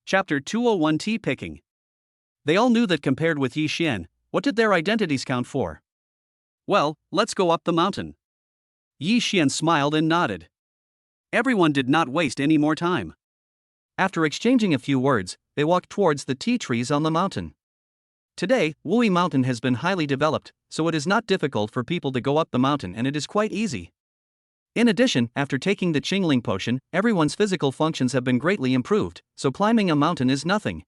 Chapter 201 Tea Picking. They all knew that compared with Ye Xuan, what did their identities count for? Well, let's go up the mountain. Ye Xuan smiled and nodded. Everyone did not waste any more time. After exchanging a few words, they walked towards the tea trees on the mountain. Today, Wuyi Mountain has been highly developed, so it is not difficult for people to go up the mountain and it is quite easy. In addition, after taking the Qingling potion, everyone's physical functions have been greatly improved, so climbing a mountain is nothing.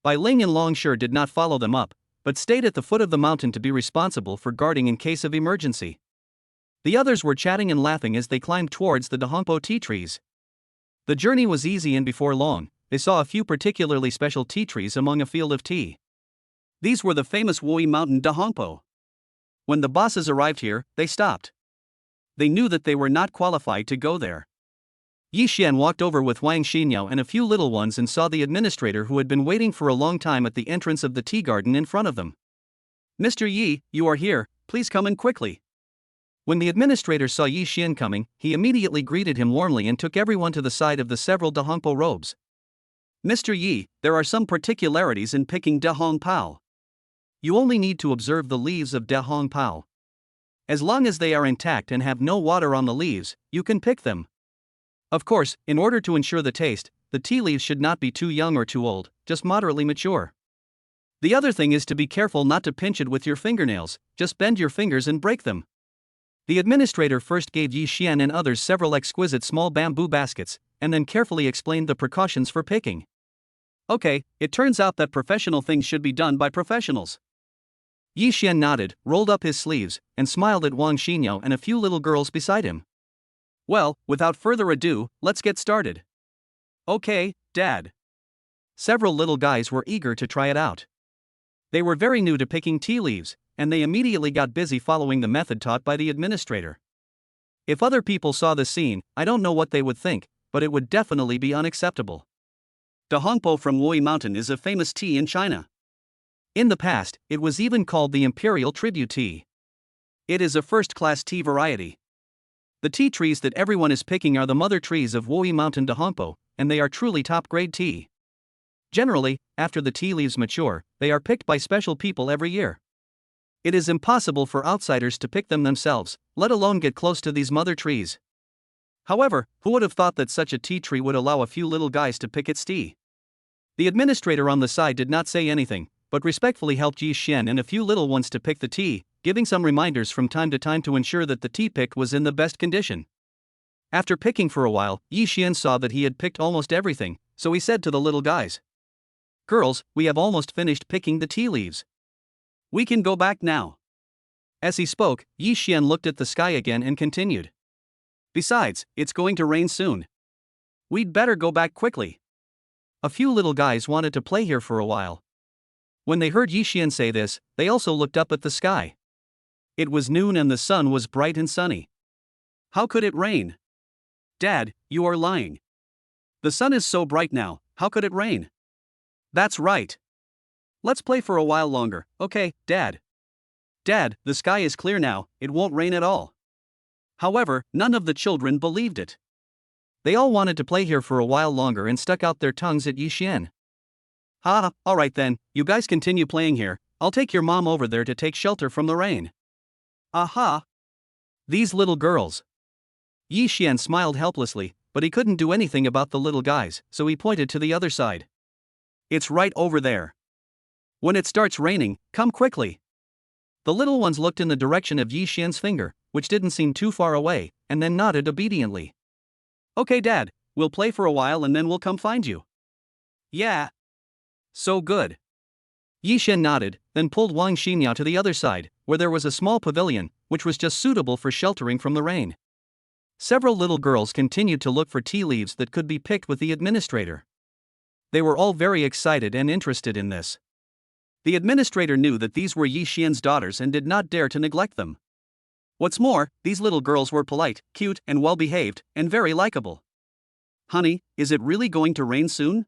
Bai Ling and Long Shi did not follow them up, but stayed at the foot of the mountain to be responsible for guarding in case of emergency. The others were chatting and laughing as they climbed towards the Dahongpo tea trees. The journey was easy and before long, they saw a few particularly special tea trees among a field of tea. These were the famous Wuyi Mountain Dahongpo. When the bosses arrived here, they stopped. They knew that they were not qualified to go there. Ye Xuan walked over with Wang Xinyao and a few little ones and saw the administrator who had been waiting for a long time at the entrance of the tea garden in front of them. "Mr. Yi, you are here, please come in quickly." When the administrator saw Ye Xuan coming, he immediately greeted him warmly and took everyone to the side of the several Dahongpo robes. "Mr. Yi, there are some particularities in picking Dahongpo. You only need to observe the leaves of Dahongpo. As long as they are intact and have no water on the leaves, you can pick them. Of course, in order to ensure the taste, the tea leaves should not be too young or too old, just moderately mature. The other thing is to be careful not to pinch it with your fingernails, just bend your fingers and break them." The administrator first gave Ye Xuan and others several exquisite small bamboo baskets, and then carefully explained the precautions for picking. "Okay, it turns out that professional things should be done by professionals." Ye Xuan nodded, rolled up his sleeves, and smiled at Wang Xinyao and a few little girls beside him. "Well, without further ado, let's get started." "Okay, Dad." Several little guys were eager to try it out. They were very new to picking tea leaves, and they immediately got busy following the method taught by the administrator. If other people saw the scene, I don't know what they would think, but it would definitely be unacceptable. Dahongpo from Wuyi Mountain is a famous tea in China. In the past, it was even called the Imperial Tribute Tea. It is a first-class tea variety. The tea trees that everyone is picking are the mother trees of Wuyi Mountain Dahongpo, and they are truly top-grade tea. Generally, after the tea leaves mature, they are picked by special people every year. It is impossible for outsiders to pick them themselves, let alone get close to these mother trees. However, who would have thought that such a tea tree would allow a few little guys to pick its tea? The administrator on the side did not say anything, but respectfully helped Ye Xuan and a few little ones to pick the tea, giving some reminders from time to time to ensure that the tea picked was in the best condition. After picking for a while, Ye Xuan saw that he had picked almost everything, so he said to the little guys, "Girls, we have almost finished picking the tea leaves. We can go back now." As he spoke, Ye Xuan looked at the sky again and continued, "Besides, it's going to rain soon. We'd better go back quickly." A few little guys wanted to play here for a while. When they heard Ye Xuan say this, they also looked up at the sky. It was noon and the sun was bright and sunny. "How could it rain?" "Dad, you are lying. The sun is so bright now, how could it rain?" "That's right. Let's play for a while longer, okay, Dad?" "Dad, the sky is clear now, it won't rain at all." However, none of the children believed it. They all wanted to play here for a while longer and stuck out their tongues at Ye Xuan. Alright then, you guys continue playing here, I'll take your mom over there to take shelter from the rain." "Aha! These little girls." Ye Xuan smiled helplessly, but he couldn't do anything about the little guys, so he pointed to the other side. "It's right over there. When it starts raining, come quickly." The little ones looked in the direction of Ye Xuan's finger, which didn't seem too far away, and then nodded obediently. "Okay, Dad, we'll play for a while and then we'll come find you." "Yeah. So good." Ye Xuan nodded, then pulled Wang Xinyao to the other side, where there was a small pavilion, which was just suitable for sheltering from the rain. Several little girls continued to look for tea leaves that could be picked with the administrator. They were all very excited and interested in this. The administrator knew that these were Ye Xuan's daughters and did not dare to neglect them. What's more, these little girls were polite, cute, and well-behaved, and very likable. "Honey, is it really going to rain soon?"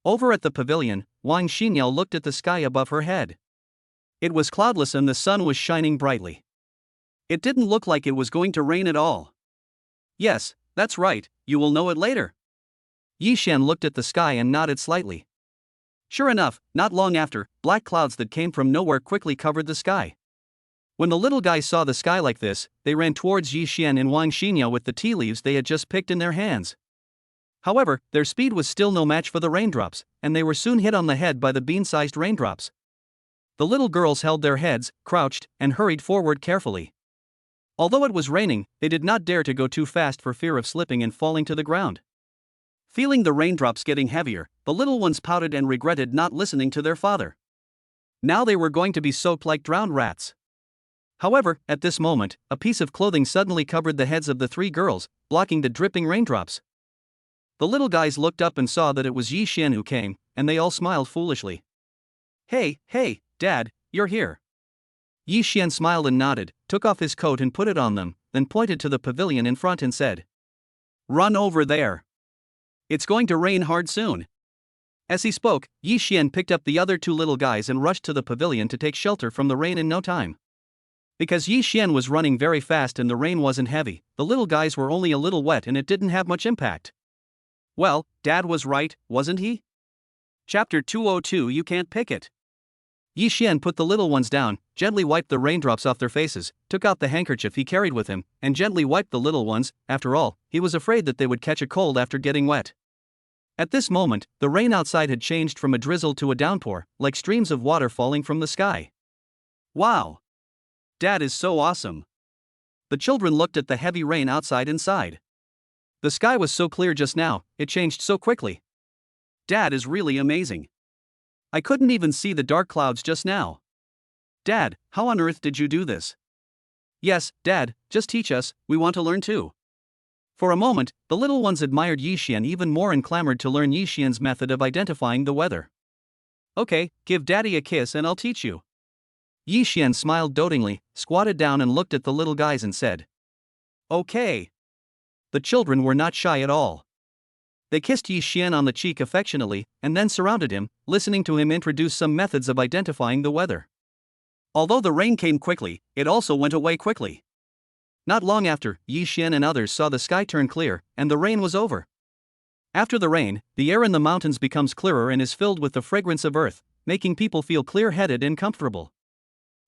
Over at the pavilion, Wang Xinyao looked at the sky above her head. It was cloudless and the sun was shining brightly. It didn't look like it was going to rain at all. "Yes, that's right, you will know it later." Ye Xuan looked at the sky and nodded slightly. Sure enough, not long after, black clouds that came from nowhere quickly covered the sky. When the little guys saw the sky like this, they ran towards Ye Xuan and Wang Xinya with the tea leaves they had just picked in their hands. However, their speed was still no match for the raindrops, and they were soon hit on the head by the bean-sized raindrops. The little girls held their heads, crouched, and hurried forward carefully. Although it was raining, they did not dare to go too fast for fear of slipping and falling to the ground. Feeling the raindrops getting heavier, the little ones pouted and regretted not listening to their father. Now they were going to be soaked like drowned rats. However, at this moment, a piece of clothing suddenly covered the heads of the three girls, blocking the dripping raindrops. The little guys looked up and saw that it was Ye Xuan who came, and they all smiled foolishly. Hey, Dad, you're here. Ye Xuan smiled and nodded, took off his coat and put it on them, then pointed to the pavilion in front and said, "Run over there. It's going to rain hard soon." As he spoke, Ye Xuan picked up the other two little guys and rushed to the pavilion to take shelter from the rain in no time. Because Ye Xuan was running very fast and the rain wasn't heavy, the little guys were only a little wet and it didn't have much impact. Well, Dad was right, wasn't he? Chapter 202 You Can't Pick It. Ye Xuan put the little ones down, gently wiped the raindrops off their faces, took out the handkerchief he carried with him, and gently wiped the little ones. After all, he was afraid that they would catch a cold after getting wet. At this moment, the rain outside had changed from a drizzle to a downpour, like streams of water falling from the sky. Wow! Dad is so awesome. The children looked at the heavy rain outside and sighed. The sky was so clear just now, it changed so quickly. Dad is really amazing. I couldn't even see the dark clouds just now. Dad, how on earth did you do this? Yes, Dad, just teach us, we want to learn too. For a moment, the little ones admired Ye Xuan even more and clamored to learn Ye Xuan's method of identifying the weather. Okay, give Daddy a kiss and I'll teach you. Ye Xuan smiled dotingly, squatted down and looked at the little guys and said, "Okay." The children were not shy at all. They kissed Ye Xuan on the cheek affectionately, and then surrounded him, listening to him introduce some methods of identifying the weather. Although the rain came quickly, it also went away quickly. Not long after, Ye Xuan and others saw the sky turn clear, and the rain was over. After the rain, the air in the mountains becomes clearer and is filled with the fragrance of earth, making people feel clear-headed and comfortable.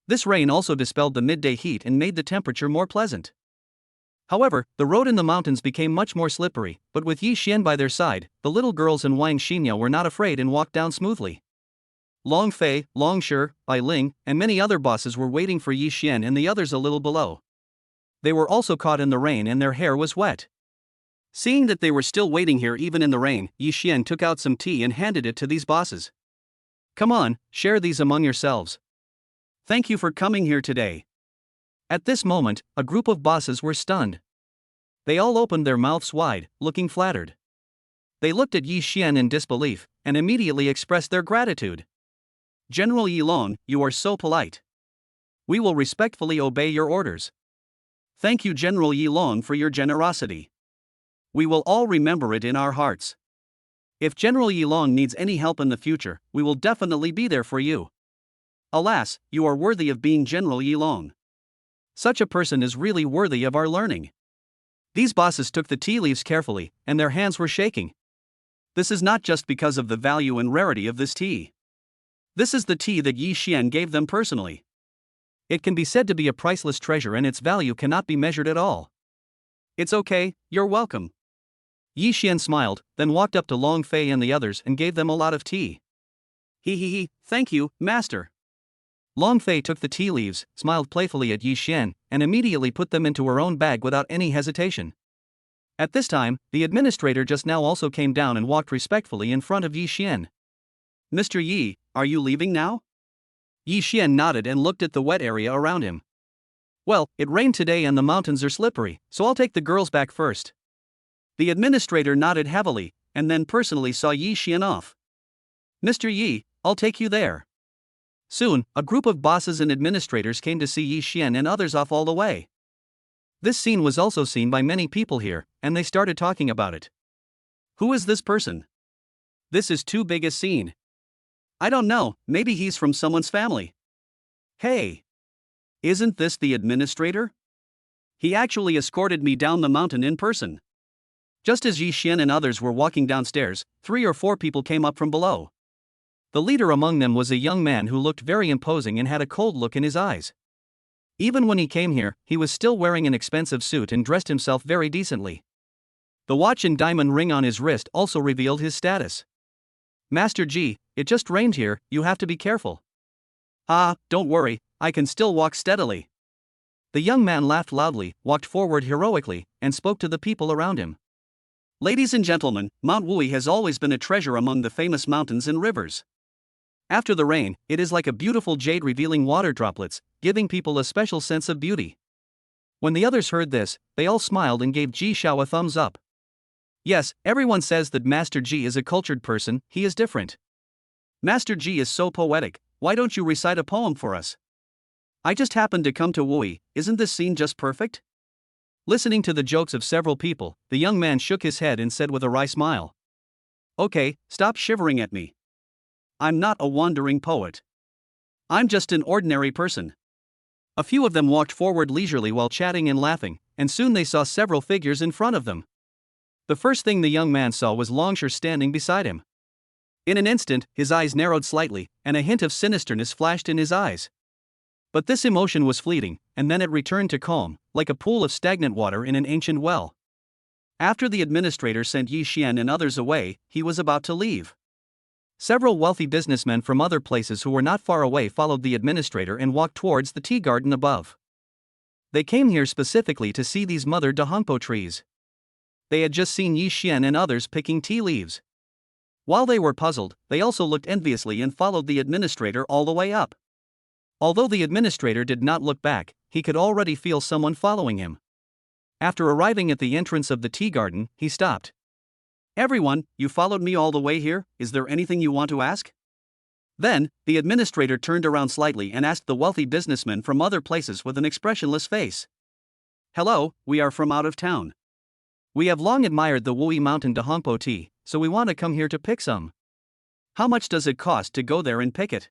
This rain also dispelled the midday heat and made the temperature more pleasant. However, the road in the mountains became much more slippery, but with Ye Xuan by their side, the little girls and Wang Xinya were not afraid and walked down smoothly. Long Fei, Long Shi, Bai Ling, and many other bosses were waiting for Ye Xuan and the others a little below. They were also caught in the rain and their hair was wet. Seeing that they were still waiting here even in the rain, Ye Xuan took out some tea and handed it to these bosses. Come on, share these among yourselves. Thank you for coming here today. At this moment, a group of bosses were stunned. They all opened their mouths wide, looking flattered. They looked at Ye Xuan in disbelief, and immediately expressed their gratitude. General Ye Long, you are so polite. We will respectfully obey your orders. Thank you, General Ye Long, for your generosity. We will all remember it in our hearts. If General Ye Long needs any help in the future, we will definitely be there for you. Alas, you are worthy of being General Ye Long. Such a person is really worthy of our learning. These bosses took the tea leaves carefully, and their hands were shaking. This is not just because of the value and rarity of this tea. This is the tea that Ye Xuan gave them personally. It can be said to be a priceless treasure and its value cannot be measured at all. It's okay, you're welcome. Ye Xuan smiled, then walked up to Long Fei and the others and gave them a lot of tea. Thank you, master. Long Fei took the tea leaves, smiled playfully at Ye Xuan, and immediately put them into her own bag without any hesitation. At this time, the administrator just now also came down and walked respectfully in front of Ye Xuan. Mr. Yi, are you leaving now? Ye Xuan nodded and looked at the wet area around him. Well, it rained today and the mountains are slippery, so I'll take the girls back first. The administrator nodded heavily, and then personally saw Ye Xuan off. Mr. Yi, I'll take you there. Soon, a group of bosses and administrators came to see Ye Xuan and others off all the way. This scene was also seen by many people here, and they started talking about it. Who is this person? This is too big a scene. I don't know, maybe he's from someone's family. Hey! Isn't this the administrator? He actually escorted me down the mountain in person. Just as Ye Xuan and others were walking downstairs, 3 or 4 people came up from below. The leader among them was a young man who looked very imposing and had a cold look in his eyes. Even when he came here, he was still wearing an expensive suit and dressed himself very decently. The watch and diamond ring on his wrist also revealed his status. Master G, it just rained here, you have to be careful. Ah, don't worry, I can still walk steadily. The young man laughed loudly, walked forward heroically, and spoke to the people around him. Ladies and gentlemen, Mount Wuyi has always been a treasure among the famous mountains and rivers. After the rain, it is like a beautiful jade revealing water droplets, giving people a special sense of beauty. When the others heard this, they all smiled and gave Ji Xiao a thumbs up. Yes, everyone says that Master G is a cultured person, he is different. Master G is so poetic, why don't you recite a poem for us? I just happened to come to Wuyi, isn't this scene just perfect? Listening to the jokes of several people, the young man shook his head and said with a wry smile. Okay, stop shivering at me. I'm not a wandering poet. I'm just an ordinary person. A few of them walked forward leisurely while chatting and laughing, and soon they saw several figures in front of them. The first thing the young man saw was Longsher standing beside him. In an instant, his eyes narrowed slightly, and a hint of sinisterness flashed in his eyes. But this emotion was fleeting, and then it returned to calm, like a pool of stagnant water in an ancient well. After the administrator sent Ye Xuan and others away, he was about to leave. Several wealthy businessmen from other places who were not far away followed the administrator and walked towards the tea garden above. They came here specifically to see these mother dahongpo trees. They had just seen Ye Xuan and others picking tea leaves. While they were puzzled, they also looked enviously and followed the administrator all the way up. Although the administrator did not look back, he could already feel someone following him. After arriving at the entrance of the tea garden, he stopped. Everyone, you followed me all the way here, is there anything you want to ask? Then, the administrator turned around slightly and asked the wealthy businessmen from other places with an expressionless face. Hello, we are from out of town. We have long admired the Wuyi Mountain dahongpo tea, so we want to come here to pick some. How much does it cost to go there and pick it?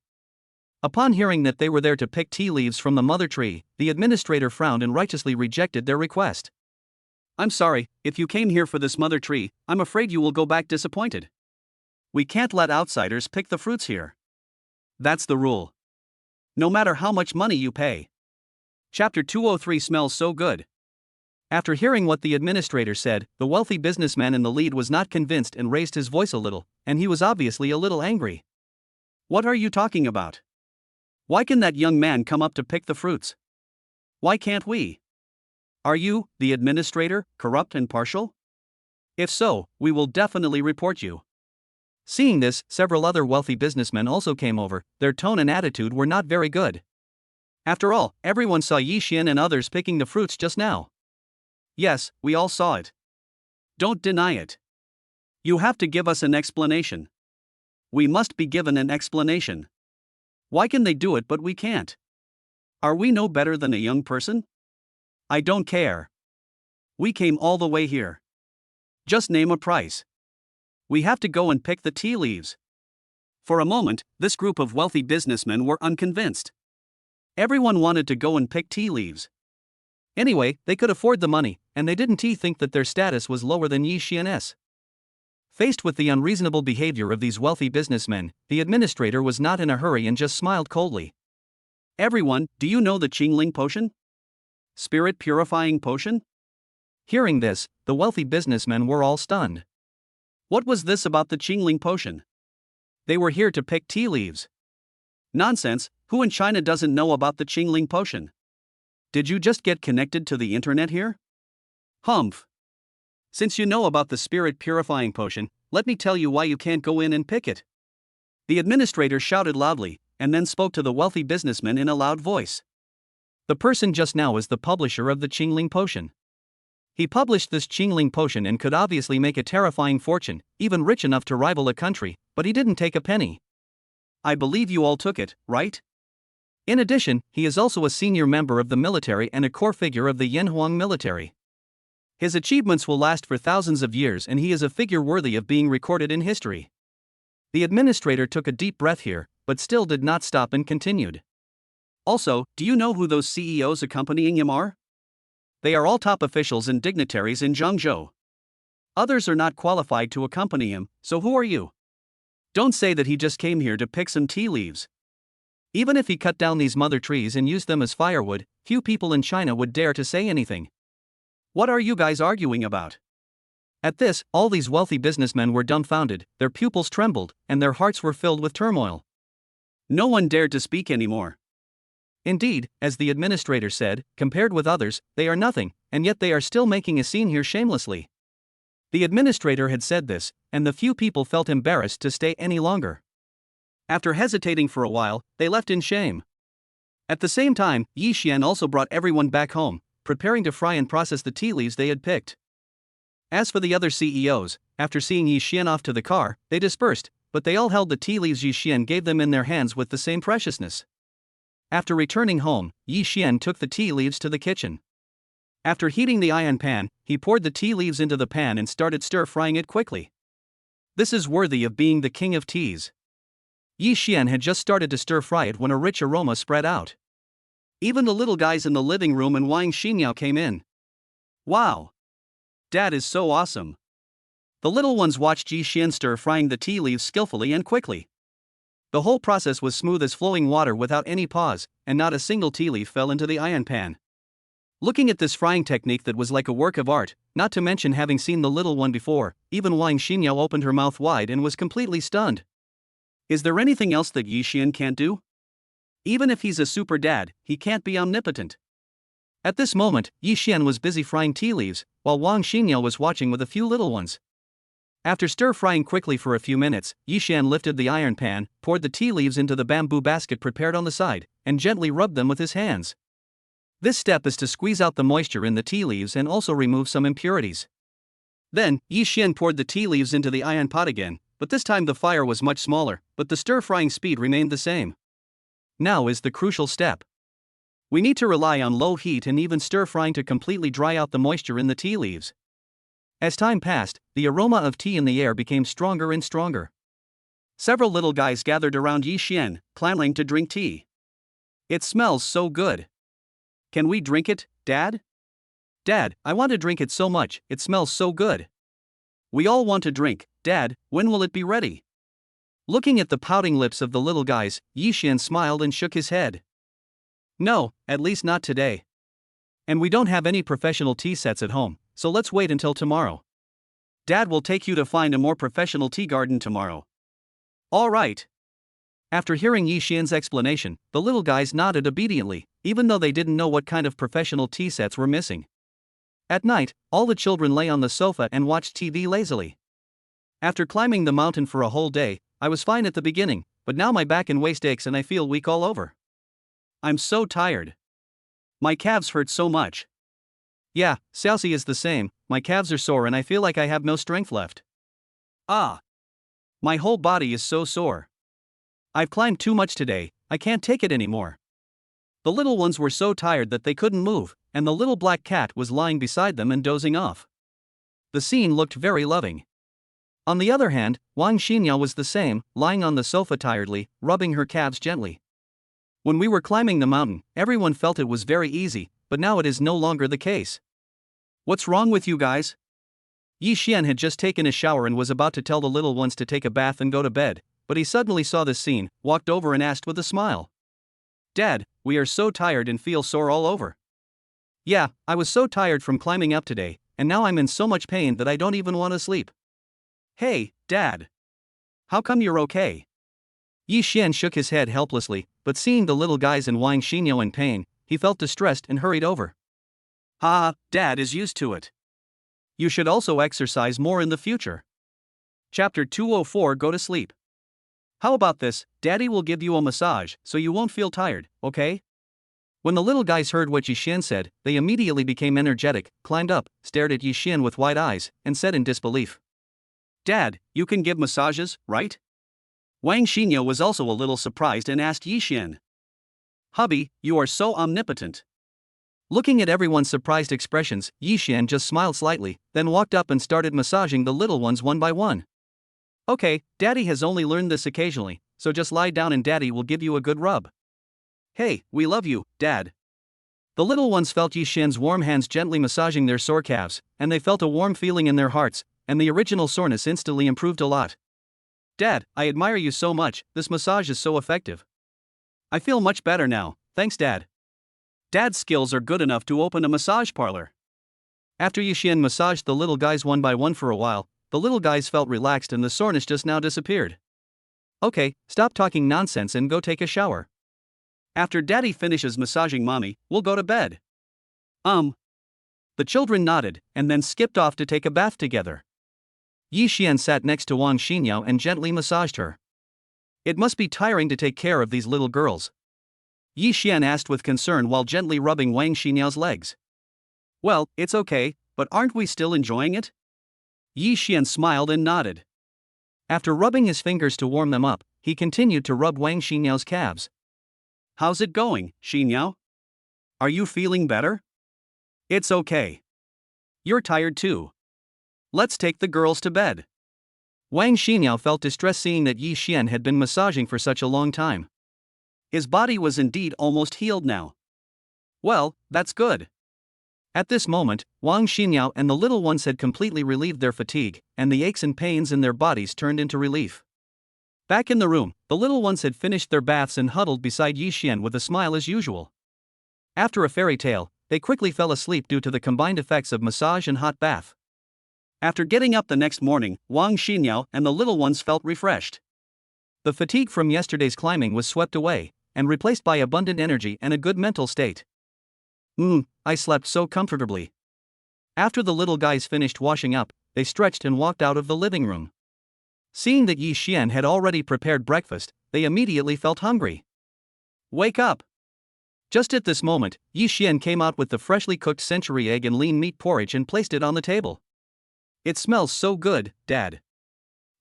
Upon hearing that they were there to pick tea leaves from the mother tree, the administrator frowned and righteously rejected their request. I'm sorry, if you came here for this mother tree, I'm afraid you will go back disappointed. We can't let outsiders pick the fruits here. That's the rule. No matter how much money you pay. Chapter 203 smells so good. After hearing what the administrator said, the wealthy businessman in the lead was not convinced and raised his voice a little, and he was obviously a little angry. What are you talking about? Why can that young man come up to pick the fruits? Why can't we? Are you, the administrator, corrupt and partial? If so, we will definitely report you. Seeing this, several other wealthy businessmen also came over. Their tone and attitude were not very good. After all, everyone saw Ye Xuan and others picking the fruits just now. Yes, we all saw it. Don't deny it. You have to give us an explanation. We must be given an explanation. Why can they do it but we can't? Are we no better than a young person? I don't care. We came all the way here. Just name a price. We have to go and pick the tea leaves. For a moment, this group of wealthy businessmen were unconvinced. Everyone wanted to go and pick tea leaves. Anyway, they could afford the money, and they didn't think that their status was lower than Ye Xuan's. Faced with the unreasonable behavior of these wealthy businessmen, the administrator was not in a hurry and just smiled coldly. Everyone, do you know the Qingling potion? Spirit purifying potion? Hearing this, the wealthy businessmen were all stunned. What was this about the Qingling potion? They were here to pick tea leaves. Nonsense, who in China doesn't know about the Qingling potion? Did you just get connected to the internet here? Humph. Since you know about the spirit purifying potion, let me tell you why you can't go in and pick it. The administrator shouted loudly, and then spoke to the wealthy businessman in a loud voice. The person just now was the publisher of the Qingling potion. He published this Qingling potion and could obviously make a terrifying fortune, even rich enough to rival a country, but he didn't take a penny. I believe you all took it, right? In addition, he is also a senior member of the military and a core figure of the Yanhuang military. His achievements will last for thousands of years and he is a figure worthy of being recorded in history. The administrator took a deep breath here, but still did not stop and continued. Also, do you know who those CEOs accompanying him are? They are all top officials and dignitaries in Zhengzhou. Others are not qualified to accompany him, so who are you? Don't say that he just came here to pick some tea leaves. Even if he cut down these mother trees and used them as firewood, few people in China would dare to say anything. What are you guys arguing about? At this, all these wealthy businessmen were dumbfounded, their pupils trembled, and their hearts were filled with turmoil. No one dared to speak anymore. Indeed, as the administrator said, compared with others, they are nothing, and yet they are still making a scene here shamelessly. The administrator had said this, and the few people felt embarrassed to stay any longer. After hesitating for a while, they left in shame. At the same time, Ye Xuan also brought everyone back home, preparing to fry and process the tea leaves they had picked. As for the other CEOs, after seeing Ye Xuan off to the car, they dispersed, but they all held the tea leaves Ye Xuan gave them in their hands with the same preciousness. After returning home, Ye Xuan took the tea leaves to the kitchen. After heating the iron pan, he poured the tea leaves into the pan and started stir-frying it quickly. This is worthy of being the king of teas. Ye Xuan had just started to stir-fry it when a rich aroma spread out. Even the little guys in the living room and Wang Xinyao came in. Wow! Dad is so awesome. The little ones watched Ye Xuan stir-frying the tea leaves skillfully and quickly. The whole process was smooth as flowing water without any pause, and not a single tea leaf fell into the iron pan. Looking at this frying technique that was like a work of art, not to mention having seen the little one before, even Wang Xinyao opened her mouth wide and was completely stunned. Is there anything else that Ye Xuan can't do? Even if he's a super dad, he can't be omnipotent. At this moment, Ye Xuan was busy frying tea leaves, while Wang Xinyao was watching with a few little ones. After stir-frying quickly for a few minutes, Ye Xuan lifted the iron pan, poured the tea leaves into the bamboo basket prepared on the side, and gently rubbed them with his hands. This step is to squeeze out the moisture in the tea leaves and also remove some impurities. Then, Ye Xuan poured the tea leaves into the iron pot again, but this time the fire was much smaller, but the stir-frying speed remained the same. Now is the crucial step. We need to rely on low heat and even stir-frying to completely dry out the moisture in the tea leaves. As time passed, the aroma of tea in the air became stronger and stronger. Several little guys gathered around Ye Xuan, clamoring to drink tea. It smells so good. Can we drink it, Dad? Dad, I want to drink it so much, it smells so good. We all want to drink, Dad, when will it be ready? Looking at the pouting lips of the little guys, Ye Xuan smiled and shook his head. No, at least not today. And we don't have any professional tea sets at home, so let's wait until tomorrow. Dad will take you to find a more professional tea garden tomorrow. All right. After hearing Ye Xuan's explanation, the little guys nodded obediently, even though they didn't know what kind of professional tea sets were missing. At night, all the children lay on the sofa and watched TV lazily. After climbing the mountain for a whole day, I was fine at the beginning, but now my back and waist aches and I feel weak all over. I'm so tired. My calves hurt so much. Yeah, Xiaoxi is the same, my calves are sore and I feel like I have no strength left. Ah! My whole body is so sore. I've climbed too much today, I can't take it anymore. The little ones were so tired that they couldn't move, and the little black cat was lying beside them and dozing off. The scene looked very loving. On the other hand, Wang Xinyao was the same, lying on the sofa tiredly, rubbing her calves gently. When we were climbing the mountain, everyone felt it was very easy, but now it is no longer the case. What's wrong with you guys? Ye Xuan had just taken a shower and was about to tell the little ones to take a bath and go to bed, but he suddenly saw this scene, walked over and asked with a smile. Dad, we are so tired and feel sore all over. Yeah, I was so tired from climbing up today, and now I'm in so much pain that I don't even want to sleep. Hey, Dad. How come you're okay? Ye Xuan shook his head helplessly, but seeing the little guys and Wang Xinyao in pain, he felt distressed and hurried over. Ha, Dad is used to it. You should also exercise more in the future. Chapter 204 Go to sleep. How about this, Daddy will give you a massage so you won't feel tired, okay? When the little guys heard what Ye Xuan said, they immediately became energetic, climbed up, stared at Ye Xuan with wide eyes, and said in disbelief. Dad, you can give massages, right? Wang Xinyao was also a little surprised and asked Ye Xuan. Hubby, you are so omnipotent. Looking at everyone's surprised expressions, Ye Xuan just smiled slightly, then walked up and started massaging the little ones one by one. Okay, Daddy has only learned this occasionally, so just lie down and Daddy will give you a good rub. Hey, we love you, Dad. The little ones felt Ye Xuan's warm hands gently massaging their sore calves, and they felt a warm feeling in their hearts, and the original soreness instantly improved a lot. Dad, I admire you so much, this massage is so effective. I feel much better now, thanks Dad. Dad's skills are good enough to open a massage parlor. After Ye Xuan massaged the little guys one by one for a while, the little guys felt relaxed and the soreness just now disappeared. Okay, stop talking nonsense and go take a shower. After Daddy finishes massaging Mommy, we'll go to bed. The children nodded, and then skipped off to take a bath together. Ye Xuan sat next to Wang Xinyao and gently massaged her. It must be tiring to take care of these little girls. Ye Xuan asked with concern while gently rubbing Wang Xinyao's legs. Well, it's okay, but aren't we still enjoying it? Ye Xuan smiled and nodded. After rubbing his fingers to warm them up, he continued to rub Wang Xinyao's calves. How's it going, Xinyao? Are you feeling better? It's okay. You're tired too. Let's take the girls to bed. Wang Xinyao felt distressed seeing that Ye Xuan had been massaging for such a long time. His body was indeed almost healed now. Well, that's good. At this moment, Wang Xinyao and the little ones had completely relieved their fatigue, and the aches and pains in their bodies turned into relief. Back in the room, the little ones had finished their baths and huddled beside Ye Xuan with a smile as usual. After a fairy tale, they quickly fell asleep due to the combined effects of massage and hot bath. After getting up the next morning, Wang Xinyao and the little ones felt refreshed. The fatigue from yesterday's climbing was swept away, and replaced by abundant energy and a good mental state. I slept so comfortably. After the little guys finished washing up, they stretched and walked out of the living room. Seeing that Ye Xuan had already prepared breakfast, they immediately felt hungry. Wake up! Just at this moment, Ye Xuan came out with the freshly cooked century egg and lean meat porridge and placed it on the table. It smells so good, Dad.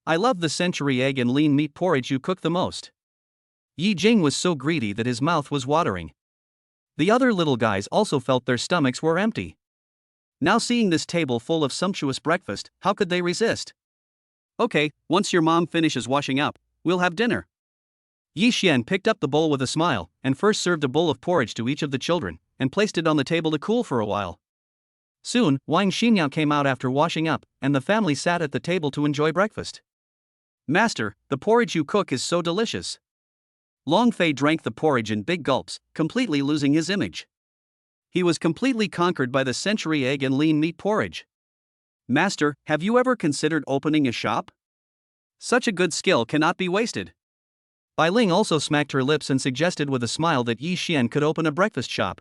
I love the century egg and lean meat porridge you cook the most. Yi Jing was so greedy that his mouth was watering. The other little guys also felt their stomachs were empty. Now seeing this table full of sumptuous breakfast, how could they resist? Okay, once your mom finishes washing up, we'll have dinner. Ye Xuan picked up the bowl with a smile, and first served a bowl of porridge to each of the children, and placed it on the table to cool for a while. Soon, Wang Xinyao came out after washing up, and the family sat at the table to enjoy breakfast. Master, the porridge you cook is so delicious. Long Fei drank the porridge in big gulps, completely losing his image. He was completely conquered by the century egg and lean meat porridge. Master, have you ever considered opening a shop? Such a good skill cannot be wasted. Bai Ling also smacked her lips and suggested with a smile that Ye Xuan could open a breakfast shop.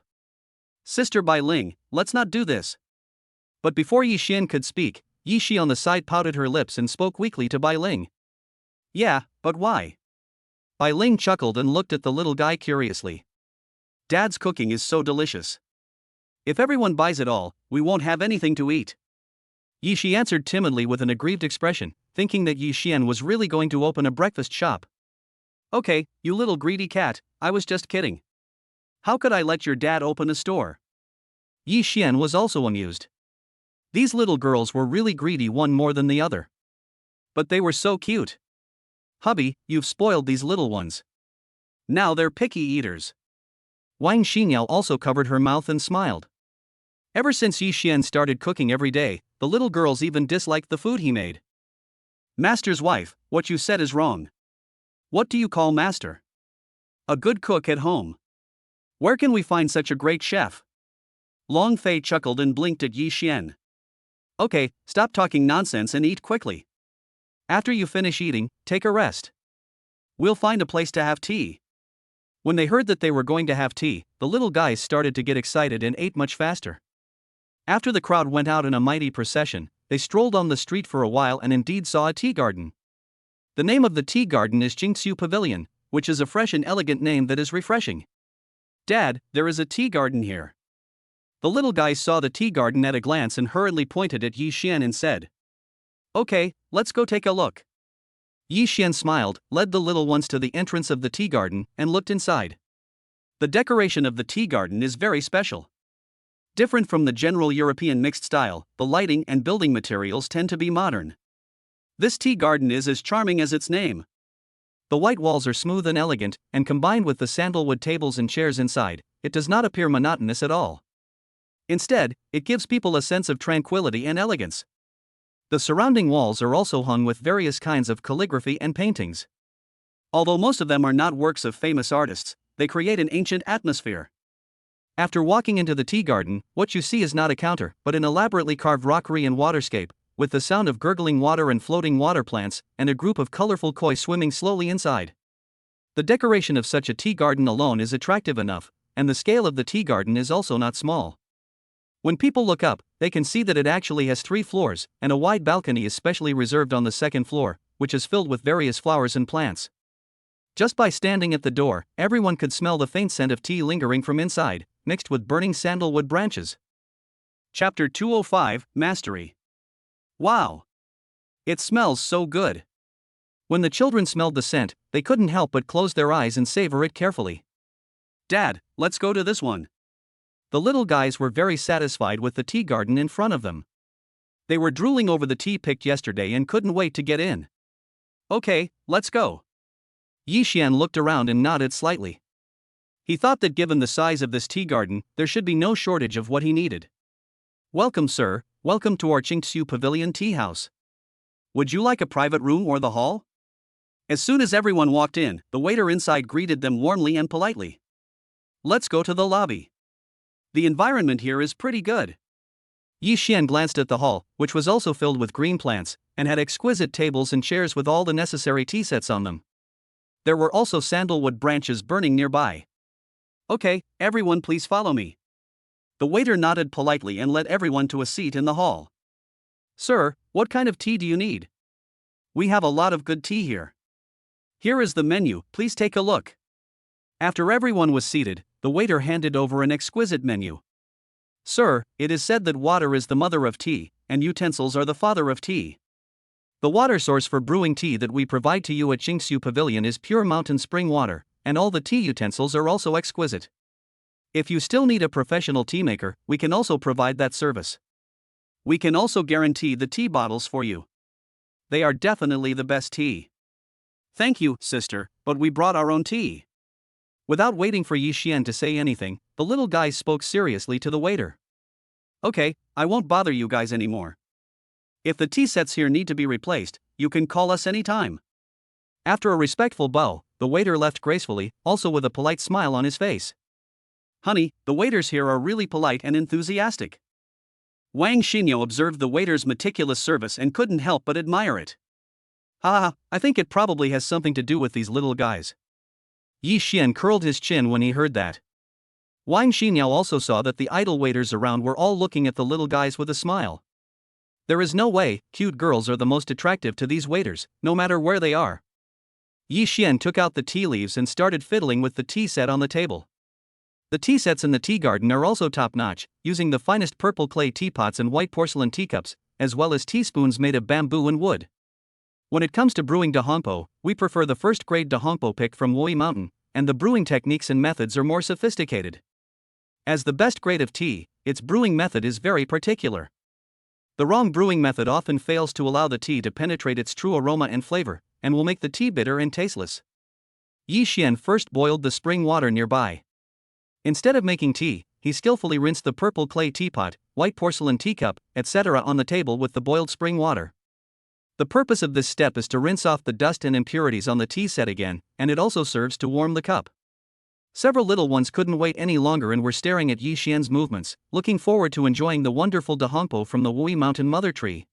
Sister Bai Ling, let's not do this. But before Ye Xuan could speak, Ye Shi on the side pouted her lips and spoke weakly to Bai Ling. Yeah, but why? Bai Ling chuckled and looked at the little guy curiously. Dad's cooking is so delicious. If everyone buys it all, we won't have anything to eat. Ye Shi answered timidly with an aggrieved expression, thinking that Ye Xuan was really going to open a breakfast shop. Okay, you little greedy cat, I was just kidding. How could I let your dad open a store? Ye Xuan was also amused. These little girls were really greedy, one more than the other. But they were so cute. Hubby, you've spoiled these little ones. Now they're picky eaters. Wang Xinyao also covered her mouth and smiled. Ever since Ye Xuan started cooking every day, the little girls even disliked the food he made. Master's wife, what you said is wrong. What do you call master? A good cook at home. Where can we find such a great chef? Long Fei chuckled and blinked at Ye Xuan. Okay, stop talking nonsense and eat quickly. After you finish eating, take a rest. We'll find a place to have tea. When they heard that they were going to have tea, the little guys started to get excited and ate much faster. After the crowd went out in a mighty procession, they strolled on the street for a while and indeed saw a tea garden. The name of the tea garden is Jingxiu Pavilion, which is a fresh and elegant name that is refreshing. Dad, there is a tea garden here. The little guys saw the tea garden at a glance and hurriedly pointed at Ye Xuan and said, Okay, let's go take a look. Ye Xuan smiled, led the little ones to the entrance of the tea garden, and looked inside. The decoration of the tea garden is very special. Different from the general European mixed style, the lighting and building materials tend to be modern. This tea garden is as charming as its name. The white walls are smooth and elegant, and combined with the sandalwood tables and chairs inside, it does not appear monotonous at all. Instead, it gives people a sense of tranquility and elegance. The surrounding walls are also hung with various kinds of calligraphy and paintings. Although most of them are not works of famous artists, they create an ancient atmosphere. After walking into the tea garden, what you see is not a counter, but an elaborately carved rockery and waterscape, with the sound of gurgling water and floating water plants, and a group of colorful koi swimming slowly inside. The decoration of such a tea garden alone is attractive enough, and the scale of the tea garden is also not small. When people look up, they can see that it actually has 3 floors, and a wide balcony is specially reserved on the second floor, which is filled with various flowers and plants. Just by standing at the door, everyone could smell the faint scent of tea lingering from inside, mixed with burning sandalwood branches. Chapter 205, Mastery. Wow! It smells so good. When the children smelled the scent, they couldn't help but close their eyes and savor it carefully. Dad, let's go to this one. The little guys were very satisfied with the tea garden in front of them. They were drooling over the tea picked yesterday and couldn't wait to get in. Okay, let's go. Ye Xuan looked around and nodded slightly. He thought that given the size of this tea garden, there should be no shortage of what he needed. Welcome, sir, welcome to our Qingxiu Pavilion tea house. Would you like a private room or the hall? As soon as everyone walked in, the waiter inside greeted them warmly and politely. Let's go to the lobby. The environment here is pretty good. Ye Xuan glanced at the hall, which was also filled with green plants, and had exquisite tables and chairs with all the necessary tea sets on them. There were also sandalwood branches burning nearby. Okay, everyone please follow me. The waiter nodded politely and led everyone to a seat in the hall. Sir, what kind of tea do you need? We have a lot of good tea here. Here is the menu, please take a look. After everyone was seated, the waiter handed over an exquisite menu. Sir, it is said that water is the mother of tea, and utensils are the father of tea. The water source for brewing tea that we provide to you at Qingxiu Pavilion is pure mountain spring water, and all the tea utensils are also exquisite. If you still need a professional tea maker, we can also provide that service. We can also guarantee the tea bottles for you. They are definitely the best tea. Thank you, sister, but we brought our own tea. Without waiting for Ye Xuan to say anything, the little guy spoke seriously to the waiter. Okay, I won't bother you guys anymore. If the tea sets here need to be replaced, you can call us anytime. After a respectful bow, the waiter left gracefully, also with a polite smile on his face. Honey, the waiters here are really polite and enthusiastic. Wang Xinyo observed the waiter's meticulous service and couldn't help but admire it. I think it probably has something to do with these little guys. Ye Xuan curled his chin when he heard that. Wang Xinyo also saw that the idle waiters around were all looking at the little guys with a smile. There is no way, cute girls are the most attractive to these waiters, no matter where they are. Ye Xuan took out the tea leaves and started fiddling with the tea set on the table. The tea sets in the tea garden are also top-notch, using the finest purple clay teapots and white porcelain teacups, as well as teaspoons made of bamboo and wood. When it comes to brewing dahongpo, we prefer the first-grade dahongpo picked from Wuyi Mountain, and the brewing techniques and methods are more sophisticated. As the best grade of tea, its brewing method is very particular. The wrong brewing method often fails to allow the tea to penetrate its true aroma and flavor, and will make the tea bitter and tasteless. Ye Xuan first boiled the spring water nearby. Instead of making tea, he skillfully rinsed the purple clay teapot, white porcelain teacup, etc. on the table with the boiled spring water. The purpose of this step is to rinse off the dust and impurities on the tea set again, and it also serves to warm the cup. Several little ones couldn't wait any longer and were staring at Ye Xuan's movements, looking forward to enjoying the wonderful dahongpo from the Wuyi Mountain mother tree.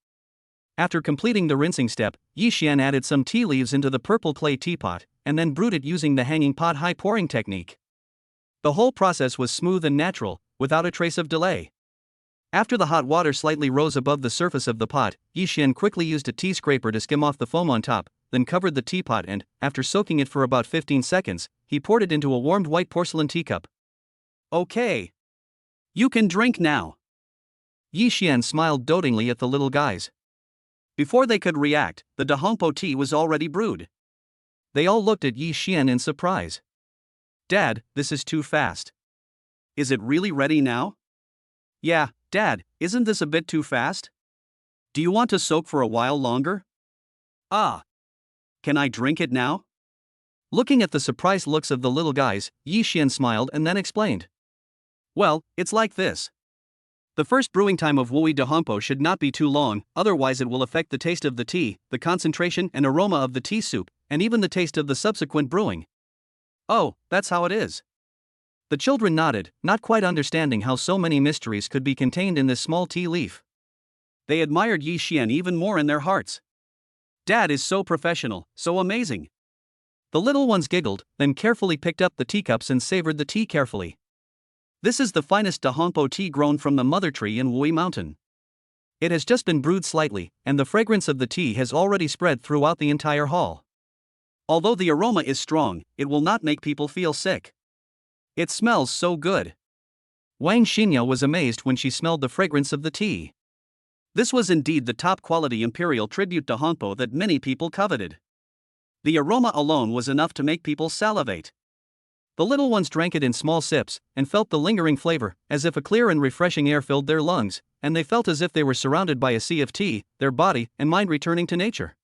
After completing the rinsing step, Ye Xuan added some tea leaves into the purple clay teapot, and then brewed it using the hanging pot high pouring technique. The whole process was smooth and natural, without a trace of delay. After the hot water slightly rose above the surface of the pot, Ye Xuan quickly used a tea scraper to skim off the foam on top, then covered the teapot and, after soaking it for about 15 seconds, he poured it into a warmed white porcelain teacup. Okay. You can drink now. Ye Xuan smiled dotingly at the little guys. Before they could react, the dahongpo tea was already brewed. They all looked at Ye Xuan in surprise. Dad, this is too fast. Is it really ready now? Yeah, Dad, isn't this a bit too fast? Do you want to soak for a while longer? Can I drink it now? Looking at the surprised looks of the little guys, Ye Xuan smiled and then explained. Well, it's like this. The first brewing time of Wuyi Mountain should not be too long, otherwise it will affect the taste of the tea, the concentration and aroma of the tea soup, and even the taste of the subsequent brewing. Oh, that's how it is. The children nodded, not quite understanding how so many mysteries could be contained in this small tea leaf. They admired Ye Xuan even more in their hearts. Dad is so professional, so amazing. The little ones giggled, then carefully picked up the teacups and savored the tea carefully. This is the finest Dahompo tea grown from the mother tree in Wuyi Mountain. It has just been brewed slightly, and the fragrance of the tea has already spread throughout the entire hall. Although the aroma is strong, it will not make people feel sick. It smells so good. Wang Xinya was amazed when she smelled the fragrance of the tea. This was indeed the top-quality imperial tribute Dahompo that many people coveted. The aroma alone was enough to make people salivate. The little ones drank it in small sips, and felt the lingering flavor, as if a clear and refreshing air filled their lungs, and they felt as if they were surrounded by a sea of tea, their body and mind returning to nature.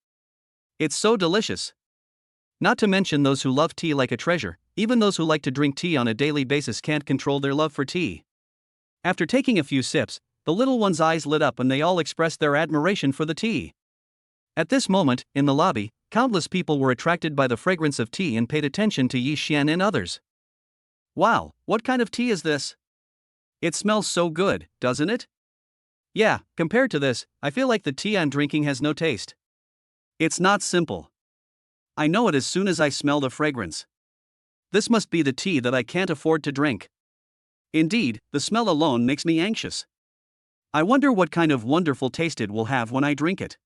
It's so delicious. Not to mention those who love tea like a treasure, even those who like to drink tea on a daily basis can't control their love for tea. After taking a few sips, the little ones' eyes lit up and they all expressed their admiration for the tea. At this moment, in the lobby, countless people were attracted by the fragrance of tea and paid attention to Ye Xuan and others. Wow, what kind of tea is this? It smells so good, doesn't it? Yeah, compared to this, I feel like the tea I'm drinking has no taste. It's not simple. I know it as soon as I smell the fragrance. This must be the tea that I can't afford to drink. Indeed, the smell alone makes me anxious. I wonder what kind of wonderful taste it will have when I drink it.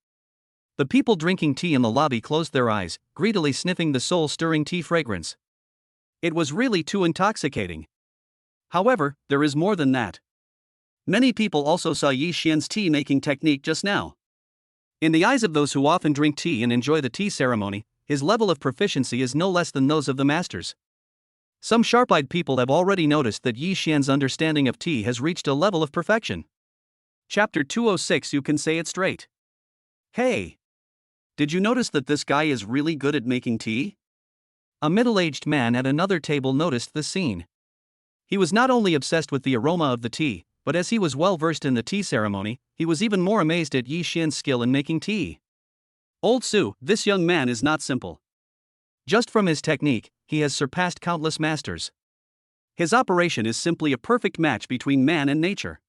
The people drinking tea in the lobby closed their eyes, greedily sniffing the soul-stirring tea fragrance. It was really too intoxicating. However, there is more than that. Many people also saw Ye Xuan's tea-making technique just now. In the eyes of those who often drink tea and enjoy the tea ceremony, his level of proficiency is no less than those of the masters. Some sharp-eyed people have already noticed that Ye Xuan's understanding of tea has reached a level of perfection. Chapter 206. You can say it straight. Hey! Did you notice that this guy is really good at making tea? A middle-aged man at another table noticed the scene. He was not only obsessed with the aroma of the tea, but as he was well versed in the tea ceremony, he was even more amazed at Ye Xuan's skill in making tea. Old Su, this young man is not simple. Just from his technique, he has surpassed countless masters. His operation is simply a perfect match between man and nature.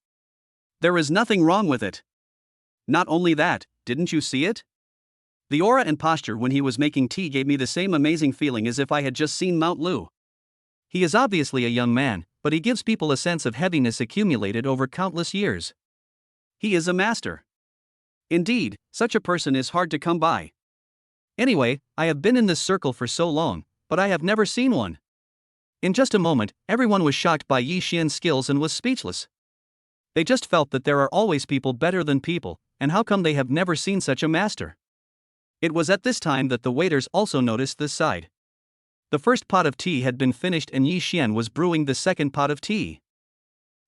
There is nothing wrong with it. Not only that, didn't you see it? The aura and posture when he was making tea gave me the same amazing feeling as if I had just seen Mount Lu. He is obviously a young man, but he gives people a sense of heaviness accumulated over countless years. He is a master. Indeed, such a person is hard to come by. Anyway, I have been in this circle for so long, but I have never seen one. In just a moment, everyone was shocked by Ye Xuan's skills and was speechless. They just felt that there are always people better than people, and how come they have never seen such a master? It was at this time that the waiters also noticed this side. The first pot of tea had been finished and Ye Xuan was brewing the second pot of tea.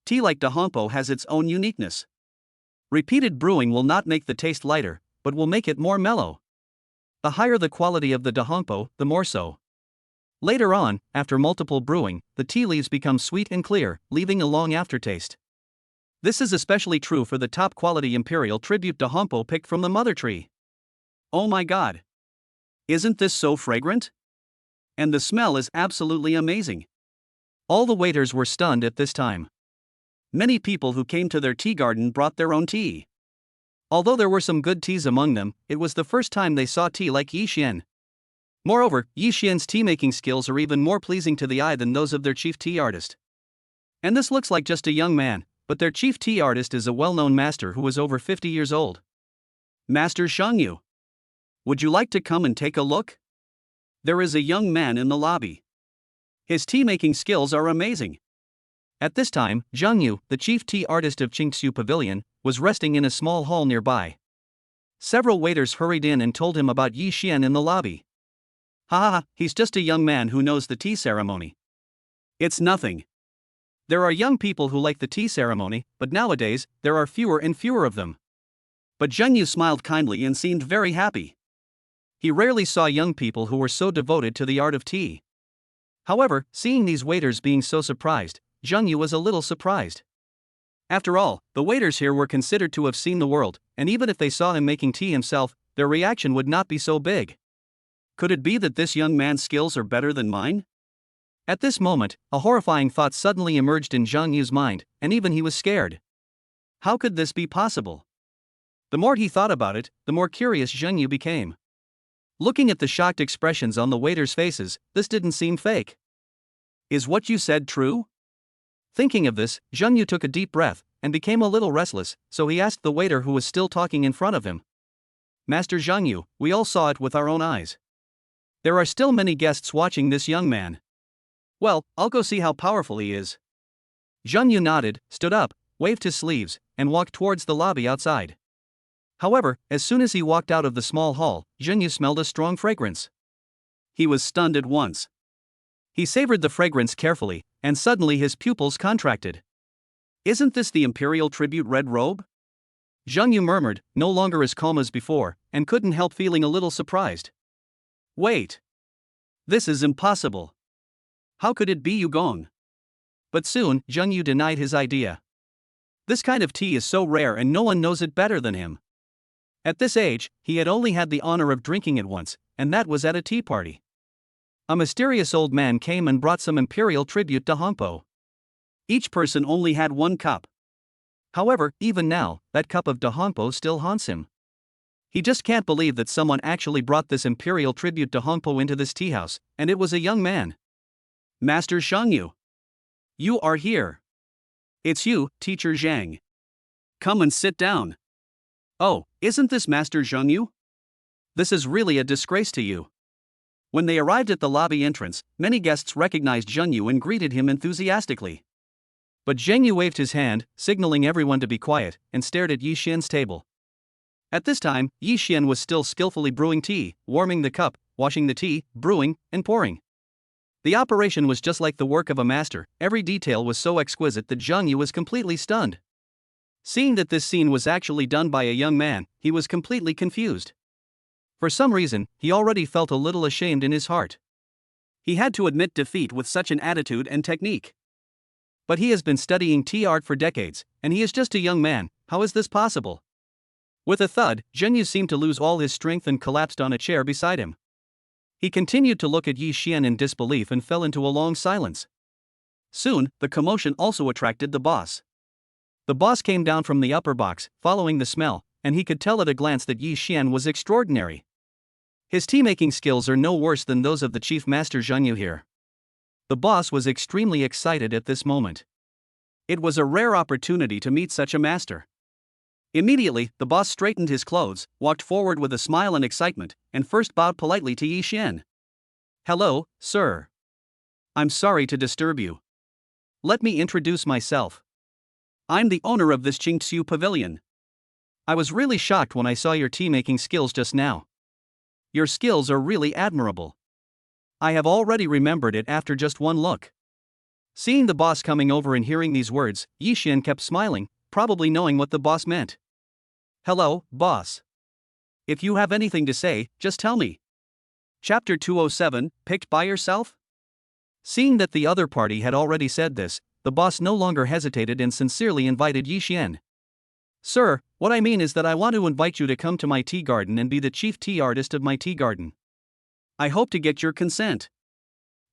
Tea like Dahompo has its own uniqueness. Repeated brewing will not make the taste lighter, but will make it more mellow. The higher the quality of the Dahompo, the more so. Later on, after multiple brewing, the tea leaves become sweet and clear, leaving a long aftertaste. This is especially true for the top-quality imperial tribute Dahompo picked from the mother tree. Oh my god! Isn't this so fragrant? And the smell is absolutely amazing. All the waiters were stunned at this time. Many people who came to their tea garden brought their own tea. Although there were some good teas among them, it was the first time they saw tea like Ye Xuan. Moreover, Ye Xuan's tea-making skills are even more pleasing to the eye than those of their chief tea artist. And this looks like just a young man, but their chief tea artist is a well-known master who is over 50 years old. Master Shangyu. Would you like to come and take a look? There is a young man in the lobby. His tea-making skills are amazing. At this time, Zhang Yu, the chief tea artist of Qingxu Pavilion, was resting in a small hall nearby. Several waiters hurried in and told him about Ye Xuan in the lobby. Ha ha, he's just a young man who knows the tea ceremony. It's nothing. There are young people who like the tea ceremony, but nowadays, there are fewer and fewer of them. But Zhang Yu smiled kindly and seemed very happy. He rarely saw young people who were so devoted to the art of tea. However, seeing these waiters being so surprised, Zhang Yu was a little surprised. After all, the waiters here were considered to have seen the world, and even if they saw him making tea himself, their reaction would not be so big. Could it be that this young man's skills are better than mine? At this moment, a horrifying thought suddenly emerged in Zhang Yu's mind, and even he was scared. How could this be possible? The more he thought about it, the more curious Zhang Yu became. Looking at the shocked expressions on the waiters' faces, this didn't seem fake. Is what you said true? Thinking of this, Zhang Yu took a deep breath, and became a little restless, so he asked the waiter who was still talking in front of him. Master Zhang Yu, we all saw it with our own eyes. There are still many guests watching this young man. Well, I'll go see how powerful he is. Zhang Yu nodded, stood up, waved his sleeves, and walked towards the lobby outside. However, as soon as he walked out of the small hall, Zhang Yu smelled a strong fragrance. He was stunned at once. He savored the fragrance carefully, and suddenly his pupils contracted. Isn't this the imperial tribute red robe? Zhang Yu murmured, no longer as calm as before, and couldn't help feeling a little surprised. Wait. This is impossible. How could it be Yu Gong? But soon, Zhang Yu denied his idea. This kind of tea is so rare and no one knows it better than him. At this age, he had only had the honor of drinking it once, and that was at a tea party. A mysterious old man came and brought some imperial tribute to Hongpo. Each person only had one cup. However, even now, that cup of Dahongpo still haunts him. He just can't believe that someone actually brought this imperial tribute to Hongpo into this tea house, and it was a young man. Master Zhang Yu. You are here. It's you, Teacher Zhang. Come and sit down. Oh, isn't this Master Zhang Yu? This is really a disgrace to you. When they arrived at the lobby entrance, many guests recognized Zhang Yu and greeted him enthusiastically. But Zhang Yu waved his hand, signaling everyone to be quiet, and stared at Ye Xuan's table. At this time, Ye Xuan was still skillfully brewing tea, warming the cup, washing the tea, brewing, and pouring. The operation was just like the work of a master, every detail was so exquisite that Zhang Yu was completely stunned. Seeing that this scene was actually done by a young man, he was completely confused. For some reason, he already felt a little ashamed in his heart. He had to admit defeat with such an attitude and technique. But he has been studying tea art for decades, and he is just a young man, how is this possible? With a thud, Zhang Yu seemed to lose all his strength and collapsed on a chair beside him. He continued to look at Ye Xuan in disbelief and fell into a long silence. Soon, the commotion also attracted the boss. The boss came down from the upper box, following the smell, and he could tell at a glance that Ye Xuan was extraordinary. His tea-making skills are no worse than those of the chief master Zhang Yu here. The boss was extremely excited at this moment. It was a rare opportunity to meet such a master. Immediately, the boss straightened his clothes, walked forward with a smile and excitement, and first bowed politely to Ye Xuan. Hello, sir. I'm sorry to disturb you. Let me introduce myself. I'm the owner of this Qingxiu pavilion. I was really shocked when I saw your tea-making skills just now. Your skills are really admirable. I have already remembered it after just one look. Seeing the boss coming over and hearing these words, Ye Xuan kept smiling, probably knowing what the boss meant. Hello, boss. If you have anything to say, just tell me. Chapter 207, Picked by Yourself? Seeing that the other party had already said this, the boss no longer hesitated and sincerely invited Ye Xuan. Sir, what I mean is that I want to invite you to come to my tea garden and be the chief tea artist of my tea garden. I hope to get your consent.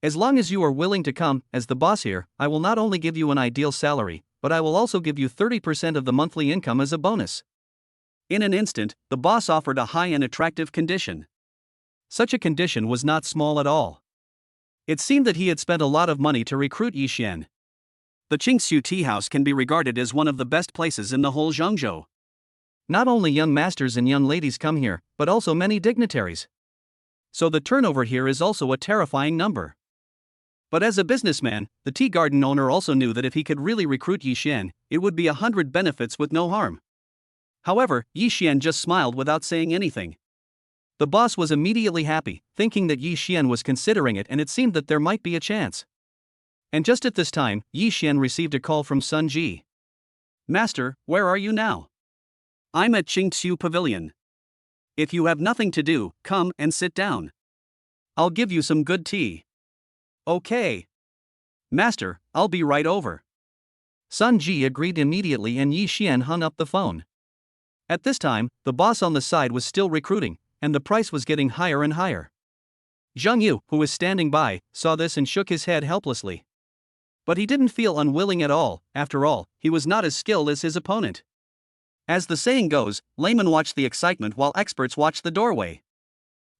As long as you are willing to come, as the boss here, I will not only give you an ideal salary, but I will also give you 30% of the monthly income as a bonus. In an instant, the boss offered a high and attractive condition. Such a condition was not small at all. It seemed that he had spent a lot of money to recruit Ye Xuan. The Qingxiu Tea House can be regarded as one of the best places in the whole Zhangzhou. Not only young masters and young ladies come here, but also many dignitaries. So the turnover here is also a terrifying number. But as a businessman, the tea garden owner also knew that if he could really recruit Ye Xuan, it would be 100 benefits with no harm. However, Ye Xuan just smiled without saying anything. The boss was immediately happy, thinking that Ye Xuan was considering it and it seemed that there might be a chance. And just at this time, Ye Xuan received a call from Sun Ji. Master, where are you now? I'm at Qingxiu Pavilion. If you have nothing to do, come and sit down. I'll give you some good tea. Okay. Master, I'll be right over. Sun Ji agreed immediately and Ye Xuan hung up the phone. At this time, the boss on the side was still recruiting, and the price was getting higher and higher. Zheng Yu, who was standing by, saw this and shook his head helplessly. But he didn't feel unwilling at all. After all, he was not as skilled as his opponent. As the saying goes, laymen watch the excitement while experts watch the doorway.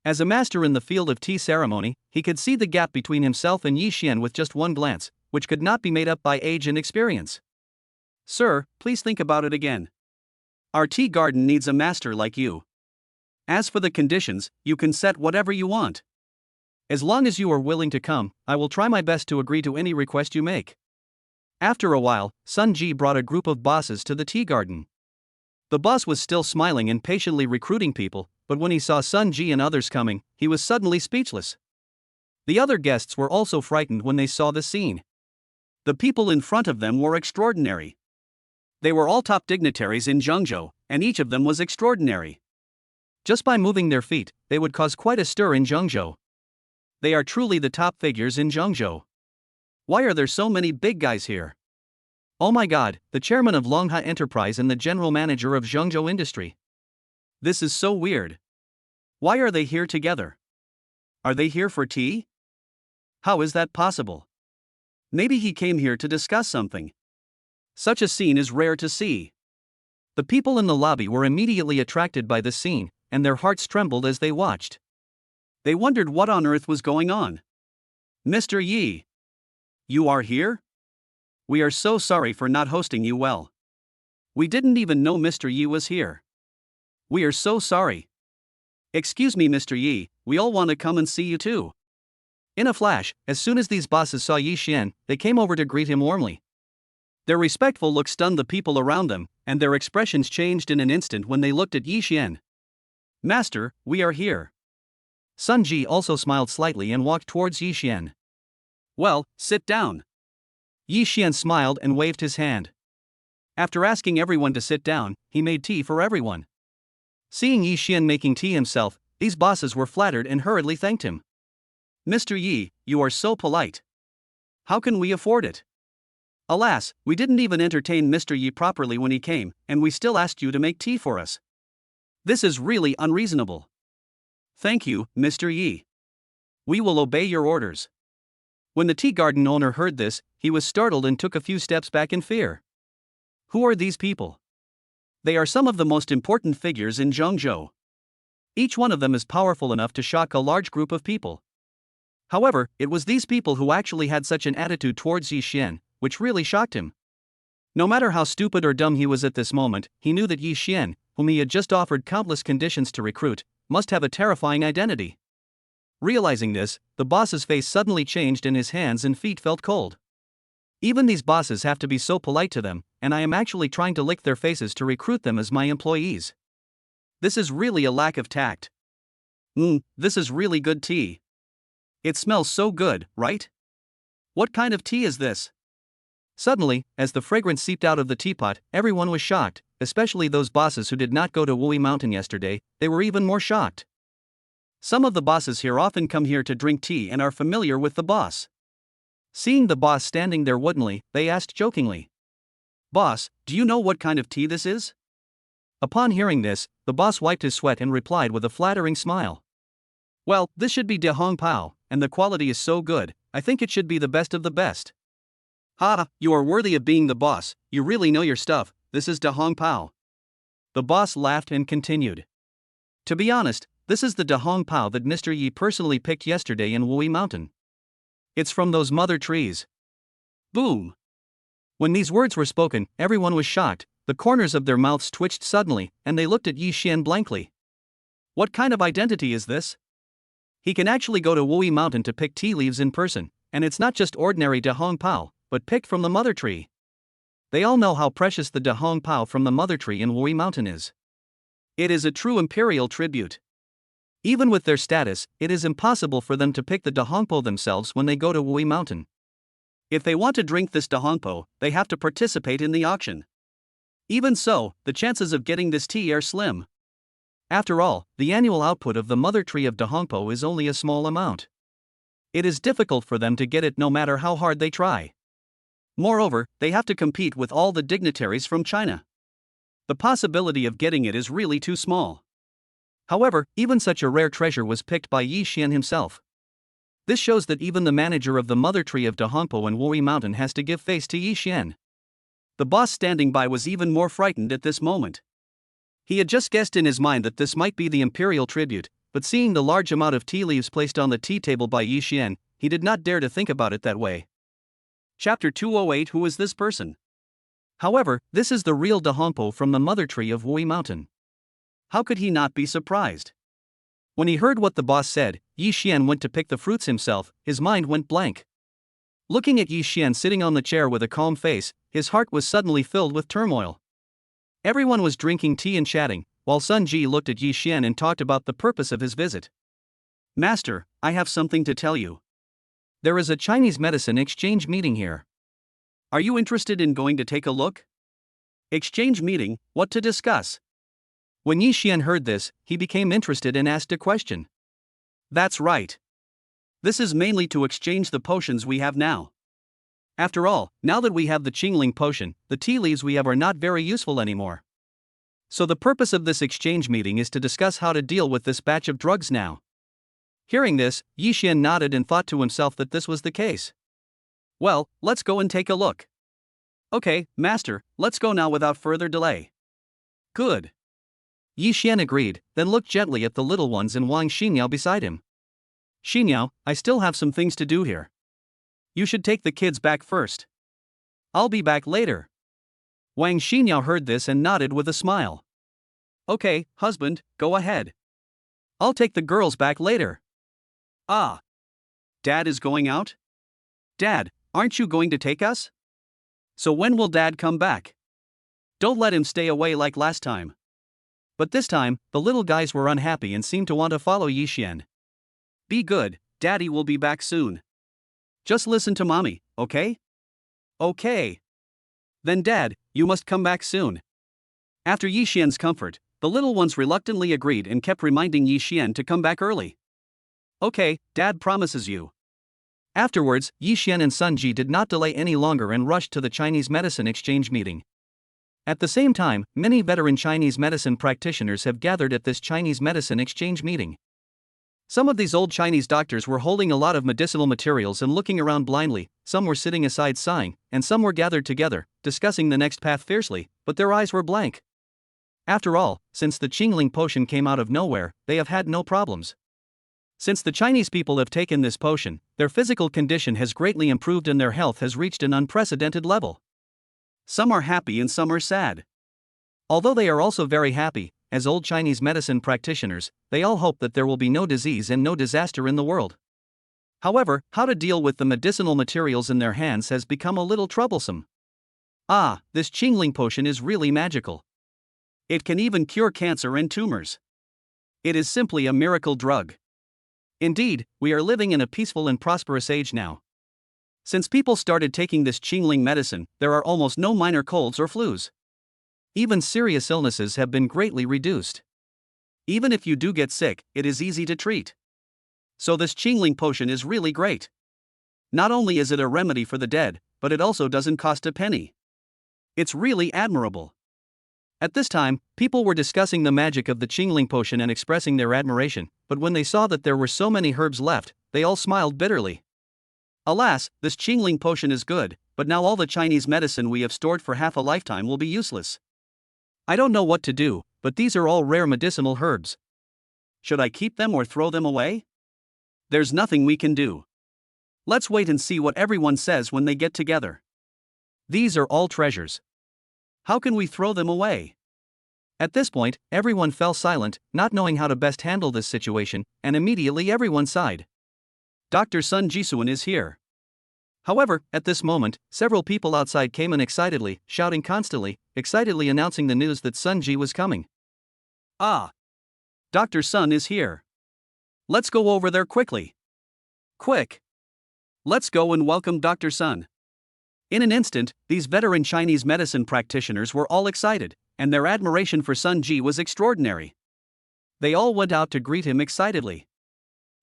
As a master in the field of tea ceremony, he could see the gap between himself and Ye Xuan with just one glance, which could not be made up by age and experience. Sir, please think about it again. Our tea garden needs a master like you. As for the conditions, you can set whatever you want. As long as you are willing to come, I will try my best to agree to any request you make. After a while, Sun Ji brought a group of bosses to the tea garden. The boss was still smiling and patiently recruiting people, but when he saw Sun Ji and others coming, he was suddenly speechless. The other guests were also frightened when they saw the scene. The people in front of them were extraordinary. They were all top dignitaries in Zhengzhou, and each of them was extraordinary. Just by moving their feet, they would cause quite a stir in Zhengzhou. They are truly the top figures in Zhengzhou. Why are there so many big guys here? Oh my god, the chairman of Longha Enterprise and the general manager of Zhengzhou Industry. This is so weird. Why are they here together? Are they here for tea? How is that possible? Maybe he came here to discuss something. Such a scene is rare to see. The people in the lobby were immediately attracted by the scene, and their hearts trembled as they watched. They wondered what on earth was going on. Mr. Yi. You are here? We are so sorry for not hosting you well. We didn't even know Mr. Yi was here. We are so sorry. Excuse me, Mr. Yi, we all want to come and see you too. In a flash, as soon as these bosses saw Ye Xuan, they came over to greet him warmly. Their respectful look stunned the people around them, and their expressions changed in an instant when they looked at Ye Xuan. Master, we are here. Sun Ji also smiled slightly and walked towards Ye Xuan. Well, sit down. Ye Xuan smiled and waved his hand. After asking everyone to sit down, he made tea for everyone. Seeing Ye Xuan making tea himself, these bosses were flattered and hurriedly thanked him. Mr. Yi, you are so polite. How can we afford it? Alas, we didn't even entertain Mr. Yi properly when he came, and we still asked you to make tea for us. This is really unreasonable. Thank you, Mr. Yi. We will obey your orders. When the tea garden owner heard this, he was startled and took a few steps back in fear. Who are these people? They are some of the most important figures in Zhengzhou. Each one of them is powerful enough to shock a large group of people. However, it was these people who actually had such an attitude towards Ye Xuan, which really shocked him. No matter how stupid or dumb he was at this moment, he knew that Ye Xuan, whom he had just offered countless conditions to recruit, must have a terrifying identity. Realizing this, the boss's face suddenly changed and his hands and feet felt cold. Even these bosses have to be so polite to them, and I am actually trying to lick their faces to recruit them as my employees. This is really a lack of tact. This is really good tea. It smells so good, right? What kind of tea is this? Suddenly, as the fragrance seeped out of the teapot, everyone was shocked, especially those bosses who did not go to Wuyi Mountain yesterday. They were even more shocked. Some of the bosses here often come here to drink tea and are familiar with the boss. Seeing the boss standing there woodenly, they asked jokingly, "Boss, do you know what kind of tea this is?" Upon hearing this, the boss wiped his sweat and replied with a flattering smile. Well, this should be De Hong Pao, and the quality is so good, I think it should be the best of the best. Ha, you are worthy of being the boss, you really know your stuff, this is De Hong Pao. The boss laughed and continued. To be honest, this is the De Hong Pao that Mr. Yi personally picked yesterday in Wuyi Mountain. It's from those mother trees. Boom! When these words were spoken, everyone was shocked, the corners of their mouths twitched suddenly, and they looked at Ye Xuan blankly. What kind of identity is this? He can actually go to Wuyi Mountain to pick tea leaves in person, and it's not just ordinary De Hong Pao, but picked from the mother tree. They all know how precious the De Hong Pao from the mother tree in Wuyi Mountain is. It is a true imperial tribute. Even with their status, it is impossible for them to pick the De Hong Pao themselves when they go to Wuyi Mountain. If they want to drink this De Hong Pao, they have to participate in the auction. Even so, the chances of getting this tea are slim. After all, the annual output of the mother tree of De Hong Pao is only a small amount. It is difficult for them to get it no matter how hard they try. Moreover, they have to compete with all the dignitaries from China. The possibility of getting it is really too small. However, even such a rare treasure was picked by Ye Xuan himself. This shows that even the manager of the mother tree of Dahompo and Wuyi Mountain has to give face to Ye Xuan. The boss standing by was even more frightened at this moment. He had just guessed in his mind that this might be the imperial tribute, but seeing the large amount of tea leaves placed on the tea table by Ye Xuan, he did not dare to think about it that way. Chapter 208 Who is this person? However, this is the real Dahompo from the mother tree of Wuyi Mountain. How could he not be surprised? When he heard what the boss said, Ye Xuan went to pick the fruits himself, his mind went blank. Looking at Ye Xuan sitting on the chair with a calm face, his heart was suddenly filled with turmoil. Everyone was drinking tea and chatting, while Sun Ji looked at Ye Xuan and talked about the purpose of his visit. Master, I have something to tell you. There is a Chinese medicine exchange meeting here. Are you interested in going to take a look? Exchange meeting, what to discuss? When Ye Xuan heard this, he became interested and asked a question. That's right. This is mainly to exchange the potions we have now. After all, now that we have the Qingling potion, the tea leaves we have are not very useful anymore. So the purpose of this exchange meeting is to discuss how to deal with this batch of drugs now. Hearing this, Ye Xuan nodded and thought to himself that this was the case. Well, let's go and take a look. Okay, master, let's go now without further delay. Good. Ye Xuan agreed, then looked gently at the little ones and Wang Xinyao beside him. Xinyao, I still have some things to do here. You should take the kids back first. I'll be back later. Wang Xinyao heard this and nodded with a smile. Okay, husband, go ahead. I'll take the girls back later. Ah. Dad is going out? Dad, aren't you going to take us? So when will Dad come back? Don't let him stay away like last time. But this time, the little guys were unhappy and seemed to want to follow Ye Xuan. Be good, Daddy will be back soon. Just listen to Mommy, okay? Okay. Then Dad, you must come back soon. After Ye Xuan's comfort, the little ones reluctantly agreed and kept reminding Ye Xuan to come back early. Okay, Dad promises you. Afterwards, Ye Xuan and Sun Ji did not delay any longer and rushed to the Chinese medicine exchange meeting. At the same time, many veteran Chinese medicine practitioners have gathered at this Chinese medicine exchange meeting. Some of these old Chinese doctors were holding a lot of medicinal materials and looking around blindly, some were sitting aside sighing, and some were gathered together, discussing the next path fiercely, but their eyes were blank. After all, since the Qingling potion came out of nowhere, they have had no problems. Since the Chinese people have taken this potion, their physical condition has greatly improved and their health has reached an unprecedented level. Some are happy and some are sad. Although they are also very happy, as old Chinese medicine practitioners, they all hope that there will be no disease and no disaster in the world. However, how to deal with the medicinal materials in their hands has become a little troublesome. Ah, this Qingling potion is really magical. It can even cure cancer and tumors. It is simply a miracle drug. Indeed, we are living in a peaceful and prosperous age now. Since people started taking this Qingling medicine, there are almost no minor colds or flus. Even serious illnesses have been greatly reduced. Even if you do get sick, it is easy to treat. So this Qingling potion is really great. Not only is it a remedy for the dead, but it also doesn't cost a penny. It's really admirable. At this time, people were discussing the magic of the Qingling potion and expressing their admiration, but when they saw that there were so many herbs left, they all smiled bitterly. Alas, this Qingling potion is good, but now all the Chinese medicine we have stored for half a lifetime will be useless. I don't know what to do, but these are all rare medicinal herbs. Should I keep them or throw them away? There's nothing we can do. Let's wait and see what everyone says when they get together. These are all treasures. How can we throw them away? At this point, everyone fell silent, not knowing how to best handle this situation, and immediately everyone sighed. Dr. Sun Jisuan is here. However, at this moment, several people outside came in excitedly, shouting constantly, excitedly announcing the news that Sun Ji was coming. Ah! Dr. Sun is here. Let's go over there quickly. Quick! Let's go and welcome Dr. Sun. In an instant, these veteran Chinese medicine practitioners were all excited, and their admiration for Sun Ji was extraordinary. They all went out to greet him excitedly.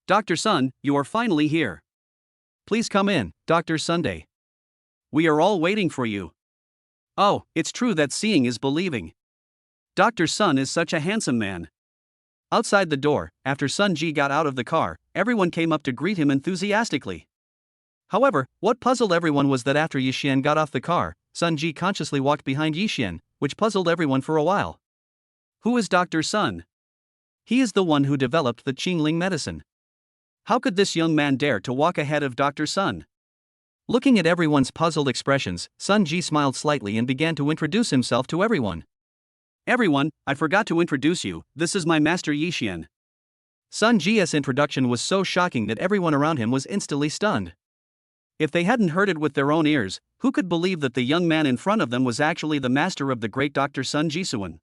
Dr. Sun, you are finally here. Please come in, Dr. Sunday. We are all waiting for you. Oh, it's true that seeing is believing. Dr. Sun is such a handsome man. Outside the door, after Sun Ji got out of the car, everyone came up to greet him enthusiastically. However, what puzzled everyone was that after Ye Xuan got off the car, Sun Ji consciously walked behind Ye Xuan, which puzzled everyone for a while. Who is Dr. Sun? He is the one who developed the Qingling medicine. How could this young man dare to walk ahead of Dr. Sun? Looking at everyone's puzzled expressions, Sun Ji smiled slightly and began to introduce himself to everyone. Everyone, I forgot to introduce you, this is my master Ye Xuan. Sun Ji's introduction was so shocking that everyone around him was instantly stunned. If they hadn't heard it with their own ears, who could believe that the young man in front of them was actually the master of the great Dr. Sun Ye Xuan?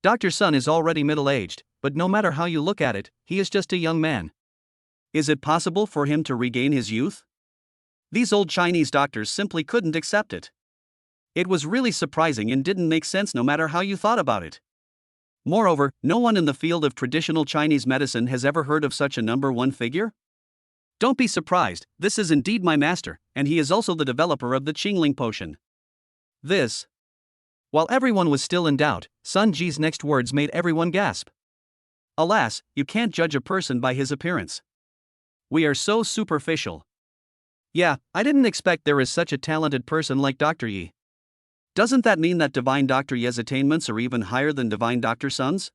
Dr. Sun is already middle-aged, but no matter how you look at it, he is just a young man. Is it possible for him to regain his youth? These old Chinese doctors simply couldn't accept it. It was really surprising and didn't make sense no matter how you thought about it. Moreover, no one in the field of traditional Chinese medicine has ever heard of such a number one figure. Don't be surprised, this is indeed my master, and he is also the developer of the Qingling potion. This. While everyone was still in doubt, Sun Ji's next words made everyone gasp. Alas, you can't judge a person by his appearance. We are so superficial. Yeah, I didn't expect there is such a talented person like Dr. Ye. Doesn't that mean that Divine Dr. Ye's attainments are even higher than Divine Dr. Sun's?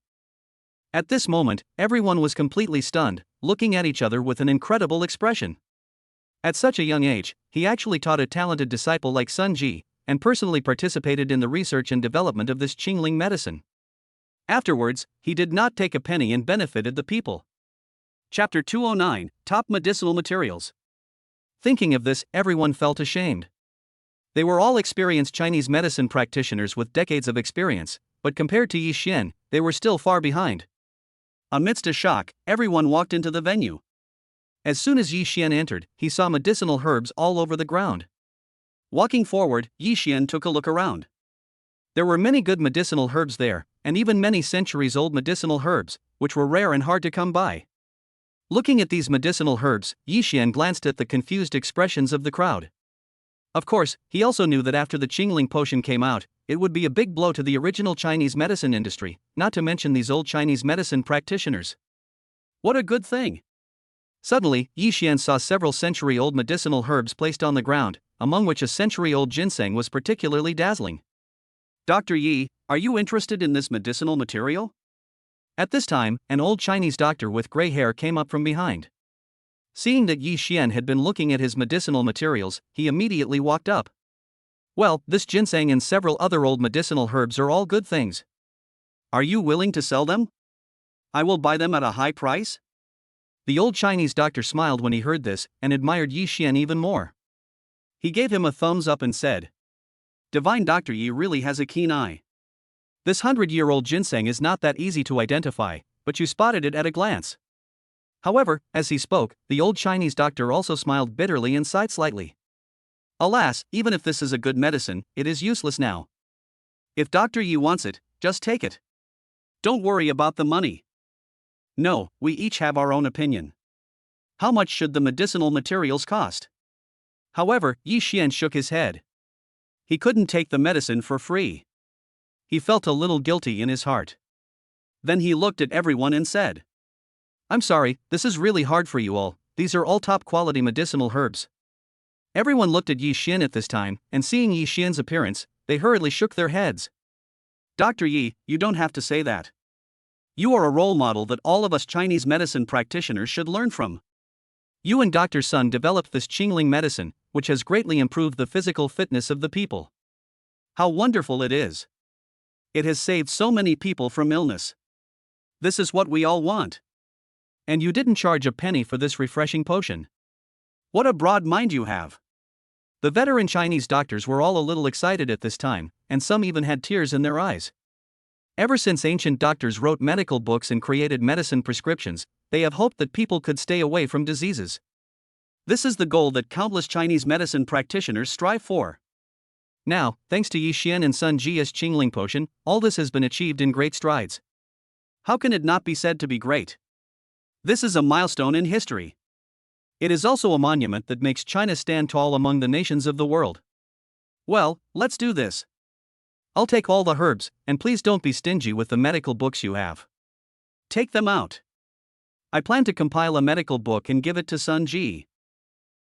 At this moment, everyone was completely stunned, looking at each other with an incredible expression. At such a young age, he actually taught a talented disciple like Sun Ji, and personally participated in the research and development of this Qingling medicine. Afterwards, he did not take a penny and benefited the people. Chapter 209, Top Medicinal Materials. Thinking of this, everyone felt ashamed. They were all experienced Chinese medicine practitioners with decades of experience, but compared to Ye Xuan, they were still far behind. Amidst a shock, everyone walked into the venue. As soon as Ye Xuan entered, he saw medicinal herbs all over the ground. Walking forward, Ye Xuan took a look around. There were many good medicinal herbs there, and even many centuries-old medicinal herbs, which were rare and hard to come by. Looking at these medicinal herbs, Ye Xuan glanced at the confused expressions of the crowd. Of course, he also knew that after the Qingling potion came out, it would be a big blow to the original Chinese medicine industry, not to mention these old Chinese medicine practitioners. What a good thing! Suddenly, Ye Xuan saw several century-old medicinal herbs placed on the ground, among which a century-old ginseng was particularly dazzling. Dr. Yi, are you interested in this medicinal material? At this time, an old Chinese doctor with gray hair came up from behind. Seeing that Ye Xuan had been looking at his medicinal materials, he immediately walked up. Well, this ginseng and several other old medicinal herbs are all good things. Are you willing to sell them? I will buy them at a high price. The old Chinese doctor smiled when he heard this, and admired Ye Xuan even more. He gave him a thumbs up and said, Divine Dr. Yi really has a keen eye. This 100-year-old ginseng is not that easy to identify, but you spotted it at a glance. However, as he spoke, the old Chinese doctor also smiled bitterly and sighed slightly. Alas, even if this is a good medicine, it is useless now. If Dr. Yi wants it, just take it. Don't worry about the money. No, we each have our own opinion. How much should the medicinal materials cost? However, Ye Xuan shook his head. He couldn't take the medicine for free. He felt a little guilty in his heart. Then he looked at everyone and said, I'm sorry, this is really hard for you all, these are all top-quality medicinal herbs. Everyone looked at Ye Xuan at this time, and seeing Ye Xuan's appearance, they hurriedly shook their heads. Dr. Yi, you don't have to say that. You are a role model that all of us Chinese medicine practitioners should learn from. You and Dr. Sun developed this Qingling medicine, which has greatly improved the physical fitness of the people. How wonderful it is. It has saved so many people from illness. This is what we all want. And you didn't charge a penny for this refreshing potion. What a broad mind you have. The veteran Chinese doctors were all a little excited at this time, and some even had tears in their eyes. Ever since ancient doctors wrote medical books and created medicine prescriptions, they have hoped that people could stay away from diseases. This is the goal that countless Chinese medicine practitioners strive for. Now, thanks to Ye Xuan and Sun Ji's Qingling potion, all this has been achieved in great strides. How can it not be said to be great? This is a milestone in history. It is also a monument that makes China stand tall among the nations of the world. Well, let's do this. I'll take all the herbs, and please don't be stingy with the medical books you have. Take them out. I plan to compile a medical book and give it to Sun Ji.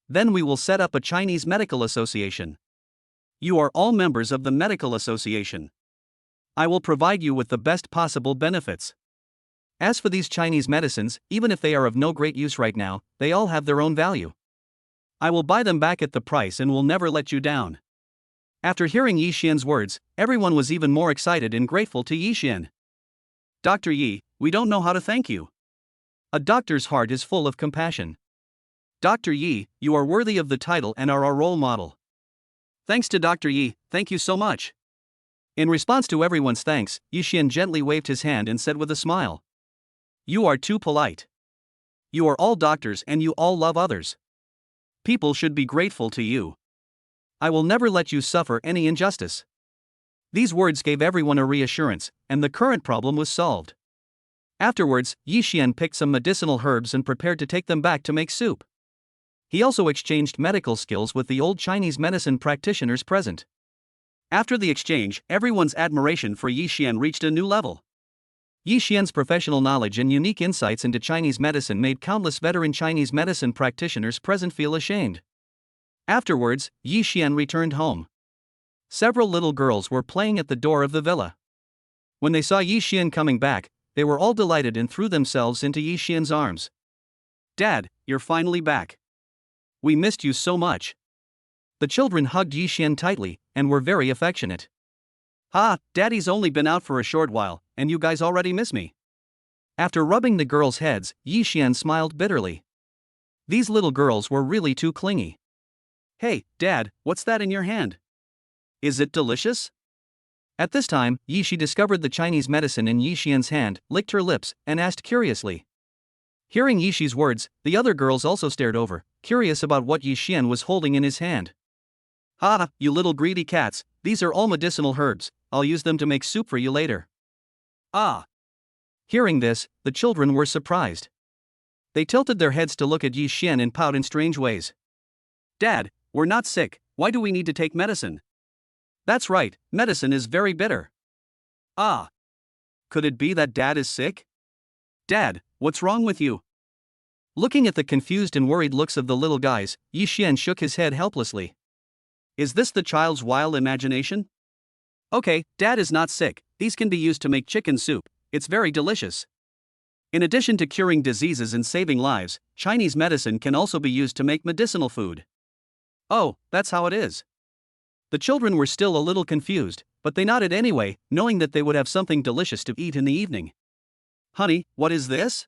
Then we will set up a Chinese medical association. You are all members of the medical association. I will provide you with the best possible benefits. As for these Chinese medicines, even if they are of no great use right now, they all have their own value. I will buy them back at the price and will never let you down. After hearing Ye Xuan's words, everyone was even more excited and grateful to Ye Xuan. Dr. Yi, we don't know how to thank you. A doctor's heart is full of compassion. Dr. Yi, you are worthy of the title and are our role model. Thanks to Dr. Yi, thank you so much. In response to everyone's thanks, Ye Xuan gently waved his hand and said with a smile, "You are too polite. You are all doctors and you all love others. People should be grateful to you. I will never let you suffer any injustice." These words gave everyone a reassurance, and the current problem was solved. Afterwards, Ye Xuan picked some medicinal herbs and prepared to take them back to make soup. He also exchanged medical skills with the old Chinese medicine practitioners present. After the exchange, everyone's admiration for Ye Xuan reached a new level. Ye Xuan's professional knowledge and unique insights into Chinese medicine made countless veteran Chinese medicine practitioners present feel ashamed. Afterwards, Ye Xuan returned home. Several little girls were playing at the door of the villa. When they saw Ye Xuan coming back, they were all delighted and threw themselves into Ye Xuan's arms. "Dad, you're finally back. We missed you so much." The children hugged Ye Xuan tightly and were very affectionate. "Ah, Daddy's only been out for a short while, and you guys already miss me." After rubbing the girls' heads, Ye Xuan smiled bitterly. These little girls were really too clingy. "Hey, Dad, what's that in your hand? Is it delicious?" At this time, Ye Shi discovered the Chinese medicine in Ye Xuan's hand, licked her lips, and asked curiously. Hearing Ye Shi's words, the other girls also stared over, curious about what Ye Xuan was holding in his hand. "Ah, you little greedy cats, these are all medicinal herbs, I'll use them to make soup for you later." "Ah." Hearing this, the children were surprised. They tilted their heads to look at Ye Xuan and pout in strange ways. "Dad, we're not sick, why do we need to take medicine?" "That's right, medicine is very bitter." "Ah. Could it be that Dad is sick? Dad, what's wrong with you?" Looking at the confused and worried looks of the little guys, Ye Xuan shook his head helplessly. Is this the child's wild imagination? Okay, Dad is not sick, these can be used to make chicken soup, it's very delicious. In addition to curing diseases and saving lives, Chinese medicine can also be used to make medicinal food. Oh, that's how it is. The children were still a little confused, but they nodded anyway, knowing that they would have something delicious to eat in the evening. Honey, what is this?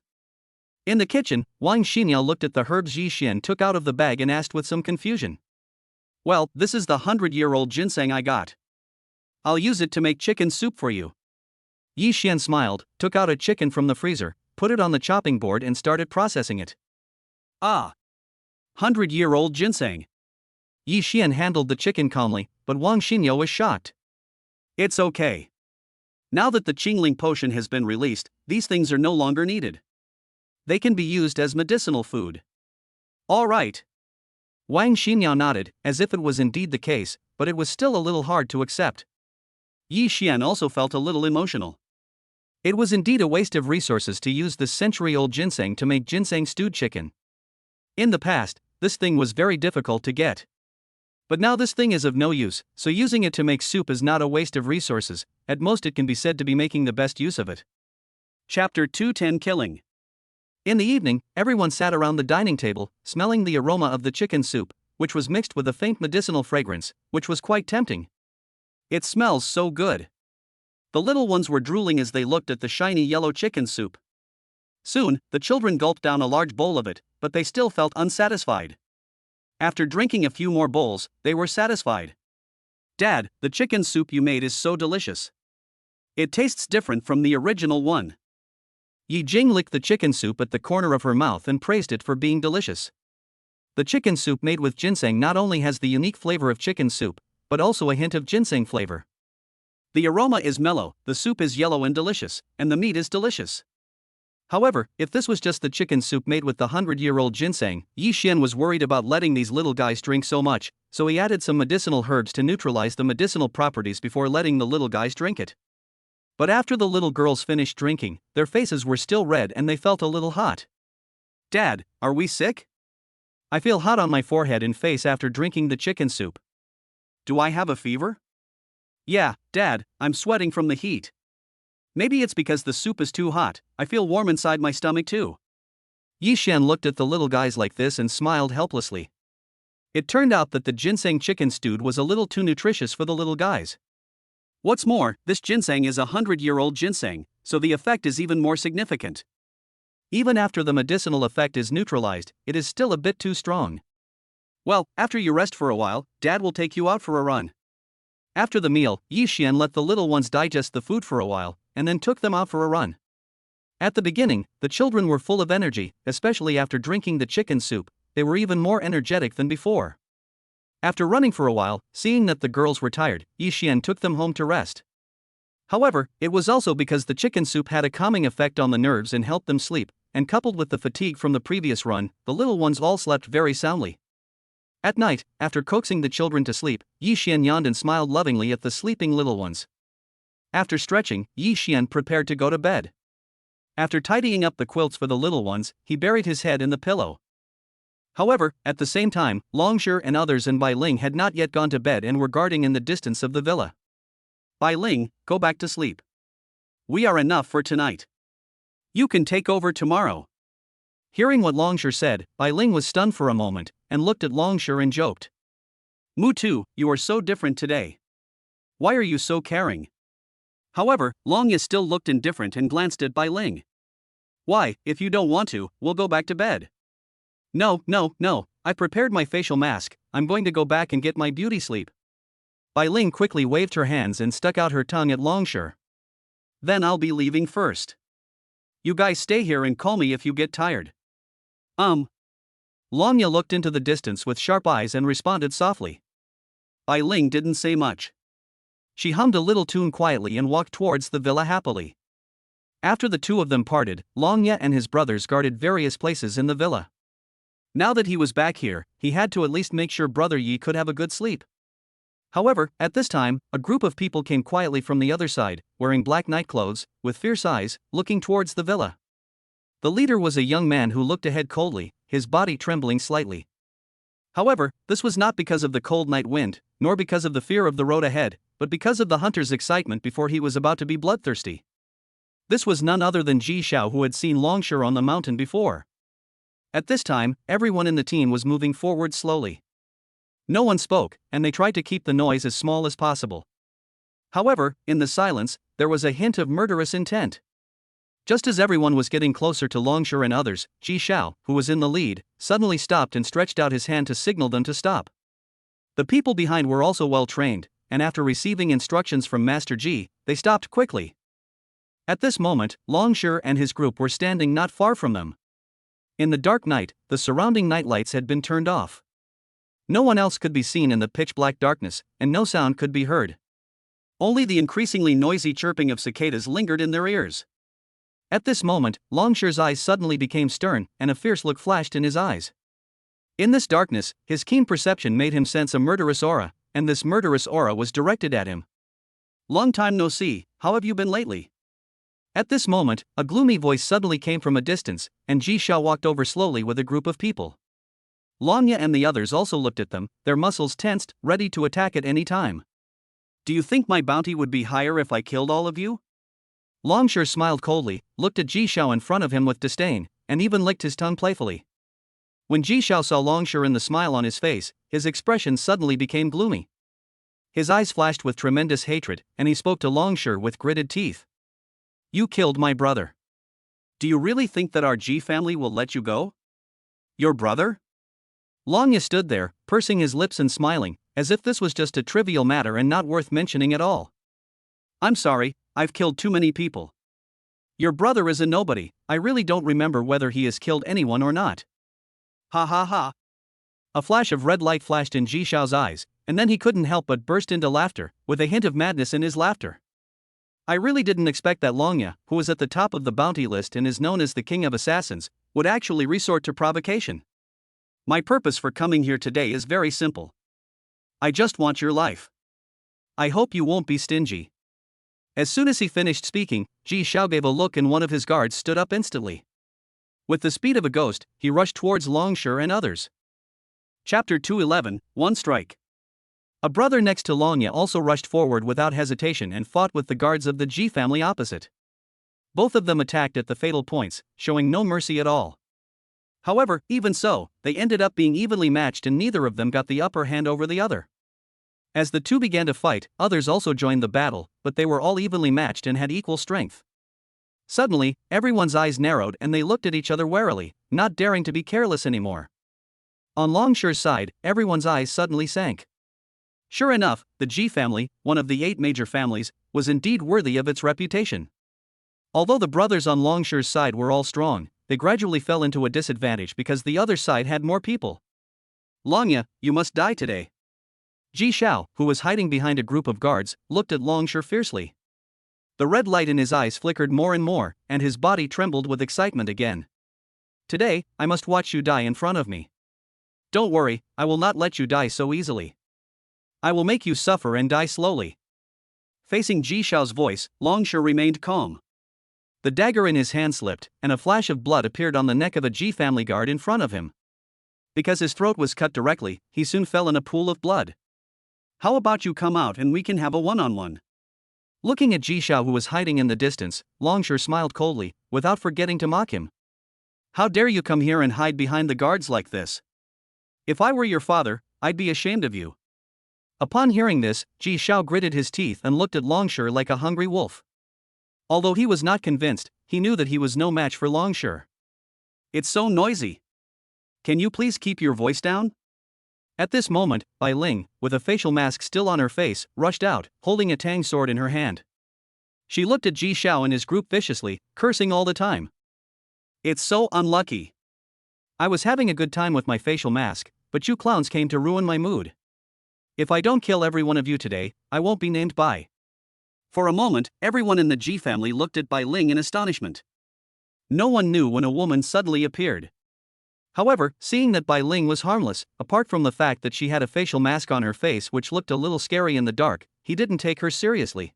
In the kitchen, Wang Xinyao looked at the herbs Ye Xuan took out of the bag and asked with some confusion. Well, this is the 100-year-old ginseng I got. I'll use it to make chicken soup for you. Ye Xuan smiled, took out a chicken from the freezer, put it on the chopping board and started processing it. Ah! 100-year-old ginseng. Ye Xuan handled the chicken calmly, but Wang Xinyao was shocked. It's okay. Now that the Qingling potion has been released, these things are no longer needed. They can be used as medicinal food. All right. Wang Xinyao nodded, as if it was indeed the case, but it was still a little hard to accept. Ye Xuan also felt a little emotional. It was indeed a waste of resources to use this century-old ginseng to make ginseng stewed chicken. In the past, this thing was very difficult to get. But now this thing is of no use, so using it to make soup is not a waste of resources, at most it can be said to be making the best use of it. Chapter 210 Killing. In the evening, everyone sat around the dining table, smelling the aroma of the chicken soup, which was mixed with a faint medicinal fragrance, which was quite tempting. It smells so good. The little ones were drooling as they looked at the shiny yellow chicken soup. Soon, the children gulped down a large bowl of it, but they still felt unsatisfied. After drinking a few more bowls, they were satisfied. Dad, the chicken soup you made is so delicious. It tastes different from the original one. Yi Jing licked the chicken soup at the corner of her mouth and praised it for being delicious. The chicken soup made with ginseng not only has the unique flavor of chicken soup, but also a hint of ginseng flavor. The aroma is mellow, the soup is yellow and delicious, and the meat is delicious. However, if this was just the chicken soup made with the 100-year-old ginseng, Ye Xuan was worried about letting these little guys drink so much, so he added some medicinal herbs to neutralize the medicinal properties before letting the little guys drink it. But after the little girls finished drinking, their faces were still red and they felt a little hot. Dad, are we sick? I feel hot on my forehead and face after drinking the chicken soup. Do I have a fever? Yeah, Dad, I'm sweating from the heat. Maybe it's because the soup is too hot, I feel warm inside my stomach too. Ye Xuan looked at the little guys like this and smiled helplessly. It turned out that the ginseng chicken stew was a little too nutritious for the little guys. What's more, this ginseng is 100-year-old ginseng, so the effect is even more significant. Even after the medicinal effect is neutralized, it is still a bit too strong. Well, after you rest for a while, Dad will take you out for a run. After the meal, Ye Xuan let the little ones digest the food for a while, and then took them out for a run. At the beginning, the children were full of energy, especially after drinking the chicken soup. They were even more energetic than before. After running for a while, seeing that the girls were tired, Ye Xuan took them home to rest. However, it was also because the chicken soup had a calming effect on the nerves and helped them sleep, and coupled with the fatigue from the previous run, the little ones all slept very soundly. At night, after coaxing the children to sleep, Ye Xuan yawned and smiled lovingly at the sleeping little ones. After stretching, Ye Xuan prepared to go to bed. After tidying up the quilts for the little ones, he buried his head in the pillow. However, at the same time, Longshi and others and Bai Ling had not yet gone to bed and were guarding in the distance of the villa. Bai Ling, go back to sleep. We are enough for tonight. You can take over tomorrow. Hearing what Longshi said, Bai Ling was stunned for a moment, and looked at Longshi and joked. Mutu, you are so different today. Why are you so caring? However, Longya still looked indifferent and glanced at Bai Ling. Why, if you don't want to, we'll go back to bed. No, I prepared my facial mask, I'm going to go back and get my beauty sleep. Bai Ling quickly waved her hands and stuck out her tongue at Longshi. Then I'll be leaving first. You guys stay here and call me if you get tired. Longya looked into the distance with sharp eyes and responded softly. Bai Ling didn't say much. She hummed a little tune quietly and walked towards the villa happily. After the two of them parted, Longya and his brothers guarded various places in the villa. Now that he was back here, he had to at least make sure Brother Yi could have a good sleep. However, at this time, a group of people came quietly from the other side, wearing black night clothes, with fierce eyes, looking towards the villa. The leader was a young man who looked ahead coldly, his body trembling slightly. However, this was not because of the cold night wind, nor because of the fear of the road ahead, but because of the hunter's excitement before he was about to be bloodthirsty. This was none other than Ji Xiao, who had seen Longshi on the mountain before. At this time, everyone in the team was moving forward slowly. No one spoke, and they tried to keep the noise as small as possible. However, in the silence, there was a hint of murderous intent. Just as everyone was getting closer to Longshi and others, Ji Xiao, who was in the lead, suddenly stopped and stretched out his hand to signal them to stop. The people behind were also well trained, and after receiving instructions from Master Ji, they stopped quickly. At this moment, Longshi and his group were standing not far from them. In the dark night, the surrounding night lights had been turned off. No one else could be seen in the pitch-black darkness, and no sound could be heard. Only the increasingly noisy chirping of cicadas lingered in their ears. At this moment, Longshi's eyes suddenly became stern, and a fierce look flashed in his eyes. In this darkness, his keen perception made him sense a murderous aura, and this murderous aura was directed at him. Long time no see, how have you been lately? At this moment, a gloomy voice suddenly came from a distance, and Ji Xiao walked over slowly with a group of people. Longya and the others also looked at them, their muscles tensed, ready to attack at any time. Do you think my bounty would be higher if I killed all of you? Longshi smiled coldly, looked at Ji Xiao in front of him with disdain, and even licked his tongue playfully. When Ji Xiao saw Longshi and the smile on his face, his expression suddenly became gloomy. His eyes flashed with tremendous hatred, and he spoke to Longshi with gritted teeth. You killed my brother. Do you really think that our Ji family will let you go? Your brother? Longya stood there, pursing his lips and smiling, as if this was just a trivial matter and not worth mentioning at all. I'm sorry, I've killed too many people. Your brother is a nobody, I really don't remember whether he has killed anyone or not. Ha ha ha. A flash of red light flashed in Ji Xiao's eyes, and then he couldn't help but burst into laughter, with a hint of madness in his laughter. I really didn't expect that Longya, who is at the top of the bounty list and is known as the King of Assassins, would actually resort to provocation. My purpose for coming here today is very simple. I just want your life. I hope you won't be stingy. As soon as he finished speaking, Ye Xuan gave a look and one of his guards stood up instantly. With the speed of a ghost, he rushed towards Longshire and others. Chapter 211, One Strike. A brother next to Longya also rushed forward without hesitation and fought with the guards of the G family opposite. Both of them attacked at the fatal points, showing no mercy at all. However, even so, they ended up being evenly matched and neither of them got the upper hand over the other. As the two began to fight, others also joined the battle, but they were all evenly matched and had equal strength. Suddenly, everyone's eyes narrowed and they looked at each other warily, not daring to be careless anymore. On Longshire's side, everyone's eyes suddenly sank. Sure enough, the G family, one of the 8 major families, was indeed worthy of its reputation. Although the brothers on Longshire's side were all strong, they gradually fell into a disadvantage because the other side had more people. Longya, you must die today. Ye Xuan, who was hiding behind a group of guards, looked at Longshire fiercely. The red light in his eyes flickered more and more, and his body trembled with excitement again. Today, I must watch you die in front of me. Don't worry, I will not let you die so easily. I will make you suffer and die slowly. Facing Ye Xuan's voice, Longshire remained calm. The dagger in his hand slipped, and a flash of blood appeared on the neck of a G family guard in front of him. Because his throat was cut directly, he soon fell in a pool of blood. How about you come out and we can have a one-on-one? Looking at Ye Xuan, who was hiding in the distance, Longshire smiled coldly, without forgetting to mock him. How dare you come here and hide behind the guards like this? If I were your father, I'd be ashamed of you. Upon hearing this, Ye Xuan gritted his teeth and looked at Longshire like a hungry wolf. Although he was not convinced, he knew that he was no match for Longshire. It's so noisy. Can you please keep your voice down? At this moment, Bai Ling, with a facial mask still on her face, rushed out, holding a tang sword in her hand. She looked at Ye Xuan and his group viciously, cursing all the time. It's so unlucky. I was having a good time with my facial mask, but you clowns came to ruin my mood. If I don't kill every one of you today, I won't be named Bai. For a moment, everyone in the G family looked at Bai Ling in astonishment. No one knew when a woman suddenly appeared. However, seeing that Bai Ling was harmless, apart from the fact that she had a facial mask on her face which looked a little scary in the dark, he didn't take her seriously.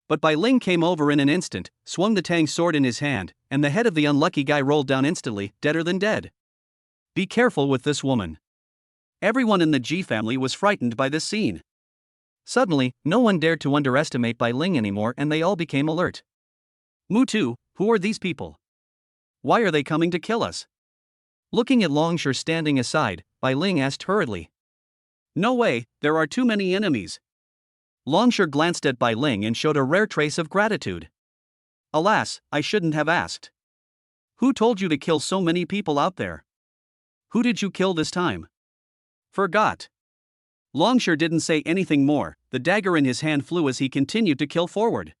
But Bai Ling came over in an instant, swung the tang sword in his hand, and the head of the unlucky guy rolled down instantly, deader than dead. Be careful with this woman. Everyone in the G family was frightened by this scene. Suddenly, no one dared to underestimate Bai Ling anymore and they all became alert. Mutu, who are these people? Why are they coming to kill us? Looking at Longshire standing aside, Bai Ling asked hurriedly. No way, there are too many enemies. Longshire glanced at Bai Ling and showed a rare trace of gratitude. Alas, I shouldn't have asked. Who told you to kill so many people out there? Who did you kill this time? Forgot. Longshire didn't say anything more, the dagger in his hand flew as he continued to kill forward.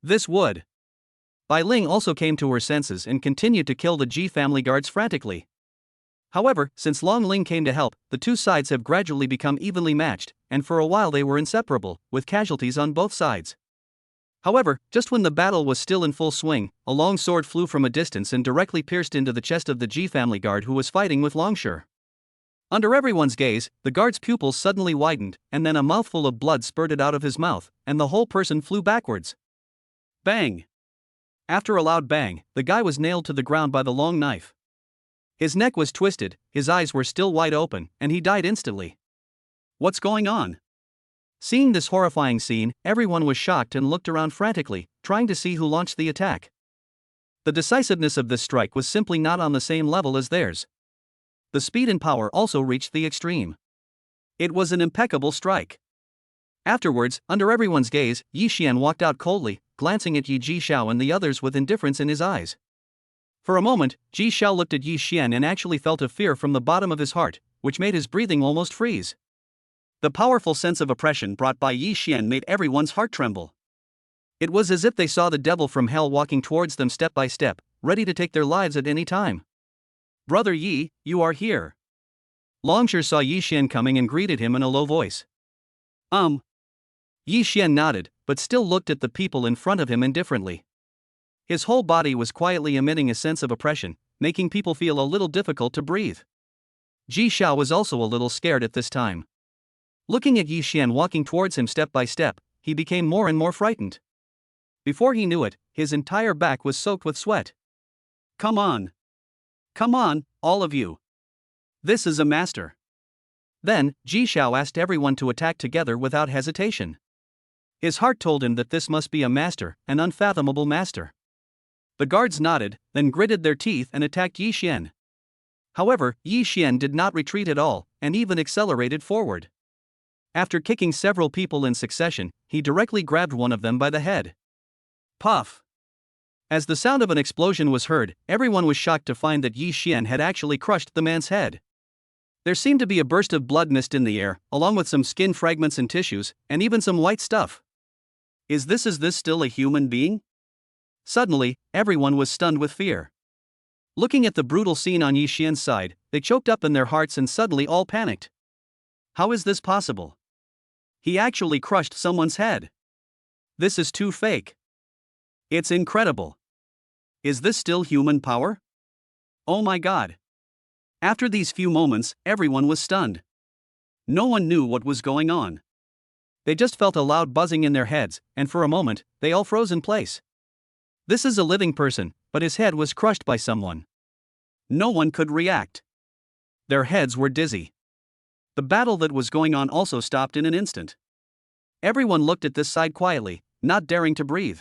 This would. Bai Ling also came to her senses and continued to kill the G family guards frantically. However, since Long Ling came to help, the two sides have gradually become evenly matched, and for a while they were inseparable, with casualties on both sides. However, just when the battle was still in full swing, a long sword flew from a distance and directly pierced into the chest of the G family guard who was fighting with Longshire. Under everyone's gaze, the guard's pupils suddenly widened, and then a mouthful of blood spurted out of his mouth, and the whole person flew backwards. Bang! After a loud bang, the guy was nailed to the ground by the long knife. His neck was twisted, his eyes were still wide open, and he died instantly. What's going on? Seeing this horrifying scene, everyone was shocked and looked around frantically, trying to see who launched the attack. The decisiveness of this strike was simply not on the same level as theirs. The speed and power also reached the extreme. It was an impeccable strike. Afterwards, under everyone's gaze, Ye Xuan walked out coldly, glancing at Ye Xuan and the others with indifference in his eyes. For a moment, Ye Xuan looked at Ye Xuan and actually felt a fear from the bottom of his heart, which made his breathing almost freeze. The powerful sense of oppression brought by Ye Xuan made everyone's heart tremble. It was as if they saw the devil from hell walking towards them step by step, ready to take their lives at any time. Brother Yi, you are here. Longshire saw Ye Xuan coming and greeted him in a low voice. Ye Xuan nodded, but still looked at the people in front of him indifferently. His whole body was quietly emitting a sense of oppression, making people feel a little difficult to breathe. Ye Xuan was also a little scared at this time. Looking at Ye Xuan walking towards him step by step, he became more and more frightened. Before he knew it, his entire back was soaked with sweat. Come on! Come on, all of you! This is a master! Then, Ji Xiao asked everyone to attack together without hesitation. His heart told him that this must be a master, an unfathomable master. The guards nodded, then gritted their teeth and attacked Ye Xuan. However, Ye Xuan did not retreat at all, and even accelerated forward. After kicking several people in succession, he directly grabbed one of them by the head. Puff! As the sound of an explosion was heard, everyone was shocked to find that Ye Xuan had actually crushed the man's head. There seemed to be a burst of blood mist in the air, along with some skin fragments and tissues, and even some white stuff. Is this still a human being? Suddenly, everyone was stunned with fear. Looking at the brutal scene on Ye Xuan's side, they choked up in their hearts and suddenly all panicked. How is this possible? He actually crushed someone's head. This is too fake. It's incredible. Is this still human power? Oh my god. After these few moments, everyone was stunned. No one knew what was going on. They just felt a loud buzzing in their heads, and for a moment, they all froze in place. This is a living person, but his head was crushed by someone. No one could react. Their heads were dizzy. The battle that was going on also stopped in an instant. Everyone looked at this side quietly, not daring to breathe.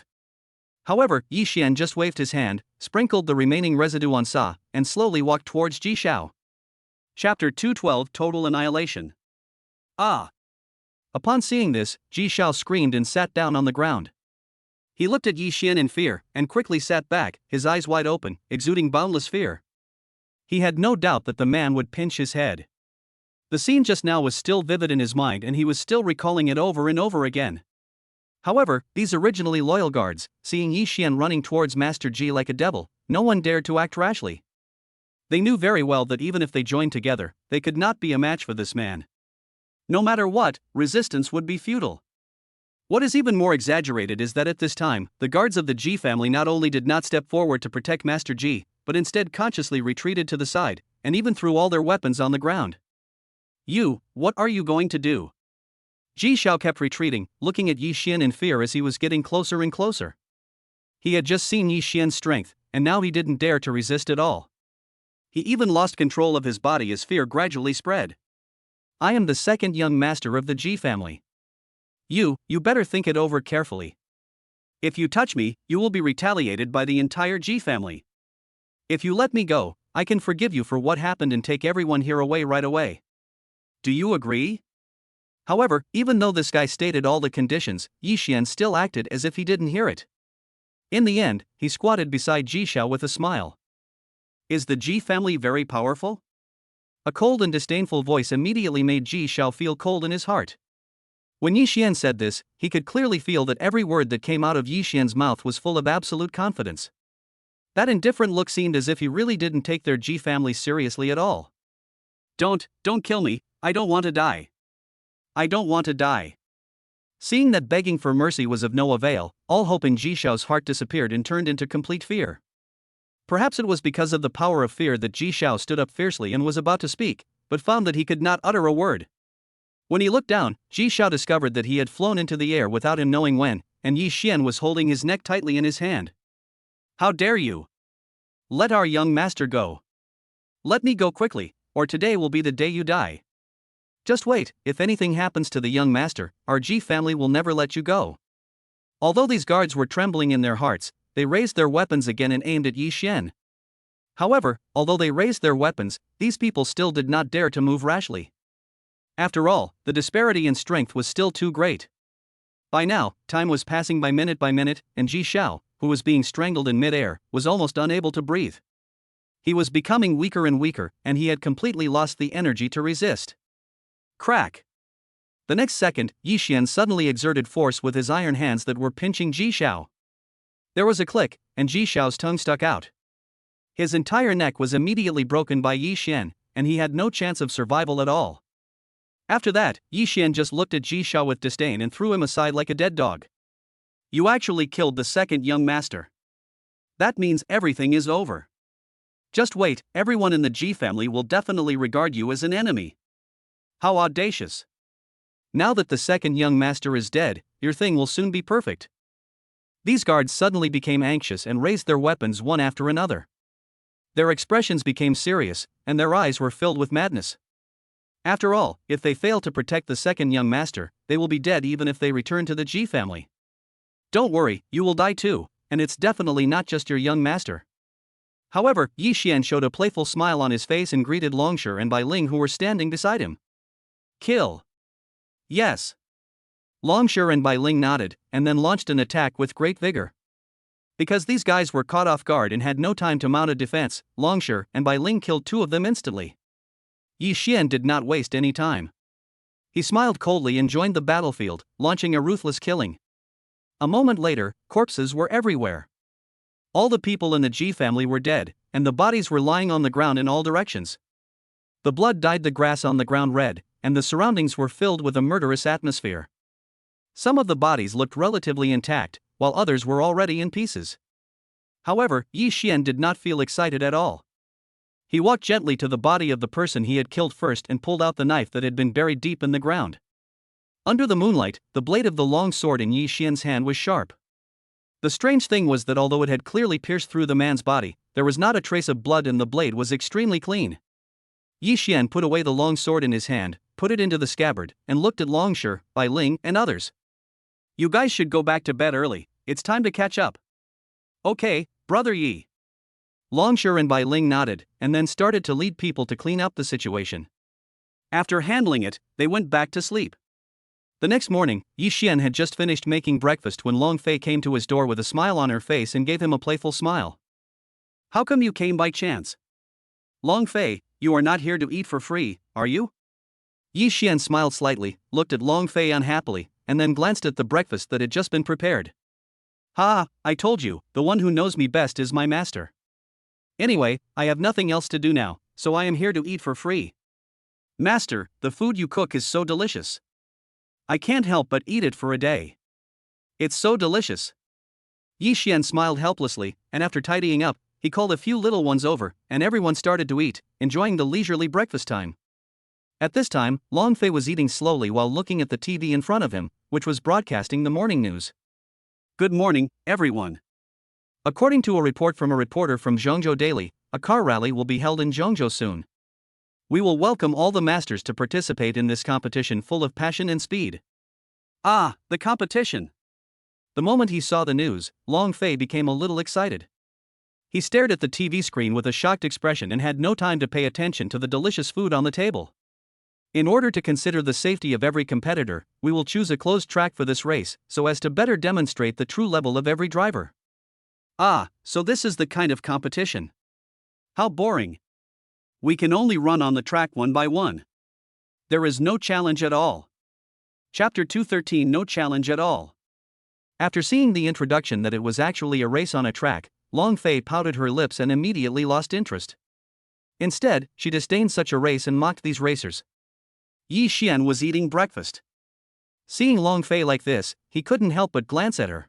However, Ye Xuan just waved his hand, sprinkled the remaining residue on Sa, and slowly walked towards Ji Xiao. Chapter 212 Total Annihilation. Ah! Upon seeing this, Ji Xiao screamed and sat down on the ground. He looked at Ye Xuan in fear, and quickly sat back, his eyes wide open, exuding boundless fear. He had no doubt that the man would pinch his head. The scene just now was still vivid in his mind and he was still recalling it over and over again. However, these originally loyal guards, seeing Ye Xuan running towards Master Ji like a devil, no one dared to act rashly. They knew very well that even if they joined together, they could not be a match for this man. No matter what, resistance would be futile. What is even more exaggerated is that at this time, the guards of the Ji family not only did not step forward to protect Master Ji, but instead consciously retreated to the side, and even threw all their weapons on the ground. You, what are you going to do? Ji Xiao kept retreating, looking at Ye Xuan in fear as he was getting closer and closer. He had just seen Ye Xuan's strength, and now he didn't dare to resist at all. He even lost control of his body as fear gradually spread. I am the second young master of the Ji family. You better think it over carefully. If you touch me, you will be retaliated by the entire Ji family. If you let me go, I can forgive you for what happened and take everyone here away right away. Do you agree? However, even though this guy stated all the conditions, Ye Xuan still acted as if he didn't hear it. In the end, he squatted beside Ji Xiao with a smile. Is the Ji family very powerful? A cold and disdainful voice immediately made Ji Xiao feel cold in his heart. When Ye Xuan said this, he could clearly feel that every word that came out of Ye Xuan's mouth was full of absolute confidence. That indifferent look seemed as if he really didn't take their Ji family seriously at all. Don't kill me, I don't want to die. I don't want to die. Seeing that begging for mercy was of no avail, all hope in Ji Xiao's heart disappeared and turned into complete fear. Perhaps it was because of the power of fear that Ji Xiao stood up fiercely and was about to speak, but found that he could not utter a word. When he looked down, Ji Xiao discovered that he had flown into the air without him knowing when, and Ye Xuan was holding his neck tightly in his hand. How dare you? Let our young master go. Let me go quickly, or today will be the day you die. Just wait, if anything happens to the young master, our Ji family will never let you go. Although these guards were trembling in their hearts, they raised their weapons again and aimed at Ye Xuan. However, although they raised their weapons, these people still did not dare to move rashly. After all, the disparity in strength was still too great. By now, time was passing by minute, and Ji Xiao, who was being strangled in mid-air, was almost unable to breathe. He was becoming weaker and weaker, and he had completely lost the energy to resist. Crack! The next second, Ye Xuan suddenly exerted force with his iron hands that were pinching Ji Xiao. There was a click, and Ji Xiao's tongue stuck out. His entire neck was immediately broken by Ye Xuan, and he had no chance of survival at all. After that, Ye Xuan just looked at Ji Xiao with disdain and threw him aside like a dead dog. You actually killed the second young master. That means everything is over. Just wait, everyone in the Ji family will definitely regard you as an enemy. How audacious. Now that the second young master is dead, your thing will soon be perfect. These guards suddenly became anxious and raised their weapons one after another. Their expressions became serious, and their eyes were filled with madness. After all, if they fail to protect the second young master, they will be dead even if they return to the G family. Don't worry, you will die too, and it's definitely not just your young master. However, Ye Xuan showed a playful smile on his face and greeted Longshi and Bai Ling who were standing beside him. Kill. Yes. Longshi and Bai Ling nodded, and then launched an attack with great vigor. Because these guys were caught off guard and had no time to mount a defense, Longshi and Bai Ling killed two of them instantly. Ye Xuan did not waste any time. He smiled coldly and joined the battlefield, launching a ruthless killing. A moment later, corpses were everywhere. All the people in the G family were dead, and the bodies were lying on the ground in all directions. The blood dyed the grass on the ground red, and the surroundings were filled with a murderous atmosphere. Some of the bodies looked relatively intact, while others were already in pieces. However, Ye Xuan did not feel excited at all. He walked gently to the body of the person he had killed first and pulled out the knife that had been buried deep in the ground. Under the moonlight, the blade of the long sword in Ye Xuan's hand was sharp. The strange thing was that although it had clearly pierced through the man's body, there was not a trace of blood and the blade was extremely clean. Ye Xuan put away the long sword in his hand, put it into the scabbard, and looked at Longshi, Bai Ling, and others. You guys should go back to bed early, it's time to catch up. Okay, brother Yi. Longshi and Bai Ling nodded, and then started to lead people to clean up the situation. After handling it, they went back to sleep. The next morning, Ye Xuan had just finished making breakfast when Long Fei came to his door with a smile on her face and gave him a playful smile. How come you came by chance? Long Fei, you are not here to eat for free, are you? Ye Xuan smiled slightly, looked at Long Fei unhappily, and then glanced at the breakfast that had just been prepared. Ha, I told you, the one who knows me best is my master. Anyway, I have nothing else to do now, so I am here to eat for free. Master, the food you cook is so delicious. I can't help but eat it for a day. It's so delicious. Ye Xuan smiled helplessly, and after tidying up, he called a few little ones over, and everyone started to eat, enjoying the leisurely breakfast time. At this time, Long Fei was eating slowly while looking at the TV in front of him, which was broadcasting the morning news. Good morning, everyone. According to a report from a reporter from Zhongzhou Daily, a car rally will be held in Zhongzhou soon. We will welcome all the masters to participate in this competition full of passion and speed. Ah, the competition! The moment he saw the news, Long Fei became a little excited. He stared at the TV screen with a shocked expression and had no time to pay attention to the delicious food on the table. In order to consider the safety of every competitor, we will choose a closed track for this race, so as to better demonstrate the true level of every driver. Ah, so this is the kind of competition. How boring. We can only run on the track one by one. There is no challenge at all. Chapter 213 No challenge at all. After seeing the introduction that it was actually a race on a track, Long Fei pouted her lips and immediately lost interest. Instead, she disdained such a race and mocked these racers. Ye Xuan was eating breakfast. Seeing Long Fei like this, he couldn't help but glance at her.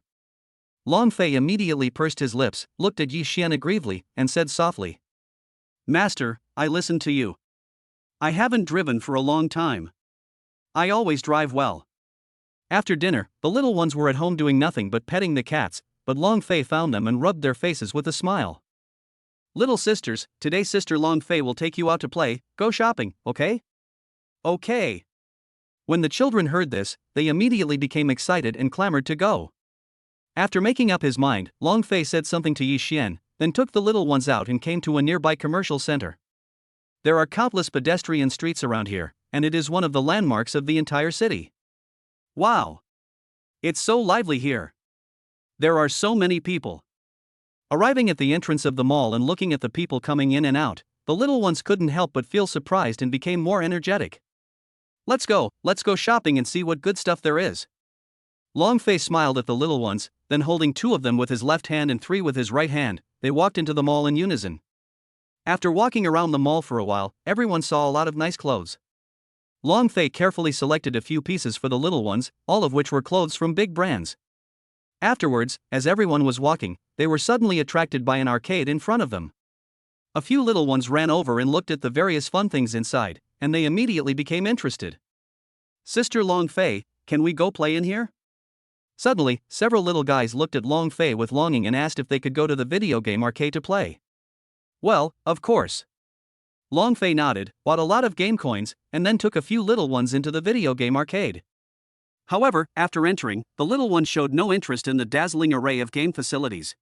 Long Fei immediately pursed his lips, looked at Ye Xuan aggrievely, and said softly, Master, I listen to you. I haven't driven for a long time. I always drive well. After dinner, the little ones were at home doing nothing but petting the cats, but Long Fei found them and rubbed their faces with a smile. Little sisters, today Sister Long Fei will take you out to play, go shopping, okay? Okay. When the children heard this, they immediately became excited and clamored to go. After making up his mind, Long Fei said something to Ye Xuan, then took the little ones out and came to a nearby commercial center. There are countless pedestrian streets around here, and it is one of the landmarks of the entire city. Wow! It's so lively here. There are so many people. Arriving at the entrance of the mall and looking at the people coming in and out, the little ones couldn't help but feel surprised and became more energetic. Let's go shopping and see what good stuff there is. Long Fei smiled at the little ones, then holding 2 of them with his left hand and 3 with his right hand, they walked into the mall in unison. After walking around the mall for a while, everyone saw a lot of nice clothes. Long Fei carefully selected a few pieces for the little ones, all of which were clothes from big brands. Afterwards, as everyone was walking, they were suddenly attracted by an arcade in front of them. A few little ones ran over and looked at the various fun things inside, and they immediately became interested. Sister Long Fei, can we go play in here? Suddenly, several little guys looked at Long Fei with longing and asked if they could go to the video game arcade to play. Well, of course. Long Fei nodded, bought a lot of game coins, and then took a few little ones into the video game arcade. However, after entering, the little ones showed no interest in the dazzling array of game facilities.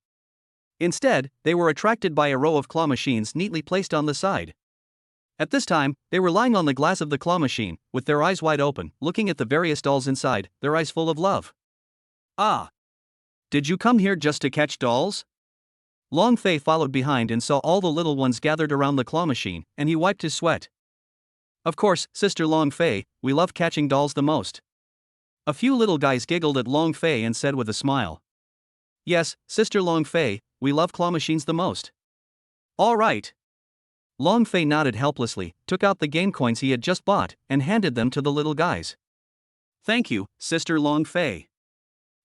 Instead, they were attracted by a row of claw machines neatly placed on the side. At this time, they were lying on the glass of the claw machine, with their eyes wide open, looking at the various dolls inside, their eyes full of love. Ah! Did you come here just to catch dolls? Long Fei followed behind and saw all the little ones gathered around the claw machine, and he wiped his sweat. Of course, Sister Long Fei, we love catching dolls the most. A few little guys giggled at Long Fei and said with a smile. Yes, Sister Long Fei, we love claw machines the most. All right. Long Fei nodded helplessly, took out the game coins he had just bought, and handed them to the little guys. Thank you, Sister Long Fei.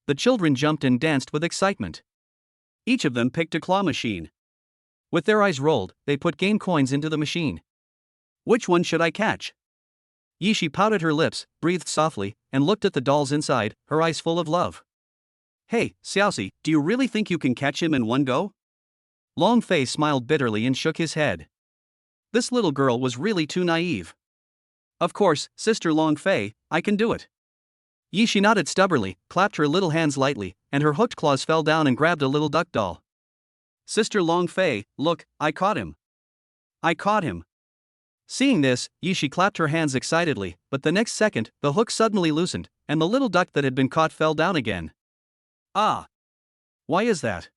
The children jumped and danced with excitement. Each of them picked a claw machine. With their eyes rolled, they put game coins into the machine. Which one should I catch? Ye Xuan pouted her lips, breathed softly, and looked at the dolls inside, her eyes full of love. Hey, Xiaoxi, do you really think you can catch him in one go? Long Fei smiled bitterly and shook his head. This little girl was really too naive. Of course, Sister Long Fei, I can do it. Ye Xuan nodded stubbornly, clapped her little hands lightly, and her hooked claws fell down and grabbed a little duck doll. Sister Long Fei, look, I caught him. I caught him. Seeing this, Ye Xuan clapped her hands excitedly, but the next second, the hook suddenly loosened, and the little duck that had been caught fell down again. Ah! Why is that?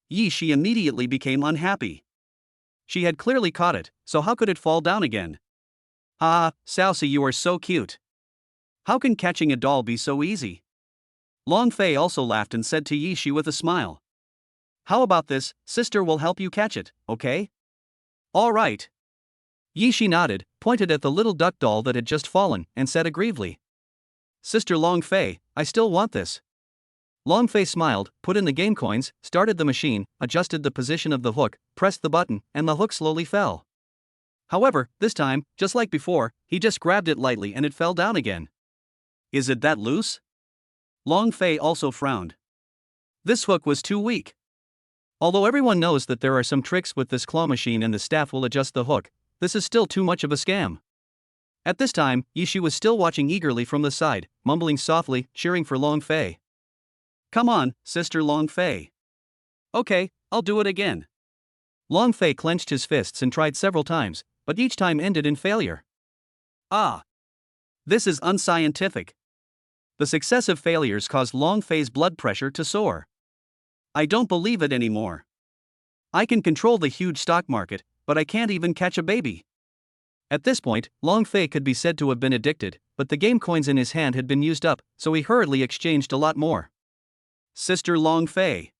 Ye Xuan immediately became unhappy. She had clearly caught it, so how could it fall down again? Ah, Xiaoxi, you are so cute. How can catching a doll be so easy? Long Fei also laughed and said to Ye Xuan with a smile. How about this, sister will help you catch it, okay? All right. Ye Xuan nodded, pointed at the little duck doll that had just fallen, and said aggrievedly. Sister Long Fei, I still want this. Long Fei smiled, put in the game coins, started the machine, adjusted the position of the hook, pressed the button, and the hook slowly fell. However, this time, just like before, he just grabbed it lightly and it fell down again. Is it that loose? Long Fei also frowned. This hook was too weak. Although everyone knows that there are some tricks with this claw machine and the staff will adjust the hook, this is still too much of a scam. At this time, Ye Xuan was still watching eagerly from the side, mumbling softly, cheering for Long Fei. Come on, Sister Long Fei. Okay, I'll do it again. Long Fei clenched his fists and tried several times, but each time ended in failure. Ah! This is unscientific. The successive failures caused Long Fei's blood pressure to soar. I don't believe it anymore. I can control the huge stock market, but I can't even catch a baby. At this point, Long Fei could be said to have been addicted, but the game coins in his hand had been used up, so he hurriedly exchanged a lot more. Sister Long Fei.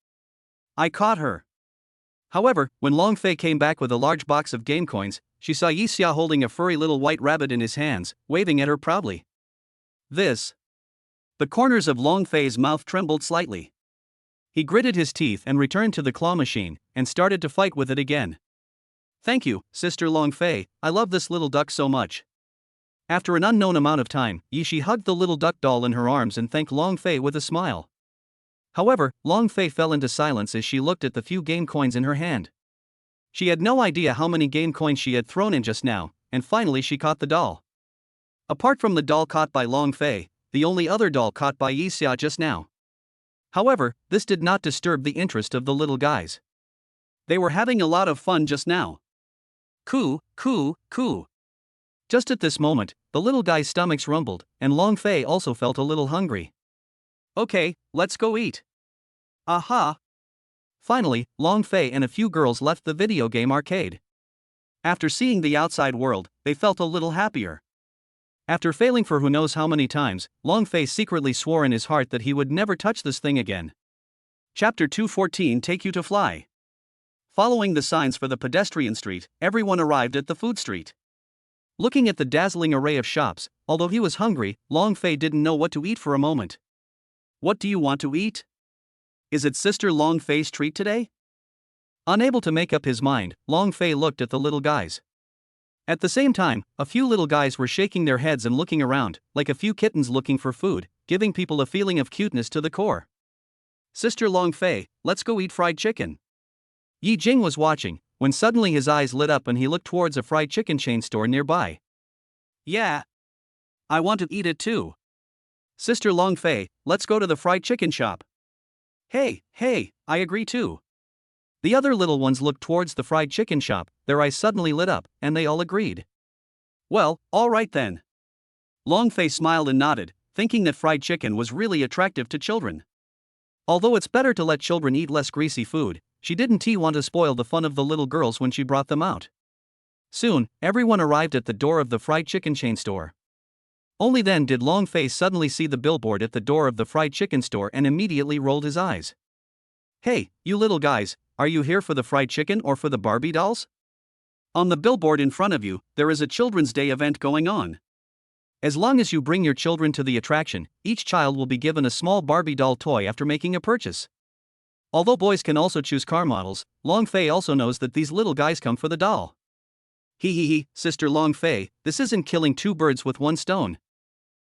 I caught her. However, when Long Fei came back with a large box of game coins, she saw Ye Xuan holding a furry little white rabbit in his hands, waving at her proudly. This. The corners of Long Fei's mouth trembled slightly. He gritted his teeth and returned to the claw machine, and started to fight with it again. Thank you, Sister Long Fei, I love this little duck so much. After an unknown amount of time, Ye Xuan hugged the little duck doll in her arms and thanked Long Fei with a smile. However, Long Fei fell into silence as she looked at the few game coins in her hand. She had no idea how many game coins she had thrown in just now, and finally she caught the doll. Apart from the doll caught by Long Fei, the only other doll caught by Ye Xuan just now. However, this did not disturb the interest of the little guys. They were having a lot of fun just now. Coo, coo, coo. Just at this moment, the little guys' stomachs rumbled, and Long Fei also felt a little hungry. Okay, let's go eat. Aha! Finally, Long Fei and a few girls left the video game arcade. After seeing the outside world, they felt a little happier. After failing for who knows how many times, Long Fei secretly swore in his heart that he would never touch this thing again. Chapter 214 Take You to Fly. Following the signs for the pedestrian street, everyone arrived at the food street. Looking at the dazzling array of shops, although he was hungry, Long Fei didn't know what to eat for a moment. What do you want to eat? Is it Sister Long Fei's treat today? Unable to make up his mind, Long Fei looked at the little guys. At the same time, a few little guys were shaking their heads and looking around, like a few kittens looking for food, giving people a feeling of cuteness to the core. Sister Long Fei, let's go eat fried chicken. Yi Jing was watching, when suddenly his eyes lit up and he looked towards a fried chicken chain store nearby. Yeah. I want to eat it too. Sister Long Fei, let's go to the fried chicken shop. Hey, I agree too. The other little ones looked towards the fried chicken shop, their eyes suddenly lit up, and they all agreed. Well, all right then. Long Fei smiled and nodded, thinking that fried chicken was really attractive to children. Although it's better to let children eat less greasy food, she didn't want to spoil the fun of the little girls when she brought them out. Soon, everyone arrived at the door of the fried chicken chain store. Only then did Long Fei suddenly see the billboard at the door of the fried chicken store and immediately rolled his eyes. Hey, you little guys, are you here for the fried chicken or for the Barbie dolls? On the billboard in front of you, there is a Children's Day event going on. As long as you bring your children to the attraction, each child will be given a small Barbie doll toy after making a purchase. Although boys can also choose car models, Long Fei also knows that these little guys come for the doll. Hee, Sister Long Fei, this isn't killing two birds with one stone.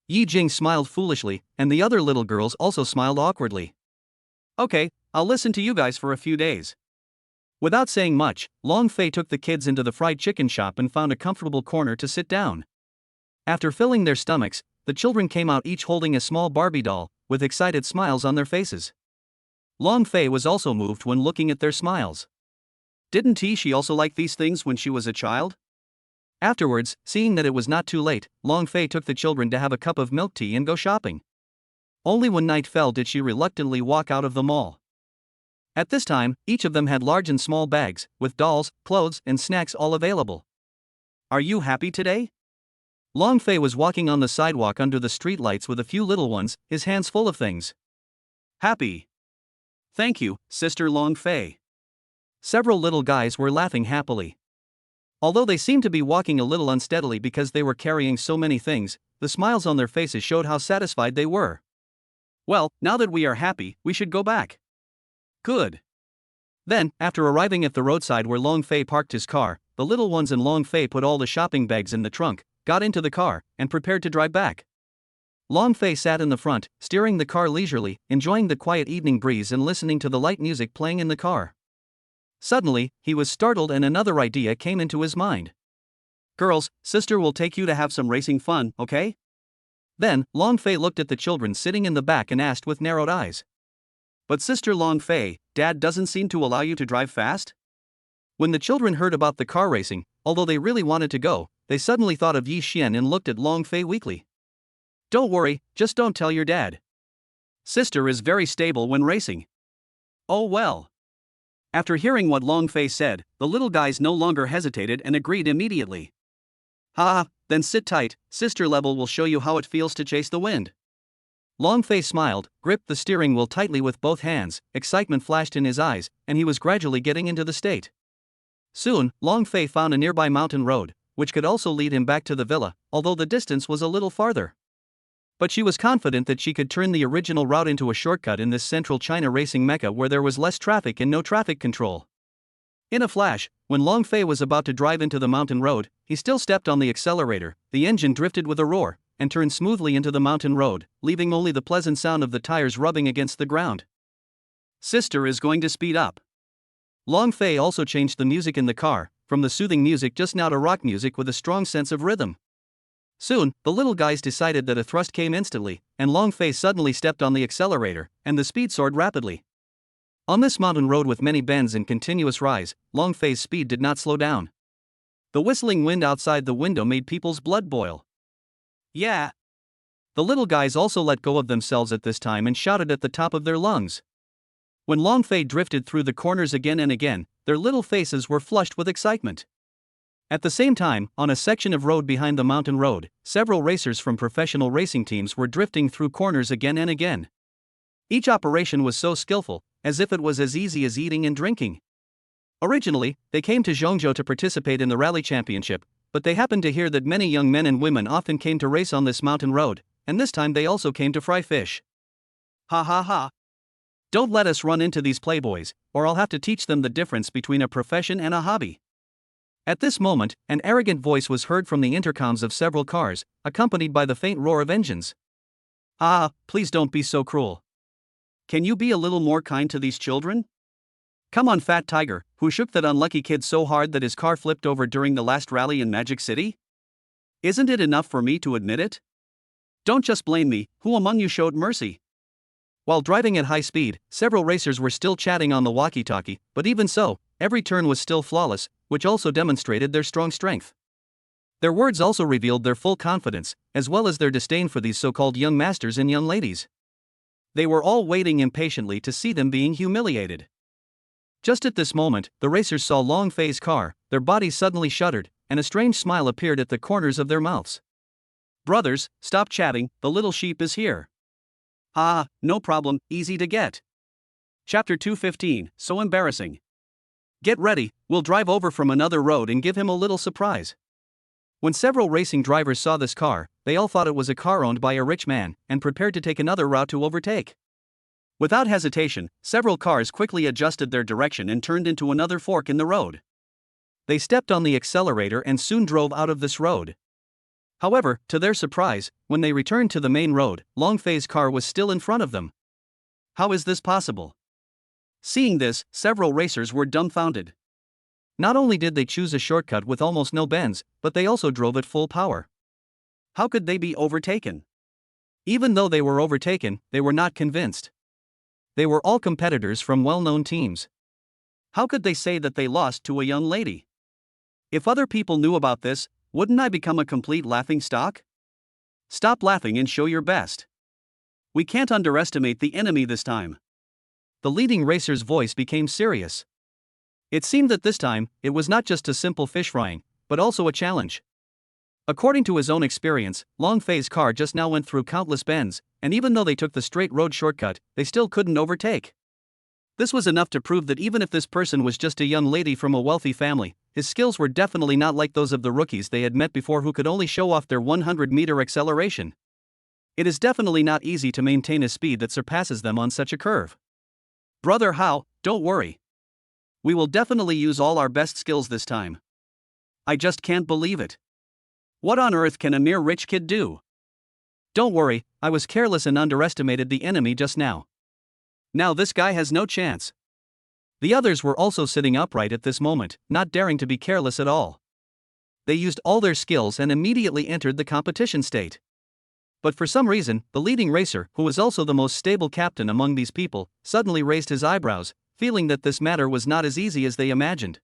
Yi Jing smiled foolishly, and the other little girls also smiled awkwardly. Okay, I'll listen to you guys for a few days. Without saying much, Long Fei took the kids into the fried chicken shop and found a comfortable corner to sit down. After filling their stomachs, the children came out each holding a small Barbie doll, with excited smiles on their faces. Long Fei was also moved when looking at their smiles. Didn't she also like these things when she was a child? Afterwards, seeing that it was not too late, Long Fei took the children to have a cup of milk tea and go shopping. Only when night fell did she reluctantly walk out of the mall. At this time, each of them had large and small bags, with dolls, clothes, and snacks all available. Are you happy today? Long Fei was walking on the sidewalk under the streetlights with a few little ones, his hands full of things. Happy. Thank you, Sister Long Fei. Several little guys were laughing happily. Although they seemed to be walking a little unsteadily because they were carrying so many things, the smiles on their faces showed how satisfied they were. Well, now that we are happy, we should go back. Good. Then, after arriving at the roadside where Long Fei parked his car, the little ones and Long Fei put all the shopping bags in the trunk, got into the car, and prepared to drive back. Long Fei sat in the front, steering the car leisurely, enjoying the quiet evening breeze and listening to the light music playing in the car. Suddenly, he was startled and another idea came into his mind. Girls, sister will take you to have some racing fun, okay? Then, Long Fei looked at the children sitting in the back and asked with narrowed eyes. But Sister Long Fei, Dad doesn't seem to allow you to drive fast? When the children heard about the car racing, although they really wanted to go, they suddenly thought of Ye Xuan and looked at Long Fei weakly. Don't worry, just don't tell your dad. Sister is very stable when racing. Oh well. After hearing what Long Fei said, the little guys no longer hesitated and agreed immediately. Ha, then sit tight, Sister Level will show you how it feels to chase the wind. Long Fei smiled, gripped the steering wheel tightly with both hands, excitement flashed in his eyes, and he was gradually getting into the state. Soon, Long Fei found a nearby mountain road, which could also lead him back to the villa, although the distance was a little farther. But she was confident that she could turn the original route into a shortcut in this central China racing mecca where there was less traffic and no traffic control. In a flash, when Long Fei was about to drive into the mountain road, he still stepped on the accelerator, the engine drifted with a roar, and turned smoothly into the mountain road, leaving only the pleasant sound of the tires rubbing against the ground. Sister is going to speed up. Long Fei also changed the music in the car, from the soothing music just now to rock music with a strong sense of rhythm. Soon, the little guys decided that a thrust came instantly, and Long Fei suddenly stepped on the accelerator, and the speed soared rapidly. On this mountain road with many bends and continuous rise, Long Fei's speed did not slow down. The whistling wind outside the window made people's blood boil. Yeah. The little guys also let go of themselves at this time and shouted at the top of their lungs. When Long Fei drifted through the corners again and again, their little faces were flushed with excitement. At the same time, on a section of road behind the mountain road, several racers from professional racing teams were drifting through corners again and again. Each operation was so skillful, as if it was as easy as eating and drinking. Originally, they came to Zhongzhou to participate in the rally championship, but they happened to hear that many young men and women often came to race on this mountain road, and this time they also came to fry fish. Ha ha ha. Don't let us run into these playboys, or I'll have to teach them the difference between a profession and a hobby. At this moment, an arrogant voice was heard from the intercoms of several cars, accompanied by the faint roar of engines. Ah, please don't be so cruel. Can you be a little more kind to these children? Come on, Fat Tiger, who shook that unlucky kid so hard that his car flipped over during the last rally in Magic City? Isn't it enough for me to admit it? Don't just blame me, who among you showed mercy? While driving at high speed, several racers were still chatting on the walkie-talkie, but even so, every turn was still flawless, which also demonstrated their strong strength. Their words also revealed their full confidence, as well as their disdain for these so-called young masters and young ladies. They were all waiting impatiently to see them being humiliated. Just at this moment, the racers saw Long Fei's car, their bodies suddenly shuddered, and a strange smile appeared at the corners of their mouths. Brothers, stop chatting, the little sheep is here. Ah, no problem, easy to get. Chapter 215, so embarrassing. Get ready, we'll drive over from another road and give him a little surprise. When several racing drivers saw this car, they all thought it was a car owned by a rich man, and prepared to take another route to overtake. Without hesitation, several cars quickly adjusted their direction and turned into another fork in the road. They stepped on the accelerator and soon drove out of this road. However, to their surprise, when they returned to the main road, Long Fei's car was still in front of them. How is this possible? Seeing this, several racers were dumbfounded. Not only did they choose a shortcut with almost no bends, but they also drove at full power. How could they be overtaken? Even though they were overtaken, they were not convinced. They were all competitors from well-known teams. How could they say that they lost to a young lady? If other people knew about this, wouldn't I become a complete laughingstock? Stop laughing and show your best. We can't underestimate the enemy this time. The leading racer's voice became serious. It seemed that this time, it was not just a simple fish frying, but also a challenge. According to his own experience, Long Fei's car just now went through countless bends, and even though they took the straight road shortcut, they still couldn't overtake. This was enough to prove that even if this person was just a young lady from a wealthy family, his skills were definitely not like those of the rookies they had met before who could only show off their 100-meter acceleration. It is definitely not easy to maintain a speed that surpasses them on such a curve. Brother Hao, don't worry. We will definitely use all our best skills this time. I just can't believe it. What on earth can a mere rich kid do? Don't worry, I was careless and underestimated the enemy just now. Now this guy has no chance. The others were also sitting upright at this moment, not daring to be careless at all. They used all their skills and immediately entered the competition state. But for some reason, the leading racer, who was also the most stable captain among these people, suddenly raised his eyebrows, feeling that this matter was not as easy as they imagined.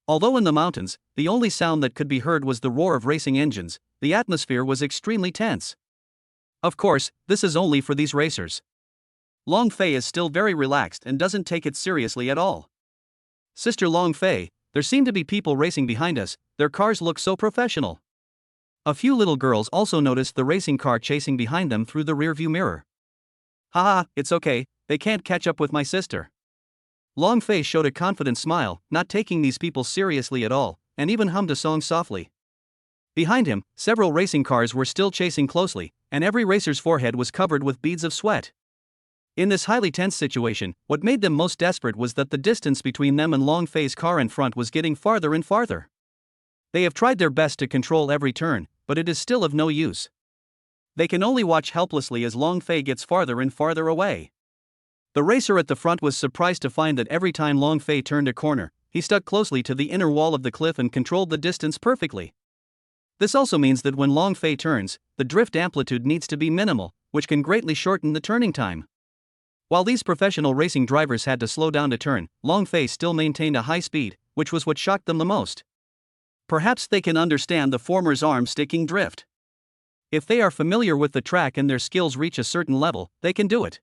Although in the mountains, the only sound that could be heard was the roar of racing engines, the atmosphere was extremely tense. Of course, this is only for these racers. Long Fei is still very relaxed and doesn't take it seriously at all. Sister Long Fei, there seem to be people racing behind us, their cars look so professional. A few little girls also noticed the racing car chasing behind them through the rearview mirror. Haha, it's okay, they can't catch up with my sister. Long Fei showed a confident smile, not taking these people seriously at all, and even hummed a song softly. Behind him, several racing cars were still chasing closely, and every racer's forehead was covered with beads of sweat. In this highly tense situation, what made them most desperate was that the distance between them and Long Fei's car in front was getting farther and farther. They have tried their best to control every turn, but it is still of no use. They can only watch helplessly as Long Fei gets farther and farther away. The racer at the front was surprised to find that every time Long Fei turned a corner, he stuck closely to the inner wall of the cliff and controlled the distance perfectly. This also means that when Long Fei turns, the drift amplitude needs to be minimal, which can greatly shorten the turning time. While these professional racing drivers had to slow down to turn, Long Fei still maintained a high speed, which was what shocked them the most. Perhaps they can understand the former's arm-sticking drift. If they are familiar with the track and their skills reach a certain level, they can do it.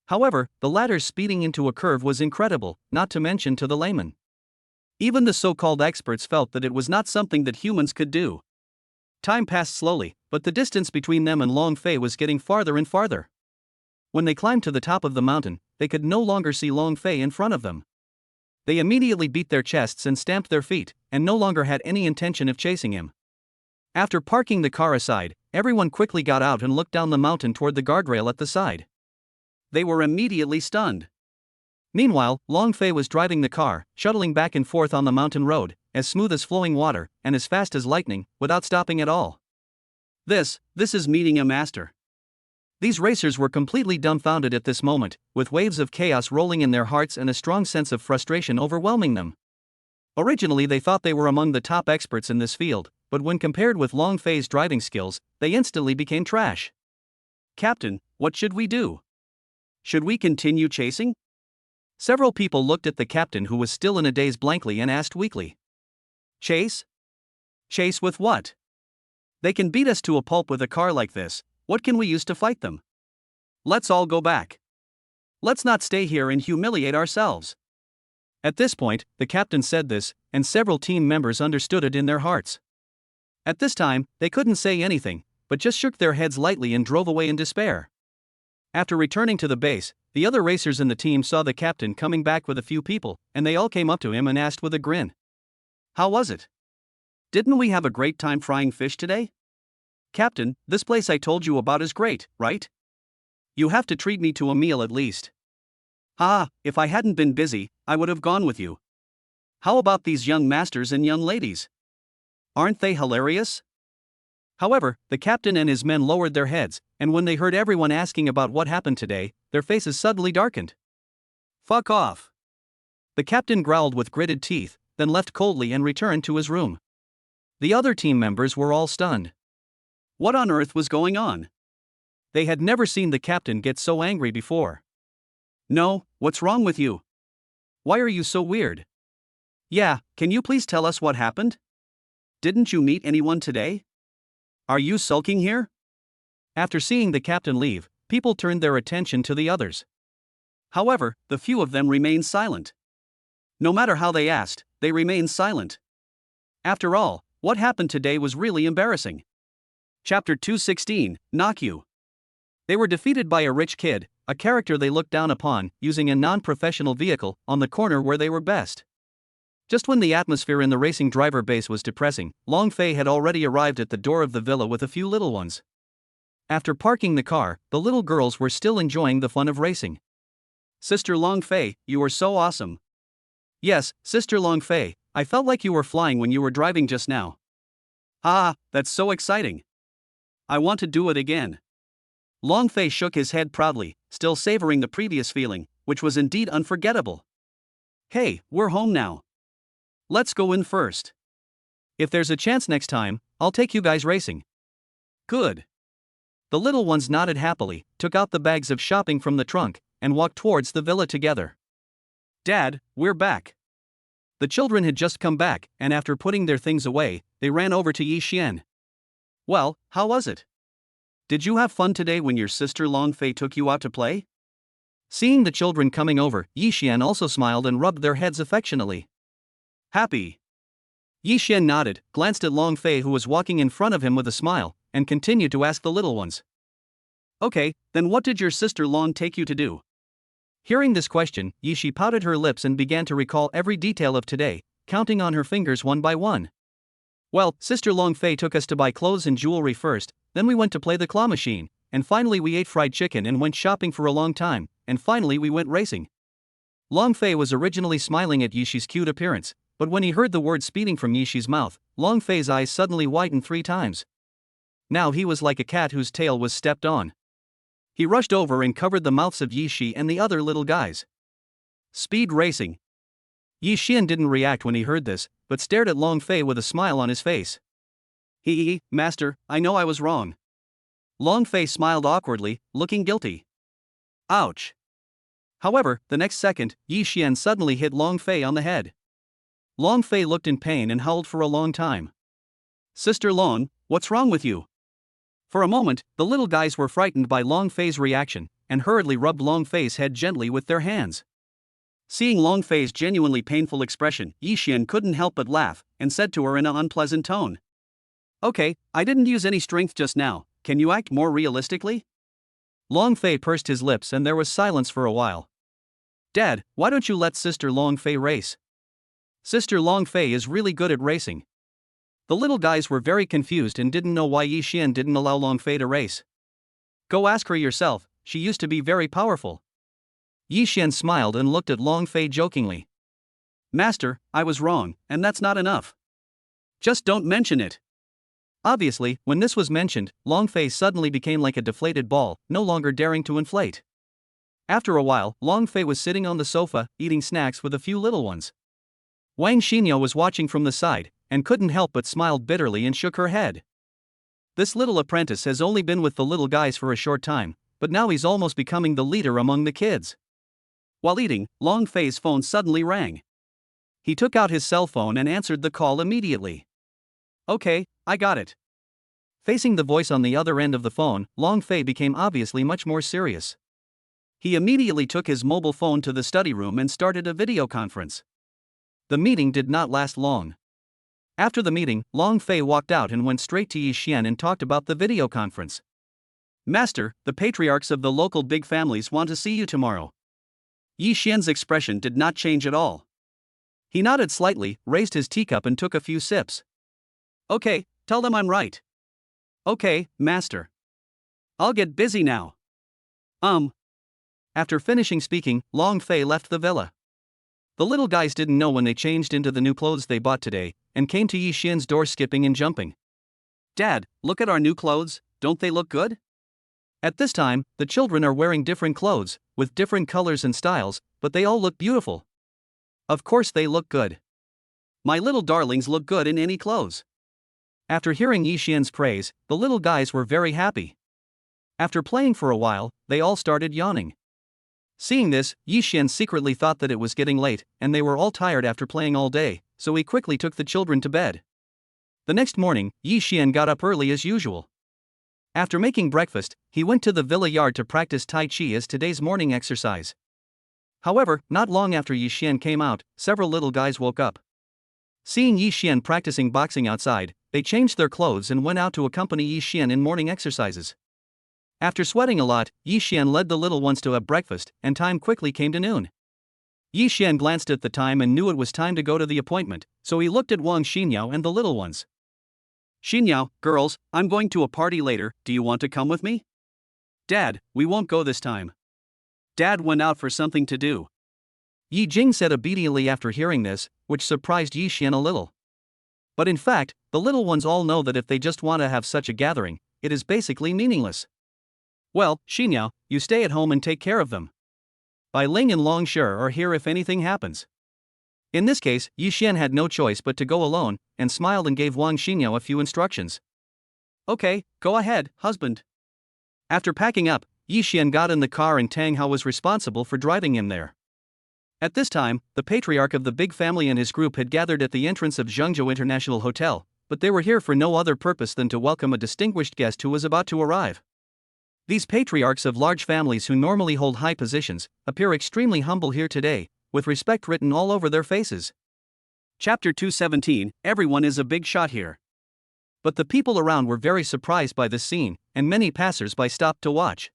However, the latter's speeding into a curve was incredible, not to mention to the layman. Even the so-called experts felt that it was not something that humans could do. Time passed slowly, but the distance between them and Long Fei was getting farther and farther. When they climbed to the top of the mountain, they could no longer see Long Fei in front of them. They immediately beat their chests and stamped their feet, and no longer had any intention of chasing him. After parking the car aside, everyone quickly got out and looked down the mountain toward the guardrail at the side. They were immediately stunned. Meanwhile, Long Fei was driving the car, shuttling back and forth on the mountain road, as smooth as flowing water, and as fast as lightning, without stopping at all. This is meeting a master. These racers were completely dumbfounded at this moment, with waves of chaos rolling in their hearts and a strong sense of frustration overwhelming them. Originally they thought they were among the top experts in this field, but when compared with Long Fei's driving skills, they instantly became trash. Captain, what should we do? Should we continue chasing? Several people looked at the captain, who was still in a daze, blankly, and asked weakly. Chase? Chase with what? They can beat us to a pulp with a car like this. What can we use to fight them? Let's all go back. Let's not stay here and humiliate ourselves. At this point, the captain said this, and several team members understood it in their hearts. At this time, they couldn't say anything, but just shook their heads lightly and drove away in despair. After returning to the base, the other racers in the team saw the captain coming back with a few people, and they all came up to him and asked with a grin. How was it? Didn't we have a great time frying fish today? Captain, this place I told you about is great, right? You have to treat me to a meal at least. If I hadn't been busy, I would have gone with you. How about these young masters and young ladies? Aren't they hilarious? However, the captain and his men lowered their heads, and when they heard everyone asking about what happened today, their faces suddenly darkened. Fuck off. The captain growled with gritted teeth, then left coldly and returned to his room. The other team members were all stunned. What on earth was going on? They had never seen the captain get so angry before. No, what's wrong with you? Why are you so weird? Yeah, can you please tell us what happened? Didn't you meet anyone today? Are you sulking here? After seeing the captain leave, people turned their attention to the others. However, the few of them remained silent. No matter how they asked, they remained silent. After all, what happened today was really embarrassing. Chapter 216, Knock You. They were defeated by a rich kid, a character they looked down upon, using a non-professional vehicle, on the corner where they were best. Just when the atmosphere in the racing driver base was depressing, Long Fei had already arrived at the door of the villa with a few little ones. After parking the car, the little girls were still enjoying the fun of racing. Sister Long Fei, you are so awesome. Yes, Sister Long Fei, I felt like you were flying when you were driving just now. That's so exciting. I want to do it again. Long Fei shook his head proudly, still savoring the previous feeling, which was indeed unforgettable. Hey, we're home now. Let's go in first. If there's a chance next time, I'll take you guys racing. Good. The little ones nodded happily, took out the bags of shopping from the trunk, and walked towards the villa together. Dad, we're back. The children had just come back, and after putting their things away, they ran over to Ye Xuan. Well, how was it? Did you have fun today when your sister Long Fei took you out to play? Seeing the children coming over, Ye Xuan also smiled and rubbed their heads affectionately. Happy. Ye Xuan nodded, glanced at Long Fei, who was walking in front of him with a smile, and continued to ask the little ones. Okay, then what did your sister Long take you to do? Hearing this question, Ye Xuan pouted her lips and began to recall every detail of today, counting on her fingers one by one. Well, Sister Long Fei took us to buy clothes and jewelry first, then we went to play the claw machine, and finally we ate fried chicken and went shopping for a long time, and finally we went racing. Long Fei was originally smiling at Ye Xuan's cute appearance, but when he heard the word speeding from Ye Xuan's mouth, Long Fei's eyes suddenly widened 3 times. Now he was like a cat whose tail was stepped on. He rushed over and covered the mouths of Ye Xuan and the other little guys. Speed racing. Ye Xuan didn't react when he heard this, but stared at Long Fei with a smile on his face. Master, I know I was wrong. Long Fei smiled awkwardly, looking guilty. Ouch. However, the next second, Ye Xuan suddenly hit Long Fei on the head. Long Fei looked in pain and howled for a long time. Sister Long, what's wrong with you? For a moment, the little guys were frightened by Long Fei's reaction, and hurriedly rubbed Long Fei's head gently with their hands. Seeing Long Fei's genuinely painful expression, Ye Xuan couldn't help but laugh, and said to her in an unpleasant tone. Okay, I didn't use any strength just now, can you act more realistically? Long Fei pursed his lips and there was silence for a while. Dad, why don't you let Sister Long Fei race? Sister Long Fei is really good at racing. The little guys were very confused and didn't know why Ye Xuan didn't allow Long Fei to race. Go ask her yourself, she used to be very powerful. Ye Xuan smiled and looked at Long Fei jokingly. Master, I was wrong, and that's not enough. Just don't mention it. Obviously, when this was mentioned, Long Fei suddenly became like a deflated ball, no longer daring to inflate. After a while, Long Fei was sitting on the sofa, eating snacks with a few little ones. Wang Xinyo was watching from the side, and couldn't help but smiled bitterly and shook her head. This little apprentice has only been with the little guys for a short time, but now he's almost becoming the leader among the kids. While eating, Long Fei's phone suddenly rang. He took out his cell phone and answered the call immediately. Okay, I got it. Facing the voice on the other end of the phone, Long Fei became obviously much more serious. He immediately took his mobile phone to the study room and started a video conference. The meeting did not last long. After the meeting, Long Fei walked out and went straight to Ye Xuan and talked about the video conference. Master, the patriarchs of the local big families want to see you tomorrow. Ye Xuan's expression did not change at all. He nodded slightly, raised his teacup and took a few sips. Okay, tell them I'm right. Okay, master. I'll get busy now. After finishing speaking, Long Fei left the villa. The little guys didn't know when they changed into the new clothes they bought today, and came to Ye Xuan's door skipping and jumping. Dad, look at our new clothes, don't they look good? At this time, the children are wearing different clothes, with different colors and styles, but they all look beautiful. Of course they look good. My little darlings look good in any clothes. After hearing Ye Xuan's praise, the little guys were very happy. After playing for a while, they all started yawning. Seeing this, Ye Xuan secretly thought that it was getting late, and they were all tired after playing all day, so he quickly took the children to bed. The next morning, Ye Xuan got up early as usual. After making breakfast, he went to the villa yard to practice Tai Chi as today's morning exercise. However, not long after Ye Xuan came out, several little guys woke up. Seeing Ye Xuan practicing boxing outside, they changed their clothes and went out to accompany Ye Xuan in morning exercises. After sweating a lot, Ye Xuan led the little ones to have breakfast, and time quickly came to noon. Ye Xuan glanced at the time and knew it was time to go to the appointment, so he looked at Wang Xinyo and the little ones. Xinyo, girls, I'm going to a party later, do you want to come with me? Dad, we won't go this time. Dad went out for something to do. Ye Jing said obediently after hearing this, which surprised Ye Xuan a little. But in fact, the little ones all know that if they just want to have such a gathering, it is basically meaningless. Well, Xinyo, you stay at home and take care of them. Bai Ling and Long Shi are here if anything happens. In this case, Ye Xuan had no choice but to go alone, and smiled and gave Wang Xinyo a few instructions. Okay, go ahead, husband. After packing up, Ye Xuan got in the car and Tang Hao was responsible for driving him there. At this time, the patriarch of the big family and his group had gathered at the entrance of Zhengzhou International Hotel, but they were here for no other purpose than to welcome a distinguished guest who was about to arrive. These patriarchs of large families who normally hold high positions appear extremely humble here today, with respect written all over their faces. Chapter 217, Everyone is a big shot here. But the people around were very surprised by this scene, and many passers-by stopped to watch.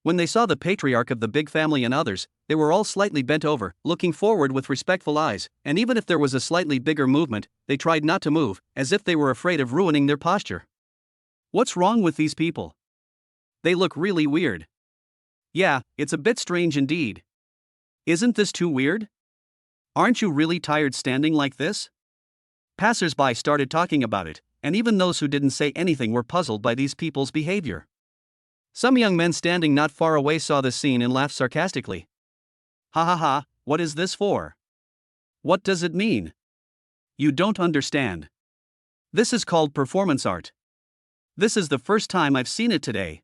When they saw the patriarch of the big family and others, they were all slightly bent over, looking forward with respectful eyes, and even if there was a slightly bigger movement, they tried not to move, as if they were afraid of ruining their posture. What's wrong with these people? They look really weird. Yeah, it's a bit strange indeed. Isn't this too weird? Aren't you really tired standing like this? Passers-by started talking about it, and even those who didn't say anything were puzzled by these people's behavior. Some young men standing not far away saw this scene and laughed sarcastically. Ha ha ha, what is this for? What does it mean? You don't understand. This is called performance art. This is the first time I've seen it today.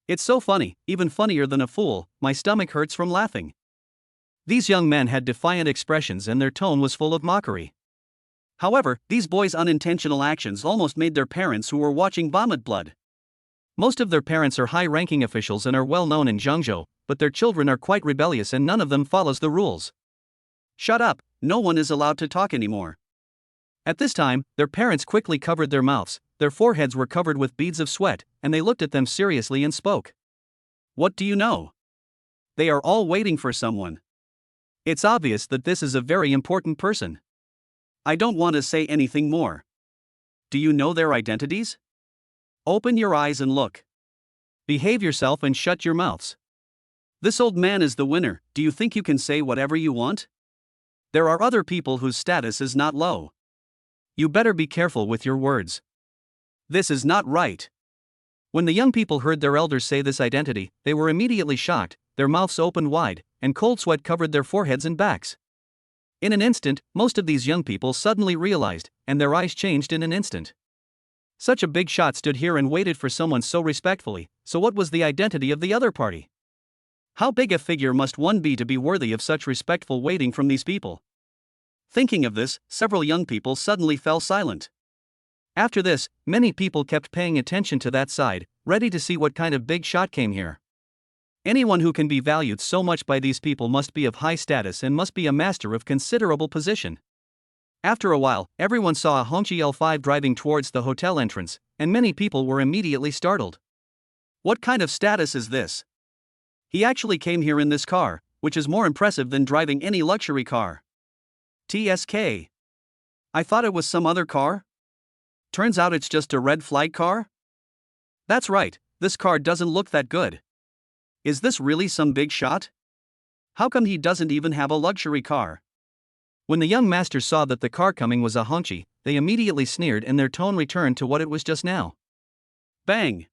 It's so funny, even funnier than a fool, my stomach hurts from laughing. These young men had defiant expressions and their tone was full of mockery. However, these boys' unintentional actions almost made their parents who were watching vomit blood. Most of their parents are high-ranking officials and are well known in Zhengzhou, but their children are quite rebellious and none of them follows the rules. Shut up, no one is allowed to talk anymore. At this time, their parents quickly covered their mouths, their foreheads were covered with beads of sweat, and they looked at them seriously and spoke. What do you know? They are all waiting for someone. It's obvious that this is a very important person. I don't want to say anything more. Do you know their identities? Open your eyes and look. Behave yourself and shut your mouths. This old man is the winner. Do you think you can say whatever you want? There are other people whose status is not low. You better be careful with your words. This is not right. When the young people heard their elders say this identity, they were immediately shocked, their mouths opened wide, and cold sweat covered their foreheads and backs. In an instant, most of these young people suddenly realized, and their eyes changed in an instant. Such a big shot stood here and waited for someone so respectfully, so what was the identity of the other party? How big a figure must one be to be worthy of such respectful waiting from these people? Thinking of this, several young people suddenly fell silent. After this, many people kept paying attention to that side, ready to see what kind of big shot came here. Anyone who can be valued so much by these people must be of high status and must be a master of considerable position. After a while, everyone saw a Hongqi L5 driving towards the hotel entrance, and many people were immediately startled. What kind of status is this? He actually came here in this car, which is more impressive than driving any luxury car. TSK. I thought it was some other car? Turns out it's just a red flag car? That's right, this car doesn't look that good. Is this really some big shot? How come he doesn't even have a luxury car? When the young masters saw that the car coming was a Hongqi, they immediately sneered and their tone returned to what it was just now. Bang!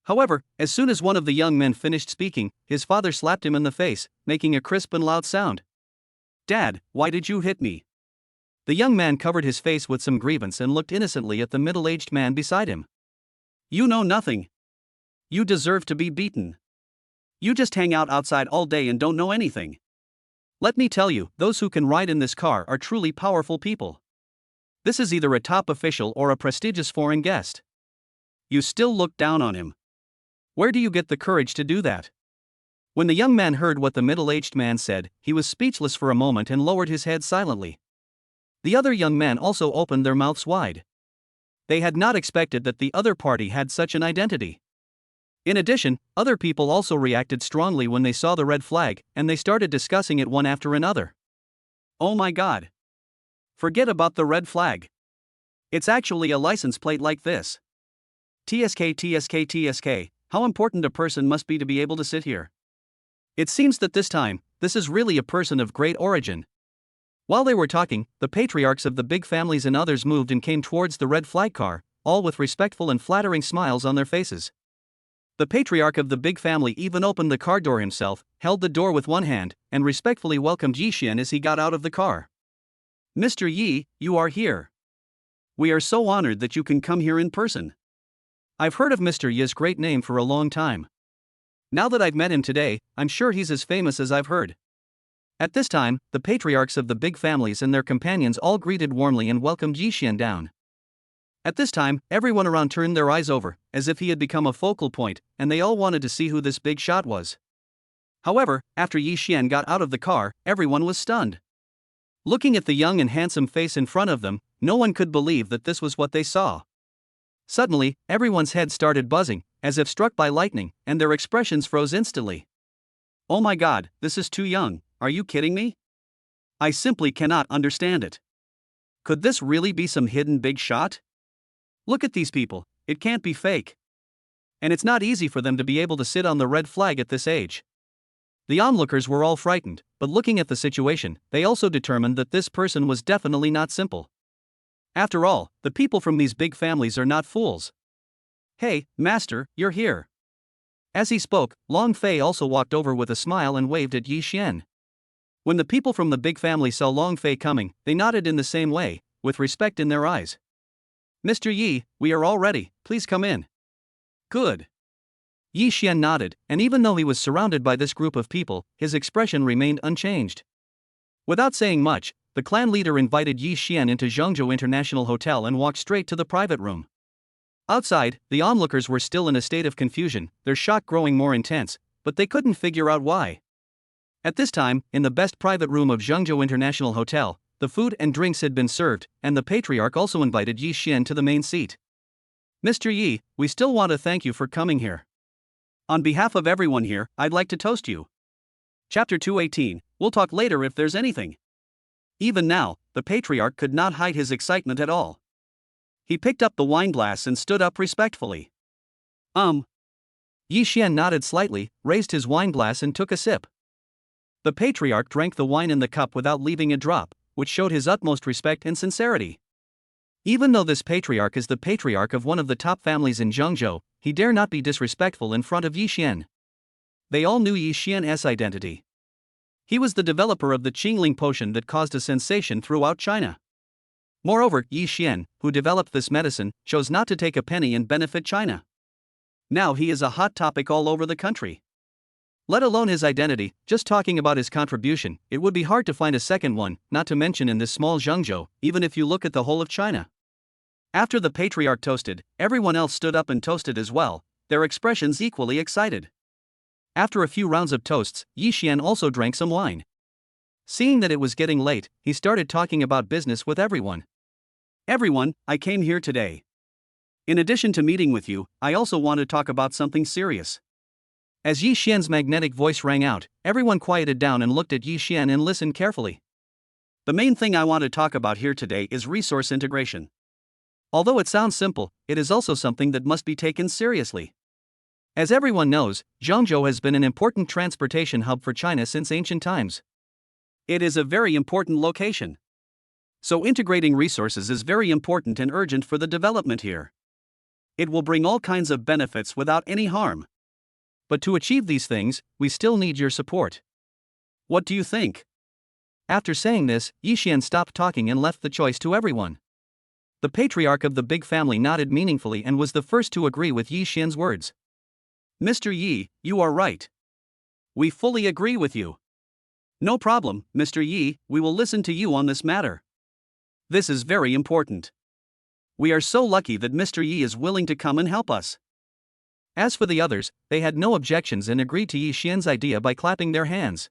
However, as soon as one of the young men finished speaking, his father slapped him in the face, making a crisp and loud sound. Dad, why did you hit me? The young man covered his face with some grievance and looked innocently at the middle-aged man beside him. You know nothing. You deserve to be beaten. You just hang out outside all day and don't know anything. Let me tell you, those who can ride in this car are truly powerful people. This is either a top official or a prestigious foreign guest. You still look down on him. Where do you get the courage to do that? When the young man heard what the middle-aged man said, he was speechless for a moment and lowered his head silently. The other young men also opened their mouths wide. They had not expected that the other party had such an identity. In addition, other people also reacted strongly when they saw the red flag, and they started discussing it one after another. Oh my god. Forget about the red flag. It's actually a license plate like this. TSK TSK TSK, how important a person must be to be able to sit here. It seems that this time, this is really a person of great origin. While they were talking, the patriarchs of the big families and others moved and came towards the red flag car, all with respectful and flattering smiles on their faces. The patriarch of the big family even opened the car door himself, held the door with one hand, and respectfully welcomed Ye Xuan as he got out of the car. Mr. Yi, you are here. We are so honored that you can come here in person. I've heard of Mr. Yi's great name for a long time. Now that I've met him today, I'm sure he's as famous as I've heard. At this time, the patriarchs of the big families and their companions all greeted warmly and welcomed Ye Xuan down. At this time, everyone around turned their eyes over, as if he had become a focal point, and they all wanted to see who this big shot was. However, after Ye Xuan got out of the car, everyone was stunned. Looking at the young and handsome face in front of them, no one could believe that this was what they saw. Suddenly, everyone's head started buzzing, as if struck by lightning, and their expressions froze instantly. Oh my god, this is too young, are you kidding me? I simply cannot understand it. Could this really be some hidden big shot? Look at these people, it can't be fake. And it's not easy for them to be able to sit on the red flag at this age. The onlookers were all frightened, but looking at the situation, they also determined that this person was definitely not simple. After all, the people from these big families are not fools. Hey, master, you're here. As he spoke, Long Fei also walked over with a smile and waved at Ye Xuan. When the people from the big family saw Long Fei coming, they nodded in the same way, with respect in their eyes. Mr. Yi, we are all ready, please come in. Good. Ye Xuan nodded, and even though he was surrounded by this group of people, his expression remained unchanged. Without saying much, the clan leader invited Ye Xuan into Zhengzhou International Hotel and walked straight to the private room. Outside, the onlookers were still in a state of confusion, their shock growing more intense, but they couldn't figure out why. At this time, in the best private room of Zhengzhou International Hotel, the food and drinks had been served, and the patriarch also invited Ye Xuan to the main seat. Mr. Yi, we still want to thank you for coming here. On behalf of everyone here, I'd like to toast you. Chapter 218, we'll talk later if there's anything. Even now, the patriarch could not hide his excitement at all. He picked up the wine glass and stood up respectfully. Ye Xuan nodded slightly, raised his wine glass and took a sip. The patriarch drank the wine in the cup without leaving a drop, which showed his utmost respect and sincerity. Even though this patriarch is the patriarch of one of the top families in Zhengzhou, he dare not be disrespectful in front of Ye Xuan. They all knew Ye Xuan's identity. He was the developer of the Qingling potion that caused a sensation throughout China. Moreover, Ye Xuan, who developed this medicine, chose not to take a penny and benefit China. Now he is a hot topic all over the country. Let alone his identity, just talking about his contribution, it would be hard to find a second one, not to mention in this small Zhengzhou, even if you look at the whole of China. After the patriarch toasted, everyone else stood up and toasted as well, their expressions equally excited. After a few rounds of toasts, Ye Xuan also drank some wine. Seeing that it was getting late, he started talking about business with everyone. Everyone, I came here today. In addition to meeting with you, I also want to talk about something serious. As Ye Xuan's magnetic voice rang out, everyone quieted down and looked at Ye Xuan and listened carefully. The main thing I want to talk about here today is resource integration. Although it sounds simple, it is also something that must be taken seriously. As everyone knows, Zhengzhou has been an important transportation hub for China since ancient times. It is a very important location. So integrating resources is very important and urgent for the development here. It will bring all kinds of benefits without any harm. But to achieve these things, we still need your support. What do you think? After saying this, Ye Xuan stopped talking and left the choice to everyone. The patriarch of the big family nodded meaningfully and was the first to agree with Ye Xuan's words. Mr. Yi, you are right. We fully agree with you. No problem, Mr. Yi, we will listen to you on this matter. This is very important. We are so lucky that Mr. Yi is willing to come and help us. As for the others, they had no objections and agreed to Ye Xuan's idea by clapping their hands.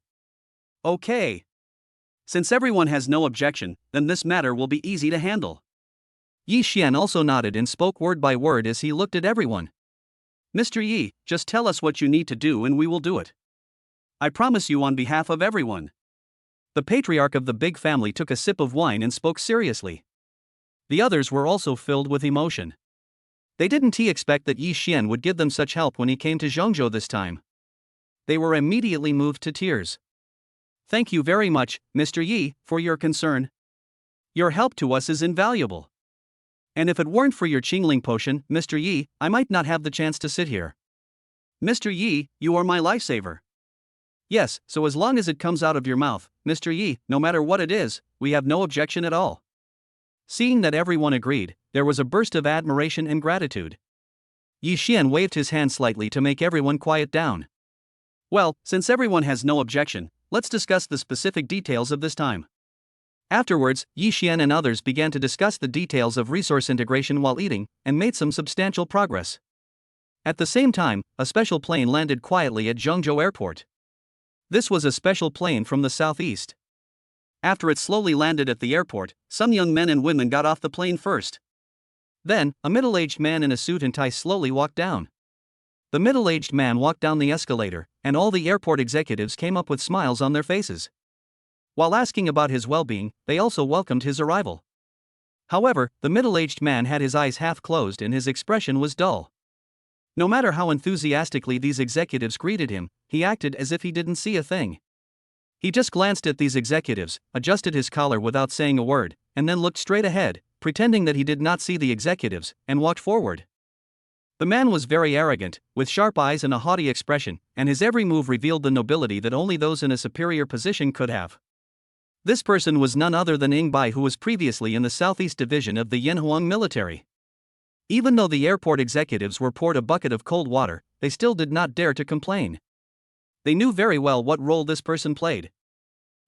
Okay. Since everyone has no objection, then this matter will be easy to handle. Ye Xuan also nodded and spoke word by word as he looked at everyone. Mr. Yi, just tell us what you need to do and we will do it. I promise you on behalf of everyone. The patriarch of the big family took a sip of wine and spoke seriously. The others were also filled with emotion. They didn't expect that Ye Xuan would give them such help when he came to Zhengzhou this time. They were immediately moved to tears. Thank you very much, Mr. Yi, for your concern. Your help to us is invaluable. And if it weren't for your Qingling potion, Mr. Yi, I might not have the chance to sit here. Mr. Yi, you are my lifesaver. Yes, so as long as it comes out of your mouth, Mr. Yi, no matter what it is, we have no objection at all. Seeing that everyone agreed, there was a burst of admiration and gratitude. Ye Xuan waved his hand slightly to make everyone quiet down. Well, since everyone has no objection, let's discuss the specific details of this time. Afterwards, Ye Xuan and others began to discuss the details of resource integration while eating, and made some substantial progress. At the same time, a special plane landed quietly at Zhengzhou Airport. This was a special plane from the southeast. After it slowly landed at the airport, some young men and women got off the plane first. Then, a middle-aged man in a suit and tie slowly walked down. The middle-aged man walked down the escalator, and all the airport executives came up with smiles on their faces. While asking about his well-being, they also welcomed his arrival. However, the middle-aged man had his eyes half closed and his expression was dull. No matter how enthusiastically these executives greeted him, he acted as if he didn't see a thing. He just glanced at these executives, adjusted his collar without saying a word, and then looked straight ahead, pretending that he did not see the executives, and walked forward. The man was very arrogant, with sharp eyes and a haughty expression, and his every move revealed the nobility that only those in a superior position could have. This person was none other than Ying Bai, who was previously in the Southeast Division of the Yanhuang military. Even though the airport executives were poured a bucket of cold water, they still did not dare to complain. They knew very well what role this person played.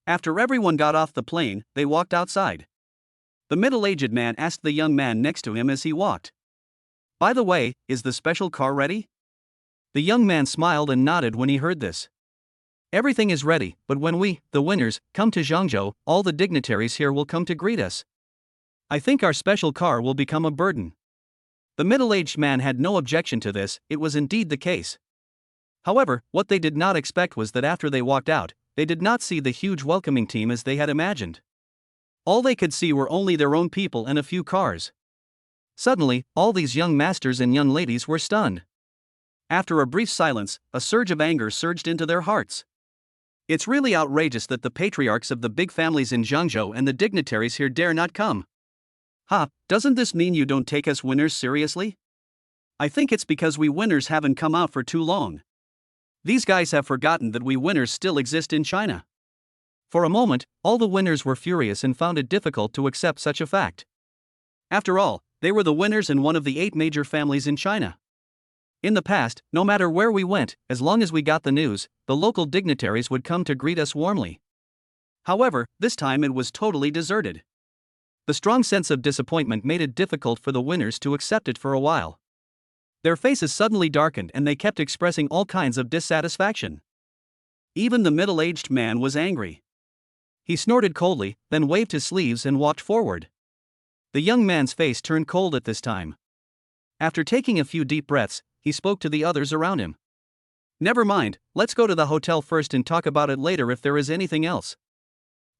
After everyone got off the plane, they walked outside. The middle-aged man asked the young man next to him as he walked. By the way, is the special car ready? The young man smiled and nodded when he heard this. Everything is ready, but when we, the winners, come to Zhengzhou, all the dignitaries here will come to greet us. I think our special car will become a burden. The middle-aged man had no objection to this, it was indeed the case. However, what they did not expect was that after they walked out, they did not see the huge welcoming team as they had imagined. All they could see were only their own people and a few cars. Suddenly, all these young masters and young ladies were stunned. After a brief silence, a surge of anger surged into their hearts. It's really outrageous that the patriarchs of the big families in Zhengzhou and the dignitaries here dare not come. Doesn't this mean you don't take us winners seriously? I think it's because we winners haven't come out for too long. These guys have forgotten that we winners still exist in China. For a moment, all the winners were furious and found it difficult to accept such a fact. After all, they were the winners in one of the 8 major families in China. In the past, no matter where we went, as long as we got the news, the local dignitaries would come to greet us warmly. However, this time it was totally deserted. The strong sense of disappointment made it difficult for the winners to accept it for a while. Their faces suddenly darkened and they kept expressing all kinds of dissatisfaction. Even the middle-aged man was angry. He snorted coldly, then waved his sleeves and walked forward. The young man's face turned cold at this time. After taking a few deep breaths, he spoke to the others around him. Never mind, let's go to the hotel first and talk about it later if there is anything else.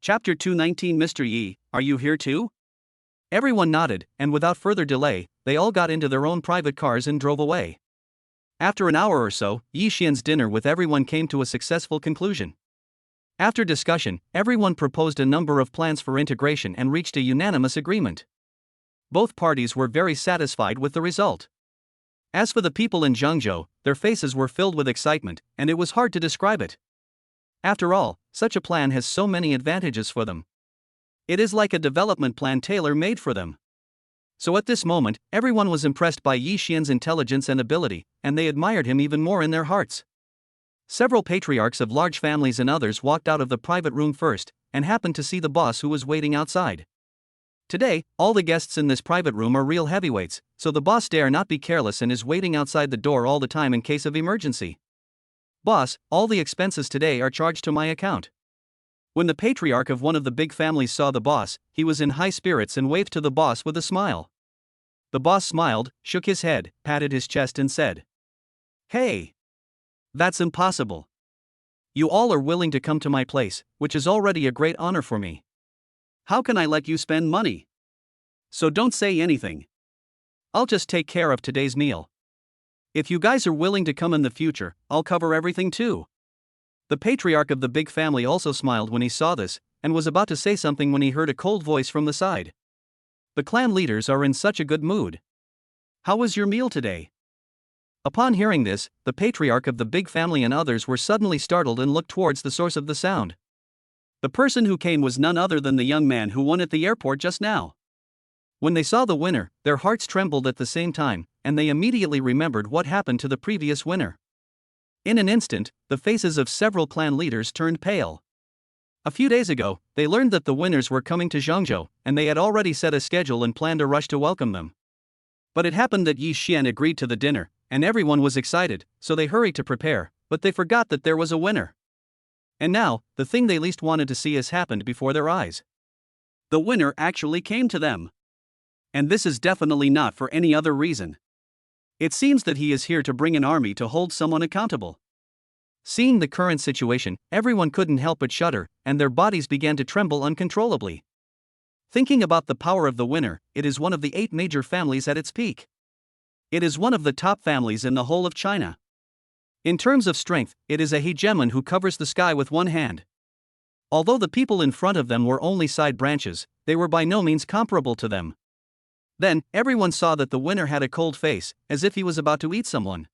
Chapter 219. Mr. Yi, are you here too? Everyone nodded, and without further delay, they all got into their own private cars and drove away. After an hour or so, Ye Xuan's dinner with everyone came to a successful conclusion. After discussion, everyone proposed a number of plans for integration and reached a unanimous agreement. Both parties were very satisfied with the result. As for the people in Zhengzhou, their faces were filled with excitement, and it was hard to describe it. After all, such a plan has so many advantages for them. It is like a development plan tailor-made for them. So at this moment, everyone was impressed by Ye Xuan's intelligence and ability, and they admired him even more in their hearts. Several patriarchs of large families and others walked out of the private room first, and happened to see the boss who was waiting outside. Today, all the guests in this private room are real heavyweights, so the boss dare not be careless and is waiting outside the door all the time in case of emergency. Boss, all the expenses today are charged to my account. When the patriarch of one of the big families saw the boss, he was in high spirits and waved to the boss with a smile. The boss smiled, shook his head, patted his chest and said, "Hey! That's impossible. You all are willing to come to my place, which is already a great honor for me. How can I let you spend money? So don't say anything. I'll just take care of today's meal. If you guys are willing to come in the future, I'll cover everything too." The patriarch of the big family also smiled when he saw this, and was about to say something when he heard a cold voice from the side. The clan leaders are in such a good mood. How was your meal today? Upon hearing this, the patriarch of the big family and others were suddenly startled and looked towards the source of the sound. The person who came was none other than the young man who won at the airport just now. When they saw the winner, their hearts trembled at the same time, and they immediately remembered what happened to the previous winner. In an instant, the faces of several clan leaders turned pale. A few days ago, they learned that the winners were coming to Zhengzhou, and they had already set a schedule and planned a rush to welcome them. But it happened that Ye Xuan agreed to the dinner, and everyone was excited, so they hurried to prepare, but they forgot that there was a winner. And now, the thing they least wanted to see has happened before their eyes. The winner actually came to them. And this is definitely not for any other reason. It seems that he is here to bring an army to hold someone accountable. Seeing the current situation, everyone couldn't help but shudder, and their bodies began to tremble uncontrollably. Thinking about the power of the winner, it is one of the 8 major families at its peak. It is one of the top families in the whole of China. In terms of strength, it is a hegemon who covers the sky with one hand. Although the people in front of them were only side branches, they were by no means comparable to them. Then, everyone saw that the winner had a cold face, as if he was about to eat someone.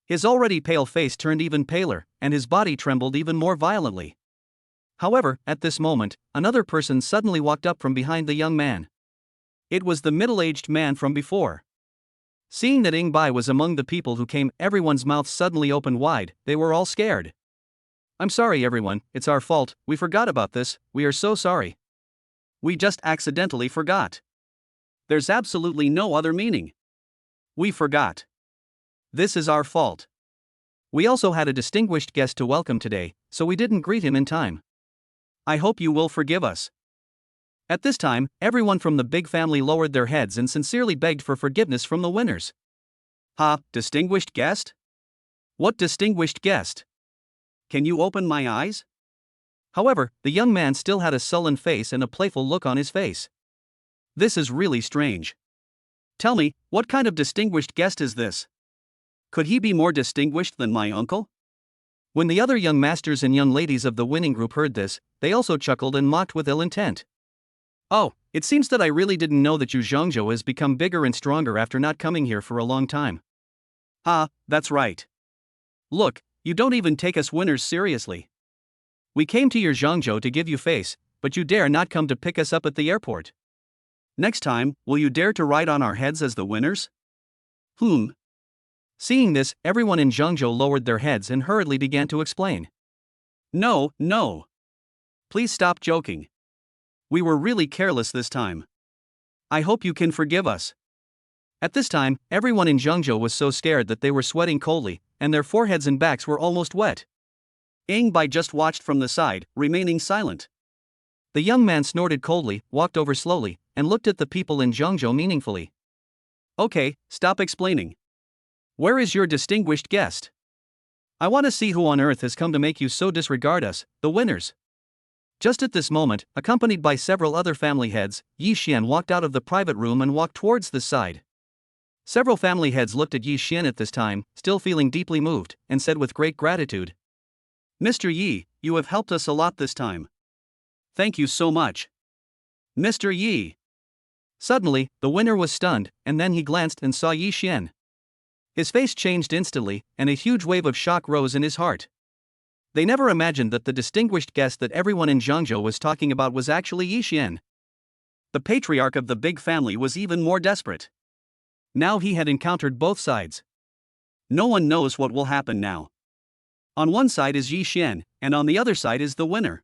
His already pale face turned even paler, and his body trembled even more violently. However, at this moment, another person suddenly walked up from behind the young man. It was the middle-aged man from before. Seeing that Ing Bai was among the people who came, everyone's mouths suddenly opened wide, they were all scared. "I'm sorry everyone, it's our fault, we forgot about this, we are so sorry. We just accidentally forgot. There's absolutely no other meaning. We forgot. This is our fault. We also had a distinguished guest to welcome today, so we didn't greet him in time. I hope you will forgive us." At this time, everyone from the big family lowered their heads and sincerely begged for forgiveness from the winners. Distinguished guest? What distinguished guest? Can you open my eyes? However, the young man still had a sullen face and a playful look on his face. This is really strange. Tell me, what kind of distinguished guest is this? Could he be more distinguished than my uncle? When the other young masters and young ladies of the winning group heard this, they also chuckled and mocked with ill intent. Oh, it seems that I really didn't know that you Zhongzhou has become bigger and stronger after not coming here for a long time. Ah, that's right. Look, you don't even take us winners seriously. We came to your Zhongzhou to give you face, but you dare not come to pick us up at the airport. Next time, will you dare to ride on our heads as the winners? Seeing this, everyone in Zhongzhou lowered their heads and hurriedly began to explain. No. Please stop joking. We were really careless this time. I hope you can forgive us. At this time, everyone in Zhongzhou was so scared that they were sweating coldly, and their foreheads and backs were almost wet. Bai just watched from the side, remaining silent. The young man snorted coldly, walked over slowly, and looked at the people in Zhongzhou meaningfully. Okay, stop explaining. Where is your distinguished guest? I want to see who on earth has come to make you so disregard us, the winners. Just at this moment, accompanied by several other family heads, Ye Xuan walked out of the private room and walked towards the side. Several family heads looked at Ye Xuan at this time, still feeling deeply moved, and said with great gratitude, Mr. Yi, you have helped us a lot this time. Thank you so much. Mr. Yi. Suddenly, the winner was stunned, and then he glanced and saw Ye Xuan. His face changed instantly, and a huge wave of shock rose in his heart. They never imagined that the distinguished guest that everyone in Zhongzhou was talking about was actually Ye Xuan. The patriarch of the big family was even more desperate. Now he had encountered both sides. No one knows what will happen now. On one side is Ye Xuan, and on the other side is the winner.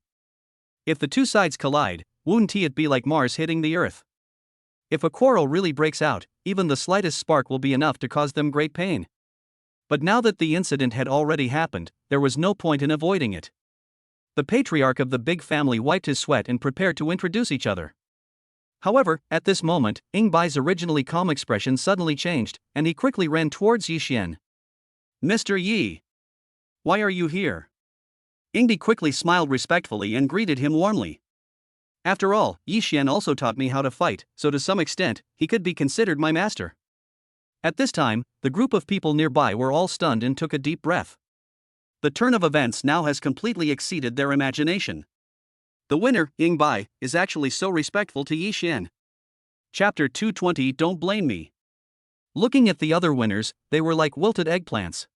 If the two sides collide, wouldn't it be like Mars hitting the Earth? If a quarrel really breaks out, even the slightest spark will be enough to cause them great pain. But now that the incident had already happened, there was no point in avoiding it. The patriarch of the big family wiped his sweat and prepared to introduce each other. However, at this moment, Bai's originally calm expression suddenly changed, and he quickly ran towards Ye Xuan. Mr. Yi. Why are you here? Bai quickly smiled respectfully and greeted him warmly. After all, Ye Xuan also taught me how to fight, so to some extent, he could be considered my master. At this time, the group of people nearby were all stunned and took a deep breath. The turn of events now has completely exceeded their imagination. The winner, Bai, is actually so respectful to Ye Xuan. Chapter 220 Don't Blame Me. Looking at the other winners, they were like wilted eggplants.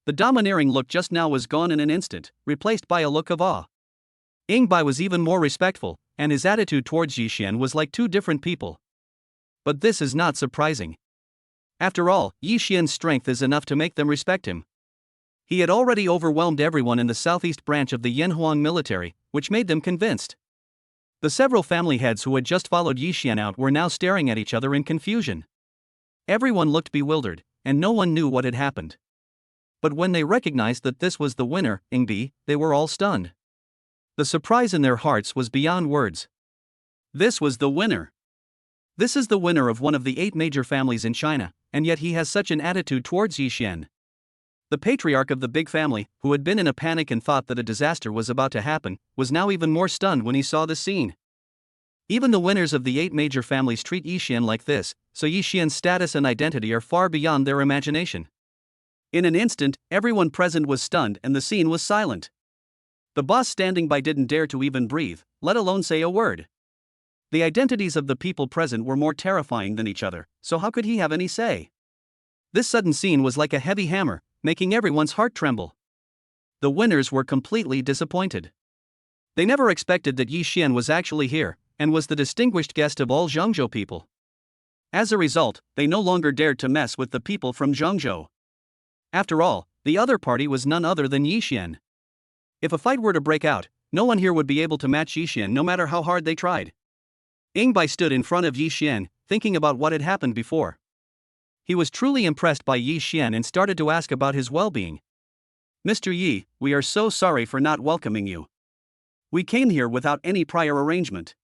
The domineering look just now was gone in an instant, replaced by a look of awe. Bai was even more respectful, and his attitude towards Ye Xuan was like two different people. But this is not surprising. After all, Ye Xuan's strength is enough to make them respect him. He had already overwhelmed everyone in the southeast branch of the Yanhuang military, which made them convinced. The several family heads who had just followed Ye Xuan out were now staring at each other in confusion. Everyone looked bewildered, and no one knew what had happened. But when they recognized that this was the winner, Bai, they were all stunned. The surprise in their hearts was beyond words. This was the winner. This is the winner of one of the 8 major families in China, and yet he has such an attitude towards Ye Xuan. The patriarch of the big family, who had been in a panic and thought that a disaster was about to happen, was now even more stunned when he saw the scene. Even the winners of the 8 major families treat Ye Xuan like this, so Ye Xuan's status and identity are far beyond their imagination. In an instant, everyone present was stunned and the scene was silent. The boss standing by didn't dare to even breathe, let alone say a word. The identities of the people present were more terrifying than each other, so how could he have any say? This sudden scene was like a heavy hammer, making everyone's heart tremble. The winners were completely disappointed. They never expected that Ye Xuan was actually here, and was the distinguished guest of all Zhongzhou people. As a result, they no longer dared to mess with the people from Zhongzhou. After all, the other party was none other than Ye Xuan. If a fight were to break out, no one here would be able to match Ye Xuan no matter how hard they tried. Bai stood in front of Ye Xuan, thinking about what had happened before. He was truly impressed by Ye Xuan and started to ask about his well-being. Mr. Yi, we are so sorry for not welcoming you. We came here without any prior arrangement.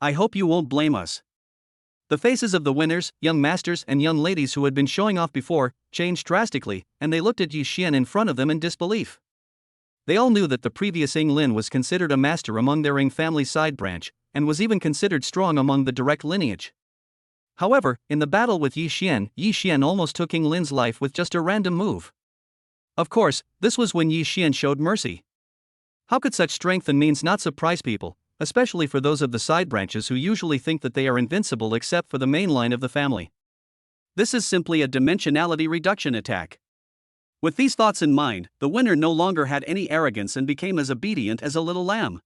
I hope you won't blame us. The faces of the winners, young masters and young ladies who had been showing off before, changed drastically, and they looked at Ye Xuan in front of them in disbelief. They all knew that the previous Lin was considered a master among their family's side branch, and was even considered strong among the direct lineage. However, in the battle with Ye Xuan almost took King Lin's life with just a random move. Of course, this was when Ye Xuan showed mercy. How could such strength and means not surprise people, especially for those of the side branches who usually think that they are invincible except for the main line of the family? This is simply a dimensionality reduction attack. With these thoughts in mind, the winner no longer had any arrogance and became as obedient as a little lamb.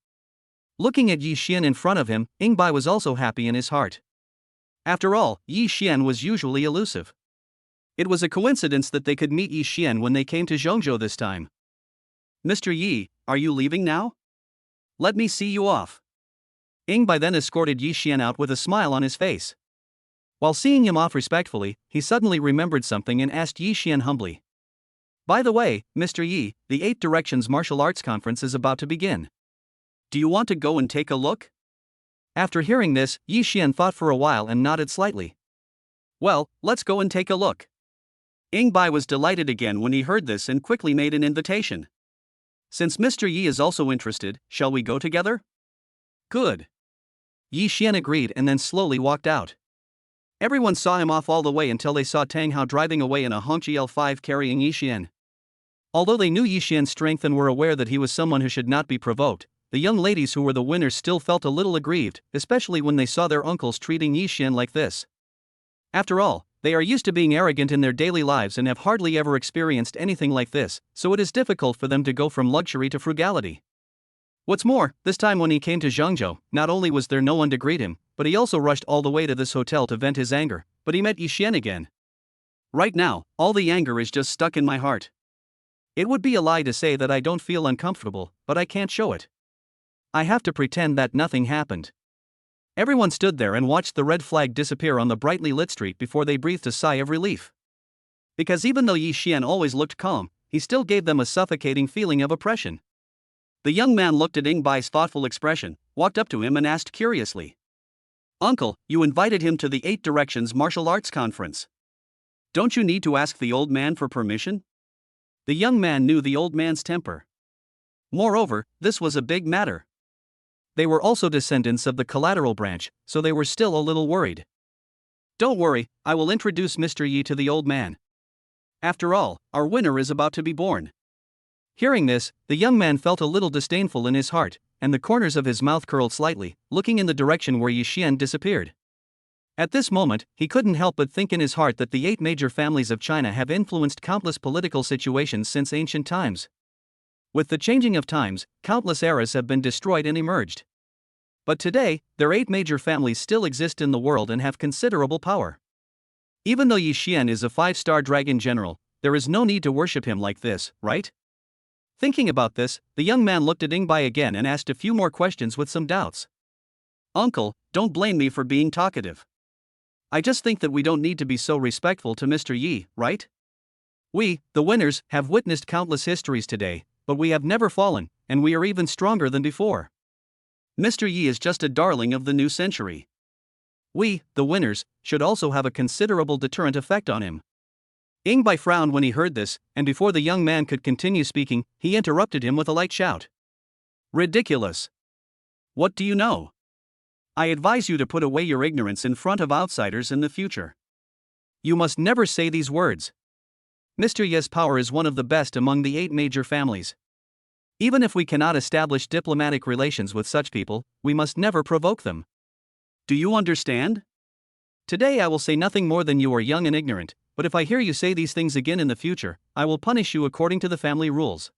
Looking at Ye Xuan in front of him, Yingbai was also happy in his heart. After all, Ye Xuan was usually elusive. It was a coincidence that they could meet Ye Xuan when they came to Zhongzhou this time. "Mr. Yi, are you leaving now? Let me see you off." Yingbai then escorted Ye Xuan out with a smile on his face. While seeing him off respectfully, he suddenly remembered something and asked Ye Xuan humbly, "By the way, Mr. Yi, the 8 Directions Martial Arts Conference is about to begin. Do you want to go and take a look?" After hearing this, Ye Xuan thought for a while and nodded slightly. "Well, let's go and take a look." Yingbai was delighted again when he heard this and quickly made an invitation. "Since Mr. Yi is also interested, shall we go together?" "Good." Ye Xuan agreed and then slowly walked out. Everyone saw him off all the way until they saw Tang Hao driving away in a Hongqi L5 carrying Ye Xuan. Although they knew Ye Xuan's strength and were aware that he was someone who should not be provoked, the young ladies who were the winners still felt a little aggrieved, especially when they saw their uncles treating Ye Xuan like this. After all, they are used to being arrogant in their daily lives and have hardly ever experienced anything like this, so it is difficult for them to go from luxury to frugality. What's more, this time when he came to Zhongzhou, not only was there no one to greet him, but he also rushed all the way to this hotel to vent his anger, but he met Ye Xuan again. "Right now, all the anger is just stuck in my heart. It would be a lie to say that I don't feel uncomfortable, but I can't show it. I have to pretend that nothing happened." Everyone stood there and watched the red flag disappear on the brightly lit street before they breathed a sigh of relief. Because even though Ye Xuan always looked calm, he still gave them a suffocating feeling of oppression. The young man looked at Yingbai's thoughtful expression, walked up to him and asked curiously, "Uncle, you invited him to the 8 Directions Martial Arts Conference. Don't you need to ask the old man for permission?" The young man knew the old man's temper. Moreover, this was a big matter. They were also descendants of the collateral branch, so they were still a little worried. "Don't worry, I will introduce Mr. Yi to the old man. After all, our winner is about to be born." Hearing this, the young man felt a little disdainful in his heart, and the corners of his mouth curled slightly, looking in the direction where Ye Xuan disappeared. At this moment, he couldn't help but think in his heart that the 8 major families of China have influenced countless political situations since ancient times. With the changing of times, countless eras have been destroyed and emerged. But today, their 8 major families still exist in the world and have considerable power. Even though Ye Xuan is a 5-star dragon general, there is no need to worship him like this, right? Thinking about this, the young man looked at Yingbai again and asked a few more questions with some doubts. "Uncle, don't blame me for being talkative. I just think that we don't need to be so respectful to Mr. Yi, right? We, the winners, have witnessed countless histories today, but we have never fallen, and we are even stronger than before. Mr. Yi is just a darling of the new century. We, the winners, should also have a considerable deterrent effect on him." Yingbai frowned when he heard this, and before the young man could continue speaking, he interrupted him with a light shout. "Ridiculous! What do you know? I advise you to put away your ignorance in front of outsiders in the future. You must never say these words. Mr. Ye's power is one of the best among the 8 major families. Even if we cannot establish diplomatic relations with such people, we must never provoke them. Do you understand? Today I will say nothing more than you are young and ignorant, but if I hear you say these things again in the future, I will punish you according to the family rules."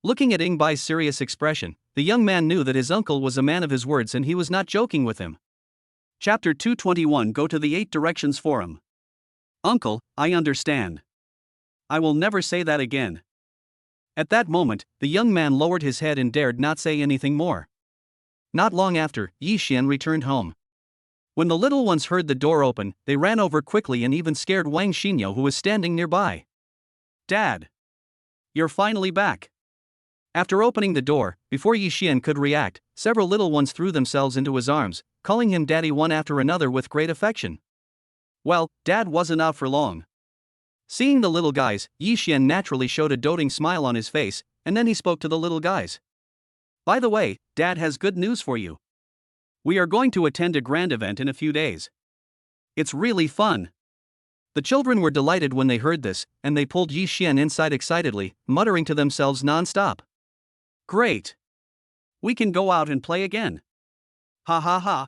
Looking at Yingbai's serious expression, the young man knew that his uncle was a man of his words and he was not joking with him. Chapter 221 Go to the 8 Directions Forum. "Uncle, I understand. I will never say that again." At that moment, the young man lowered his head and dared not say anything more. Not long after, Ye Xuan returned home. When the little ones heard the door open, they ran over quickly and even scared Wang Xinyo, who was standing nearby. "Dad! You're finally back." After opening the door, before Ye Xuan could react, several little ones threw themselves into his arms, calling him daddy one after another with great affection. Well, Dad wasn't out for long. Seeing the little guys, Ye Xuan naturally showed a doting smile on his face, and then he spoke to the little guys. "By the way, Dad has good news for you. We are going to attend a grand event in a few days. It's really fun. The children were delighted when they heard this, and they pulled Ye Xuan inside excitedly, muttering to themselves non-stop. Great! We can go out and play again. Ha ha ha.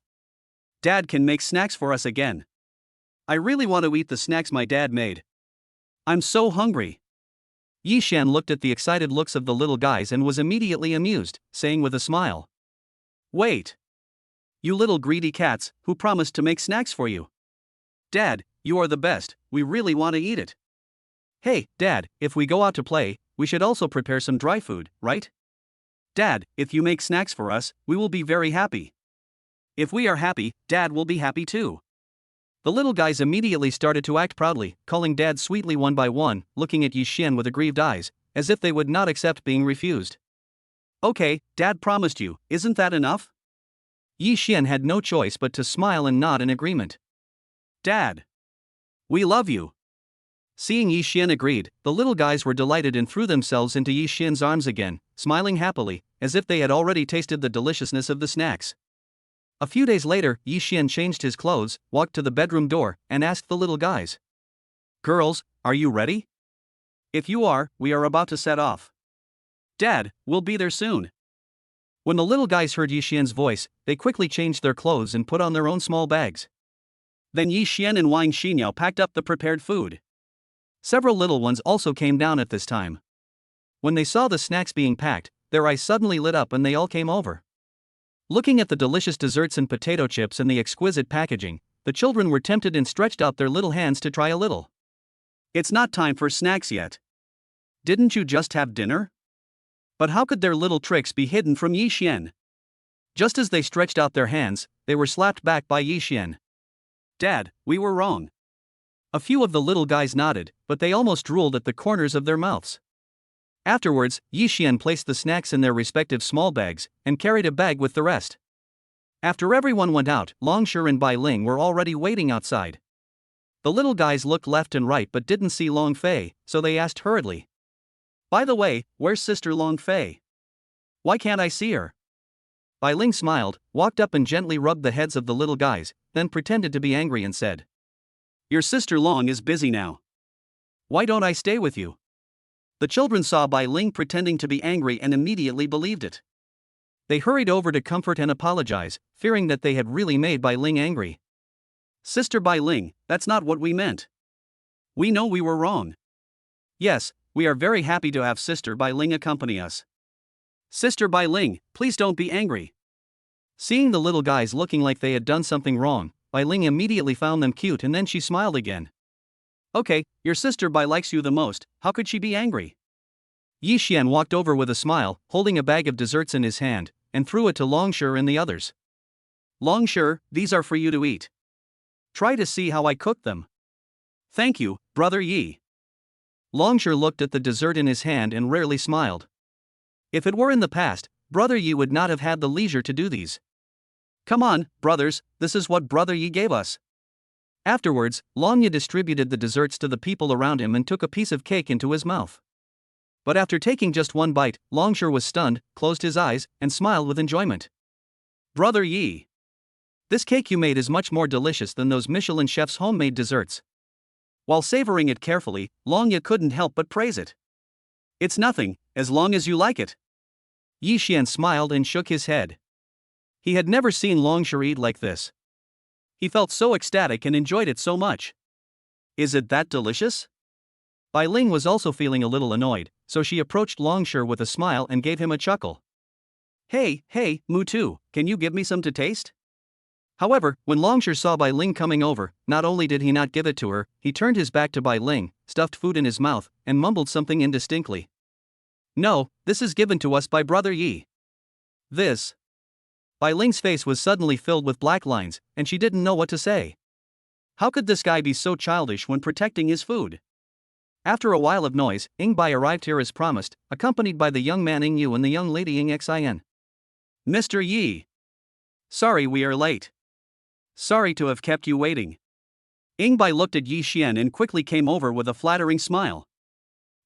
Dad can make snacks for us again. I really want to eat the snacks my dad made. I'm so hungry. Ye Xuan looked at the excited looks of the little guys and was immediately amused, saying with a smile. Wait. You little greedy cats, who promised to make snacks for you? Dad, you are the best, we really want to eat it. Hey, Dad, if we go out to play, we should also prepare some dry food, right? Dad, if you make snacks for us, we will be very happy. If we are happy, Dad will be happy too. The little guys immediately started to act proudly, calling Dad sweetly one by one, looking at Ye Xuan with aggrieved eyes, as if they would not accept being refused. Okay, Dad promised you, isn't that enough? Ye Xuan had no choice but to smile and nod in agreement. Dad! We love you! Seeing Ye Xuan agreed, the little guys were delighted and threw themselves into Ye Xuan's arms again, smiling happily, as if they had already tasted the deliciousness of the snacks. A few days later, Ye Xuan changed his clothes, walked to the bedroom door, and asked the little guys. Girls, are you ready? If you are, we are about to set off. Dad, we'll be there soon. When the little guys heard Ye Xuan's voice, they quickly changed their clothes and put on their own small bags. Then Ye Xuan and Wang Xinyao packed up the prepared food. Several little ones also came down at this time. When they saw the snacks being packed, their eyes suddenly lit up and they all came over. Looking at the delicious desserts and potato chips and the exquisite packaging, the children were tempted and stretched out their little hands to try a little. It's not time for snacks yet. Didn't you just have dinner? But how could their little tricks be hidden from Ye Xuan? Just as they stretched out their hands, they were slapped back by Ye Xuan. Dad, we were wrong. A few of the little guys nodded, but they almost drooled at the corners of their mouths. Afterwards, Ye Xuan placed the snacks in their respective small bags, and carried a bag with the rest. After everyone went out, Longshi and Bai Ling were already waiting outside. The little guys looked left and right but didn't see Long Fei, so they asked hurriedly. By the way, where's Sister Long Fei? Why can't I see her? Bai Ling smiled, walked up and gently rubbed the heads of the little guys, then pretended to be angry and said. Your sister Long is busy now. Why don't I stay with you? The children saw Bai Ling pretending to be angry and immediately believed it. They hurried over to comfort and apologize, fearing that they had really made Bai Ling angry. Sister Bai Ling, that's not what we meant. We know we were wrong. Yes, we are very happy to have Sister Bai Ling accompany us. Sister Bai Ling, please don't be angry. Seeing the little guys looking like they had done something wrong, Bai Ling immediately found them cute and then she smiled again. Okay, your sister Bai likes you the most, how could she be angry? Ye Xuan walked over with a smile, holding a bag of desserts in his hand, and threw it to Longshi and the others. Longshi, these are for you to eat. Try to see how I cook them. Thank you, Brother Yi. Longshi looked at the dessert in his hand and rarely smiled. If it were in the past, Brother Yi would not have had the leisure to do these. Come on, brothers, this is what Brother Yi gave us. Afterwards, Long Yi distributed the desserts to the people around him and took a piece of cake into his mouth. But after taking just one bite, Longshi was stunned, closed his eyes, and smiled with enjoyment. Brother Yi. This cake you made is much more delicious than those Michelin chefs' homemade desserts. While savoring it carefully, Long Yi couldn't help but praise it. It's nothing, as long as you like it. Ye Xuan smiled and shook his head. He had never seen Longshi eat like this. He felt so ecstatic and enjoyed it so much. Is it that delicious? Bai Ling was also feeling a little annoyed, so she approached Longshi with a smile and gave him a chuckle. Hey, Mutu, can you give me some to taste? However, when Longshi saw Bai Ling coming over, not only did he not give it to her, he turned his back to Bai Ling, stuffed food in his mouth, and mumbled something indistinctly. No, this is given to us by Brother Yi. This. Bai Ling's face was suddenly filled with black lines, and she didn't know what to say. How could this guy be so childish when protecting his food? After a while of noise, Ing Bai arrived here as promised, accompanied by the young man Ing Yu and the young lady Ing Xin. Mr. Yi. Sorry we are late. Sorry to have kept you waiting. Ing Bai looked at Ye Xuan and quickly came over with a flattering smile.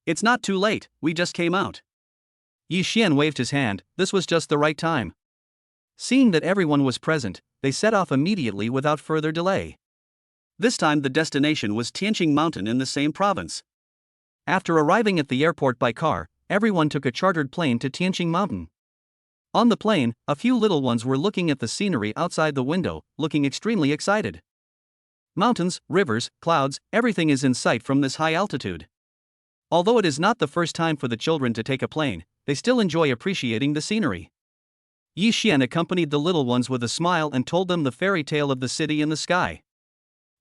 It's not too late, we just came out. Ye Xuan waved his hand, this was just the right time. Seeing that everyone was present, they set off immediately without further delay. This time the destination was Tianqing Mountain in the same province. After arriving at the airport by car, everyone took a chartered plane to Tianqing Mountain. On the plane, a few little ones were looking at the scenery outside the window, looking extremely excited. Mountains, rivers, clouds, everything is in sight from this high altitude. Although it is not the first time for the children to take a plane, they still enjoy appreciating the scenery. Ye Xuan accompanied the little ones with a smile and told them the fairy tale of the city in the sky.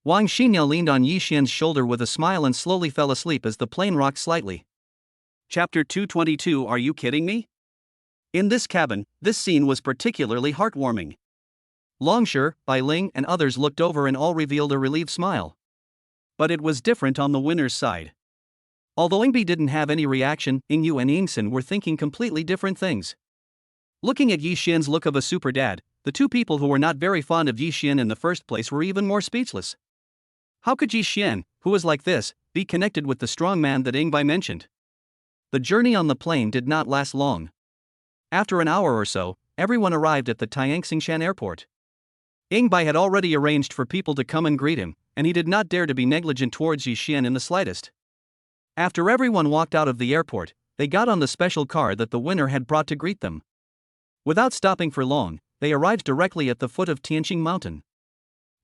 Wang Xinyao leaned on Ye Xuan's shoulder with a smile and slowly fell asleep as the plane rocked slightly. Chapter 222. Are you kidding me? In this cabin, this scene was particularly heartwarming. Longshi, Bai Ling, and others looked over and all revealed a relieved smile. But it was different on the winner's side. Although Ingbi didn't have any reaction, Ingyu and Yingsen were thinking completely different things. Looking at Ye Xuan's look of a super dad, the two people who were not very fond of Ye Xuan in the first place were even more speechless. How could Ye Xuan, who was like this, be connected with the strong man that Ingbi mentioned? The journey on the plane did not last long. After an hour or so, everyone arrived at the Tianxingshan airport. Ingbi had already arranged for people to come and greet him, and he did not dare to be negligent towards Ye Xuan in the slightest. After everyone walked out of the airport, they got on the special car that the winner had brought to greet them. Without stopping for long, they arrived directly at the foot of Tianqing Mountain.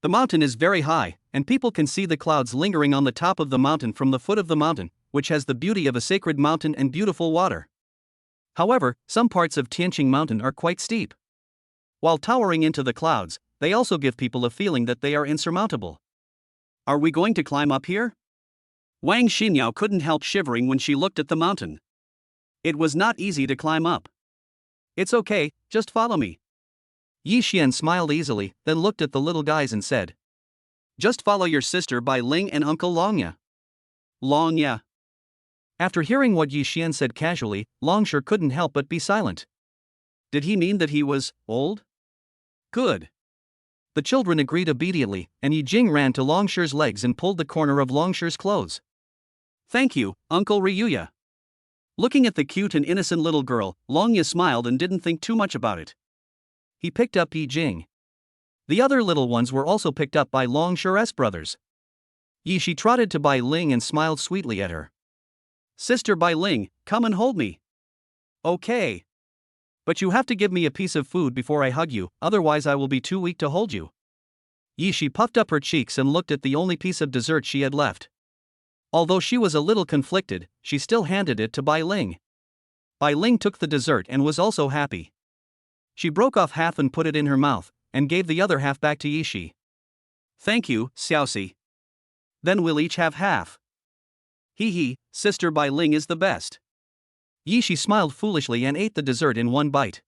The mountain is very high, and people can see the clouds lingering on the top of the mountain from the foot of the mountain, which has the beauty of a sacred mountain and beautiful water. However, some parts of Tianqing Mountain are quite steep. While towering into the clouds, they also give people a feeling that they are insurmountable. Are we going to climb up here? Wang Xinyao couldn't help shivering when she looked at the mountain. It was not easy to climb up. It's okay, just follow me. Ye Xuan smiled easily, then looked at the little guys and said, just follow your sister Bai Ling and Uncle Longya. Longya. After hearing what Ye Xuan said casually, Longshi couldn't help but be silent. Did he mean that he was old? Good. The children agreed obediently, and Yi Jing ran to Longshi's legs and pulled the corner of Longshi's clothes. Thank you, Uncle Ryuya. Looking at the cute and innocent little girl, Longya smiled and didn't think too much about it. He picked up Yi Jing. The other little ones were also picked up by Longshi's brothers. Yi Shi trotted to Bai Ling and smiled sweetly at her. Sister Bai Ling, come and hold me. Okay. But you have to give me a piece of food before I hug you, otherwise I will be too weak to hold you. Yi Shi puffed up her cheeks and looked at the only piece of dessert she had left. Although she was a little conflicted, she still handed it to Bai Ling. Bai Ling took the dessert and was also happy. She broke off half and put it in her mouth, and gave the other half back to Yi Shi. Thank you, Xiaoxi. Then we'll each have half. Hee, Sister Bai Ling is the best. Yi Shi smiled foolishly and ate the dessert in one bite.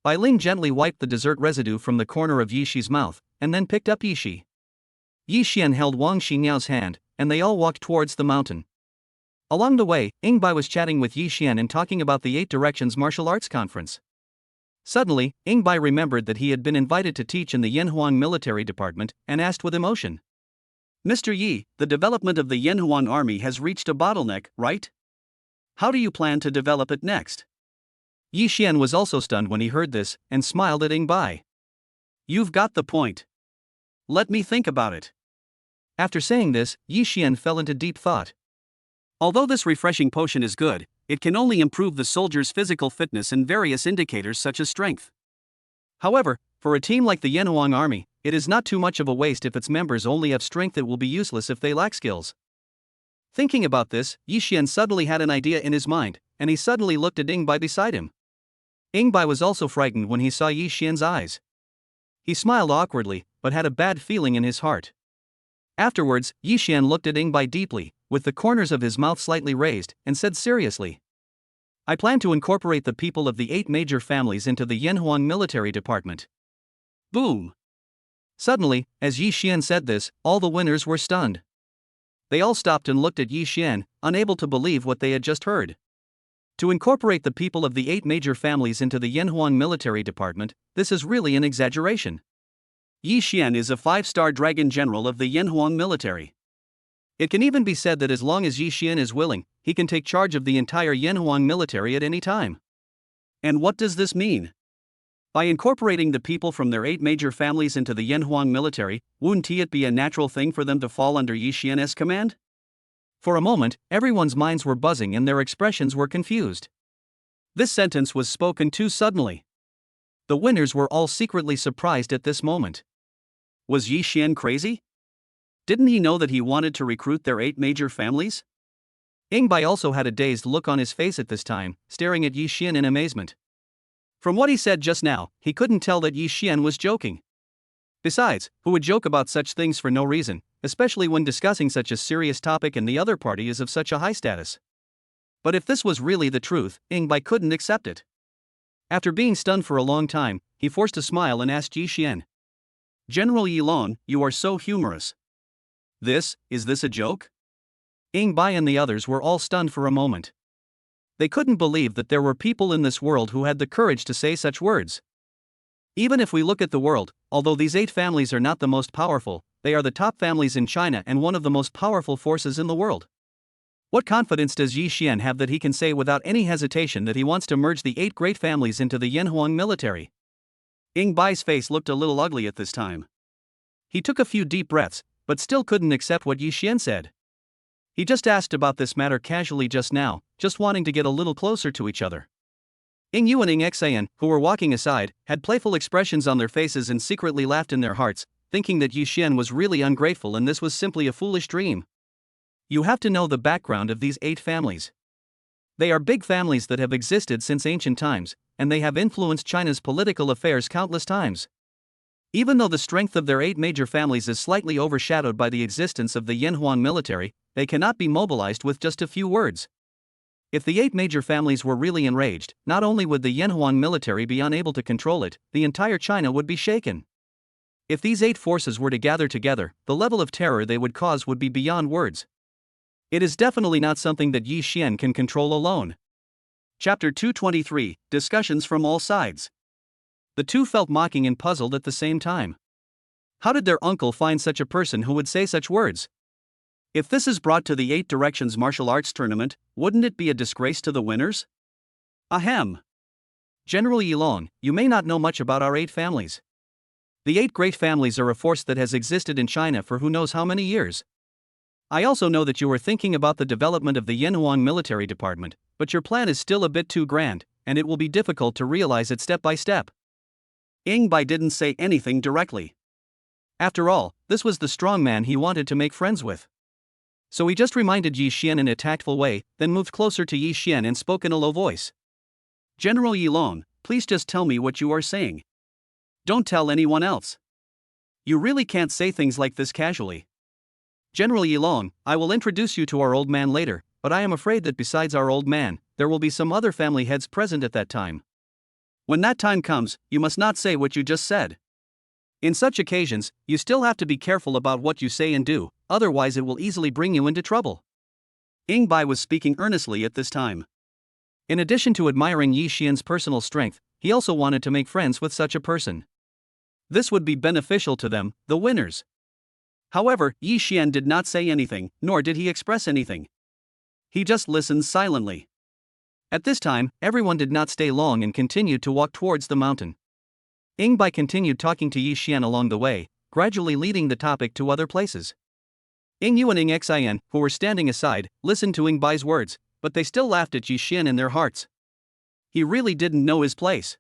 Bai Ling gently wiped the dessert residue from the corner of Yi Shi's mouth, and then picked up Yi Shi. Ye Xuan held Wang Xinyao's hand, and they all walked towards the mountain. Along the way, Ingbai was chatting with Ye Xuan and talking about the 8 Directions Martial Arts Conference. Suddenly, Ingbai remembered that he had been invited to teach in the Yanhuang military department, and asked with emotion. Mr. Yi, the development of the Yanhuang army has reached a bottleneck, right? How do you plan to develop it next? Ye Xuan was also stunned when he heard this, and smiled at Ingbai. You've got the point. Let me think about it. After saying this, Ye Xuan fell into deep thought. Although this refreshing potion is good, it can only improve the soldier's physical fitness and various indicators such as strength. However, for a team like the Yanhuang army, it is not too much of a waste if its members only have strength. It will be useless if they lack skills. Thinking about this, Ye Xuan suddenly had an idea in his mind, and he suddenly looked at Ingbai beside him. Ingbai was also frightened when he saw Ye Xuan's eyes. He smiled awkwardly, but had a bad feeling in his heart. Afterwards, Ye Xuan looked at Ingbai deeply, with the corners of his mouth slightly raised, and said seriously, I plan to incorporate the people of the 8 major families into the Yanhuang military department. Boom! Suddenly, as Ye Xuan said this, all the winners were stunned. They all stopped and looked at Ye Xuan, unable to believe what they had just heard. To incorporate the people of the 8 major families into the Yanhuang military department, this is really an exaggeration. Ye Xuan is a 5-star dragon general of the Yanhuang military. It can even be said that as long as Ye Xuan is willing, he can take charge of the entire Yanhuang military at any time. And what does this mean? By incorporating the people from their 8 major families into the Ye Xuan military, wouldn't it be a natural thing for them to fall under Ye Xuan's command? For a moment, everyone's minds were buzzing and their expressions were confused. This sentence was spoken too suddenly. The winners were all secretly surprised at this moment. Was Ye Xuan crazy? Didn't he know that he wanted to recruit their 8 major families? Bai also had a dazed look on his face at this time, staring at Ye Xuan in amazement. From what he said just now, he couldn't tell that Ye Xuan was joking. Besides, who would joke about such things for no reason, especially when discussing such a serious topic and the other party is of such a high status? But if this was really the truth, Bai couldn't accept it. After being stunned for a long time, he forced a smile and asked Ye Xuan, "General Ye Xuan, you are so humorous. Is this a joke?" Bai and the others were all stunned for a moment. They couldn't believe that there were people in this world who had the courage to say such words. Even if we look at the world, although these 8 families are not the most powerful, they are the top families in China and one of the most powerful forces in the world. What confidence does Ye Xuan have that he can say without any hesitation that he wants to merge the 8 great families into the Ye Xuan military? Bai's face looked a little ugly at this time. He took a few deep breaths, but still couldn't accept what Ye Xuan said. He just asked about this matter casually just now, just wanting to get a little closer to each other. Yu and Xian, who were walking aside, had playful expressions on their faces and secretly laughed in their hearts, thinking that Ye Xuan was really ungrateful and this was simply a foolish dream. You have to know the background of these 8 families. They are big families that have existed since ancient times, and they have influenced China's political affairs countless times. Even though the strength of their 8 major families is slightly overshadowed by the existence of the Ye Xuan military, they cannot be mobilized with just a few words. If the 8 major families were really enraged, not only would the Ye Xuan military be unable to control it, the entire China would be shaken. If these 8 forces were to gather together, the level of terror they would cause would be beyond words. It is definitely not something that Ye Xuan can control alone. Chapter 223, Discussions from All Sides. The two felt mocking and puzzled at the same time. How did their uncle find such a person who would say such words? If this is brought to the 8 Directions martial arts tournament, wouldn't it be a disgrace to the winners? Ahem. General Ye Xuan, you may not know much about our 8 families. The 8 great families are a force that has existed in China for who knows how many years. I also know that you are thinking about the development of the Ye Xuan military department, but your plan is still a bit too grand, and it will be difficult to realize it step by step. Bai didn't say anything directly. After all, this was the strong man he wanted to make friends with. So he just reminded Ye Xuan in a tactful way, then moved closer to Ye Xuan and spoke in a low voice. General Ye Xuan, please just tell me what you are saying. Don't tell anyone else. You really can't say things like this casually. General Ye Xuan, I will introduce you to our old man later, but I am afraid that besides our old man, there will be some other family heads present at that time. When that time comes, you must not say what you just said. In such occasions, you still have to be careful about what you say and do, otherwise it will easily bring you into trouble. Bai was speaking earnestly at this time. In addition to admiring Ye Xuan's personal strength, he also wanted to make friends with such a person. This would be beneficial to them, the winners. However, Ye Xuan did not say anything, nor did he express anything. He just listened silently. At this time, everyone did not stay long and continued to walk towards the mountain. Bai continued talking to Ye Xuan along the way, gradually leading the topic to other places. Yu and Xian, who were standing aside, listened to Bai's words, but they still laughed at Ye Xuan in their hearts. He really didn't know his place.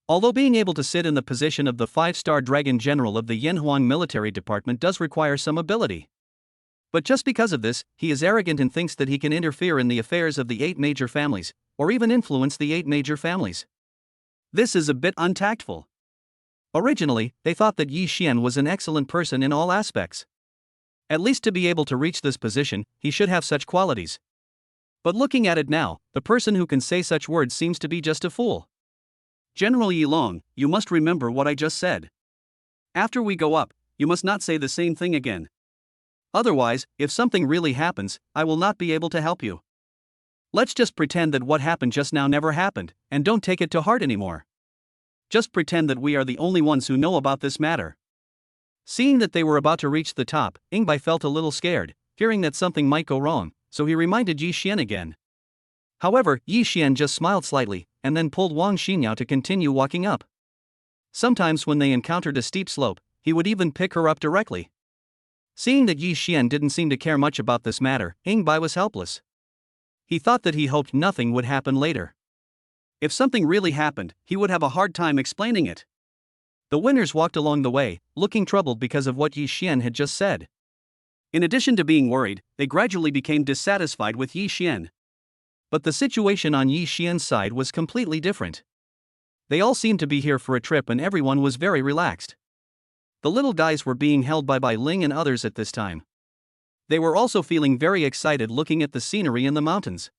Although being able to sit in the position of the 5-star Dragon General of the Ye Xuan military department does require some ability. But just because of this, he is arrogant and thinks that he can interfere in the affairs of the 8 major families, or even influence the 8 major families. This is a bit untactful. Originally, they thought that Ye Xuan was an excellent person in all aspects. At least to be able to reach this position, he should have such qualities. But looking at it now, the person who can say such words seems to be just a fool. General Ye Xuan, you must remember what I just said. After we go up, you must not say the same thing again. Otherwise, if something really happens, I will not be able to help you. Let's just pretend that what happened just now never happened, and don't take it to heart anymore. Just pretend that we are the only ones who know about this matter. Seeing that they were about to reach the top, Bai felt a little scared, fearing that something might go wrong, so he reminded Ye Xuan again. However, Ye Xuan just smiled slightly, and then pulled Wang Xinyao to continue walking up. Sometimes when they encountered a steep slope, he would even pick her up directly. Seeing that Ye Xuan didn't seem to care much about this matter, Yingbai was helpless. He thought that he hoped nothing would happen later. If something really happened, he would have a hard time explaining it. The winners walked along the way, looking troubled because of what Ye Xuan had just said. In addition to being worried, they gradually became dissatisfied with Ye Xuan. But the situation on Ye Xuan's side was completely different. They all seemed to be here for a trip and everyone was very relaxed. The little guys were being held by Ling and others at this time. They were also feeling very excited looking at the scenery in the mountains.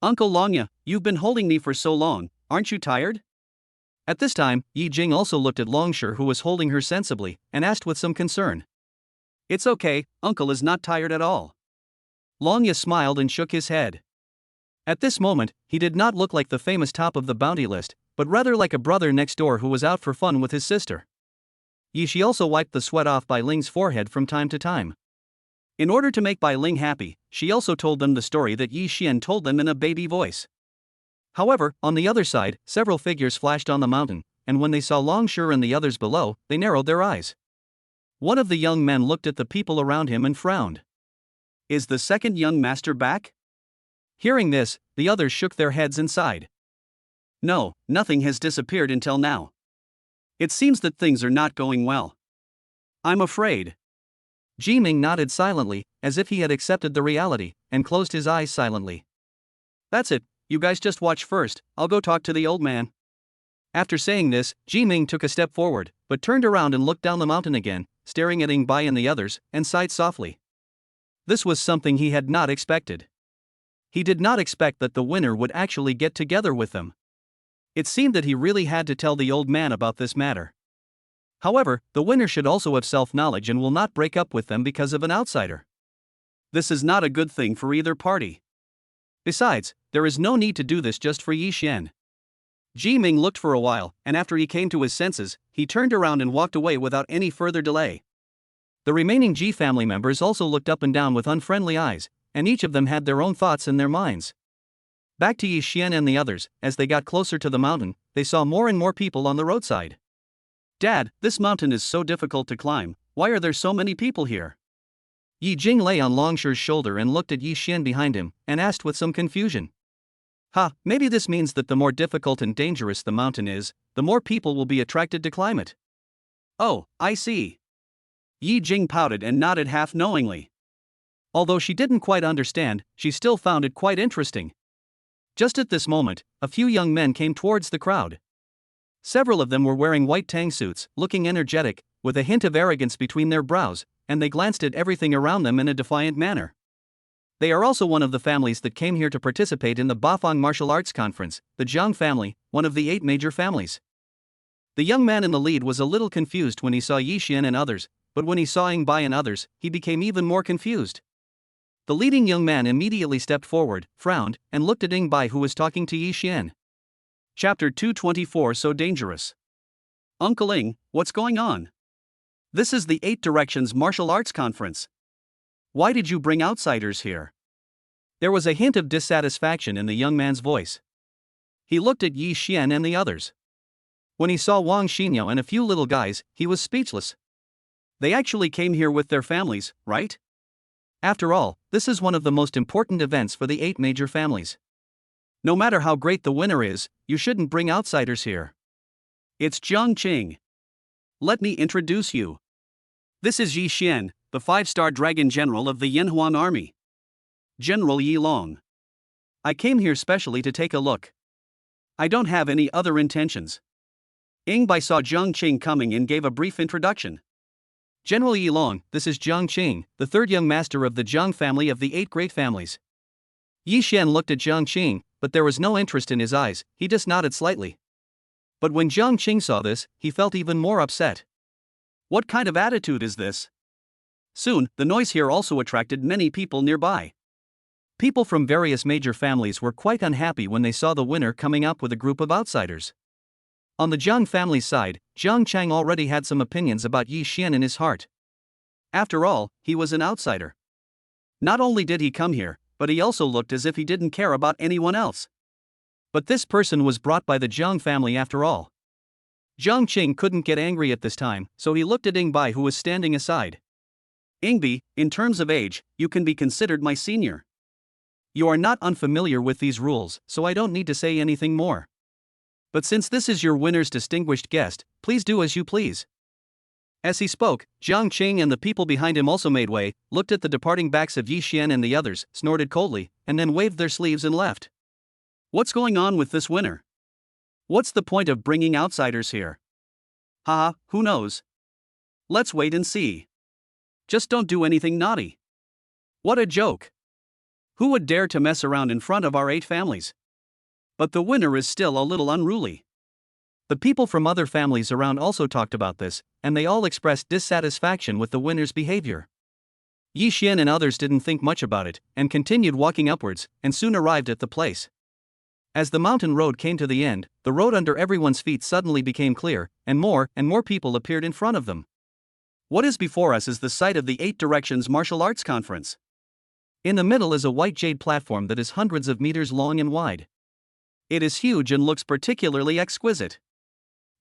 Uncle Longya, you've been holding me for so long, aren't you tired? At this time, Yi Jing also looked at Longshire, who was holding her sensibly, and asked with some concern. It's okay, Uncle is not tired at all. Longya smiled and shook his head. At this moment, he did not look like the famous top of the bounty list, but rather like a brother next door who was out for fun with his sister. Yi Shi also wiped the sweat off Bai Ling's forehead from time to time. In order to make Bai Ling happy, she also told them the story that Ye Xuan told them in a baby voice. However, on the other side, several figures flashed on the mountain, and when they saw Longshire and the others below, they narrowed their eyes. One of the young men looked at the people around him and frowned. Is the second young master back? Hearing this, the others shook their heads and sighed. No, nothing has disappeared until now. It seems that things are not going well. I'm afraid. Jiming nodded silently, as if he had accepted the reality, and closed his eyes silently. That's it, you guys just watch first, I'll go talk to the old man. After saying this, Jiming took a step forward, but turned around and looked down the mountain again, staring at Yingbai and the others, and sighed softly. This was something he had not expected. He did not expect that the winner would actually get together with them. It seemed that he really had to tell the old man about this matter. However, the winner should also have self-knowledge and will not break up with them because of an outsider. This is not a good thing for either party. Besides, there is no need to do this just for Ye Xuan. Jiming looked for a while, and after he came to his senses, he turned around and walked away without any further delay. The remaining G family members also looked up and down with unfriendly eyes, and each of them had their own thoughts in their minds. Back to Ye Xuan and the others, as they got closer to the mountain, they saw more and more people on the roadside. Dad, this mountain is so difficult to climb, why are there so many people here? Yi Jing lay on Longshire's shoulder and looked at Ye Xuan behind him, and asked with some confusion. Maybe this means that the more difficult and dangerous the mountain is, the more people will be attracted to climb it. Oh, I see. Yi Jing pouted and nodded half-knowingly. Although she didn't quite understand, she still found it quite interesting. Just at this moment, a few young men came towards the crowd. Several of them were wearing white tang suits, looking energetic, with a hint of arrogance between their brows, and they glanced at everything around them in a defiant manner. They are also one of the families that came here to participate in the Bafang Martial Arts Conference, the Zhang family, one of the 8 major families. The young man in the lead was a little confused when he saw Ye Xuan and others, but when he saw Yingbai and others, he became even more confused. The leading young man immediately stepped forward, frowned, and looked at Yingbai, who was talking to Ye Xuan. Chapter 224. So dangerous. Uncle Ing, what's going on? This is the 8 Directions Martial Arts Conference. Why did you bring outsiders here? There was a hint of dissatisfaction in the young man's voice. He looked at Ye Xuan and the others. When he saw Wang Xinyao and a few little guys, he was speechless. They actually came here with their families, right? After all, this is one of the most important events for the 8 major families. No matter how great the winner is, you shouldn't bring outsiders here. It's Zhang Qing. Let me introduce you. This is Ye Xuan, the 5-star dragon general of the Yanhuan army. General Yi Long. I came here specially to take a look. I don't have any other intentions. Yingbai saw Zhang Qing coming and gave a brief introduction. General Yi Long, this is Zhang Qing, the 3rd young master of the Zhang family of the 8 great families. Ye Xuan looked at Zhang Qing, but there was no interest in his eyes, he just nodded slightly. But when Zhang Qing saw this, he felt even more upset. What kind of attitude is this? Soon, the noise here also attracted many people nearby. People from various major families were quite unhappy when they saw the winner coming up with a group of outsiders. On the Zhang family's side, Zhang Chang already had some opinions about Ye Xuan in his heart. After all, he was an outsider. Not only did he come here, but he also looked as if he didn't care about anyone else. But this person was brought by the Zhang family after all. Jiang Qing couldn't get angry at this time, so he looked at Ingbai, who was standing aside. Ingbi, in terms of age, you can be considered my senior. You are not unfamiliar with these rules, so I don't need to say anything more. But since this is your winner's distinguished guest, please do as you please. As he spoke, Jiang Qing and the people behind him also made way, looked at the departing backs of Ye Xuan and the others, snorted coldly, and then waved their sleeves and left. What's going on with this winner? What's the point of bringing outsiders here? Haha, who knows? Let's wait and see. Just don't do anything naughty. What a joke. Who would dare to mess around in front of our 8 families? But the winner is still a little unruly. The people from other families around also talked about this, and they all expressed dissatisfaction with the winner's behavior. Ye Xuan and others didn't think much about it, and continued walking upwards, and soon arrived at the place. As the mountain road came to the end, the road under everyone's feet suddenly became clear, and more people appeared in front of them. What is before us is the site of the 8 Directions Martial Arts Conference. In the middle is a white jade platform that is hundreds of meters long and wide. It is huge and looks particularly exquisite.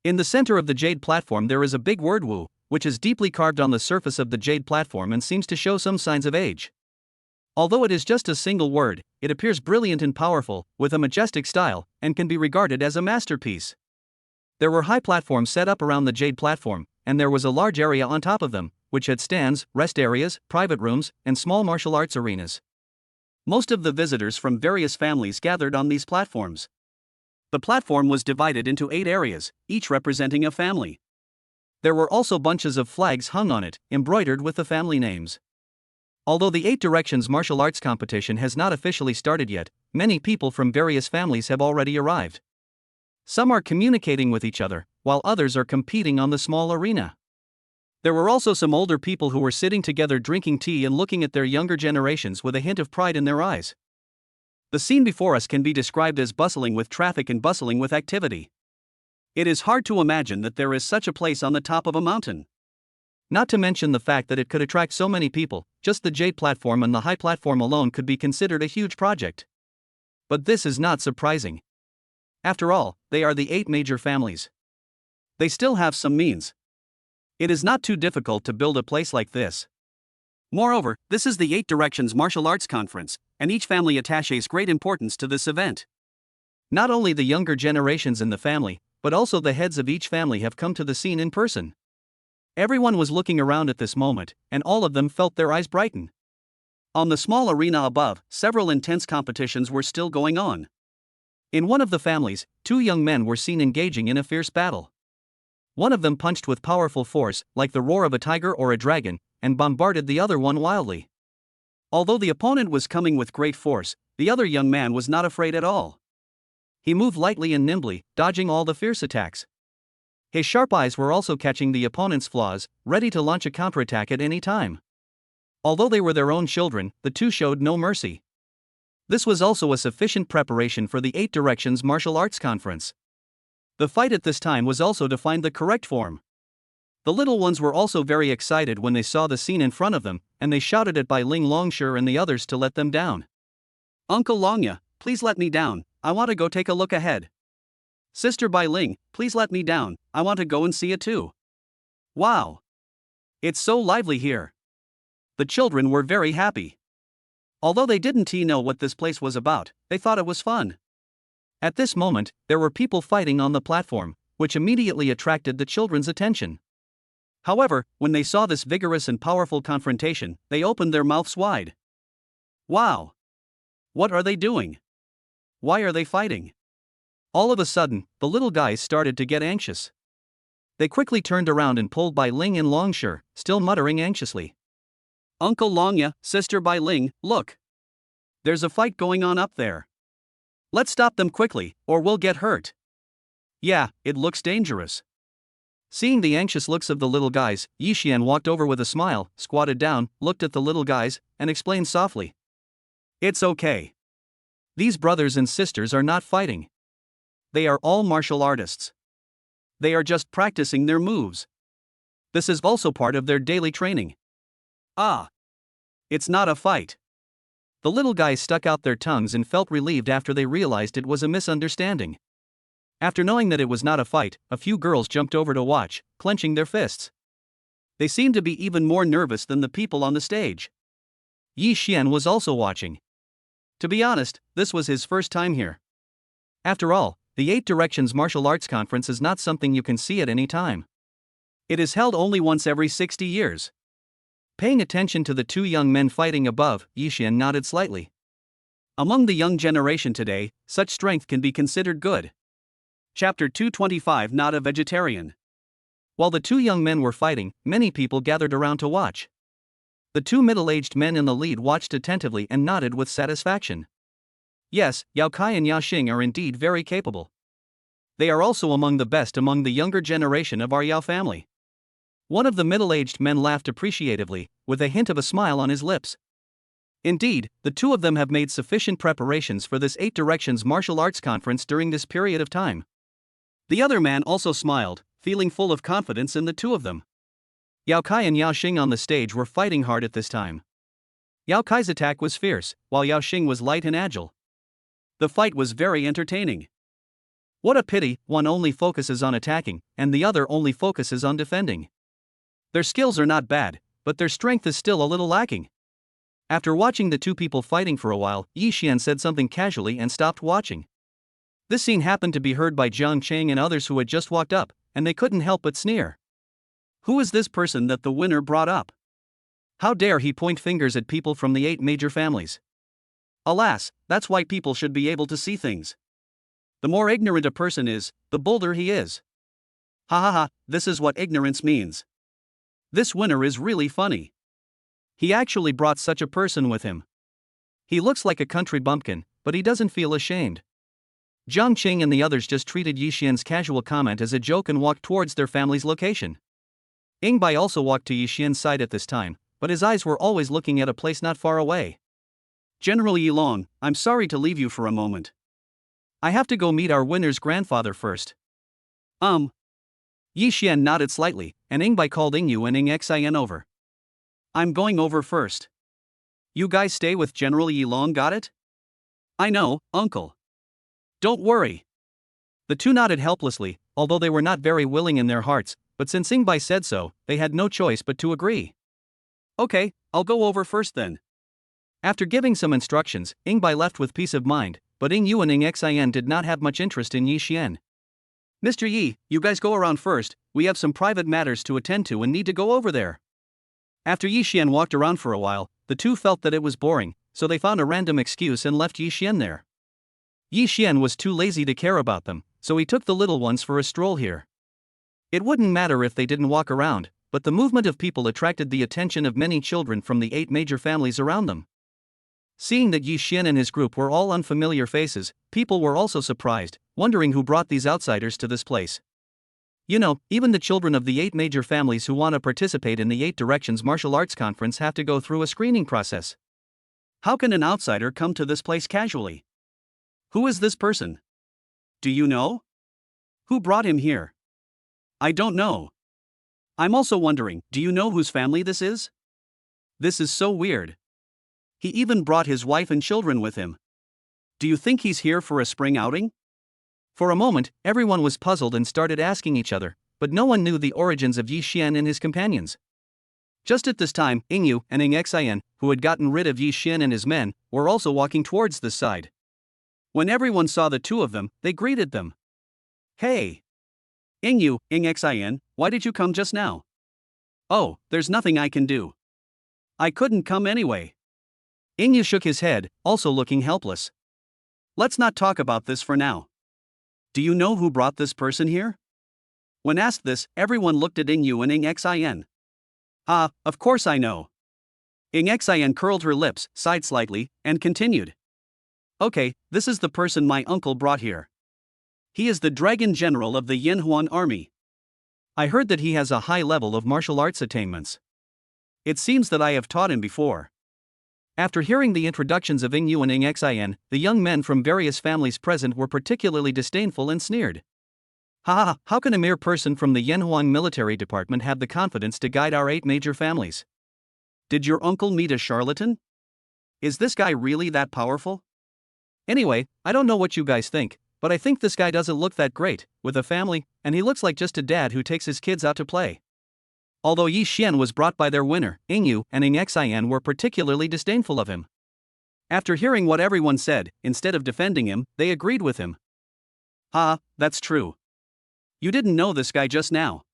In the center of the jade platform there is a big word Wu, which is deeply carved on the surface of the jade platform and seems to show some signs of age. Although it is just a single word, it appears brilliant and powerful, with a majestic style, and can be regarded as a masterpiece. There were high platforms set up around the jade platform, and there was a large area on top of them, which had stands, rest areas, private rooms, and small martial arts arenas. Most of the visitors from various families gathered on these platforms. The platform was divided into 8 areas, each representing a family. There were also bunches of flags hung on it, embroidered with the family names. Although the 8 Directions Martial Arts competition has not officially started yet, many people from various families have already arrived. Some are communicating with each other, while others are competing on the small arena. There were also some older people who were sitting together drinking tea and looking at their younger generations with a hint of pride in their eyes. The scene before us can be described as bustling with traffic and bustling with activity. It is hard to imagine that there is such a place on the top of a mountain. Not to mention the fact that it could attract so many people, just the jade platform and the high platform alone could be considered a huge project. But this is not surprising. After all, they are the 8 major families. They still have some means. It is not too difficult to build a place like this. Moreover, this is the 8 Directions Martial Arts Conference, and each family attaches great importance to this event. Not only the younger generations in the family, but also the heads of each family have come to the scene in person. Everyone was looking around at this moment, and all of them felt their eyes brighten. On the small arena above, several intense competitions were still going on. In one of the families, 2 young men were seen engaging in a fierce battle. One of them punched with powerful force, like the roar of a tiger or a dragon, and bombarded the other one wildly. Although the opponent was coming with great force, the other young man was not afraid at all. He moved lightly and nimbly, dodging all the fierce attacks. His sharp eyes were also catching the opponent's flaws, ready to launch a counterattack at any time. Although they were their own children, the 2 showed no mercy. This was also a sufficient preparation for the 8 Directions Martial Arts Conference. The fight at this time was also to find the correct form. The little ones were also very excited when they saw the scene in front of them, and they shouted at Bai Ling Longshi and the others to let them down. Uncle Longya, please let me down, I want to go take a look ahead. Sister Bai Ling, please let me down, I want to go and see it too. Wow! It's so lively here. The children were very happy. Although they didn't know what this place was about, they thought it was fun. At this moment, there were people fighting on the platform, which immediately attracted the children's attention. However, when they saw this vigorous and powerful confrontation, they opened their mouths wide. Wow! What are they doing? Why are they fighting? All of a sudden, the little guys started to get anxious. They quickly turned around and pulled Bai Ling and Longshi, still muttering anxiously. Uncle Longya, Sister Bai Ling, look! There's a fight going on up there. Let's stop them quickly, or we'll get hurt. Yeah, it looks dangerous. Seeing the anxious looks of the little guys, Ye Xuan walked over with a smile, squatted down, looked at the little guys, and explained softly. It's okay. These brothers and sisters are not fighting. They are all martial artists. They are just practicing their moves. This is also part of their daily training. Ah! It's not a fight. The little guys stuck out their tongues and felt relieved after they realized it was a misunderstanding. After knowing that it was not a fight, a few girls jumped over to watch, clenching their fists. They seemed to be even more nervous than the people on the stage. Ye Xuan was also watching. To be honest, this was his first time here. After all, the 8 Directions Martial Arts Conference is not something you can see at any time. It is held only once every 60 years. Paying attention to the 2 young men fighting above, Ye Xuan nodded slightly. Among the young generation today, such strength can be considered good. Chapter 225. Not a vegetarian. While the 2 young men were fighting, many people gathered around to watch. The 2 middle-aged men in the lead watched attentively and nodded with satisfaction. Yes, Yao Kai and Yao Xing are indeed very capable. They are also among the best among the younger generation of our Yao family. One of the middle-aged men laughed appreciatively, with a hint of a smile on his lips. Indeed, the 2 of them have made sufficient preparations for this 8 Directions Martial Arts Conference during this period of time. The other man also smiled, feeling full of confidence in the 2 of them. Yao Kai and Yao Xing on the stage were fighting hard at this time. Yao Kai's attack was fierce, while Yao Xing was light and agile. The fight was very entertaining. What a pity, one only focuses on attacking, and the other only focuses on defending. Their skills are not bad, but their strength is still a little lacking. After watching the 2 people fighting for a while, Ye Xuan said something casually and stopped watching. This scene happened to be heard by Jiang Cheng and others who had just walked up, and they couldn't help but sneer. Who is this person that the winner brought up? How dare he point fingers at people from the 8 major families? Alas, that's why people should be able to see things. The more ignorant a person is, the bolder he is. Ha ha ha, this is what ignorance means. This winner is really funny. He actually brought such a person with him. He looks like a country bumpkin, but he doesn't feel ashamed. Jiang Qing and the others just treated Ye Xuan's casual comment as a joke and walked towards their family's location. Ying Bai also walked to Ye Xuan's side at this time, but his eyes were always looking at a place not far away. General Yilong, I'm sorry to leave you for a moment. I have to go meet our winner's grandfather first. Ye Xuan nodded slightly, and Ying Bai called Yingyu and Ying Xian over. I'm going over first. You guys stay with General Yilong, got it? I know, uncle. Don't worry. The 2 nodded helplessly, although they were not very willing in their hearts, but since Ying Bai said so, they had no choice but to agree. Okay, I'll go over first then. After giving some instructions, Ying Bai left with peace of mind, but Yingyu and Ying Xian did not have much interest in Ye Xuan. Mr. Yi, you guys go around first, we have some private matters to attend to and need to go over there. After Ye Xuan walked around for a while, the 2 felt that it was boring, so they found a random excuse and left Ye Xuan there. Ye Xuan was too lazy to care about them, so he took the little ones for a stroll here. It wouldn't matter if they didn't walk around, but the movement of people attracted the attention of many children from the 8 major families around them. Seeing that Ye Xuan and his group were all unfamiliar faces, people were also surprised, wondering who brought these outsiders to this place. You know, even the children of the 8 major families who want to participate in the 8 Directions Martial Arts Conference have to go through a screening process. How can an outsider come to this place casually? Who is this person? Do you know? Who brought him here? I don't know. I'm also wondering, do you know whose family this is? This is so weird. He even brought his wife and children with him. Do you think he's here for a spring outing? For a moment, everyone was puzzled and started asking each other, but no one knew the origins of Ye Xuan and his companions. Just at this time, Yingyu and Ying Xian, who had gotten rid of Ye Xuan and his men, were also walking towards this side. When everyone saw the 2 of them, they greeted them. Hey! Yingyu, Ying Xian, why did you come just now? Oh, there's nothing I can do. I couldn't come anyway. Yingyu shook his head, also looking helpless. Let's not talk about this for now. Do you know who brought this person here? When asked this, everyone looked at Yingyu and Ying Xian. Of course I know. Ying Xian curled her lips, sighed slightly, and continued. Okay, this is the person my uncle brought here. He is the Dragon General of the Ye Xuan army. I heard that he has a high level of martial arts attainments. It seems that I have taught him before. After hearing the introductions of Yingyu and Ying Xian, the young men from various families present were particularly disdainful and sneered. How can a mere person from the Ye Xuan military department have the confidence to guide our 8 major families? Did your uncle meet a charlatan? Is this guy really that powerful? Anyway, I don't know what you guys think, But I think this guy doesn't look that great, with a family, and he looks like just a dad who takes his kids out to play. Although Ye Xuan was brought by their winner, Yu, and Xian were particularly disdainful of him. After hearing what everyone said, instead of defending him, they agreed with him. That's true. You didn't know this guy just now.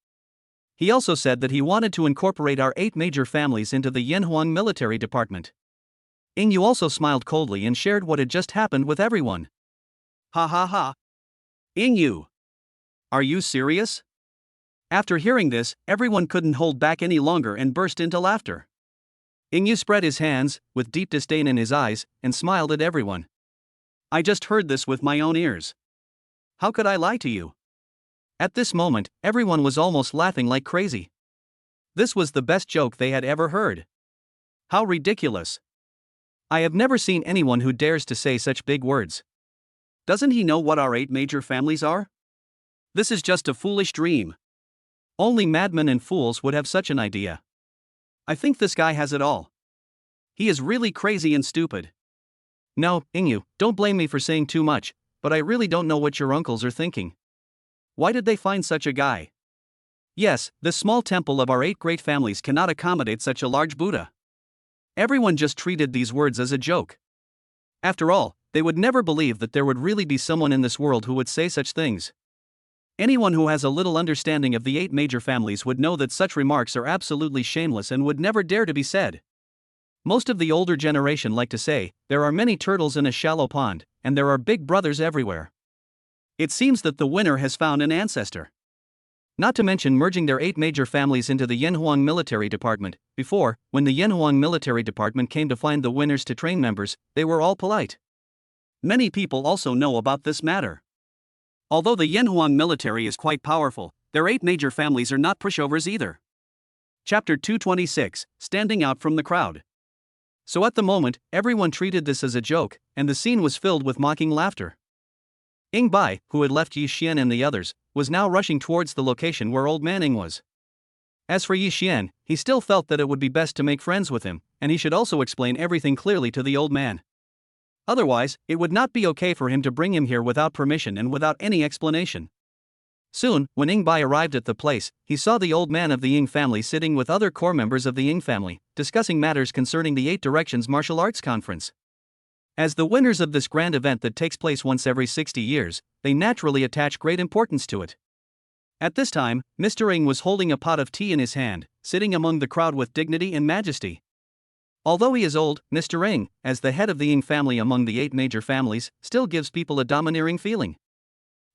He also said that he wanted to incorporate our 8 major families into the Yanhuang military department. Yu also smiled coldly and shared what had just happened with everyone. Ha ha ha. Yu. Are you serious? After hearing this, everyone couldn't hold back any longer and burst into laughter. Yu spread his hands, with deep disdain in his eyes, and smiled at everyone. I just heard this with my own ears. How could I lie to you? At this moment, everyone was almost laughing like crazy. This was the best joke they had ever heard. How ridiculous. I have never seen anyone who dares to say such big words. Doesn't he know what our 8 major families are? This is just a foolish dream. Only madmen and fools would have such an idea. I think this guy has it all. He is really crazy and stupid. No, Yu, don't blame me for saying too much, but I really don't know what your uncles are thinking. Why did they find such a guy? Yes, this small temple of our 8 great families cannot accommodate such a large Buddha. Everyone just treated these words as a joke. After all, they would never believe that there would really be someone in this world who would say such things. Anyone who has a little understanding of the 8 major families would know that such remarks are absolutely shameless and would never dare to be said. Most of the older generation like to say, there are many turtles in a shallow pond, and there are big brothers everywhere. It seems that the winner has found an ancestor. Not to mention merging their 8 major families into the Yanhuang military department. Before, when the Yanhuang military department came to find the winners to train members, they were all polite. Many people also know about this matter. Although the Yanhuang military is quite powerful, their 8 major families are not pushovers either. Chapter 226, Standing Out from the Crowd. So at the moment, everyone treated this as a joke, and the scene was filled with mocking laughter. Bai, who had left Ye Xuan and the others, was now rushing towards the location where Old Man was. As for Ye Xuan, he still felt that it would be best to make friends with him, and he should also explain everything clearly to the old man. Otherwise, it would not be okay for him to bring him here without permission and without any explanation. Soon, when Bai arrived at the place, he saw the old man of the Ying family sitting with other core members of the Ying family, discussing matters concerning the 8 Directions Martial Arts Conference. As the winners of this grand event that takes place once every 60 years, they naturally attach great importance to it. At this time, Mr. Ng was holding a pot of tea in his hand, sitting among the crowd with dignity and majesty. Although he is old, Mr. Ng, as the head of the Ying family among the 8 major families, still gives people a domineering feeling.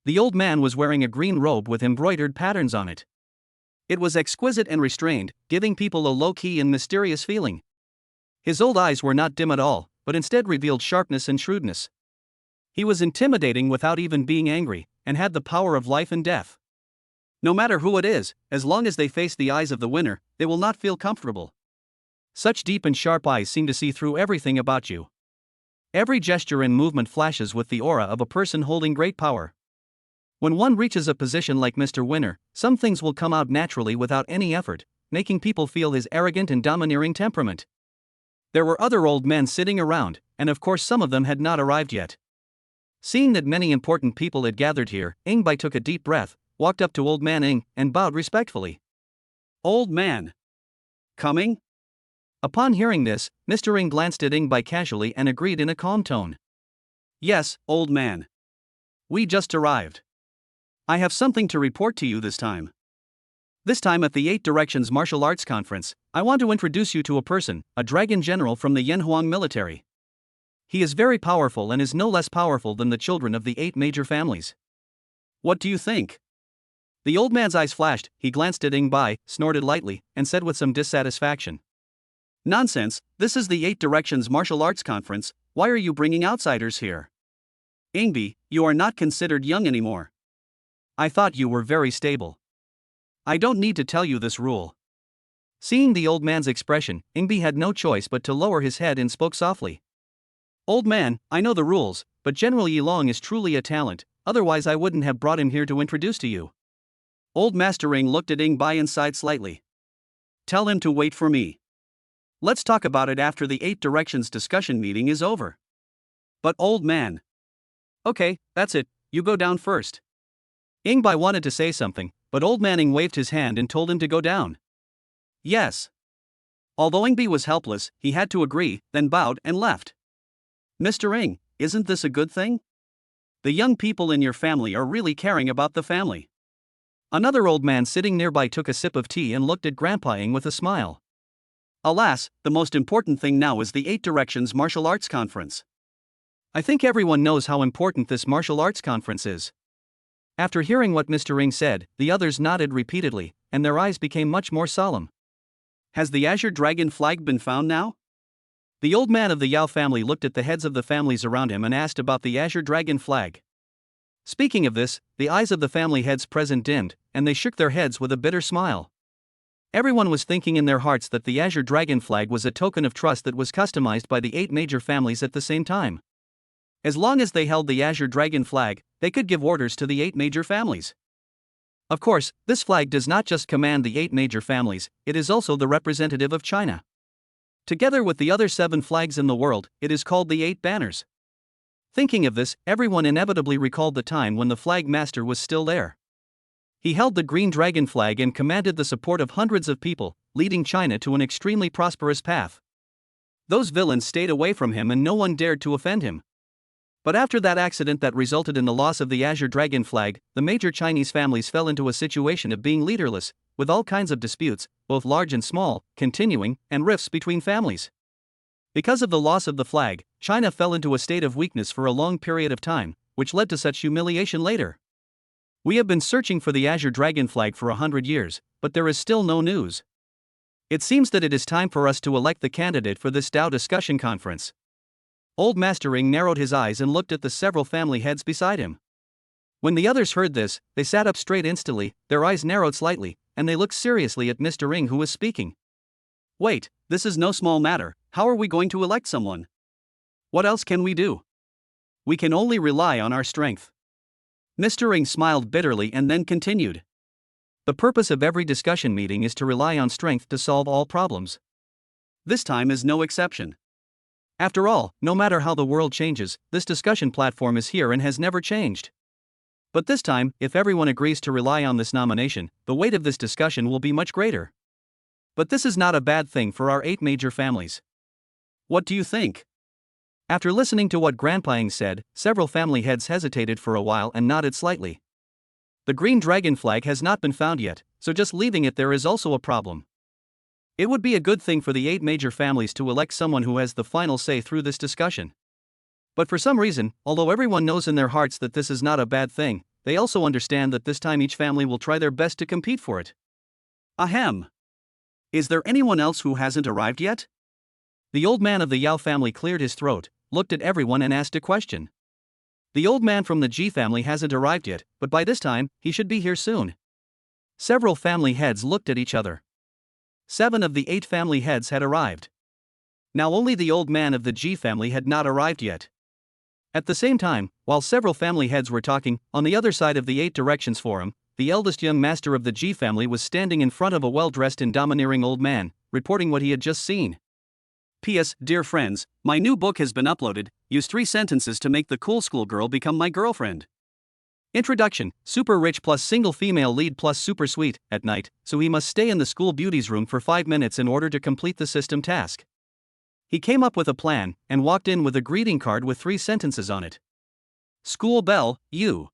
The old man was wearing a green robe with embroidered patterns on it. It was exquisite and restrained, giving people a low-key and mysterious feeling. His old eyes were not dim at all, but instead revealed sharpness and shrewdness. He was intimidating without even being angry, and had the power of life and death. No matter who it is, as long as they face the eyes of the winner, they will not feel comfortable. Such deep and sharp eyes seem to see through everything about you. Every gesture and movement flashes with the aura of a person holding great power. When one reaches a position like Mr. Winner, some things will come out naturally without any effort, making people feel his arrogant and domineering temperament. There were other old men sitting around, and of course some of them had not arrived yet. Seeing that many important people had gathered here, Bai took a deep breath, walked up to Old Man Ng, and bowed respectfully. Old man. Coming? Upon hearing this, Mr. Ng glanced at Bai casually and agreed in a calm tone. Yes, old man. We just arrived. I have something to report to you this time. This time at the 8 Directions Martial Arts Conference, I want to introduce you to a person, a dragon general from the Yanhuang military. He is very powerful and is no less powerful than the children of the 8 major families. What do you think? The old man's eyes flashed, he glanced at Bai, snorted lightly, and said with some dissatisfaction. Nonsense, this is the 8 Directions Martial Arts Conference, why are you bringing outsiders here? Bai, you are not considered young anymore. I thought you were very stable. I don't need to tell you this rule. Seeing the old man's expression, Bai had no choice but to lower his head and spoke softly. Old man, I know the rules, but General Yilong is truly a talent, otherwise I wouldn't have brought him here to introduce to you. Old Master Ng looked at Bai and sighed slightly. Tell him to wait for me. Let's talk about it after the 8 Directions discussion meeting is over. But old man. Okay, that's it, you go down first. Ingbai wanted to say something, but Old Man Ing waved his hand and told him to go down. Yes. Although Ingbai was helpless, he had to agree, then bowed and left. Mr. Ing, isn't this a good thing? The young people in your family are really caring about the family. Another old man sitting nearby took a sip of tea and looked at Grandpa Ing with a smile. Alas, the most important thing now is the 8 Directions Martial Arts Conference. I think everyone knows how important this martial arts conference is. After hearing what Mr. Ing said, the others nodded repeatedly, and their eyes became much more solemn. Has the Azure Dragon flag been found now? The old man of the Yao family looked at the heads of the families around him and asked about the Azure Dragon flag. Speaking of this, the eyes of the family heads present dimmed, and they shook their heads with a bitter smile. Everyone was thinking in their hearts that the Azure Dragon flag was a token of trust that was customized by the 8 major families at the same time. As long as they held the Azure Dragon flag, they could give orders to the 8 major families. Of course, this flag does not just command the 8 major families, it is also the representative of China. Together with the other 7 flags in the world, it is called the 8 banners. Thinking of this, everyone inevitably recalled the time when the flag master was still there. He held the green dragon flag and commanded the support of hundreds of people, leading China to an extremely prosperous path. Those villains stayed away from him and no one dared to offend him. But after that accident that resulted in the loss of the Azure Dragon flag, the major Chinese families fell into a situation of being leaderless, with all kinds of disputes, both large and small, continuing, and rifts between families. Because of the loss of the flag, China fell into a state of weakness for a long period of time, which led to such humiliation later. We have been searching for the Azure Dragon flag for 100 years, but there is still no news. It seems that it is time for us to elect the candidate for this Dao discussion conference. Old Master Ing narrowed his eyes and looked at the several family heads beside him. When the others heard this, they sat up straight instantly, their eyes narrowed slightly, and they looked seriously at Mr. Ing who was speaking. Wait, this is no small matter. How are we going to elect someone? What else can we do? We can only rely on our strength. Mr. Ing smiled bitterly and then continued. The purpose of every discussion meeting is to rely on strength to solve all problems. This time is no exception. After all, no matter how the world changes, this discussion platform is here and has never changed. But this time, if everyone agrees to rely on this nomination, the weight of this discussion will be much greater. But this is not a bad thing for our 8 major families. What do you think? After listening to what Grandpa Ing said, several family heads hesitated for a while and nodded slightly. The green dragon flag has not been found yet, so just leaving it there is also a problem. It would be a good thing for the 8 major families to elect someone who has the final say through this discussion. But for some reason, although everyone knows in their hearts that this is not a bad thing, they also understand that this time each family will try their best to compete for it. Ahem. Is there anyone else who hasn't arrived yet? The old man of the Yao family cleared his throat, looked at everyone and asked a question. The old man from the G family hasn't arrived yet, but by this time, he should be here soon. Several family heads looked at each other. 7 of the 8 family heads had arrived. Now only the old man of the G family had not arrived yet. At the same time, while several family heads were talking, on the other side of the 8 Directions Forum, the eldest young master of the G family was standing in front of a well-dressed and domineering old man, reporting what he had just seen. P.S. Dear friends, my new book has been uploaded. Use 3 sentences to make the cool schoolgirl become my girlfriend. Introduction: super rich plus single female lead plus super sweet, at night, so he must stay in the school beauty's room for 5 minutes in order to complete the system task. He came up with a plan, and walked in with a greeting card with 3 sentences on it. School bell, you.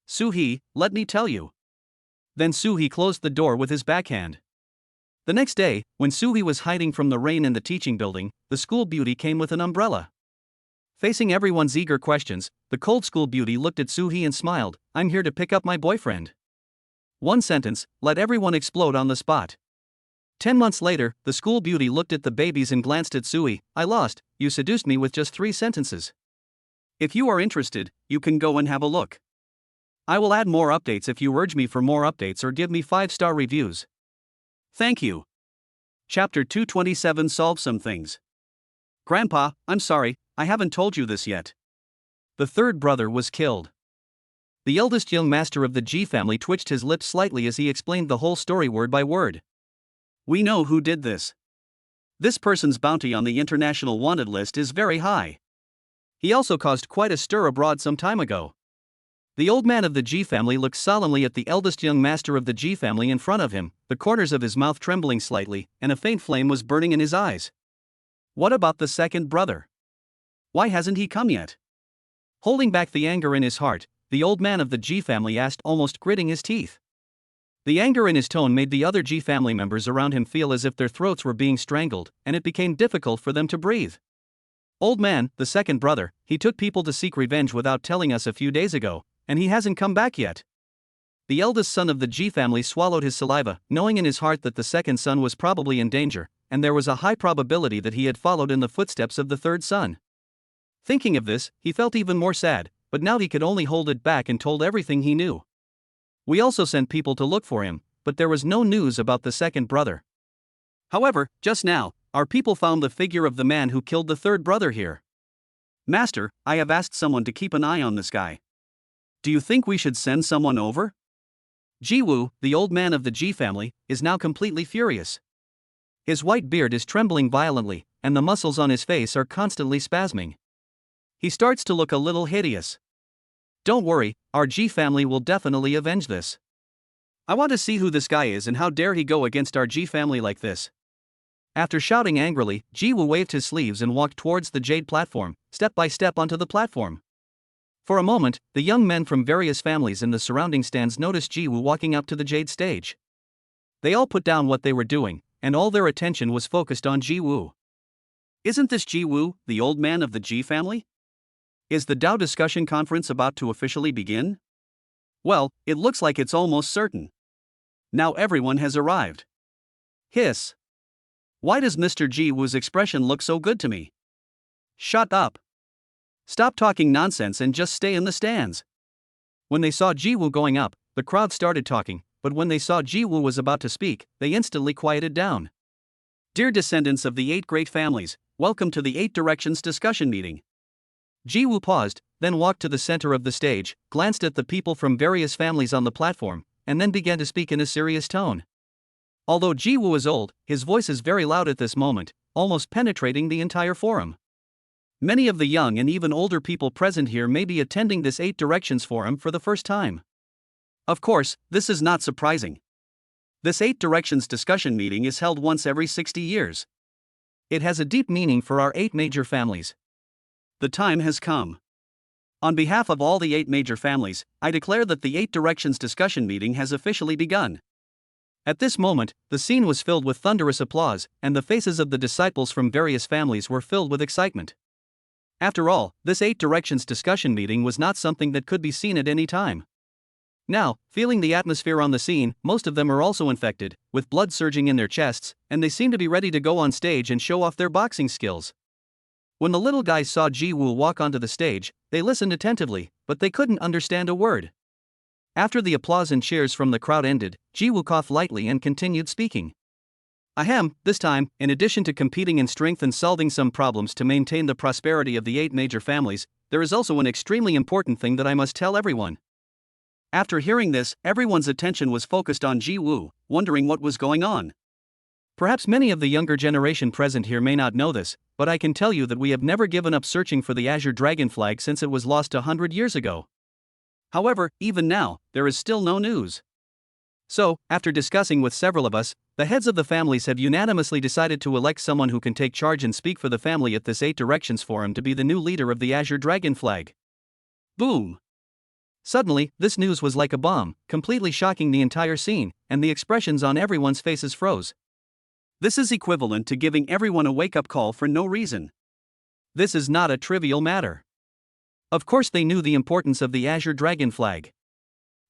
Su-hee, let me tell you. Then Su-hee closed the door with his backhand. The next day, when Su-hee was hiding from the rain in the teaching building, the school beauty came with an umbrella. Facing everyone's eager questions, the cold school beauty looked at Su-hee and smiled. I'm here to pick up my boyfriend. 1 sentence, let everyone explode on the spot. 10 months later, the school beauty looked at the babies and glanced at Su-hee. I lost, you seduced me with just 3 sentences. If you are interested, you can go and have a look. I will add more updates if you urge me for more updates or give me 5-star reviews. Thank you. Chapter 227 Solve Some Things. Grandpa, I'm sorry, I haven't told you this yet. The 3rd brother was killed. The eldest young master of the G family twitched his lips slightly as he explained the whole story word by word. We know who did this. This person's bounty on the international wanted list is very high. He also caused quite a stir abroad some time ago. The old man of the G family looked solemnly at the eldest young master of the G family in front of him, the corners of his mouth trembling slightly, and a faint flame was burning in his eyes. What about the second brother? Why hasn't he come yet? Holding back the anger in his heart, the old man of the G family asked, almost gritting his teeth. The anger in his tone made the other G family members around him feel as if their throats were being strangled, and it became difficult for them to breathe. Old man, the second brother, he took people to seek revenge without telling us a few days ago, and he hasn't come back yet. The eldest son of the G family swallowed his saliva, knowing in his heart that the second son was probably in danger, and there was a high probability that he had followed in the footsteps of the third son. Thinking of this, he felt even more sad, but now he could only hold it back and told everything he knew. We also sent people to look for him, but there was no news about the second brother. However, just now, our people found the figure of the man who killed the third brother here. Master, I have asked someone to keep an eye on this guy. Do you think we should send someone over? Ji Wu, the old man of the G family, is now completely furious. His white beard is trembling violently, and the muscles on his face are constantly spasming. He starts to look a little hideous. Don't worry, our G family will definitely avenge this. I want to see who this guy is and how dare he go against our G family like this. After shouting angrily, Ji Wu waved his sleeves and walked towards the jade platform, step by step onto the platform. For a moment, the young men from various families in the surrounding stands noticed Ji Wu walking up to the jade stage. They all put down what they were doing, and all their attention was focused on Ji Wu. Isn't this Ji Wu, the old man of the G family? Is the Dao discussion conference about to officially begin? Well, it looks like it's almost certain. Now everyone has arrived. Hiss. Why does Mr. Ji Wu's expression look so good to me? Shut up. Stop talking nonsense and just stay in the stands. When they saw Ji Wu going up, the crowd started talking, but when they saw Ji Wu was about to speak, they instantly quieted down. Dear descendants of the 8 great families, welcome to the 8 Directions discussion meeting. Ji Wu paused, then walked to the center of the stage, glanced at the people from various families on the platform, and then began to speak in a serious tone. Although Ji Wu is old, his voice is very loud at this moment, almost penetrating the entire forum. Many of the young and even older people present here may be attending this 8 Directions forum for the first time. Of course, this is not surprising. This 8 Directions discussion meeting is held once every 60 years. It has a deep meaning for our 8 major families. The time has come. On behalf of all the 8 major families, I declare that the 8 Directions discussion meeting has officially begun. At this moment, the scene was filled with thunderous applause, and the faces of the disciples from various families were filled with excitement. After all, this 8 Directions discussion meeting was not something that could be seen at any time. Now, feeling the atmosphere on the scene, most of them are also infected, with blood surging in their chests, and they seem to be ready to go on stage and show off their boxing skills. When the little guys saw Ji Wu walk onto the stage, they listened attentively, but they couldn't understand a word. After the applause and cheers from the crowd ended, Ji Wu coughed lightly and continued speaking. Ahem, this time, in addition to competing in strength and solving some problems to maintain the prosperity of the 8 major families, there is also an extremely important thing that I must tell everyone. After hearing this, everyone's attention was focused on Ji Wu, wondering what was going on. Perhaps many of the younger generation present here may not know this, but I can tell you that we have never given up searching for the Azure Dragon flag since it was lost 100 years ago. However, even now, there is still no news. So, after discussing with several of us, the heads of the families have unanimously decided to elect someone who can take charge and speak for the family at this 8 Directions forum to be the new leader of the Azure Dragon flag. Boom! Suddenly, this news was like a bomb, completely shocking the entire scene, and the expressions on everyone's faces froze. This is equivalent to giving everyone a wake-up call for no reason. This is not a trivial matter. Of course they knew the importance of the Azure Dragon flag.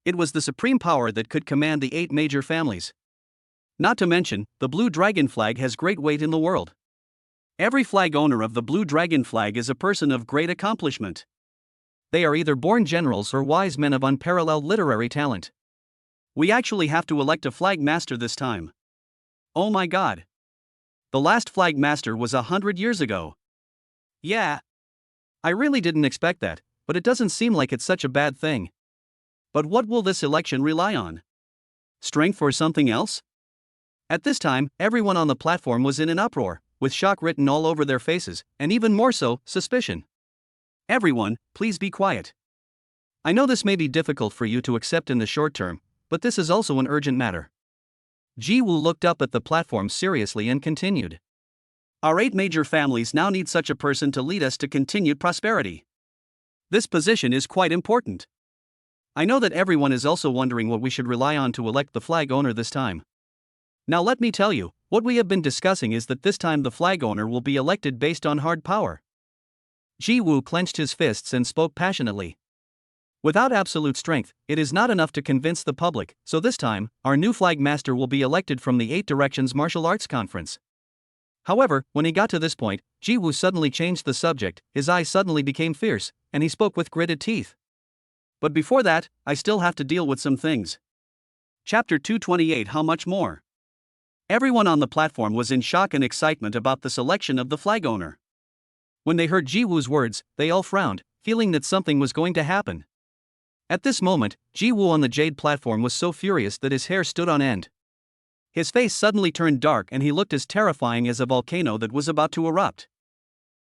It was the supreme power that could command the 8 major families. Not to mention, the Blue Dragon flag has great weight in the world. Every flag owner of the Blue Dragon flag is a person of great accomplishment. They are either born generals or wise men of unparalleled literary talent. We actually have to elect a flag master this time. Oh my god. The last flag master was 100 years ago. Yeah. I really didn't expect that, but it doesn't seem like it's such a bad thing. But what will this election rely on? Strength or something else? At this time, everyone on the platform was in an uproar, with shock written all over their faces, and even more so, suspicion. Everyone, please be quiet. I know this may be difficult for you to accept in the short term, but this is also an urgent matter. Ji Wu looked up at the platform seriously and continued. Our 8 major families now need such a person to lead us to continued prosperity. This position is quite important. I know that everyone is also wondering what we should rely on to elect the flag owner this time. Now let me tell you, what we have been discussing is that this time the flag owner will be elected based on hard power. Ji Wu clenched his fists and spoke passionately. Without absolute strength, it is not enough to convince the public, so this time, our new flag master will be elected from the 8 Directions Martial Arts Conference. However, when he got to this point, Ji Wu suddenly changed the subject, his eyes suddenly became fierce, and he spoke with gritted teeth. But before that, I still have to deal with some things. Chapter 228. How much more? Everyone on the platform was in shock and excitement about the selection of the flag owner. When they heard Ji Wu's words, they all frowned, feeling that something was going to happen. At this moment, Ji Wu on the jade platform was so furious that his hair stood on end. His face suddenly turned dark and he looked as terrifying as a volcano that was about to erupt.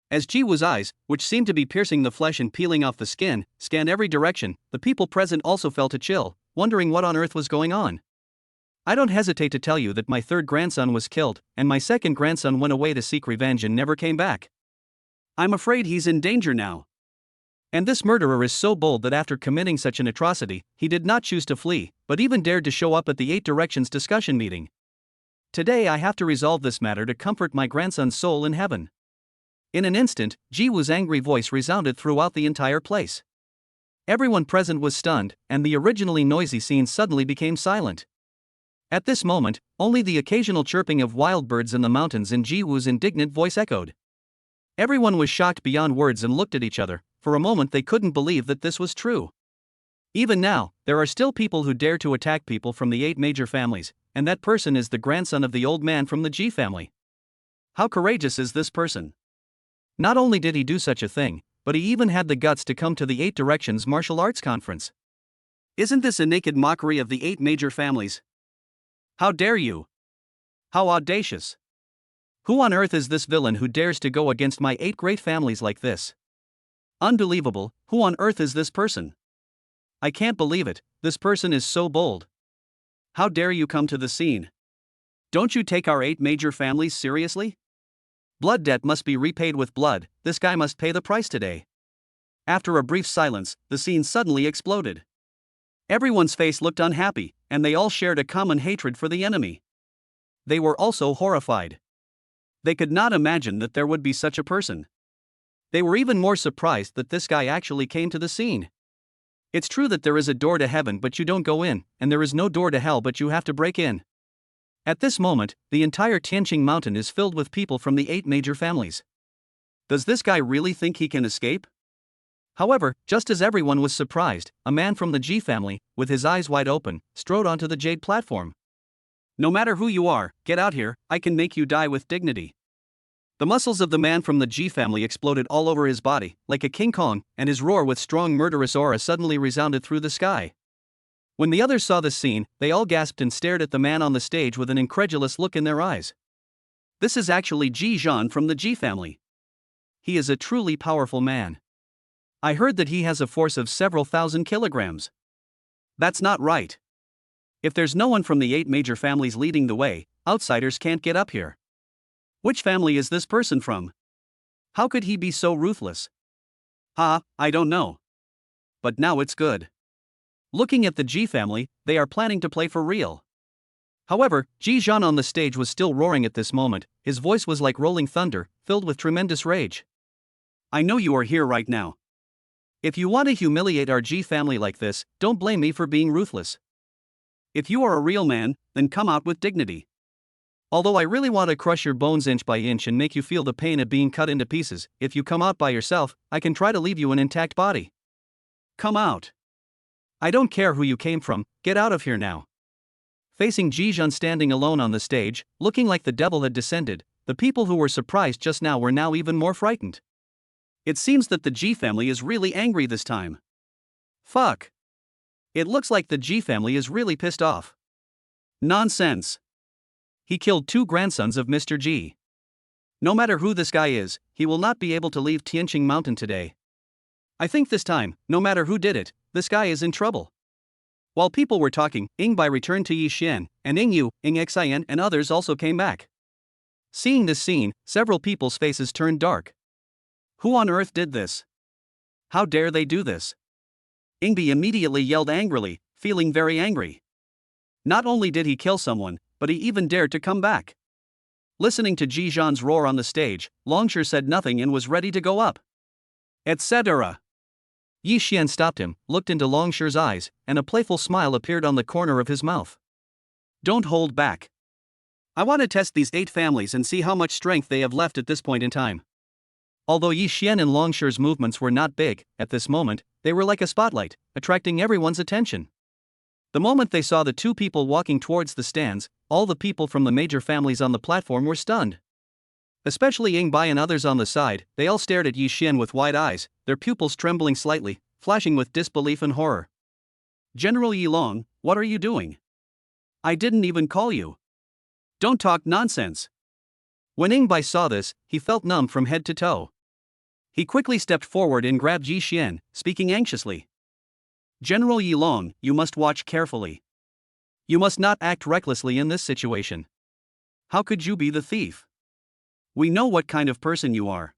As Ji Wu's eyes, which seemed to be piercing the flesh and peeling off the skin, scanned every direction, the people present also felt a chill, wondering what on earth was going on. I don't hesitate to tell you that my 3rd grandson was killed, and my 2nd grandson went away to seek revenge and never came back. I'm afraid he's in danger now. And this murderer is so bold that after committing such an atrocity, he did not choose to flee, but even dared to show up at the 8 Directions discussion meeting. Today I have to resolve this matter to comfort my grandson's soul in heaven. In an instant, Ji Wu's angry voice resounded throughout the entire place. Everyone present was stunned, and the originally noisy scene suddenly became silent. At this moment, only the occasional chirping of wild birds in the mountains and Ji Wu's indignant voice echoed. Everyone was shocked beyond words and looked at each other. For a moment they couldn't believe that this was true. Even now, there are still people who dare to attack people from the 8 major families, and that person is the grandson of the old man from the G family. How courageous is this person? Not only did he do such a thing, but he even had the guts to come to the 8 Directions Martial Arts Conference. Isn't this a naked mockery of the 8 major families? How dare you? How audacious! Who on earth is this villain who dares to go against my 8 great families like this? Unbelievable, who on earth is this person? I can't believe it, this person is so bold. How dare you come to the scene? Don't you take our 8 major families seriously? Blood debt must be repaid with blood, this guy must pay the price today. After a brief silence, the scene suddenly exploded. Everyone's face looked unhappy, and they all shared a common hatred for the enemy. They were also horrified. They could not imagine that there would be such a person. They were even more surprised that this guy actually came to the scene. It's true that there is a door to heaven but you don't go in, and there is no door to hell but you have to break in. At this moment, the entire Tianqing mountain is filled with people from the 8 major families. Does this guy really think he can escape? However, just as everyone was surprised, a man from the G family, with his eyes wide open, strode onto the jade platform. No matter who you are, get out here, I can make you die with dignity. The muscles of the man from the G family exploded all over his body, like a King Kong, and his roar with strong murderous aura suddenly resounded through the sky. When the others saw this scene, they all gasped and stared at the man on the stage with an incredulous look in their eyes. This is actually Ye Xuan from the G family. He is a truly powerful man. I heard that he has a force of several thousand kilograms. That's not right. If there's no one from the 8 major families leading the way, outsiders can't get up here. Which family is this person from? How could he be so ruthless? I don't know. But now it's good. Looking at the G family, they are planning to play for real. However, Ye Xuan on the stage was still roaring at this moment, his voice was like rolling thunder, filled with tremendous rage. I know you are here right now. If you want to humiliate our G family like this, don't blame me for being ruthless. If you are a real man, then come out with dignity. Although I really want to crush your bones inch by inch and make you feel the pain of being cut into pieces, if you come out by yourself, I can try to leave you an intact body. Come out. I don't care who you came from, get out of here now. Facing Ye Xuan standing alone on the stage, looking like the devil had descended, the people who were surprised just now were now even more frightened. It seems that the G family is really angry this time. Fuck. It looks like the G family is really pissed off. Nonsense. He killed 2 grandsons of Mr. G. No matter who this guy is, he will not be able to leave Tianqing Mountain today. I think this time, no matter who did it, this guy is in trouble. While people were talking, Ingbai returned to Ye Xuan, and Yu, Xian and others also came back. Seeing this scene, several people's faces turned dark. Who on earth did this? How dare they do this? Ingbai immediately yelled angrily, feeling very angry. Not only did he kill someone, but he even dared to come back. Listening to Ji Zhan's roar on the stage, Longshire said nothing and was ready to go up. Etc. Ye Xuan stopped him, looked into Longshire's eyes, and a playful smile appeared on the corner of his mouth. Don't hold back. I want to test these 8 families and see how much strength they have left at this point in time. Although Ye Xuan and Longshire's movements were not big, at this moment, they were like a spotlight, attracting everyone's attention. The moment they saw the 2 people walking towards the stands, all the people from the major families on the platform were stunned. Especially Ingbai and others on the side, they all stared at Ye Xuan with wide eyes, their pupils trembling slightly, flashing with disbelief and horror. General Ye Long, what are you doing? I didn't even call you. Don't talk nonsense. When Ingbai saw this, he felt numb from head to toe. He quickly stepped forward and grabbed Ye Xuan, speaking anxiously. General Ye Long, you must watch carefully. You must not act recklessly in this situation. How could you be the thief? We know what kind of person you are.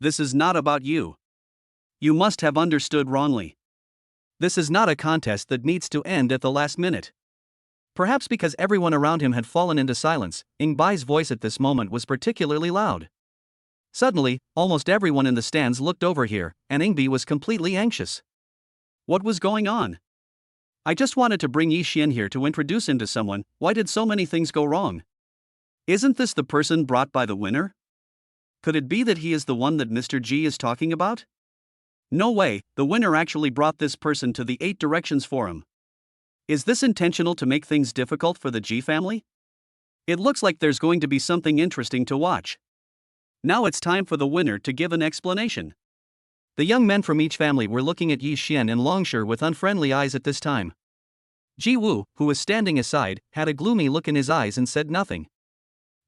This is not about you. You must have understood wrongly. This is not a contest that needs to end at the last minute. Perhaps because everyone around him had fallen into silence, Ingbai's voice at this moment was particularly loud. Suddenly, almost everyone in the stands looked over here, and Ingbai was completely anxious. What was going on? I just wanted to bring Ye Xuan here to introduce him to someone. Why did so many things go wrong? Isn't this the person brought by the winner? Could it be that he is the one that Mr. G is talking about? No way, the winner actually brought this person to the 8 Directions Forum. Is this intentional to make things difficult for the G family? It looks like there's going to be something interesting to watch. Now it's time for the winner to give an explanation. The young men from each family were looking at Ye Xuan and Longshire with unfriendly eyes at this time. Ji Wu, who was standing aside, had a gloomy look in his eyes and said nothing.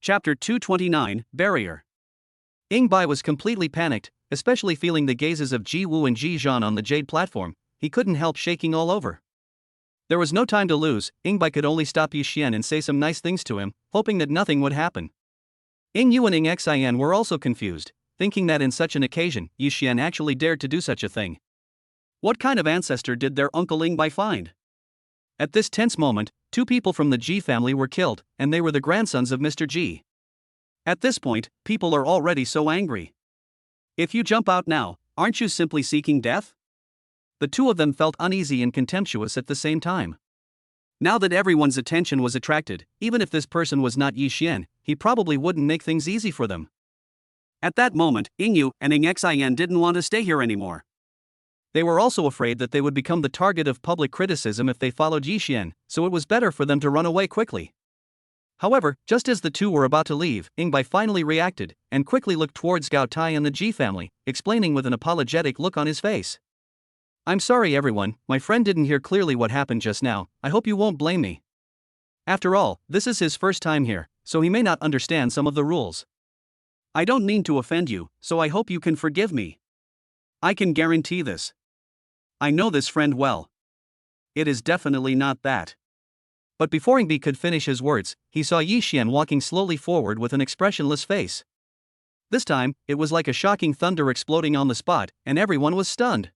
Chapter 229, Barrier. Ingbai was completely panicked, especially feeling the gazes of Ji Wu and Ji Zhan on the jade platform. He couldn't help shaking all over. There was no time to lose. Ingbai could only stop Ye Xuan and say some nice things to him, hoping that nothing would happen. Yu and Xian were also confused, thinking that in such an occasion, Ye Xuan actually dared to do such a thing. What kind of ancestor did their uncle Ingbai find? At this tense moment, 2 people from the G family were killed, and they were the grandsons of Mr. G. At this point, people are already so angry. If you jump out now, aren't you simply seeking death? The 2 of them felt uneasy and contemptuous at the same time. Now that everyone's attention was attracted, even if this person was not Ye Xuan, he probably wouldn't make things easy for them. At that moment, Yu and Xian didn't want to stay here anymore. They were also afraid that they would become the target of public criticism if they followed Ye Xuan, so it was better for them to run away quickly. However, just as the 2 were about to leave, Ingbai finally reacted, and quickly looked towards Gao Tai and the G family, explaining with an apologetic look on his face. I'm sorry everyone, my friend didn't hear clearly what happened just now. I hope you won't blame me. After all, this is his first time here, so he may not understand some of the rules. I don't mean to offend you, so I hope you can forgive me. I can guarantee this. I know this friend well. It is definitely not that. But before Ingbai could finish his words, he saw Ye Xuan walking slowly forward with an expressionless face. This time, it was like a shocking thunder exploding on the spot, and everyone was stunned.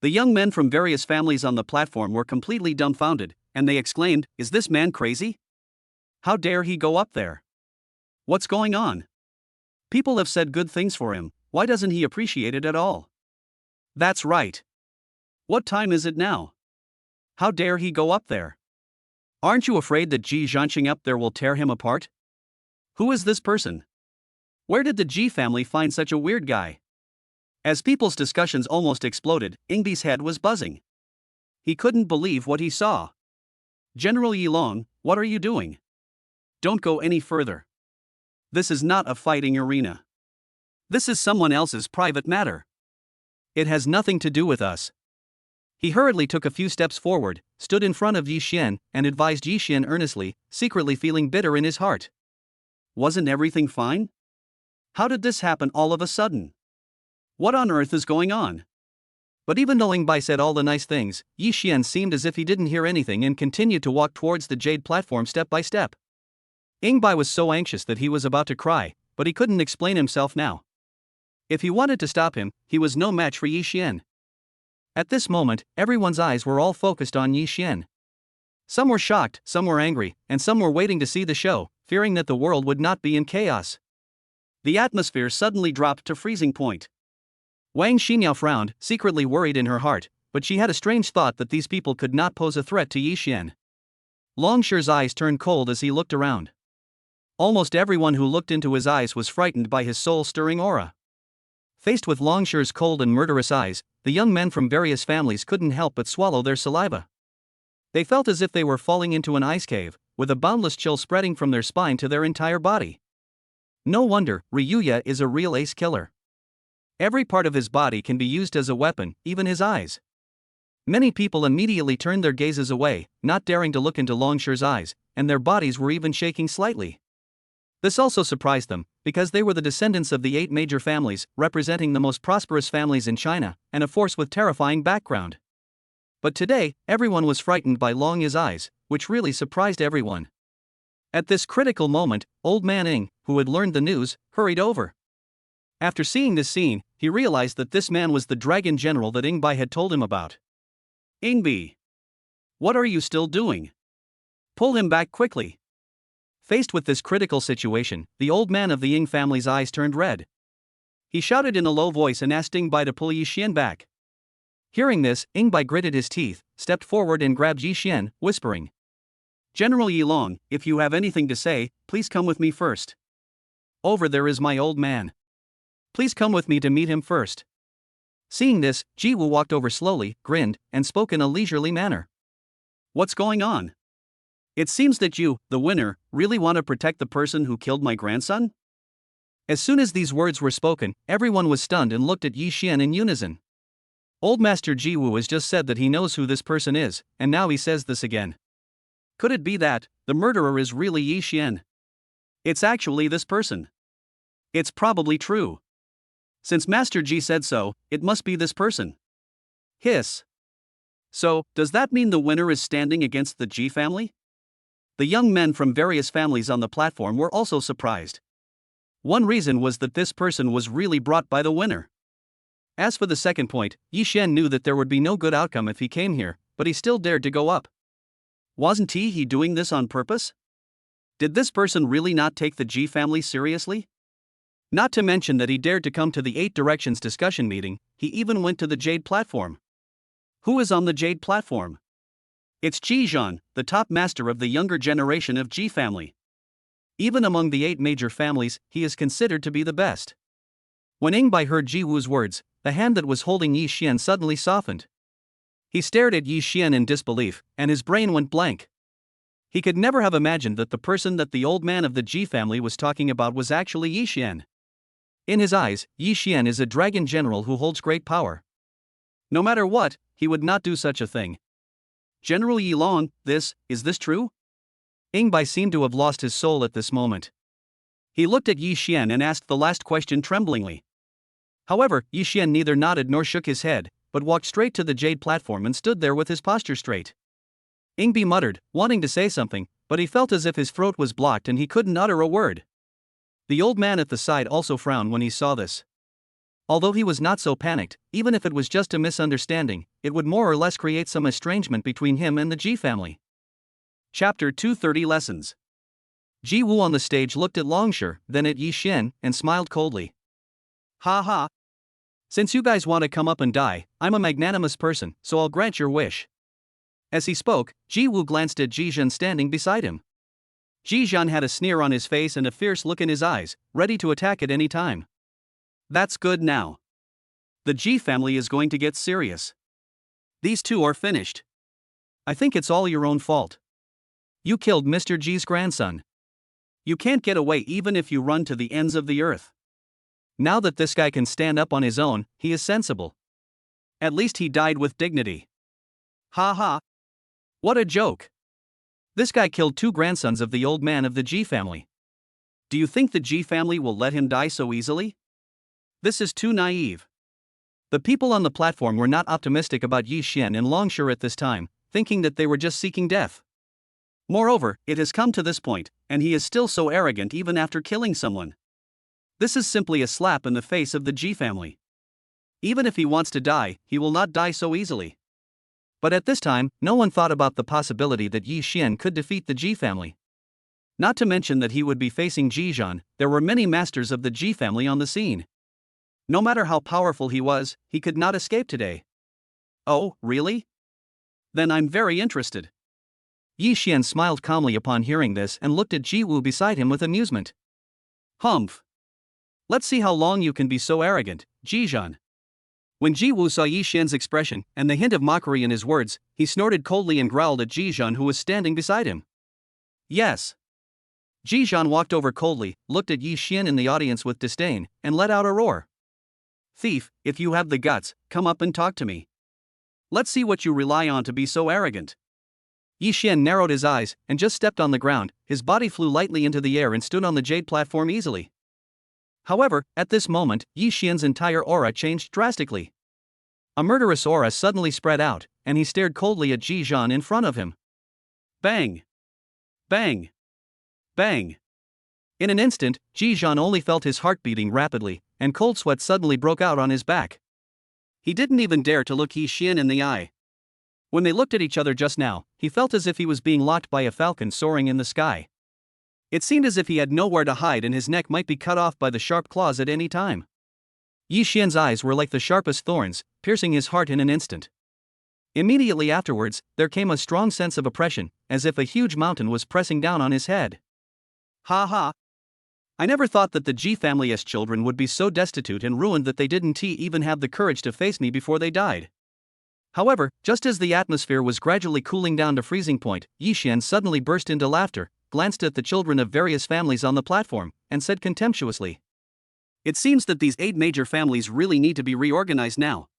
The young men from various families on the platform were completely dumbfounded, and they exclaimed, "Is this man crazy? How dare he go up there? What's going on? People have said good things for him, why doesn't he appreciate it at all? That's right. What time is it now? How dare he go up there? Aren't you afraid that Ji Zhanqing up there will tear him apart? Who is this person? Where did the Ji family find such a weird guy?" As people's discussions almost exploded, Ingbai's head was buzzing. He couldn't believe what he saw. General Ye Long, what are you doing? Don't go any further. This is not a fighting arena. This is someone else's private matter. It has nothing to do with us. He hurriedly took a few steps forward, stood in front of Ye Xuan, and advised Ye Xuan earnestly, secretly feeling bitter in his heart. Wasn't everything fine? How did this happen all of a sudden? What on earth is going on? But even though Ing Bai said all the nice things, Ye Xuan seemed as if he didn't hear anything and continued to walk towards the jade platform step by step. Ing Bai was so anxious that he was about to cry, but he couldn't explain himself now. If he wanted to stop him, he was no match for Ye Xuan. At this moment, everyone's eyes were all focused on Ye Xuan. Some were shocked, some were angry, and some were waiting to see the show, fearing that the world would not be in chaos. The atmosphere suddenly dropped to freezing point. Wang Xinyao frowned, secretly worried in her heart, but she had a strange thought that these people could not pose a threat to Ye Xuan. Longshi's eyes turned cold as he looked around. Almost everyone who looked into his eyes was frightened by his soul-stirring aura. Faced with Longshi's cold and murderous eyes, the young men from various families couldn't help but swallow their saliva. They felt as if they were falling into an ice cave, with a boundless chill spreading from their spine to their entire body. No wonder, Ryuya is a real ace killer. Every part of his body can be used as a weapon, even his eyes. Many people immediately turned their gazes away, not daring to look into Longshi's eyes, and their bodies were even shaking slightly. This also surprised them, because they were the descendants of the 8 major families, representing the most prosperous families in China, and a force with terrifying background. But today, everyone was frightened by Long's eyes, which really surprised everyone. At this critical moment, Old Man Ing, who had learned the news, hurried over. After seeing this scene, he realized that this man was the dragon general that Ing Bai had told him about. Ing Bai, what are you still doing? Pull him back quickly. Faced with this critical situation, the old man of the Ing family's eyes turned red. He shouted in a low voice and asked Ing Bai to pull Ye Xuan back. Hearing this, Ing Bai gritted his teeth, stepped forward and grabbed Ye Xuan, whispering, "General Ye Long, if you have anything to say, please come with me first. Over there is my old man. Please come with me to meet him first." Seeing this, Ji Wu walked over slowly, grinned, and spoke in a leisurely manner. "What's going on? It seems that you, the winner, really want to protect the person who killed my grandson?" As soon as these words were spoken, everyone was stunned and looked at Ye Xuan in unison. Old Master Ji Wu has just said that he knows who this person is, and now he says this again. Could it be that the murderer is really Ye Xuan? It's actually this person. It's probably true. Since Master Ji said so, it must be this person. Hiss. So, does that mean the winner is standing against the Ji family? The young men from various families on the platform were also surprised. One reason was that this person was really brought by the winner. As for the second point, Ye Xuan knew that there would be no good outcome if he came here, but he still dared to go up. Wasn't he doing this on purpose? Did this person really not take the Ji family seriously? Not to mention that he dared to come to the 8 Directions discussion meeting, he even went to the Jade platform. Who is on the Jade platform? It's Ji Xuan, the top master of the younger generation of Ji family. Even among the 8 major families, he is considered to be the best. When Ing Bai heard Ji Wu's words, the hand that was holding Ye Xuan suddenly softened. He stared at Ye Xuan in disbelief, and his brain went blank. He could never have imagined that the person that the old man of the Ji family was talking about was actually Ye Xuan. In his eyes, Ye Xuan is a dragon general who holds great power. No matter what, he would not do such a thing. General Ye Long, is this true? Ing Bai seemed to have lost his soul at this moment. He looked at Ye Xuan and asked the last question tremblingly. However, Ye Xuan neither nodded nor shook his head, but walked straight to the Jade platform and stood there with his posture straight. Ing Bai muttered, wanting to say something, but he felt as if his throat was blocked and he couldn't utter a word. The old man at the side also frowned when he saw this. Although he was not so panicked, even if it was just a misunderstanding, it would more or less create some estrangement between him and the Ji family. Chapter 230 Lessons. Ji Wu on the stage looked at Longshi, then at Ye Xuan, and smiled coldly. Ha ha. Since you guys want to come up and die, I'm a magnanimous person, so I'll grant your wish. As he spoke, Ji Wu glanced at Ji Xuan standing beside him. Ji Xuan had a sneer on his face and a fierce look in his eyes, ready to attack at any time. That's good now. The Ji family is going to get serious. These two are finished. I think it's all your own fault. You killed Mr. Ji's grandson. You can't get away even if you run to the ends of the earth. Now that this guy can stand up on his own, he is sensible. At least he died with dignity. Ha ha. What a joke. This guy killed 2 grandsons of the old man of the Ji family. Do you think the Ji family will let him die so easily? This is too naive. The people on the platform were not optimistic about Ye Xuan and Longsure at this time, thinking that they were just seeking death. Moreover, it has come to this point, and he is still so arrogant even after killing someone. This is simply a slap in the face of the G family. Even if he wants to die, he will not die so easily. But at this time, no one thought about the possibility that Ye Xuan could defeat the G family. Not to mention that he would be facing Ye Xuan. There were many masters of the G family on the scene. No matter how powerful he was, he could not escape today. Oh, really? Then I'm very interested. Ye Xuan smiled calmly upon hearing this and looked at Ji Wu beside him with amusement. Humph. Let's see how long you can be so arrogant, Ji Xuan. When Ji Wu saw Ye Xuan's expression and the hint of mockery in his words, he snorted coldly and growled at Ji Xuan, who was standing beside him. Yes. Ji Xuan walked over coldly, looked at Ye Xuan in the audience with disdain, and let out a roar. Thief, if you have the guts, come up and talk to me. Let's see what you rely on to be so arrogant. Ye Xuan narrowed his eyes and just stepped on the ground. His body flew lightly into the air and stood on the jade platform easily. However, at this moment, Ye Xuan's entire aura changed drastically. A murderous aura suddenly spread out, and he stared coldly at Ji Xuan in front of him. Bang! Bang! Bang! In an instant, Ji Xuan only felt his heart beating rapidly, and cold sweat suddenly broke out on his back. He didn't even dare to look Ye Xuan in the eye. When they looked at each other just now, he felt as if he was being locked by a falcon soaring in the sky. It seemed as if he had nowhere to hide and his neck might be cut off by the sharp claws at any time. Ye Xuan's eyes were like the sharpest thorns, piercing his heart in an instant. Immediately afterwards, there came a strong sense of oppression, as if a huge mountain was pressing down on his head. Ha ha! I never thought that the G family's children would be so destitute and ruined that they didn't even have the courage to face me before they died. However, just as the atmosphere was gradually cooling down to freezing point, Ye Xuan suddenly burst into laughter, glanced at the children of various families on the platform, and said contemptuously, "It seems that these 8 major families really need to be reorganized now."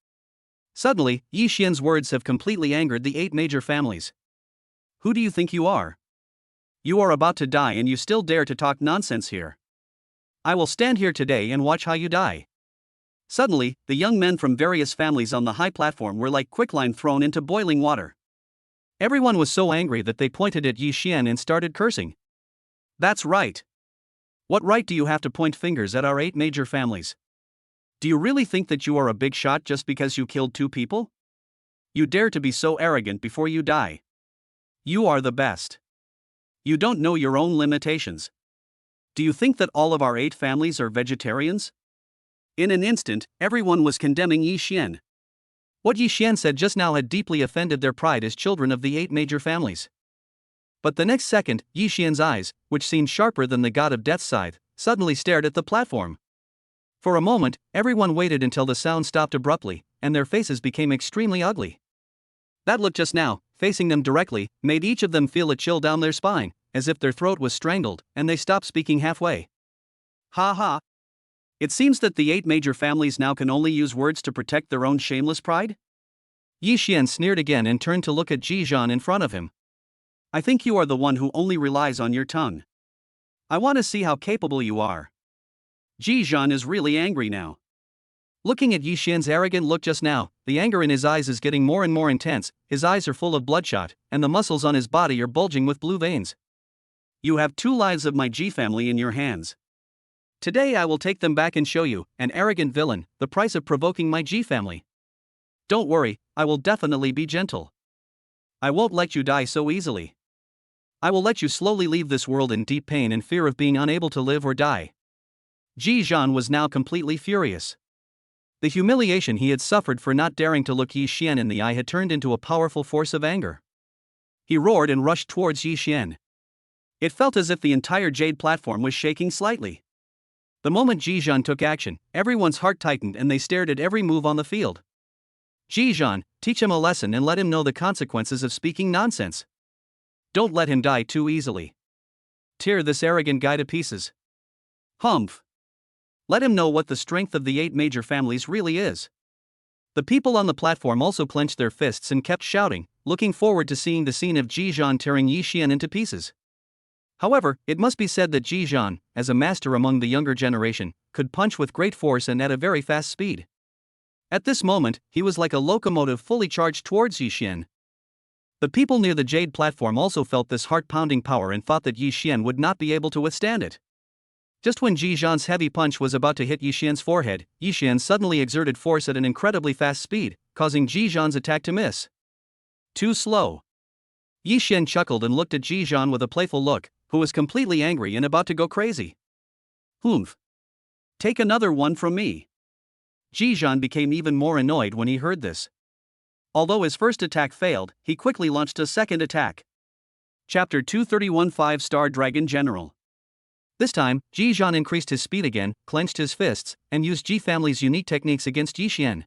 Suddenly, Ye Xuan's words have completely angered the 8 major families. Who do you think you are? You are about to die and you still dare to talk nonsense here. I will stand here today and watch how you die. Suddenly, the young men from various families on the high platform were like quicklime thrown into boiling water. Everyone was so angry that they pointed at Ye Xuan and started cursing. That's right. What right do you have to point fingers at our 8 major families? Do you really think that you are a big shot just because you killed 2 people? You dare to be so arrogant before you die. You are the best. You don't know your own limitations. Do you think that all of our 8 families are vegetarians? In an instant, everyone was condemning Ye Xuan. What Ye Xuan said just now had deeply offended their pride as children of the 8 major families. But the next second, Ye Xuan's eyes, which seemed sharper than the god of death's scythe, suddenly stared at the platform. For a moment, everyone waited until the sound stopped abruptly, and their faces became extremely ugly. That look just now, facing them directly, made each of them feel a chill down their spine, as if their throat was strangled, and they stopped speaking halfway. Ha ha! It seems that the 8 major families now can only use words to protect their own shameless pride? Ye Xuan sneered again and turned to look at Ji Xuan in front of him. I think you are the one who only relies on your tongue. I want to see how capable you are. Ji Xuan is really angry now. Looking at Ye Xuan's arrogant look just now, the anger in his eyes is getting more and more intense, his eyes are full of bloodshot, and the muscles on his body are bulging with blue veins. You have 2 lives of my G family in your hands. Today I will take them back and show you, an arrogant villain, the price of provoking my G family. Don't worry, I will definitely be gentle. I won't let you die so easily. I will let you slowly leave this world in deep pain and fear of being unable to live or die. Ji Xuan was now completely furious. The humiliation he had suffered for not daring to look Ye Xuan in the eye had turned into a powerful force of anger. He roared and rushed towards Ye Xuan. It felt as if the entire jade platform was shaking slightly. The moment Ji Xuan took action, everyone's heart tightened and they stared at every move on the field. Ji Xuan, teach him a lesson and let him know the consequences of speaking nonsense. Don't let him die too easily. Tear this arrogant guy to pieces. Humph. Let him know what the strength of the 8 major families really is. The people on the platform also clenched their fists and kept shouting, looking forward to seeing the scene of Ji Xuan tearing Ye Xuan into pieces. However, it must be said that Ji Xuan, as a master among the younger generation, could punch with great force and at a very fast speed. At this moment, he was like a locomotive fully charged towards Ye Xuan. The people near the jade platform also felt this heart-pounding power and thought that Ye Xuan would not be able to withstand it. Just when Ji Zhan's heavy punch was about to hit Ye Xuan's forehead, Ye Xuan suddenly exerted force at an incredibly fast speed, causing Ji Zhan's attack to miss. Too slow. Ye Xuan chuckled and looked at Ji Zhan with a playful look, who was completely angry and about to go crazy. Humph. Take another one from me. Ji Zhan became even more annoyed when he heard this. Although his first attack failed, he quickly launched a second attack. Chapter 231 5-Star Dragon General. This time, Ji Zhan increased his speed again, clenched his fists, and used Ji family's unique techniques against Ye Xuan.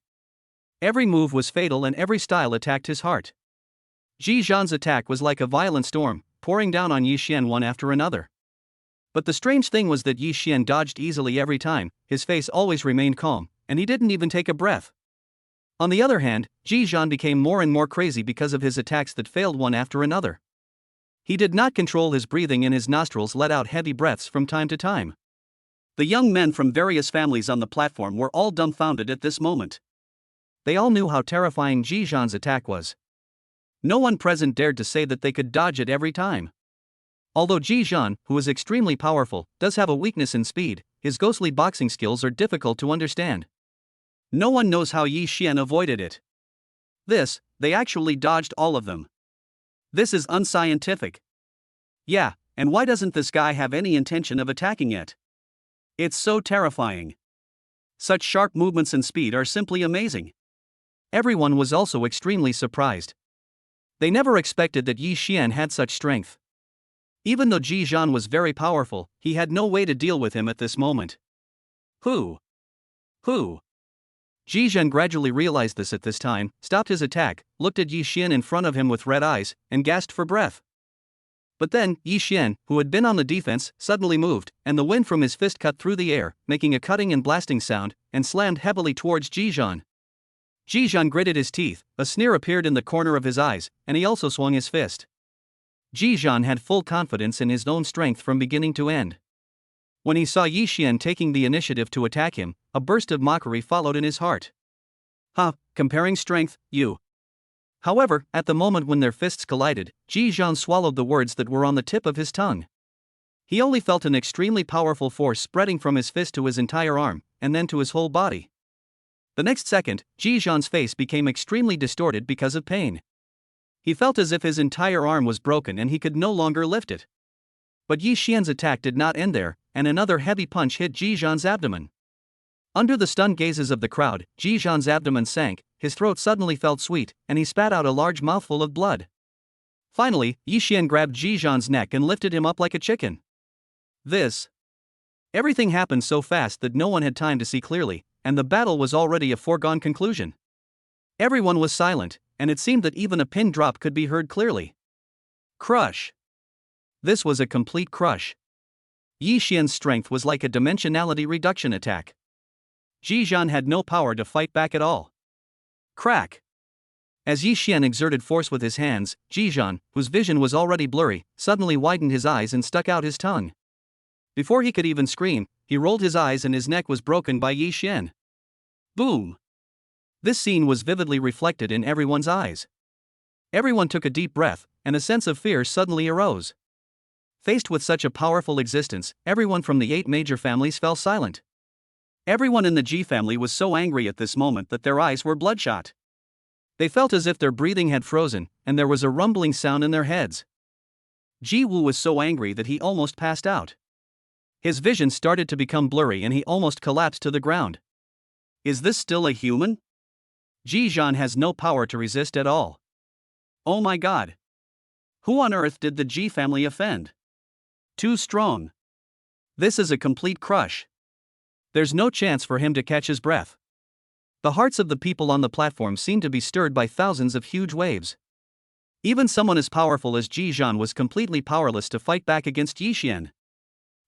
Every move was fatal and every style attacked his heart. Ji Zhan's attack was like a violent storm, pouring down on Ye Xuan one after another. But the strange thing was that Ye Xuan dodged easily every time, his face always remained calm, and he didn't even take a breath. On the other hand, Ji Zhan became more and more crazy because of his attacks that failed one after another. He did not control his breathing and his nostrils let out heavy breaths from time to time. The young men from various families on the platform were all dumbfounded at this moment. They all knew how terrifying Ji Zhan's attack was. No one present dared to say that they could dodge it every time. Although Ji Zhan, who is extremely powerful, does have a weakness in speed, his ghostly boxing skills are difficult to understand. No one knows how Ye Xuan avoided it. They actually dodged all of them. This is unscientific. Yeah, and why doesn't this guy have any intention of attacking it? It's so terrifying. Such sharp movements and speed are simply amazing. Everyone was also extremely surprised. They never expected that Ye Xuan had such strength. Even though Ji Zhan was very powerful, he had no way to deal with him at this moment. Who? Ji Zhan gradually realized this at this time, stopped his attack, looked at Ye Xuan in front of him with red eyes, and gasped for breath. But then, Ye Xuan, who had been on the defense, suddenly moved, and the wind from his fist cut through the air, making a cutting and blasting sound, and slammed heavily towards Ji Zhan. Ji Zhan gritted his teeth, a sneer appeared in the corner of his eyes, and he also swung his fist. Ji Zhan had full confidence in his own strength from beginning to end. When he saw Ye Xuan taking the initiative to attack him, a burst of mockery followed in his heart. Comparing strength, you. However, at the moment when their fists collided, Ji Zhan swallowed the words that were on the tip of his tongue. He only felt an extremely powerful force spreading from his fist to his entire arm, and then to his whole body. The next second, Ji Zhan's face became extremely distorted because of pain. He felt as if his entire arm was broken and he could no longer lift it. But Ye Xuan's attack did not end there, and another heavy punch hit Ji Zhan's abdomen. Under the stunned gazes of the crowd, Ji Zhan's abdomen sank, his throat suddenly felt sweet, and he spat out a large mouthful of blood. Finally, Ye Xuan grabbed Ji Zhan's neck and lifted him up like a chicken. Everything happened so fast that no one had time to see clearly, and the battle was already a foregone conclusion. Everyone was silent, and it seemed that even a pin drop could be heard clearly. Crush. This was a complete crush. Ye Xuan's strength was like a dimensionality reduction attack. Ji Zhan had no power to fight back at all. Crack. As Ye Xuan exerted force with his hands, Ji Zhan, whose vision was already blurry, suddenly widened his eyes and stuck out his tongue. Before he could even scream, he rolled his eyes and his neck was broken by Ye Xuan. Boom. This scene was vividly reflected in everyone's eyes. Everyone took a deep breath, and a sense of fear suddenly arose. Faced with such a powerful existence, everyone from the 8 major families fell silent. Everyone in the G family was so angry at this moment that their eyes were bloodshot. They felt as if their breathing had frozen, and there was a rumbling sound in their heads. Ji Wu was so angry that he almost passed out. His vision started to become blurry and he almost collapsed to the ground. Is this still a human? Ji Zhan has no power to resist at all. Oh my god. Who on earth did the G family offend? Too strong. This is a complete crush. There's no chance for him to catch his breath. The hearts of the people on the platform seemed to be stirred by thousands of huge waves. Even someone as powerful as Ji Zhan was completely powerless to fight back against Ye Xuan.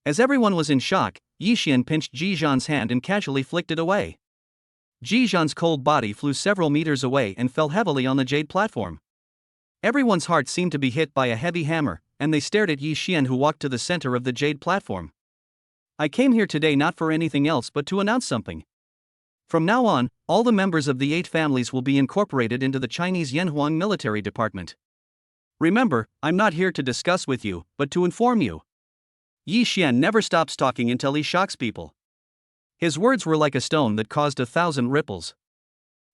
As everyone was in shock, Ye Xuan pinched Ji Zhan's hand and casually flicked it away. Ji Zhan's cold body flew several meters away and fell heavily on the jade platform. Everyone's heart seemed to be hit by a heavy hammer, and they stared at Ye Xuan, who walked to the center of the jade platform. I came here today not for anything else but to announce something. From now on, all the members of the 8 families will be incorporated into the Chinese Yanhuang military department. Remember, I'm not here to discuss with you, but to inform you. Ye Xuan never stops talking until he shocks people. His words were like a stone that caused 1,000 ripples.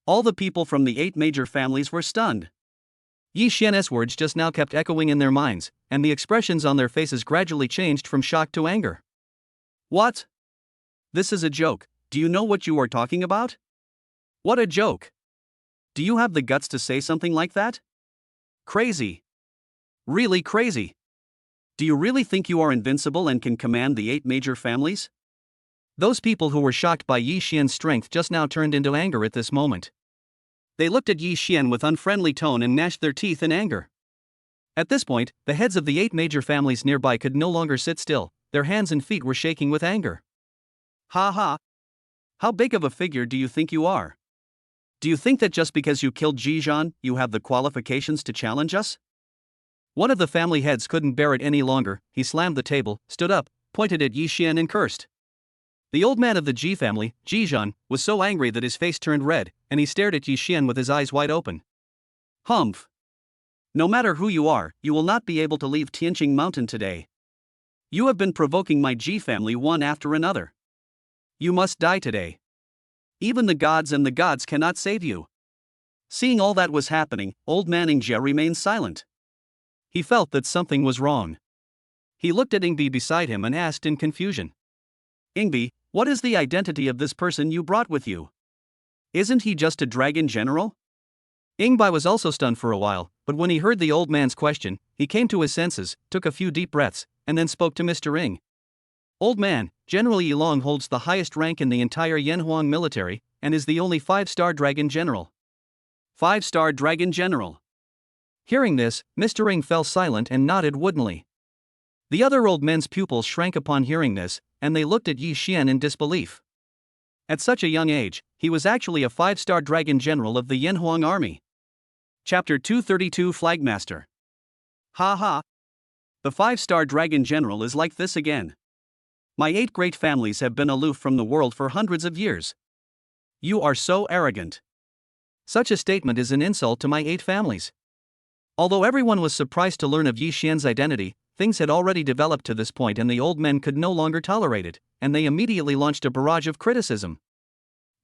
All the people from the 8 major families were stunned. Ye Xuan's words just now kept echoing in their minds, and the expressions on their faces gradually changed from shock to anger. What? This is a joke. Do you know what you are talking about? What a joke. Do you have the guts to say something like that? Crazy. Really crazy. Do you really think you are invincible and can command the 8 major families? Those people who were shocked by Ye Xuan's strength just now turned into anger at this moment. They looked at Ye Xuan with unfriendly tone and gnashed their teeth in anger. At this point, the heads of the 8 major families nearby could no longer sit still, their hands and feet were shaking with anger. Ha ha! How big of a figure do you think you are? Do you think that just because you killed Ginseng, you have the qualifications to challenge us? One of the family heads couldn't bear it any longer, he slammed the table, stood up, pointed at Ye Xuan and cursed. The old man of the G family, Ginseng, was so angry that his face turned red, and he stared at Ye Xuan with his eyes wide open. Humph! No matter who you are, you will not be able to leave Wuyi Mountain today. You have been provoking my G family one after another. You must die today. Even the gods cannot save you. Seeing all that was happening, old man Ingjie remained silent. He felt that something was wrong. He looked at Ingbi beside him and asked in confusion. Ingbi, what is the identity of this person you brought with you? Isn't he just a dragon general? Ingbi was also stunned for a while, but when he heard the old man's question, he came to his senses, took a few deep breaths, and then spoke to Mr. Ing. Old man, General Yilong holds the highest rank in the entire Yanhuang military, and is the only 5-star dragon general. 5-star dragon general. Hearing this, Mr. Ing fell silent and nodded woodenly. The other old men's pupils shrank upon hearing this, and they looked at Ye Xuan in disbelief. At such a young age, he was actually a 5-star dragon general of the Yanhuang army. Chapter 232 Flagmaster. Ha ha! The 5-star dragon general is like this again. My 8 great families have been aloof from the world for hundreds of years. You are so arrogant. Such a statement is an insult to my 8 families. Although everyone was surprised to learn of Ye Xuan's identity, things had already developed to this point and the old men could no longer tolerate it, and they immediately launched a barrage of criticism.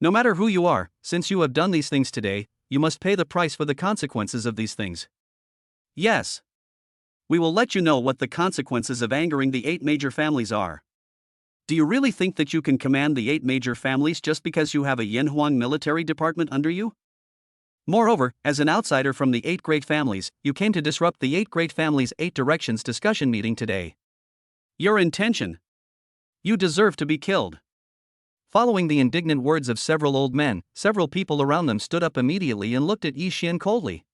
No matter who you are, since you have done these things today, you must pay the price for the consequences of these things. Yes. We will let you know what the consequences of angering the 8 major families are. Do you really think that you can command the 8 major families just because you have a Yanhuang military department under you? Moreover, as an outsider from the 8 great families, you came to disrupt the 8 great families' 8 directions discussion meeting today. Your intention? You deserve to be killed. Following the indignant words of several old men, several people around them stood up immediately and looked at Ye Xuan coldly.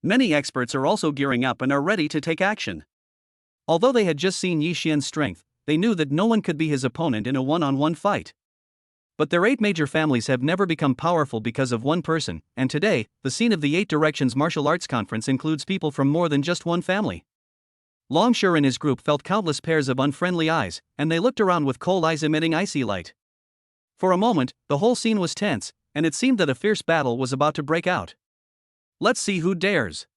Many experts are also gearing up and are ready to take action. Although they had just seen Ye Xuan's strength, they knew that no one could be his opponent in a one-on-one fight. But their 8 major families have never become powerful because of one person, and today, the scene of the 8 Directions Martial Arts Conference includes people from more than just one family. Longsure and his group felt countless pairs of unfriendly eyes, and they looked around with cold eyes emitting icy light. For a moment, the whole scene was tense, and it seemed that a fierce battle was about to break out. Let's see who dares.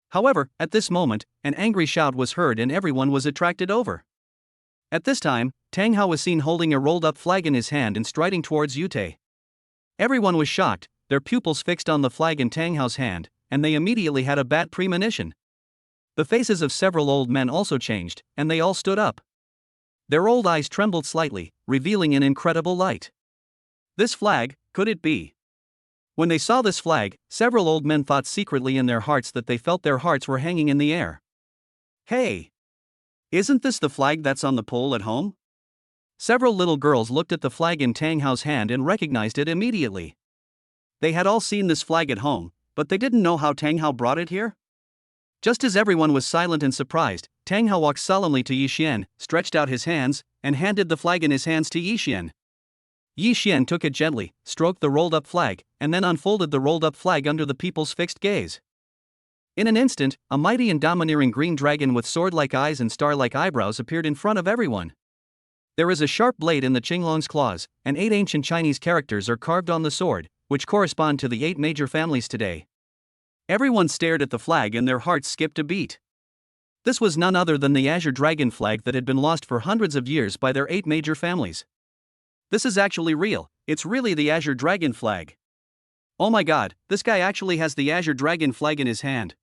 However, at this moment, an angry shout was heard and everyone was attracted over. At this time, Tang Hao was seen holding a rolled-up flag in his hand and striding towards Yute. Everyone was shocked, their pupils fixed on the flag in Tang Hao's hand, and they immediately had a bad premonition. The faces of several old men also changed, and they all stood up. Their old eyes trembled slightly, revealing an incredible light. This flag, could it be? When they saw this flag, several old men thought secretly in their hearts that they felt their hearts were hanging in the air. Hey! Isn't this the flag that's on the pole at home? Several little girls looked at the flag in Tang Hao's hand and recognized it immediately. They had all seen this flag at home, but they didn't know how Tang Hao brought it here. Just as everyone was silent and surprised, Tang Hao walked solemnly to Ye Xuan, stretched out his hands, and handed the flag in his hands to Ye Xuan. Ye Xuan took it gently, stroked the rolled-up flag, and then unfolded the rolled-up flag under the people's fixed gaze. In an instant, a mighty and domineering green dragon with sword-like eyes and star-like eyebrows appeared in front of everyone. There is a sharp blade in the Qinglong's claws, and 8 ancient Chinese characters are carved on the sword, which correspond to the 8 major families today. Everyone stared at the flag and their hearts skipped a beat. This was none other than the Azure Dragon flag that had been lost for hundreds of years by their 8 major families. This is actually real, it's really the Azure Dragon flag. Oh my god, this guy actually has the Azure Dragon flag in his hand.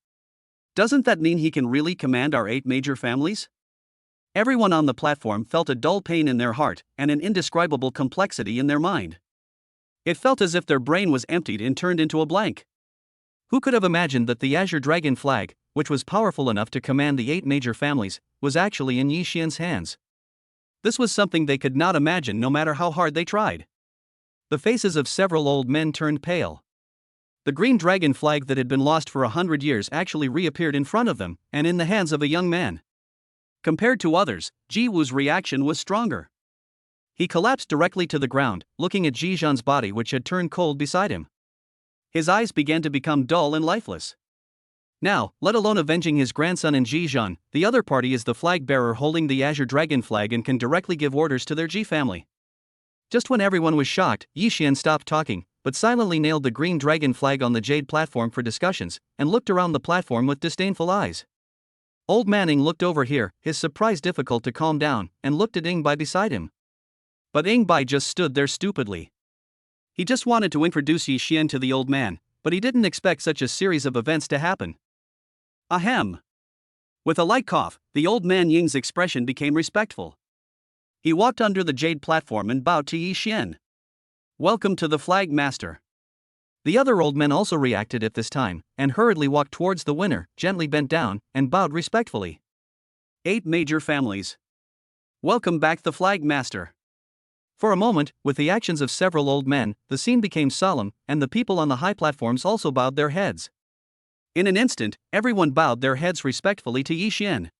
Doesn't that mean he can really command our 8 major families? Everyone on the platform felt a dull pain in their heart and an indescribable complexity in their mind. It felt as if their brain was emptied and turned into a blank. Who could have imagined that the Azure Dragon flag, which was powerful enough to command the 8 major families, was actually in Ye Xuan's hands? This was something they could not imagine no matter how hard they tried. The faces of several old men turned pale. The green dragon flag that had been lost for 100 years actually reappeared in front of them, and in the hands of a young man. Compared to others, Ji Wu's reaction was stronger. He collapsed directly to the ground, looking at Ji Zhan's body which had turned cold beside him. His eyes began to become dull and lifeless. Now, let alone avenging his grandson and Ji Zhan, the other party is the flag bearer holding the Azure Dragon flag and can directly give orders to their Ji family. Just when everyone was shocked, Ye Xuan stopped talking, but silently nailed the green dragon flag on the jade platform for discussions, and looked around the platform with disdainful eyes. Old Manning looked over here, his surprise difficult to calm down, and looked at Ing Bai beside him. But Ing Bai just stood there stupidly. He just wanted to introduce Ye Xuan to the old man, but he didn't expect such a series of events to happen. Ahem. With a light cough, the old man Ying's expression became respectful. He walked under the jade platform and bowed to Ye Xuan. Welcome to the Flag Master. The other old men also reacted at this time, and hurriedly walked towards the winner, gently bent down, and bowed respectfully. 8 major families. Welcome back the Flag Master. For a moment, with the actions of several old men, the scene became solemn, and the people on the high platforms also bowed their heads. In an instant, everyone bowed their heads respectfully to Ye Xuan.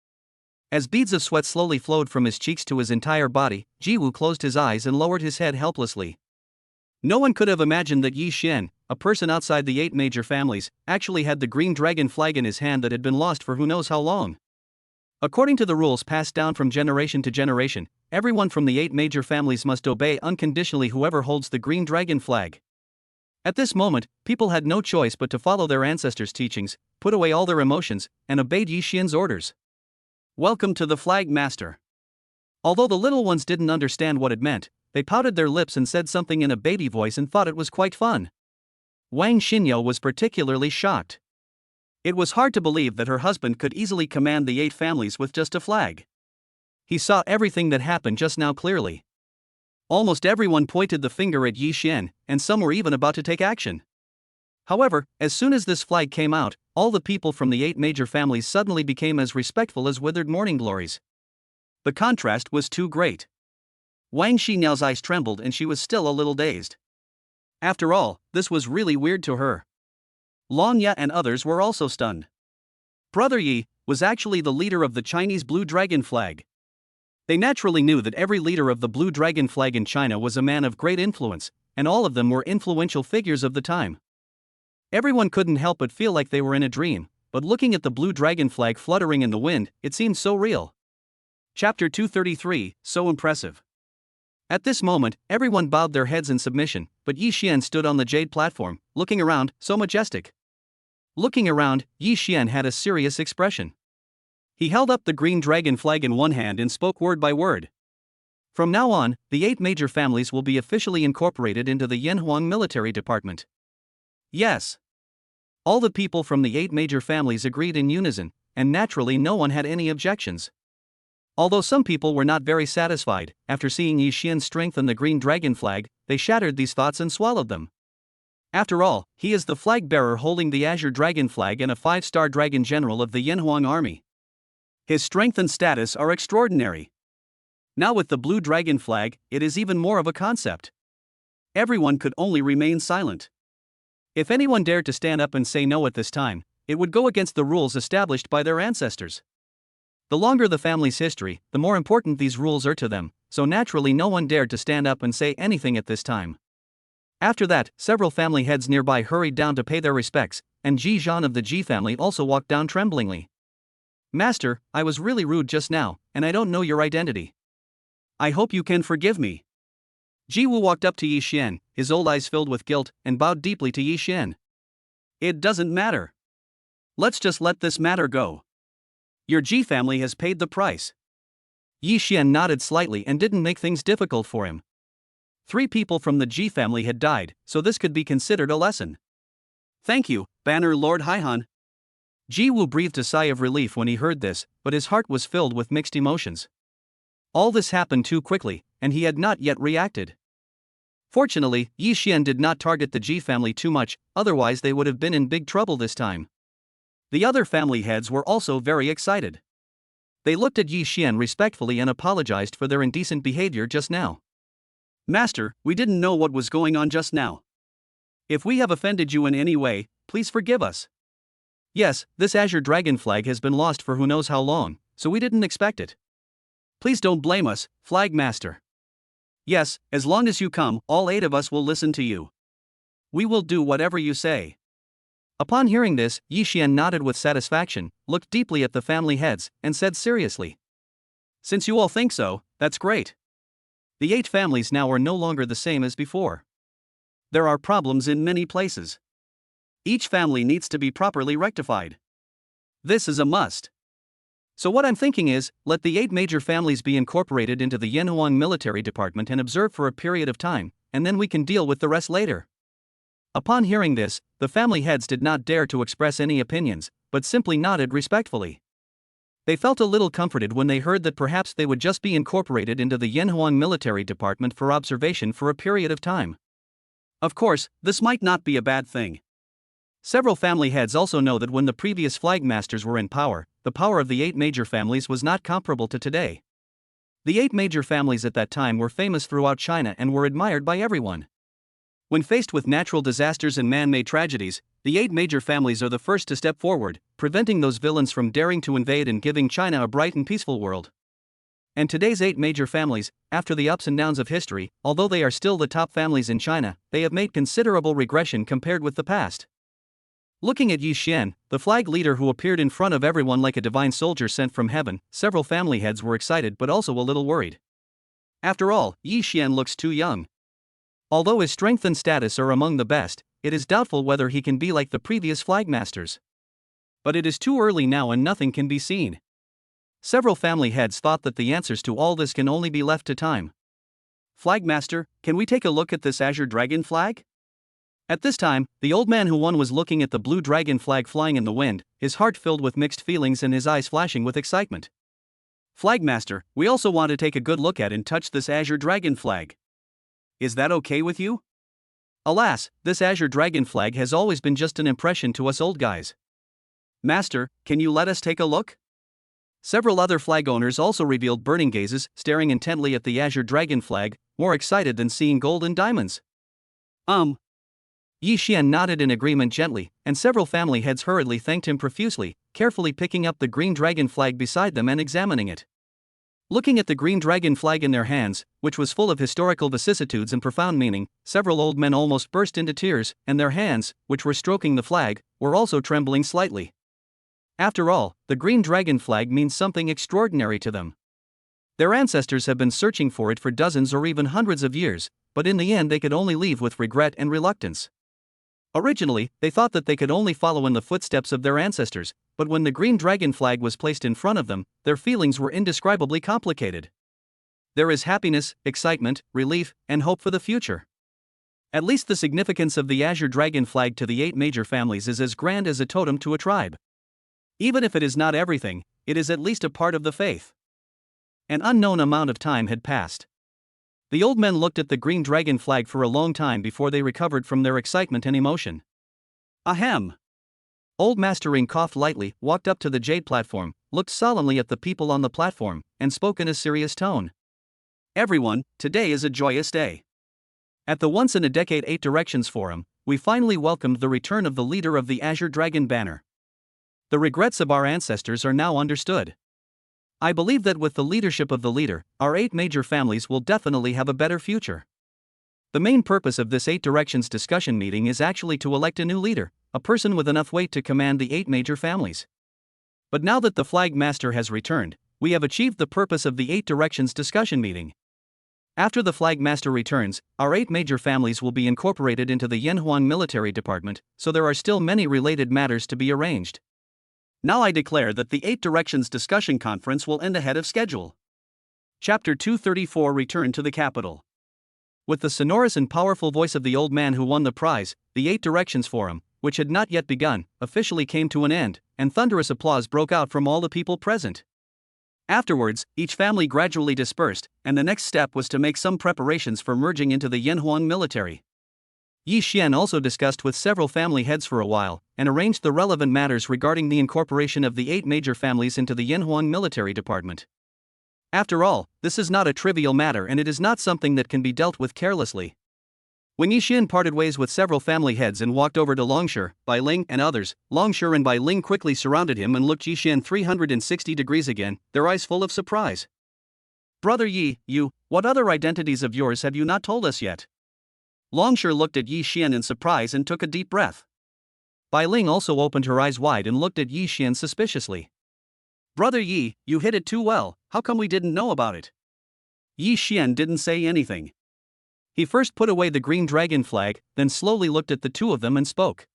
As beads of sweat slowly flowed from his cheeks to his entire body, Ji Wu closed his eyes and lowered his head helplessly. No one could have imagined that Ye Xuan, a person outside the 8 major families, actually had the green dragon flag in his hand that had been lost for who knows how long. According to the rules passed down from generation to generation, everyone from the 8 major families must obey unconditionally whoever holds the green dragon flag. At this moment, people had no choice but to follow their ancestors' teachings, put away all their emotions, and obeyed Ye Xuan's orders. Welcome to the Flag Master. Although the little ones didn't understand what it meant, they pouted their lips and said something in a baby voice and thought it was quite fun. Wang Xinyao was particularly shocked. It was hard to believe that her husband could easily command the 8 families with just a flag. He saw everything that happened just now clearly. Almost everyone pointed the finger at Ye Xuan, and some were even about to take action. However, as soon as this flag came out, all the people from the 8 major families suddenly became as respectful as withered morning glories. The contrast was too great. Wang Xinyao's eyes trembled and she was still a little dazed. After all, this was really weird to her. Long Ya and others were also stunned. Brother Yi was actually the leader of the Chinese Blue Dragon flag. They naturally knew that every leader of the Blue Dragon flag in China was a man of great influence, and all of them were influential figures of the time. Everyone couldn't help but feel like they were in a dream, but looking at the Blue Dragon flag fluttering in the wind, it seemed so real. Chapter 233, so impressive. At this moment, everyone bowed their heads in submission, but Ye Xuan stood on the jade platform, looking around, so majestic. Looking around, Ye Xuan had a serious expression. He held up the green dragon flag in one hand and spoke word by word. From now on, the 8 major families will be officially incorporated into the Yanhuang military department. Yes. All the people from the 8 major families agreed in unison, and naturally no one had any objections. Although some people were not very satisfied, after seeing Ye Xuan strengthen the green dragon flag, they shattered these thoughts and swallowed them. After all, he is the flag bearer holding the Azure Dragon flag and a 5-star dragon general of the Yanhuang army. His strength and status are extraordinary. Now with the Blue Dragon flag, it is even more of a concept. Everyone could only remain silent. If anyone dared to stand up and say no at this time, it would go against the rules established by their ancestors. The longer the family's history, the more important these rules are to them, so naturally no one dared to stand up and say anything at this time. After that, several family heads nearby hurried down to pay their respects, and Ji Zhan of the Ji family also walked down tremblingly. Master, I was really rude just now, and I don't know your identity. I hope you can forgive me. Jiwu walked up to Ye Xuan, his old eyes filled with guilt, and bowed deeply to Ye Xuan. It doesn't matter. Let's just let this matter go. Your G family has paid the price. Ye Xuan nodded slightly and didn't make things difficult for him. 3 people from the G family had died, so this could be considered a lesson. Thank you, Banner Lord Haihan. Jiwu breathed a sigh of relief when he heard this, but his heart was filled with mixed emotions. All this happened too quickly, and he had not yet reacted. Fortunately, Ye Xuan did not target the G family too much, otherwise they would have been in big trouble this time. The other family heads were also very excited. They looked at Ye Xuan respectfully and apologized for their indecent behavior just now. Master, we didn't know what was going on just now. If we have offended you in any way, please forgive us. Yes, this Azure Dragon flag has been lost for who knows how long, so we didn't expect it. Please don't blame us, Flag Master. Yes, as long as you come, all 8 of us will listen to you. We will do whatever you say. Upon hearing this, Ye Xuan nodded with satisfaction, looked deeply at the family heads, and said seriously. Since you all think so, that's great. The 8 families now are no longer the same as before. There are problems in many places. Each family needs to be properly rectified. This is a must. So what I'm thinking is, let the 8 major families be incorporated into the Ye Xuan military department and observe for a period of time, and then we can deal with the rest later. Upon hearing this, the family heads did not dare to express any opinions, but simply nodded respectfully. They felt a little comforted when they heard that perhaps they would just be incorporated into the Ye Xuan military department for observation for a period of time. Of course, this might not be a bad thing. Several family heads also know that when the previous flag masters were in power, the power of the 8 major families was not comparable to today. The 8 major families at that time were famous throughout China and were admired by everyone. When faced with natural disasters and man-made tragedies, the 8 major families are the first to step forward, preventing those villains from daring to invade and giving China a bright and peaceful world. And today's 8 major families, after the ups and downs of history, although they are still the top families in China, they have made considerable regression compared with the past. Looking at Ye Xuan, the flag leader who appeared in front of everyone like a divine soldier sent from heaven, several family heads were excited but also a little worried. After all, Ye Xuan looks too young. Although his strength and status are among the best, it is doubtful whether he can be like the previous flag masters. But it is too early now and nothing can be seen. Several family heads thought that the answers to all this can only be left to time. Flagmaster, can we take a look at this Azure Dragon flag? At this time, the old man who won was looking at the blue dragon flag flying in the wind, his heart filled with mixed feelings and his eyes flashing with excitement. Flagmaster, we also want to take a good look at and touch this Azure Dragon flag. Is that okay with you? Alas, this Azure Dragon flag has always been just an impression to us old guys. Master, can you let us take a look? Several other flag owners also revealed burning gazes, staring intently at the Azure Dragon flag, more excited than seeing gold and diamonds. Ye Xuan nodded in agreement gently, and several family heads hurriedly thanked him profusely, carefully picking up the green dragon flag beside them and examining it. Looking at the green dragon flag in their hands, which was full of historical vicissitudes and profound meaning, several old men almost burst into tears, and their hands, which were stroking the flag, were also trembling slightly. After all, the green dragon flag means something extraordinary to them. Their ancestors have been searching for it for dozens or even hundreds of years, but in the end they could only leave with regret and reluctance. Originally, they thought that they could only follow in the footsteps of their ancestors, but when the green dragon flag was placed in front of them, their feelings were indescribably complicated. There is happiness, excitement, relief, and hope for the future. At least the significance of the Azure Dragon flag to the 8 major families is as grand as a totem to a tribe. Even if it is not everything, it is at least a part of the faith. An unknown amount of time had passed. The old men looked at the green dragon flag for a long time before they recovered from their excitement and emotion. Ahem. Old Master Ring coughed lightly, walked up to the jade platform, looked solemnly at the people on the platform, and spoke in a serious tone. Everyone, today is a joyous day. At the once-in-a-decade 8 Directions Forum, we finally welcomed the return of the leader of the Azure Dragon banner. The regrets of our ancestors are now understood. I believe that with the leadership of the leader, our 8 major families will definitely have a better future. The main purpose of this 8 Directions discussion meeting is actually to elect a new leader, a person with enough weight to command the 8 major families. But now that the flag master has returned, we have achieved the purpose of the 8 Directions discussion meeting, After the Flag Master returns, our 8 major families will be incorporated into the Ye Xuan military department, so there are still many related matters to be arranged. Now I declare that the 8 Directions discussion conference will end ahead of schedule. Chapter 234 Return to the Capital. With the sonorous and powerful voice of the old man who won the prize, the 8 Directions Forum, which had not yet begun, officially came to an end, and thunderous applause broke out from all the people present. Afterwards, each family gradually dispersed, and the next step was to make some preparations for merging into the Ye Xuan military. Ye Xuan also discussed with several family heads for a while, and arranged the relevant matters regarding the incorporation of the 8 major families into the Ye Xuan military department. After all, this is not a trivial matter and it is not something that can be dealt with carelessly. When Ye Xuan parted ways with several family heads and walked over to Longshu, Bai Ling and others, Longshu and Bai Ling quickly surrounded him and looked Ye Xuan 360 degrees again, their eyes full of surprise. "Brother Yi, what other identities of yours have you not told us yet?" Longshu looked at Ye Xuan in surprise and took a deep breath. Bai Ling also opened her eyes wide and looked at Ye Xuan suspiciously. "Brother Yi, you hid it too well, how come we didn't know about it?" Ye Xuan didn't say anything. He first put away the green dragon flag, then slowly looked at the two of them and spoke.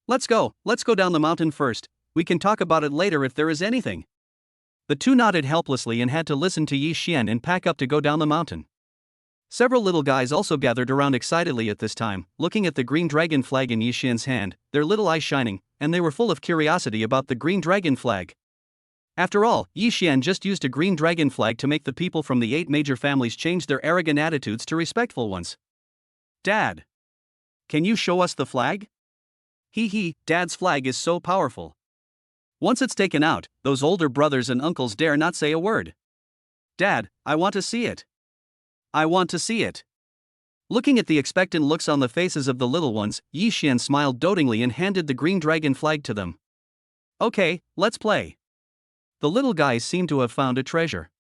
Let's go down the mountain first, we can talk about it later if there is anything." The two nodded helplessly and had to listen to Ye Xuan and pack up to go down the mountain. Several little guys also gathered around excitedly at this time, looking at the green dragon flag in Ye Xuan's hand, their little eyes shining, and they were full of curiosity about the green dragon flag. After all, Ye Xuan just used a green dragon flag to make the people from the 8 major families change their arrogant attitudes to respectful ones. "Dad, can you show us the flag?" Dad's flag is so powerful. Once it's taken out, those older brothers and uncles dare not say a word. "Dad, I want to see it. I want to see it." Looking at the expectant looks on the faces of the little ones, Ye Xuan smiled dotingly and handed the green dragon flag to them. "Okay, let's play." The little guys seemed to have found a treasure.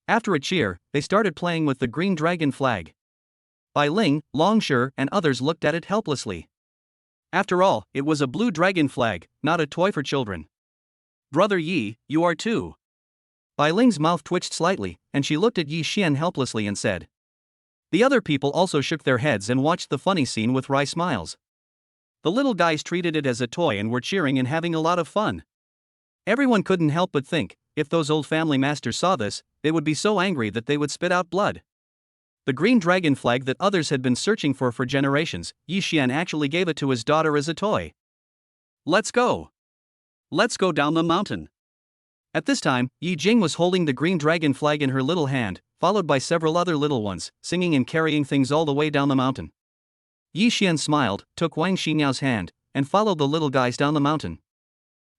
After a cheer, they started playing with the green dragon flag. Bai Ling, Longshu, and others looked at it helplessly. After all, it was a blue dragon flag, not a toy for children. "Brother Yi, you are too." Bai Ling's mouth twitched slightly, and she looked at Ye Xuan helplessly and said. The other people also shook their heads and watched the funny scene with wry smiles. The little guys treated it as a toy and were cheering and having a lot of fun. Everyone couldn't help but think, if those old family masters saw this, they would be so angry that they would spit out blood. The green dragon flag that others had been searching for generations, Ye Xuan actually gave it to his daughter as a toy. Let's go down the mountain." At this time, Yi Jing was holding the green dragon flag in her little hand, followed by several other little ones, singing and carrying things all the way down the mountain. Ye Xuan smiled, took Wang Xiniao's hand, and followed the little guys down the mountain.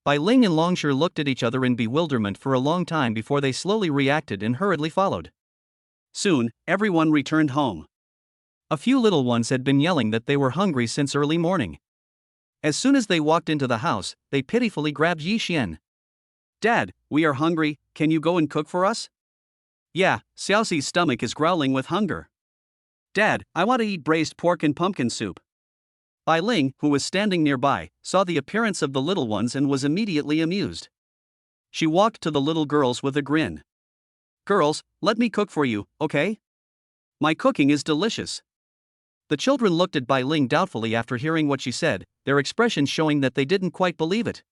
Bai Ling and Longshu looked at each other in bewilderment for a long time before they slowly reacted and hurriedly followed. Soon, everyone returned home. A few little ones had been yelling that they were hungry since early morning. As soon as they walked into the house, they pitifully grabbed Ye Xuan. "Dad, we are hungry, can you go and cook for us?" "Yeah, Xiaoxi's stomach is growling with hunger." "Dad, I want to eat braised pork and pumpkin soup." Bai Ling, who was standing nearby, saw the appearance of the little ones and was immediately amused. She walked to the little girls with a grin. "Girls, let me cook for you, okay? My cooking is delicious." The children looked at Bai Ling doubtfully after hearing what she said, their expressions showing that they didn't quite believe it.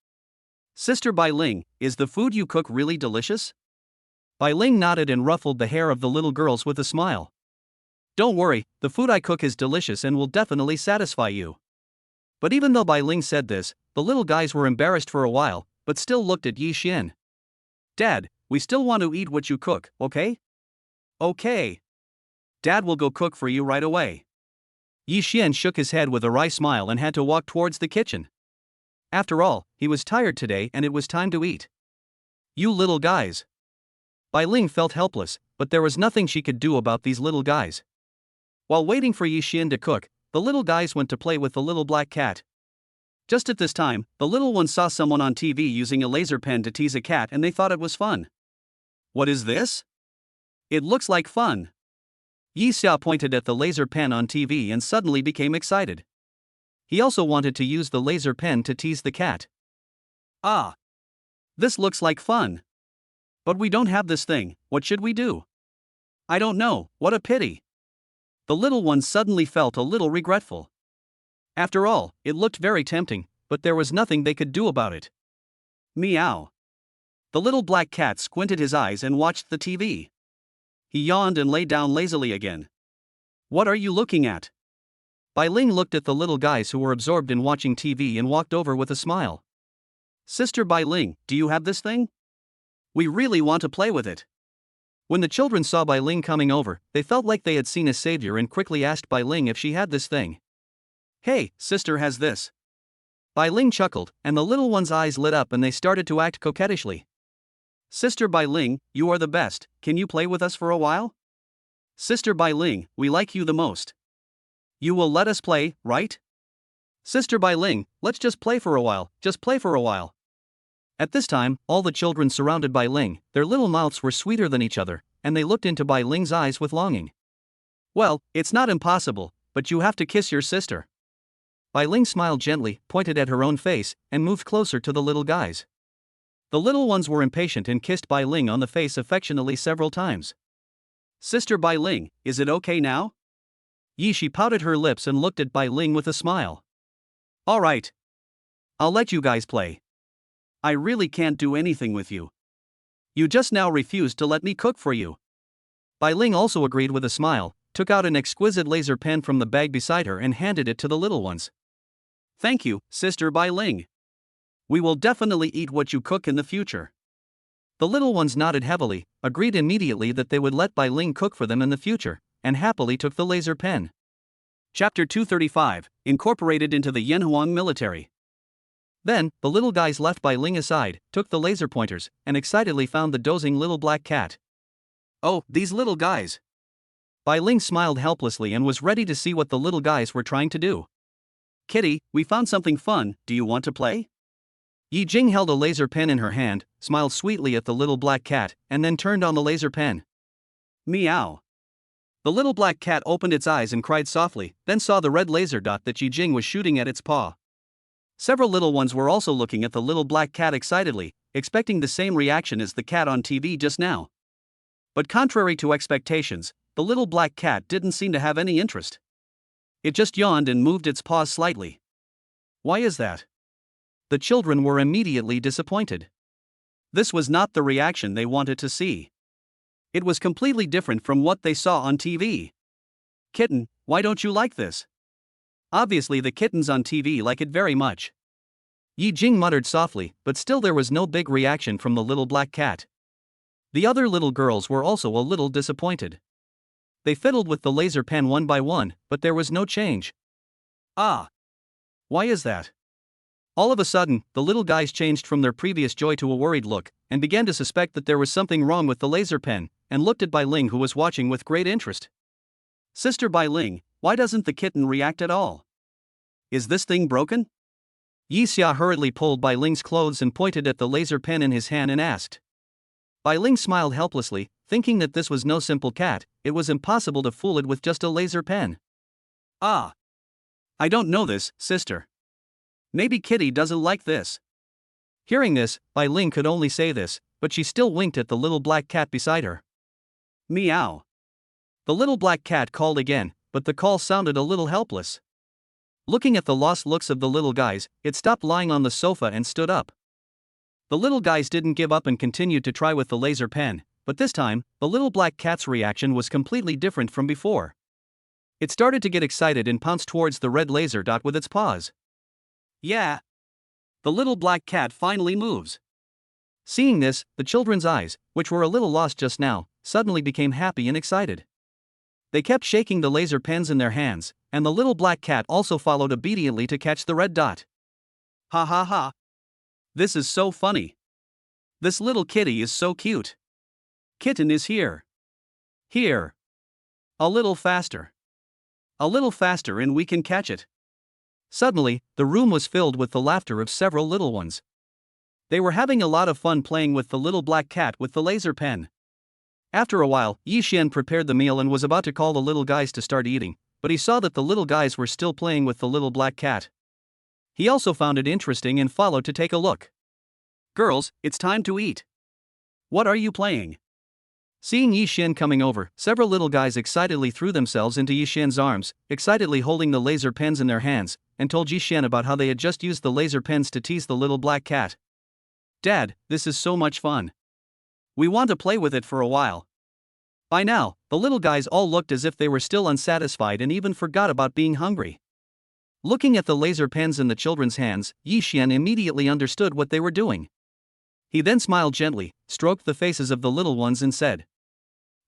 "Sister Bai Ling, is the food you cook really delicious?" Bai Ling nodded and ruffled the hair of the little girls with a smile. "Don't worry, the food I cook is delicious and will definitely satisfy you." But even though Bai Ling said this, the little guys were embarrassed for a while, but still looked at Ye Xuan. "Dad, we still want to eat what you cook, okay?" "Okay. Dad will go cook for you right away." Ye Xuan shook his head with a wry smile and had to walk towards the kitchen. After all, he was tired today and it was time to eat. "You little guys." Bai Ling felt helpless, but there was nothing she could do about these little guys. While waiting for Ye Xuan to cook, the little guys went to play with the little black cat. Just at this time, the little ones saw someone on TV using a laser pen to tease a cat and they thought it was fun. "What is this? It looks like fun." Ye Xia pointed at the laser pen on TV and suddenly became excited. He also wanted to use the laser pen to tease the cat. "Ah! This looks like fun. But we don't have this thing, what should we do?" I don't know, what a pity. The little one suddenly felt a little regretful. After all, it looked very tempting, but there was nothing they could do about it. Meow. The little black cat squinted his eyes and watched the TV. He yawned and lay down lazily again. What are you looking at? Bai Ling looked at the little guys who were absorbed in watching TV and walked over with a smile. Sister Bai Ling, do you have this thing? We really want to play with it. When the children saw Bai Ling coming over, they felt like they had seen a savior and quickly asked Bai Ling if she had this thing. Hey, sister has this. Bai Ling chuckled, and the little one's eyes lit up and they started to act coquettishly. Sister Bai Ling, you are the best, can you play with us for a while? Sister Bai Ling, we like you the most. You will let us play, right? Sister Bai Ling, let's just play for a while, just play for a while. At this time, all the children surrounded Bai Ling, their little mouths were sweeter than each other, and they looked into Bai Ling's eyes with longing. Well, it's not impossible, but you have to kiss your sister. Bai Ling smiled gently, pointed at her own face, and moved closer to the little guys. The little ones were impatient and kissed Bai Ling on the face affectionately several times. Sister Bai Ling, is it okay now? Ye Xuan pouted her lips and looked at Bai Ling with a smile. All right. I'll let you guys play. I really can't do anything with you. You just now refused to let me cook for you. Bai Ling also agreed with a smile, took out an exquisite laser pen from the bag beside her and handed it to the little ones. Thank you, Sister Bai Ling. We will definitely eat what you cook in the future. The little ones nodded heavily, agreed immediately that they would let Bai Ling cook for them in the future, and happily took the laser pen. Chapter 235, incorporated into the Ye Xuan military. Then, the little guys left Bai Ling aside, took the laser pointers, and excitedly found the dozing little black cat. Oh, these little guys. Bai Ling smiled helplessly and was ready to see what the little guys were trying to do. Kitty, we found something fun, do you want to play? Yi Jing held a laser pen in her hand, smiled sweetly at the little black cat, and then turned on the laser pen. Meow. The little black cat opened its eyes and cried softly, then saw the red laser dot that Yi Jing was shooting at its paw. Several little ones were also looking at the little black cat excitedly, expecting the same reaction as the cat on TV just now. But contrary to expectations, the little black cat didn't seem to have any interest. It just yawned and moved its paws slightly. Why is that? The children were immediately disappointed. This was not the reaction they wanted to see. It was completely different from what they saw on TV. Kitten, why don't you like this? Obviously the kittens on TV like it very much. Yi Jing muttered softly, but still there was no big reaction from the little black cat. The other little girls were also a little disappointed. They fiddled with the laser pen one by one, but there was no change. Ah! Why is that? All of a sudden, the little guys changed from their previous joy to a worried look, and began to suspect that there was something wrong with the laser pen, and looked at Bai Ling who was watching with great interest. Sister Bai Ling, why doesn't the kitten react at all? Is this thing broken? Ye Xuan hurriedly pulled Bai Ling's clothes and pointed at the laser pen in his hand and asked. Bai Ling smiled helplessly, thinking that this was no simple cat, it was impossible to fool it with just a laser pen. Ah! I don't know this, sister. Maybe Kitty doesn't like this. Hearing this, Bai Ling could only say this, but she still winked at the little black cat beside her. Meow. The little black cat called again, but the call sounded a little helpless. Looking at the lost looks of the little guys, it stopped lying on the sofa and stood up. The little guys didn't give up and continued to try with the laser pen, but this time, the little black cat's reaction was completely different from before. It started to get excited and pounced towards the red laser dot with its paws. Yeah. The little black cat finally moves. Seeing this, the children's eyes, which were a little lost just now, suddenly became happy and excited. They kept shaking the laser pens in their hands, and the little black cat also followed obediently to catch the red dot. Ha ha ha. This is so funny. This little kitty is so cute. Kitten is here. Here. A little faster. A little faster and we can catch it. Suddenly, the room was filled with the laughter of several little ones. They were having a lot of fun playing with the little black cat with the laser pen. After a while, Ye Xuan prepared the meal and was about to call the little guys to start eating, but he saw that the little guys were still playing with the little black cat. He also found it interesting and followed to take a look. Girls, it's time to eat. What are you playing? Seeing Ye Xuan coming over, several little guys excitedly threw themselves into Ye Xuan's arms, excitedly holding the laser pens in their hands, and told Ye Xuan about how they had just used the laser pens to tease the little black cat. "Dad, this is so much fun. We want to play with it for a while." By now, the little guys all looked as if they were still unsatisfied and even forgot about being hungry. Looking at the laser pens in the children's hands, Ye Xuan immediately understood what they were doing. He then smiled gently, stroked the faces of the little ones and said,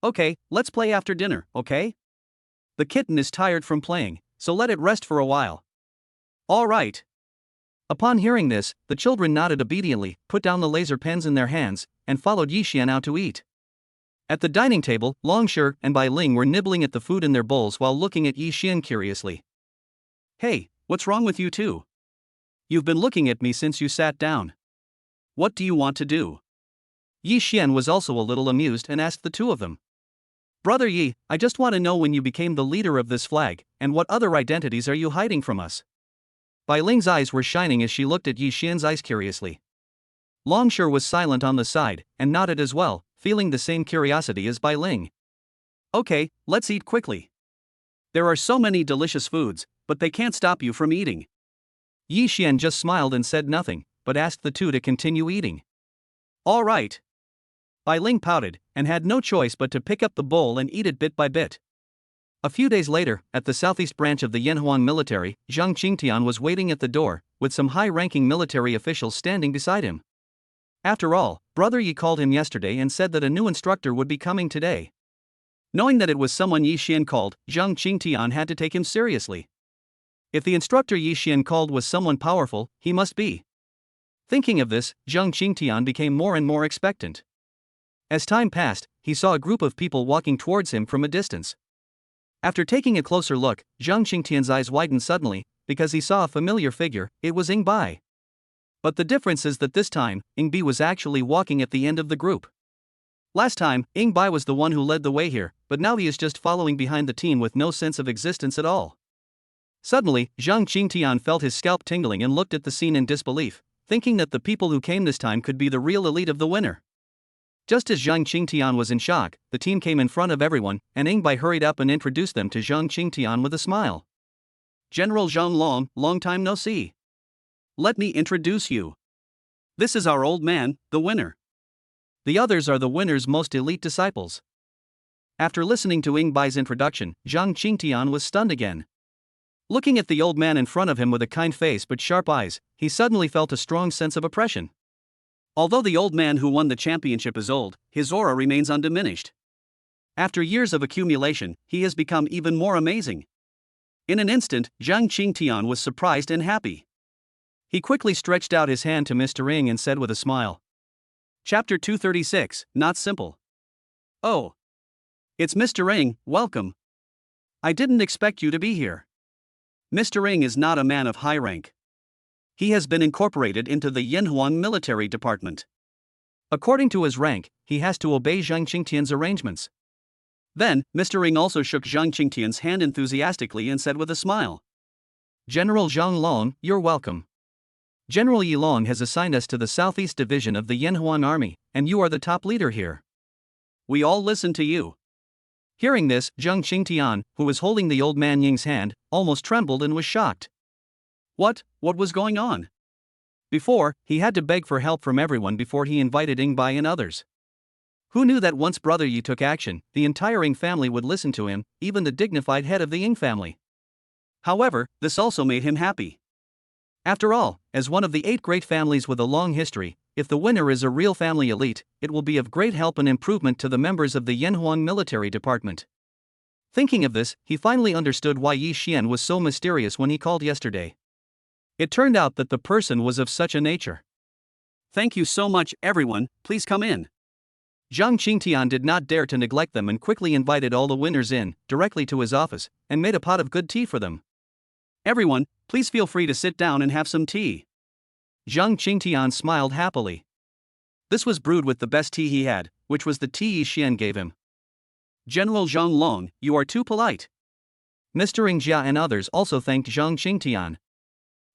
"Okay, let's play after dinner, okay? The kitten is tired from playing, so let it rest for a while." "All right." Upon hearing this, the children nodded obediently, put down the laser pens in their hands, and followed Ye Xuan out to eat. At the dining table, Longshi and Bai Ling were nibbling at the food in their bowls while looking at Ye Xuan curiously. "Hey, what's wrong with you two? You've been looking at me since you sat down. What do you want to do?" Ye Xuan was also a little amused and asked the two of them. "Brother Yi, I just want to know when you became the leader of this flag, and what other identities are you hiding from us?" Bai Ling's eyes were shining as she looked at Ye Xuan's eyes curiously. Longshi was silent on the side, and nodded as well, feeling the same curiosity as Bai Ling. "Okay, let's eat quickly. There are so many delicious foods, but they can't stop you from eating." Ye Xuan just smiled and said nothing, but asked the two to continue eating. "All right." Bai Ling pouted, and had no choice but to pick up the bowl and eat it bit by bit. A few days later, at the southeast branch of the Ye Xuan military, Zhang Qingtian was waiting at the door, with some high-ranking military officials standing beside him. After all, Brother Yi called him yesterday and said that a new instructor would be coming today. Knowing that it was someone Ye Xuan called, Zhang Qingtian had to take him seriously. If the instructor Ye Xuan called was someone powerful, he must be. Thinking of this, Zhang Qingtian became more and more expectant. As time passed, he saw a group of people walking towards him from a distance. After taking a closer look, Zhang Qingtian's eyes widened suddenly, because he saw a familiar figure. It was Ying Bai. But the difference is that this time, Ying Bai was actually walking at the end of the group. Last time, Ying Bai was the one who led the way here, but now he is just following behind the team with no sense of existence at all. Suddenly, Zhang Qingtian felt his scalp tingling and looked at the scene in disbelief, thinking that the people who came this time could be the real elite of the winner. Just as Zhang Qingtian was in shock, the team came in front of everyone, and Ying Bai hurried up and introduced them to Zhang Qingtian with a smile. "General Zhang Long, long time no see. Let me introduce you. This is our old man, the winner. The others are the winner's most elite disciples." After listening to Ying Bai's introduction, Zhang Qingtian was stunned again. Looking at the old man in front of him with a kind face but sharp eyes, he suddenly felt a strong sense of oppression. Although the old man who won the championship is old, his aura remains undiminished. After years of accumulation, he has become even more amazing. In an instant, Zhang Qingtian was surprised and happy. He quickly stretched out his hand to Mr. Ying and said with a smile. Chapter 236, Not Simple. "Oh. It's Mr. Ying, welcome. I didn't expect you to be here." Mr. Ying is not a man of high rank. He has been incorporated into the Ye Xuan military department. According to his rank, he has to obey Zhang Qingtian's arrangements. Then, Mr. Ying also shook Zhang Qingtian's hand enthusiastically and said with a smile, "General Zhang Long, you're welcome. General Yi Long has assigned us to the Southeast Division of the Ye Xuan Army, and you are the top leader here. We all listen to you." Hearing this, Zhang Qingtian, who was holding the old man Ying's hand, almost trembled and was shocked. What was going on? Before, he had to beg for help from everyone before he invited Ying Bai and others. Who knew that once Brother Yi took action, the entire Ying family would listen to him, even the dignified head of the Ying family? However, this also made him happy. After all, as one of the 8 great families with a long history, if the winner is a real family elite, it will be of great help and improvement to the members of the Ye Xuan military department. Thinking of this, he finally understood why Ye Xuan was so mysterious when he called yesterday. It turned out that the person was of such a nature. "Thank you so much, everyone, please come in." Zhang Qingtian did not dare to neglect them and quickly invited all the winners in, directly to his office, and made a pot of good tea for them. "Everyone, please feel free to sit down and have some tea." Zhang Qingtian smiled happily. This was brewed with the best tea he had, which was the tea Ye Xuan gave him. "General Zhang Long, you are too polite." Mr. Ying Jia and others also thanked Zhang Qingtian.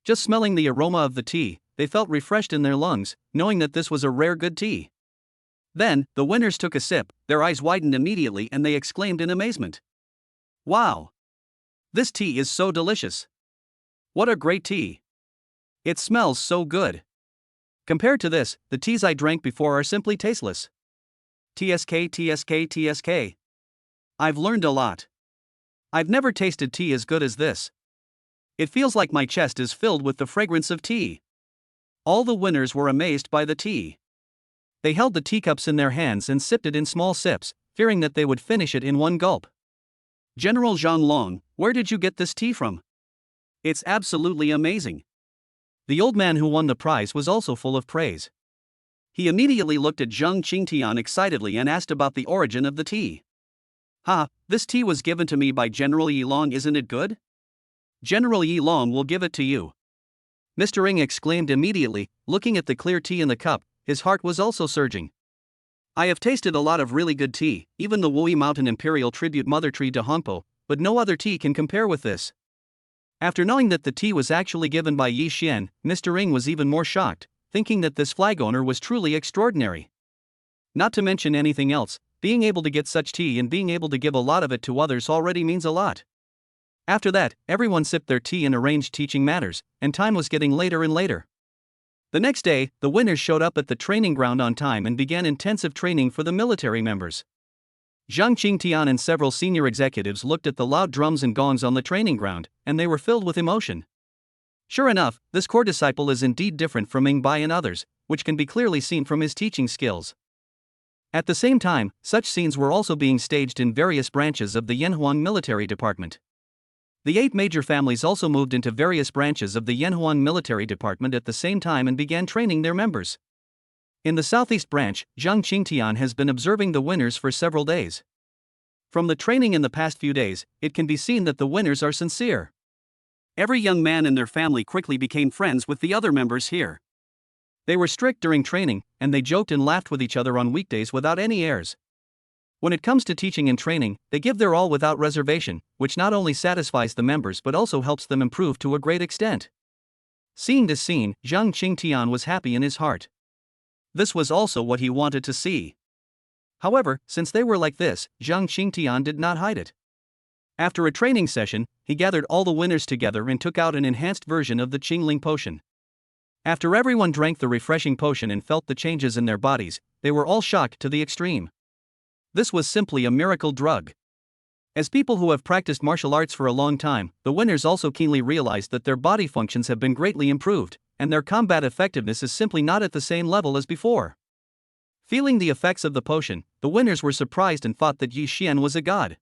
Just smelling the aroma of the tea, they felt refreshed in their lungs, knowing that this was a rare good tea. Then, the winners took a sip, their eyes widened immediately and they exclaimed in amazement. Wow! This tea is so delicious! What a great tea! It smells so good! Compared to this, the teas I drank before are simply tasteless. TSK, TSK, TSK. I've learned a lot. I've never tasted tea as good as this. It feels like my chest is filled with the fragrance of tea. All the winners were amazed by the tea. They held the teacups in their hands and sipped it in small sips, fearing that they would finish it in one gulp. General Zhang Long, where did you get this tea from? It's absolutely amazing. The old man who won the prize was also full of praise. He immediately looked at Zhang Qingtian excitedly and asked about the origin of the tea. Ha, this tea was given to me by General Ye Long, isn't it good? General Ye Long will give it to you. Mr. Ing exclaimed immediately, looking at the clear tea in the cup, his heart was also surging. I have tasted a lot of really good tea, even the Wuyi Mountain Imperial Tribute Mother Tree de Hongpo, but no other tea can compare with this. After knowing that the tea was actually given by Ye Xuan, Mr. Ing was even more shocked, thinking that this flag owner was truly extraordinary. Not to mention anything else, being able to get such tea and being able to give a lot of it to others already means a lot. After that, everyone sipped their tea and arranged teaching matters, and time was getting later and later. The next day, the winners showed up at the training ground on time and began intensive training for the military members. Zhang Qingtian and several senior executives looked at the loud drums and gongs on the training ground, and they were filled with emotion. Sure enough, this core disciple is indeed different from Ming Bai and others, which can be clearly seen from his teaching skills. At the same time, such scenes were also being staged in various branches of the Yanhuan military department. The 8 major families also moved into various branches of the Yanhuan military department at the same time and began training their members. In the southeast branch, Zhang Qingtian has been observing the winners for several days. From the training in the past few days, it can be seen that the winners are sincere. Every young man and their family quickly became friends with the other members here. They were strict during training, and they joked and laughed with each other on weekdays without any airs. When it comes to teaching and training, they give their all without reservation, which not only satisfies the members but also helps them improve to a great extent. Seeing this scene, Zhang Qingtian was happy in his heart. This was also what he wanted to see. However, since they were like this, Zhang Qingtian did not hide it. After a training session, he gathered all the winners together and took out an enhanced version of the Qingling potion. After everyone drank the refreshing potion and felt the changes in their bodies, they were all shocked to the extreme. This was simply a miracle drug. As people who have practiced martial arts for a long time, the winners also keenly realized that their body functions have been greatly improved, and their combat effectiveness is simply not at the same level as before. Feeling the effects of the potion, the winners were surprised and thought that Ye Xuan was a god.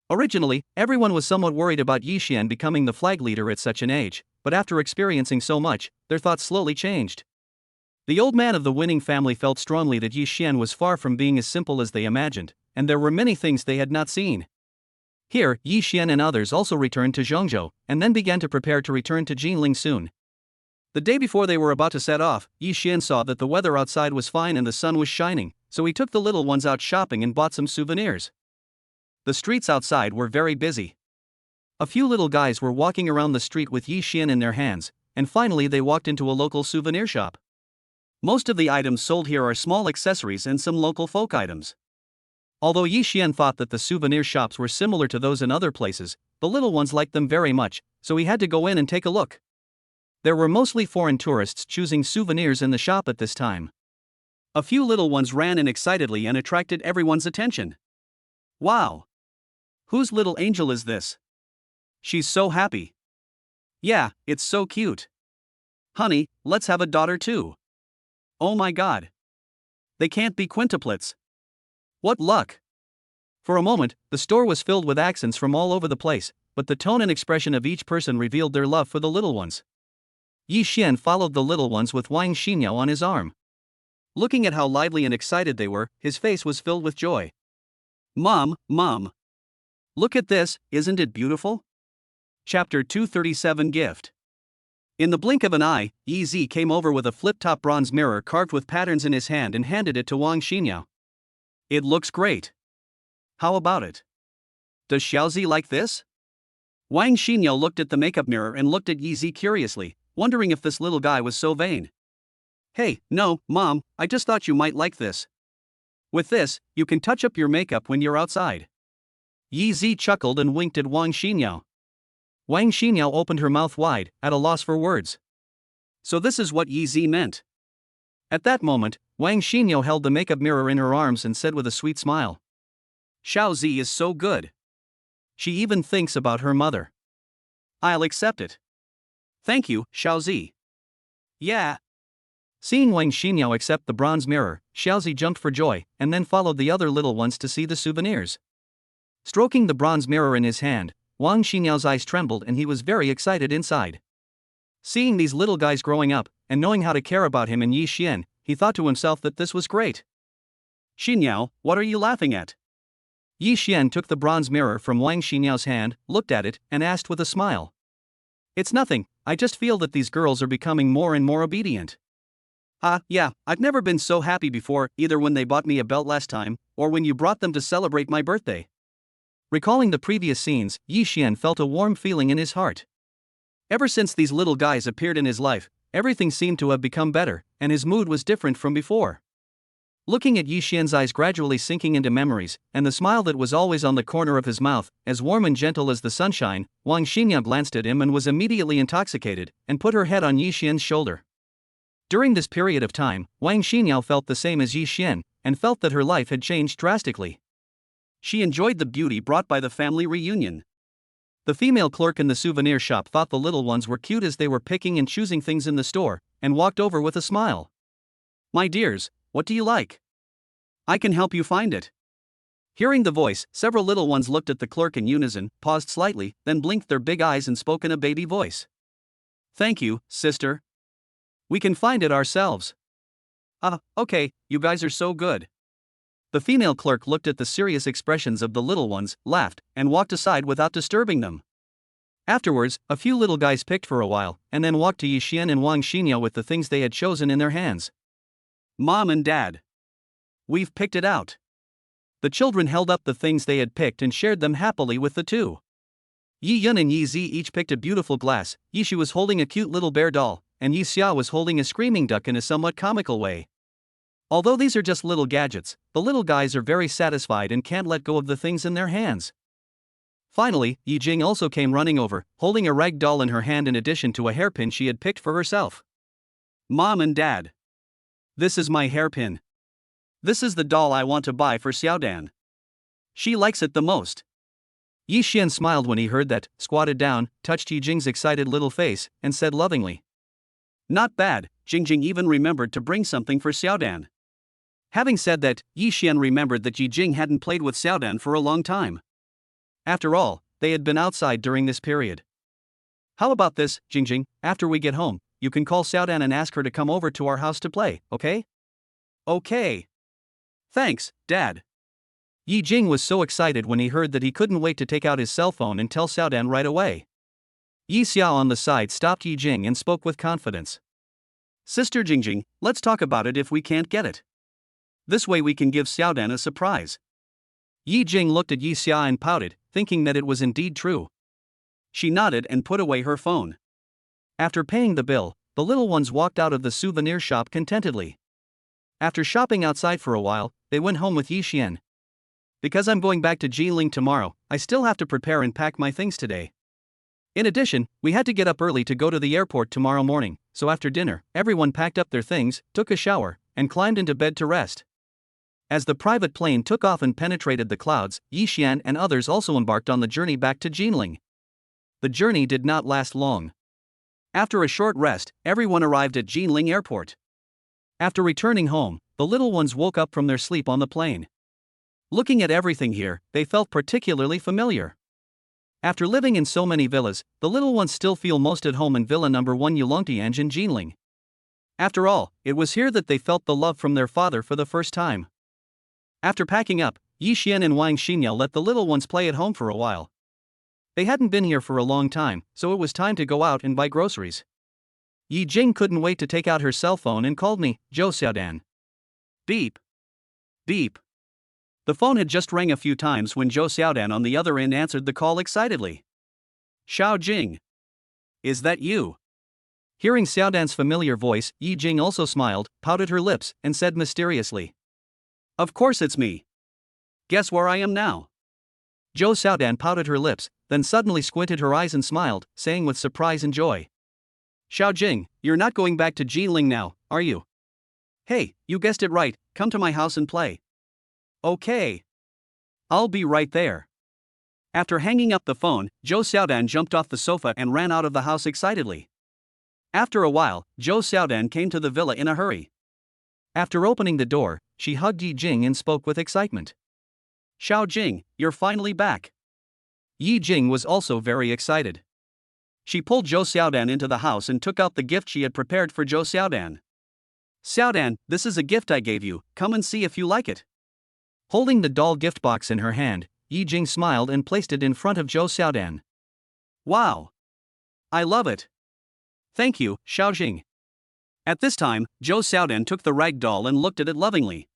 Originally, everyone was somewhat worried about Ye Xuan becoming the flag leader at such an age, but after experiencing so much, their thoughts slowly changed. The old man of the winning family felt strongly that Ye Xuan was far from being as simple as they imagined, and there were many things they had not seen. Here, Ye Xuan and others also returned to Zhongzhou, and then began to prepare to return to Ganling soon. The day before they were about to set off, Ye Xuan saw that the weather outside was fine and the sun was shining, so he took the little ones out shopping and bought some souvenirs. The streets outside were very busy. A few little guys were walking around the street with Ye Xuan in their hands, and finally they walked into a local souvenir shop. Most of the items sold here are small accessories and some local folk items. Although Ye Xuan thought that the souvenir shops were similar to those in other places, the little ones liked them very much, so he had to go in and take a look. There were mostly foreign tourists choosing souvenirs in the shop at this time. A few little ones ran in excitedly and attracted everyone's attention. Wow! Whose little angel is this? She's so happy. Yeah, it's so cute. Honey, let's have a daughter too. Oh my god. They can't be quintuplets. What luck! For a moment, the store was filled with accents from all over the place, but the tone and expression of each person revealed their love for the little ones. Ye Xuan followed the little ones with Wang Xinyao on his arm. Looking at how lively and excited they were, his face was filled with joy. Mom, Mom! Look at this, isn't it beautiful? Chapter 237 Gift. In the blink of an eye, Yi Zi came over with a flip-top bronze mirror carved with patterns in his hand and handed it to Wang Xinyao. It looks great. How about it? Does Xiaozi like this? Wang Xinyao looked at the makeup mirror and looked at Yi Zi curiously, wondering if this little guy was so vain. Hey, no, Mom, I just thought you might like this. With this, you can touch up your makeup when you're outside. Ye Zi chuckled and winked at Wang Xinyao. Wang Xinyao opened her mouth wide, at a loss for words. So this is what Ye Zi meant. At that moment, Wang Xinyao held the makeup mirror in her arms and said with a sweet smile. Xiao Zi is so good. She even thinks about her mother. I'll accept it. Thank you, Xiao Zi. Yeah. Seeing Wang Xinyao accept the bronze mirror, Xiao Zi jumped for joy, and then followed the other little ones to see the souvenirs. Stroking the bronze mirror in his hand, Wang Xinyao's eyes trembled and he was very excited inside. Seeing these little guys growing up, and knowing how to care about him and Ye Xuan, he thought to himself that this was great. Xinyao, what are you laughing at? Ye Xuan took the bronze mirror from Wang Xinyao's hand, looked at it, and asked with a smile. It's nothing, I just feel that these girls are becoming more and more obedient. Yeah, I've never been so happy before, either when they bought me a belt last time, or when you brought them to celebrate my birthday. Recalling the previous scenes, Ye Xuan felt a warm feeling in his heart. Ever since these little guys appeared in his life, everything seemed to have become better, and his mood was different from before. Looking at Ye Xuan's eyes gradually sinking into memories, and the smile that was always on the corner of his mouth, as warm and gentle as the sunshine, Wang Xinyao glanced at him and was immediately intoxicated, and put her head on Ye Xuan's shoulder. During this period of time, Wang Xinyao felt the same as Ye Xuan, and felt that her life had changed drastically. She enjoyed the beauty brought by the family reunion. The female clerk in the souvenir shop thought the little ones were cute as they were picking and choosing things in the store, and walked over with a smile. My dears, what do you like? I can help you find it. Hearing the voice, several little ones looked at the clerk in unison, paused slightly, then blinked their big eyes and spoke in a baby voice. Thank you, sister. We can find it ourselves. Okay, you guys are so good. The female clerk looked at the serious expressions of the little ones, laughed, and walked aside without disturbing them. Afterwards, a few little guys picked for a while, and then walked to Ye Xuan and Wang Xinyao with the things they had chosen in their hands. Mom and Dad. We've picked it out. The children held up the things they had picked and shared them happily with the two. Ye Yun and Ye Zi each picked a beautiful glass. Ye Xu was holding a cute little bear doll, and Ye Xia was holding a screaming duck in a somewhat comical way. Although these are just little gadgets, the little guys are very satisfied and can't let go of the things in their hands. Finally, Yi Jing also came running over, holding a rag doll in her hand in addition to a hairpin she had picked for herself. Mom and Dad. This is my hairpin. This is the doll I want to buy for Xiaodan. She likes it the most. Yi Xuan smiled when he heard that, squatted down, touched Yi Jing's excited little face, and said lovingly. Not bad, Jingjing even remembered to bring something for Xiaodan. Having said that, Yi Xuan remembered that Yi Jing hadn't played with Xiaodan for a long time. After all, they had been outside during this period. How about this, Jingjing, after we get home, you can call Xiaodan and ask her to come over to our house to play, okay? Okay. Thanks, Dad. Yi Jing was so excited when he heard that he couldn't wait to take out his cell phone and tell Xiaodan right away. Yi Xiao on the side stopped Yi Jing and spoke with confidence. Sister Jingjing, let's talk about it if we can't get it. This way we can give Xiaodan a surprise. Yi Jing looked at Yi Xia and pouted, thinking that it was indeed true. She nodded and put away her phone. After paying the bill, the little ones walked out of the souvenir shop contentedly. After shopping outside for a while, they went home with Ye Xuan. Because I'm going back to Ganling tomorrow, I still have to prepare and pack my things today. In addition, we had to get up early to go to the airport tomorrow morning, so after dinner, everyone packed up their things, took a shower, and climbed into bed to rest. As the private plane took off and penetrated the clouds, Ye Xuan and others also embarked on the journey back to Ganling. The journey did not last long. After a short rest, everyone arrived at Ganling Airport. After returning home, the little ones woke up from their sleep on the plane. Looking at everything here, they felt particularly familiar. After living in so many villas, the little ones still feel most at home in Villa No. 1 Yulongtianj in Ganling. After all, it was here that they felt the love from their father for the first time. After packing up, Ye Xuan and Wang Xinyao let the little ones play at home for a while. They hadn't been here for a long time, so it was time to go out and buy groceries. Yi Jing couldn't wait to take out her cell phone and called me, Zhou Xiaodan. Beep. Beep. The phone had just rang a few times when Zhou Xiaodan on the other end answered the call excitedly. Xiao Jing. Is that you? Hearing Xiaodan's familiar voice, Yi Jing also smiled, pouted her lips, and said mysteriously. Of course it's me. Guess where I am now? Zhou Xiaodan pouted her lips, then suddenly squinted her eyes and smiled, saying with surprise and joy. Xiaojing, you're not going back to Ganling now, are you? Hey, you guessed it right, come to my house and play. Okay. I'll be right there. After hanging up the phone, Zhou Xiaodan jumped off the sofa and ran out of the house excitedly. After a while, Zhou Xiaodan came to the villa in a hurry. After opening the door, she hugged Yi Jing and spoke with excitement. Xiaojing, you're finally back. Yi Jing was also very excited. She pulled Zhou Xiaodan into the house and took out the gift she had prepared for Zhou Xiaodan. Xiaodan, this is a gift I gave you, come and see if you like it. Holding the doll gift box in her hand, Yi Jing smiled and placed it in front of Zhou Xiaodan. Wow! I love it. Thank you, Xiaojing. At this time, Zhou Xiaodan took the rag doll and looked at it lovingly.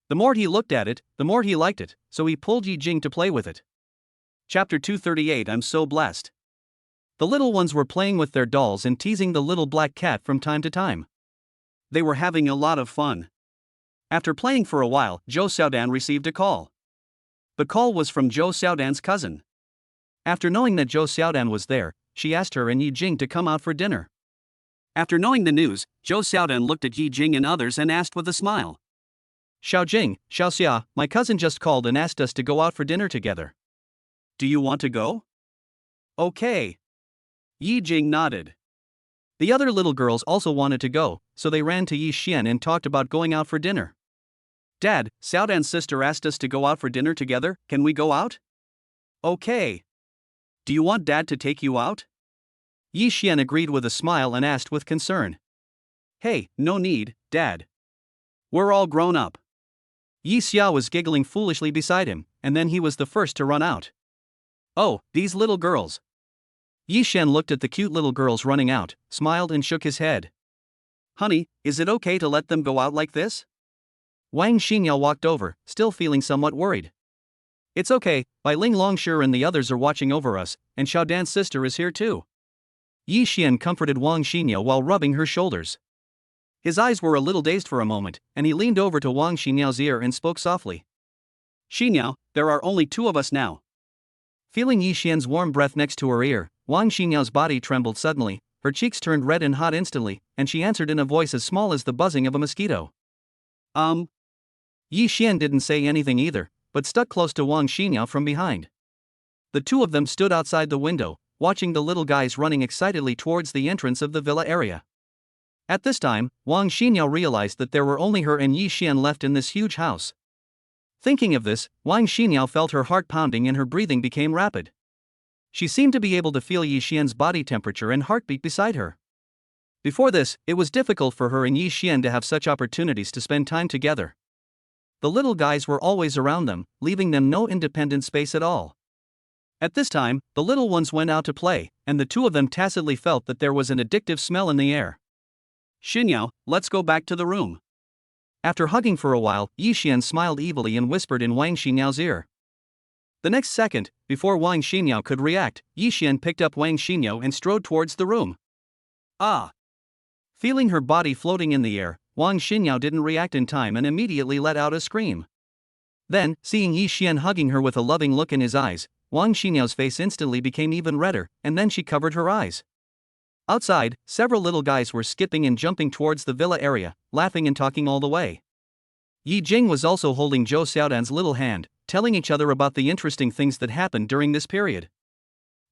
The more he looked at it, the more he liked it, so he pulled Yi Jing to play with it. Chapter 238 I'm so blessed. The little ones were playing with their dolls and teasing the little black cat from time to time. They were having a lot of fun. After playing for a while, Zhou Xiaodan received a call. The call was from Zhou Xiaodan's cousin. After knowing that Zhou Xiaodan was there, she asked her and Yi Jing to come out for dinner. After knowing the news, Zhou Xiaodan looked at Yi Jing and others and asked with a smile. Xiaojing, Xiaoxia, my cousin just called and asked us to go out for dinner together. Do you want to go? Okay. Yi Jing nodded. The other little girls also wanted to go, so they ran to Ye Xuan and talked about going out for dinner. Dad, Xiaodan's sister asked us to go out for dinner together, can we go out? Okay. Do you want Dad to take you out? Ye Xuan agreed with a smile and asked with concern. Hey, no need, Dad. We're all grown up. Yi Xia was giggling foolishly beside him, and then he was the first to run out. Oh, these little girls. Yi Xuan looked at the cute little girls running out, smiled and shook his head. Honey, is it okay to let them go out like this? Wang Xinyao walked over, still feeling somewhat worried. It's okay, Bai Ling Longshu and the others are watching over us, and Xiaodan's sister is here too. Yi Xuan comforted Wang Xinyao while rubbing her shoulders. His eyes were a little dazed for a moment, and he leaned over to Wang Xinyao's ear and spoke softly. Xinyao, there are only two of us now. Feeling Yi Xuan's warm breath next to her ear, Wang Xinyao's body trembled suddenly, her cheeks turned red and hot instantly, and she answered in a voice as small as the buzzing of a mosquito. Yi Xuan didn't say anything either, but stuck close to Wang Xinyao from behind. The two of them stood outside the window, watching the little guys running excitedly towards the entrance of the villa area. At this time, Wang Xinyao realized that there were only her and Yi Xuan left in this huge house. Thinking of this, Wang Xinyao felt her heart pounding and her breathing became rapid. She seemed to be able to feel Yi Xuan's body temperature and heartbeat beside her. Before this, it was difficult for her and Yi Xuan to have such opportunities to spend time together. The little guys were always around them, leaving them no independent space at all. At this time, the little ones went out to play, and the two of them tacitly felt that there was an addictive smell in the air. Xinyao, let's go back to the room. After hugging for a while, Yi Xuan smiled evilly and whispered in Wang Xinyao's ear. The next second, before Wang Xinyao could react, Yi Xuan picked up Wang Xinyao and strode towards the room. Ah! Feeling her body floating in the air, Wang Xinyao didn't react in time and immediately let out a scream. Then, seeing Yi Xuan hugging her with a loving look in his eyes, Wang Xinyao's face instantly became even redder, and then she covered her eyes. Outside, several little guys were skipping and jumping towards the villa area, laughing and talking all the way. Yi Jing was also holding Zhou Xiaodan's little hand, telling each other about the interesting things that happened during this period.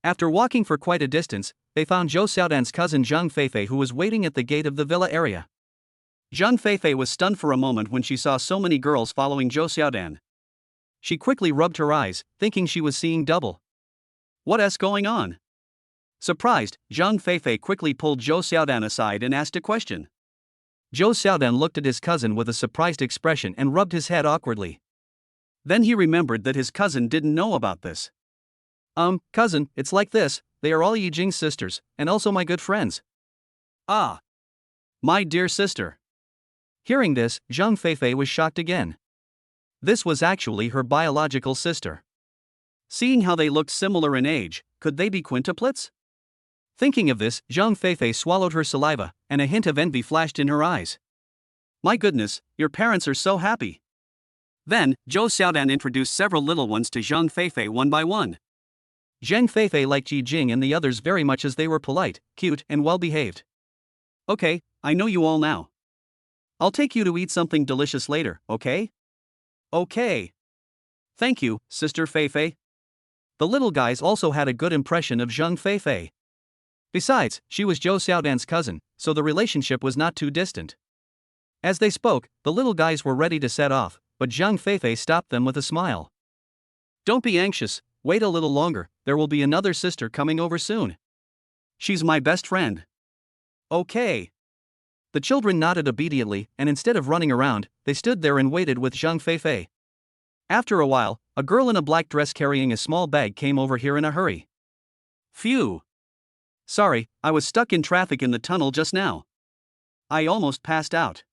After walking for quite a distance, they found Zhou Xiaodan's cousin Zhang Feifei who was waiting at the gate of the villa area. Zhang Feifei was stunned for a moment when she saw so many girls following Zhou Xiaodan. She quickly rubbed her eyes, thinking she was seeing double. What's going on? Surprised, Zhang Feifei quickly pulled Zhou Xiaodan aside and asked a question. Zhou Xiaodan looked at his cousin with a surprised expression and rubbed his head awkwardly. Then he remembered that his cousin didn't know about this. Cousin, it's like this, they are all Yi Jing's sisters, and also my good friends. Ah! My dear sister. Hearing this, Zhang Feifei was shocked again. This was actually her biological sister. Seeing how they looked similar in age, could they be quintuplets? Thinking of this, Zhang Feifei swallowed her saliva, and a hint of envy flashed in her eyes. My goodness, your parents are so happy. Then, Zhou Xiaodan introduced several little ones to Zhang Feifei one by one. Zhang Feifei liked Ji Jing and the others very much as they were polite, cute, and well-behaved. Okay, I know you all now. I'll take you to eat something delicious later, okay? Okay. Thank you, Sister Feifei. The little guys also had a good impression of Zhang Feifei. Besides, she was Zhou Xiaodan's cousin, so the relationship was not too distant. As they spoke, the little guys were ready to set off, but Zhang Feifei stopped them with a smile. Don't be anxious, wait a little longer, there will be another sister coming over soon. She's my best friend. Okay. The children nodded obediently, and instead of running around, they stood there and waited with Zhang Feifei. After a while, a girl in a black dress carrying a small bag came over here in a hurry. Phew. Sorry, I was stuck in traffic in the tunnel just now. I almost passed out.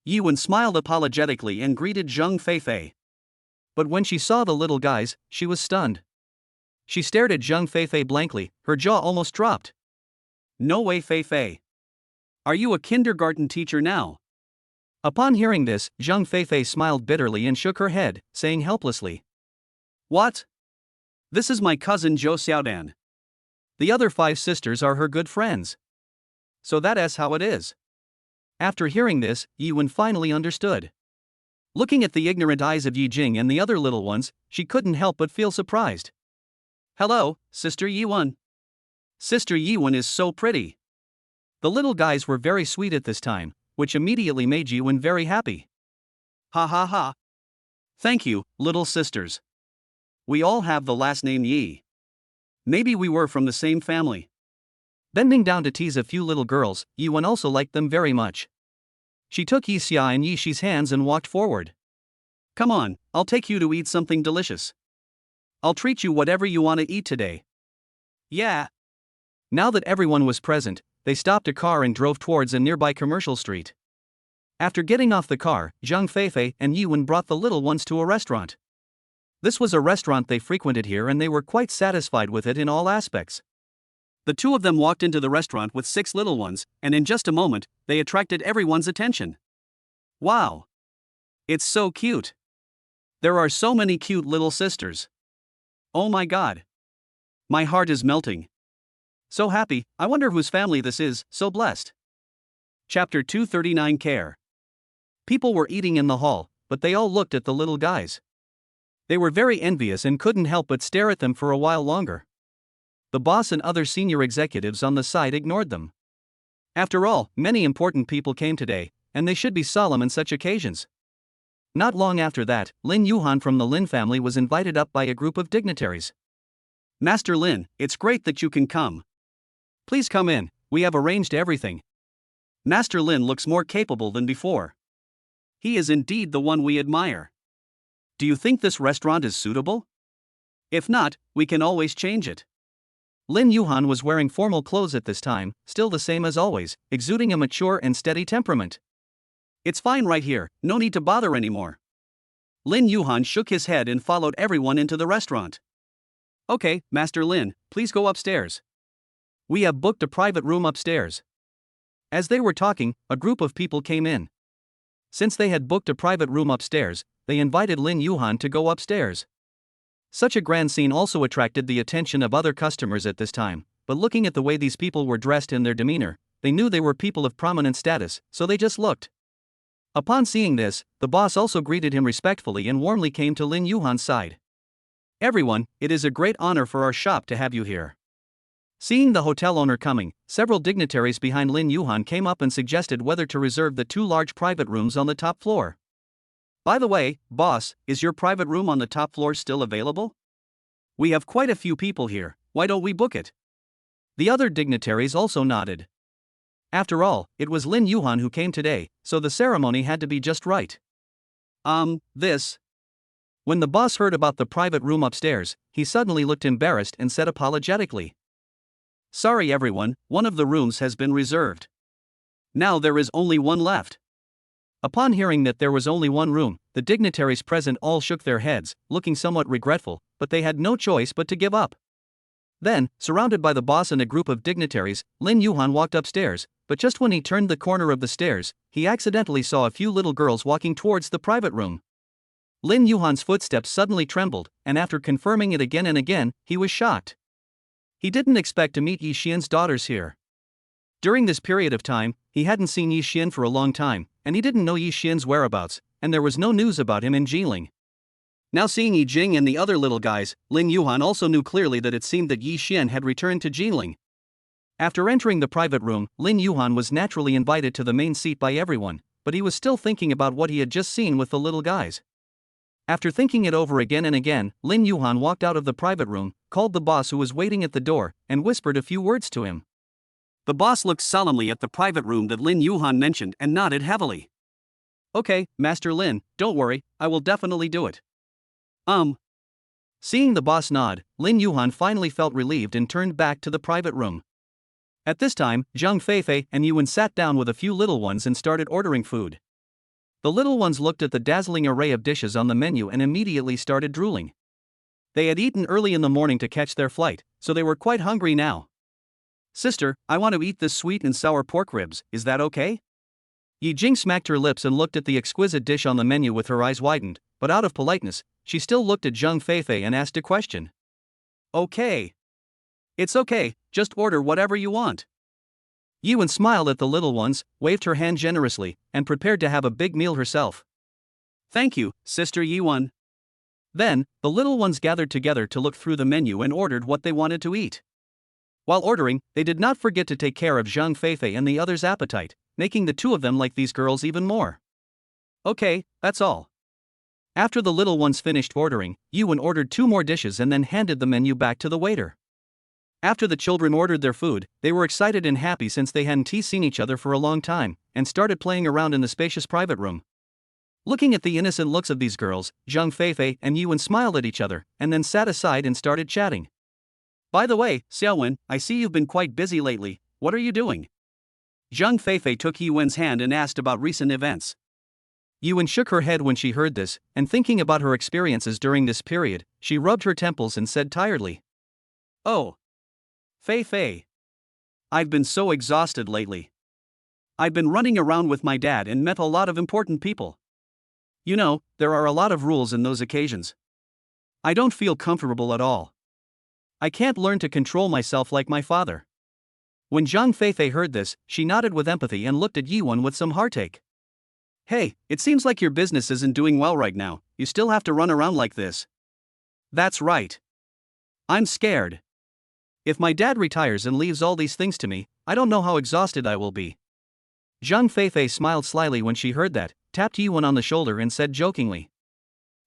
Ye Xuan smiled apologetically and greeted Zhang Feifei. But when she saw the little guys, she was stunned. She stared at Zhang Feifei blankly, her jaw almost dropped. No way, Feifei. Are you a kindergarten teacher now? Upon hearing this, Zhang Feifei smiled bitterly and shook her head, saying helplessly. What? This is my cousin Zhou Xiaodan. The other 5 sisters are her good friends. So that is how it is. After hearing this, Ye Xuan finally understood. Looking at the ignorant eyes of Yi Jing and the other little ones, she couldn't help but feel surprised. Hello, Sister Ye Xuan. Sister Ye Xuan is so pretty. The little guys were very sweet at this time, which immediately made Ye Xuan very happy. Ha ha ha. Thank you, little sisters. We all have the last name Yi. Maybe we were from the same family. Bending down to tease a few little girls, Ye Xuan also liked them very much. She took Ye Xia and Ye Shi's hands and walked forward. Come on, I'll take you to eat something delicious. I'll treat you whatever you want to eat today. Yeah. Now that everyone was present, they stopped a car and drove towards a nearby commercial street. After getting off the car, Zhang Feifei and Ye Xuan brought the little ones to a restaurant. This was a restaurant they frequented here and they were quite satisfied with it in all aspects. The two of them walked into the restaurant with 6 little ones, and in just a moment, they attracted everyone's attention. Wow! It's so cute! There are so many cute little sisters. Oh my god! My heart is melting. So happy, I wonder whose family this is, so blessed. Chapter 239 Care. People were eating in the hall, but they all looked at the little guys. They were very envious and couldn't help but stare at them for a while longer. The boss and other senior executives on the side ignored them. After all, many important people came today, and they should be solemn in such occasions. Not long after that, Lin Yuhan from the Lin family was invited up by a group of dignitaries. Master Lin, it's great that you can come. Please come in, we have arranged everything. Master Lin looks more capable than before. He is indeed the one we admire. Do you think this restaurant is suitable? If not, we can always change it. Lin Yuhan was wearing formal clothes at this time, still the same as always, exuding a mature and steady temperament. It's fine right here, no need to bother anymore. Lin Yuhan shook his head and followed everyone into the restaurant. Okay, Master Lin, please go upstairs. We have booked a private room upstairs. As they were talking, a group of people came in. Since they had booked a private room upstairs, they invited Lin Yuhan to go upstairs. Such a grand scene also attracted the attention of other customers at this time, but looking at the way these people were dressed and their demeanor, they knew they were people of prominent status, so they just looked. Upon seeing this, the boss also greeted him respectfully and warmly came to Lin Yuhan's side. Everyone, it is a great honor for our shop to have you here. Seeing the hotel owner coming, several dignitaries behind Lin Yuhan came up and suggested whether to reserve the 2 large private rooms on the top floor. By the way, boss, is your private room on the top floor still available? We have quite a few people here, why don't we book it? The other dignitaries also nodded. After all, it was Lin Yuhan who came today, so the ceremony had to be just right. This. When the boss heard about the private room upstairs, he suddenly looked embarrassed and said apologetically. Sorry everyone, one of the rooms has been reserved. Now there is only one left. Upon hearing that there was only one room, the dignitaries present all shook their heads, looking somewhat regretful, but they had no choice but to give up. Then, surrounded by the boss and a group of dignitaries, Lin Yuhan walked upstairs, but just when he turned the corner of the stairs, he accidentally saw a few little girls walking towards the private room. Lin Yuhan's footsteps suddenly trembled, and after confirming it again and again, he was shocked. He didn't expect to meet Ye Xuan's daughters here. During this period of time, he hadn't seen Ye Xuan for a long time, and he didn't know Ye Xuan's whereabouts, and there was no news about him in Ganling. Now seeing Yi Jing and the other little guys, Lin Yuhan also knew clearly that it seemed that Ye Xuan had returned to Ganling. After entering the private room, Lin Yuhan was naturally invited to the main seat by everyone, but he was still thinking about what he had just seen with the little guys. After thinking it over again and again, Lin Yuhan walked out of the private room, called the boss who was waiting at the door, and whispered a few words to him. The boss looked solemnly at the private room that Lin Yuhan mentioned and nodded heavily. Okay, Master Lin, don't worry, I will definitely do it. Seeing the boss nod, Lin Yuhan finally felt relieved and turned back to the private room. At this time, Zhang Feifei and Yuan sat down with a few little ones and started ordering food. The little ones looked at the dazzling array of dishes on the menu and immediately started drooling. They had eaten early in the morning to catch their flight, so they were quite hungry now. Sister, I want to eat this sweet and sour pork ribs, is that okay? Yi Jing smacked her lips and looked at the exquisite dish on the menu with her eyes widened, but out of politeness, she still looked at Zhang Feifei and asked a question. Okay. It's okay, just order whatever you want. Yuan smiled at the little ones, waved her hand generously, and prepared to have a big meal herself. Thank you, Sister Yuan. Then, the little ones gathered together to look through the menu and ordered what they wanted to eat. While ordering, they did not forget to take care of Zhang Feifei and the others' appetite, making the two of them like these girls even more. Okay, that's all. After the little ones finished ordering, Yuan ordered 2 more dishes and then handed the menu back to the waiter. After the children ordered their food, they were excited and happy since they hadn't seen each other for a long time, and started playing around in the spacious private room. Looking at the innocent looks of these girls, Zhang Feifei and Yuan smiled at each other, and then sat aside and started chatting. By the way, Xiaowen, I see you've been quite busy lately, what are you doing? Zhang Feifei took Yuan's hand and asked about recent events. Yuan shook her head when she heard this, and thinking about her experiences during this period, she rubbed her temples and said tiredly. Oh. Feifei. I've been so exhausted lately. I've been running around with my dad and met a lot of important people. You know, there are a lot of rules in those occasions. I don't feel comfortable at all. I can't learn to control myself like my father. When Zhang Feifei heard this, she nodded with empathy and looked at Yuan with some heartache. Hey, it seems like your business isn't doing well right now, you still have to run around like this. That's right. I'm scared. If my dad retires and leaves all these things to me, I don't know how exhausted I will be. Zhang Feifei smiled slyly when she heard that, tapped Yuan on the shoulder and said jokingly.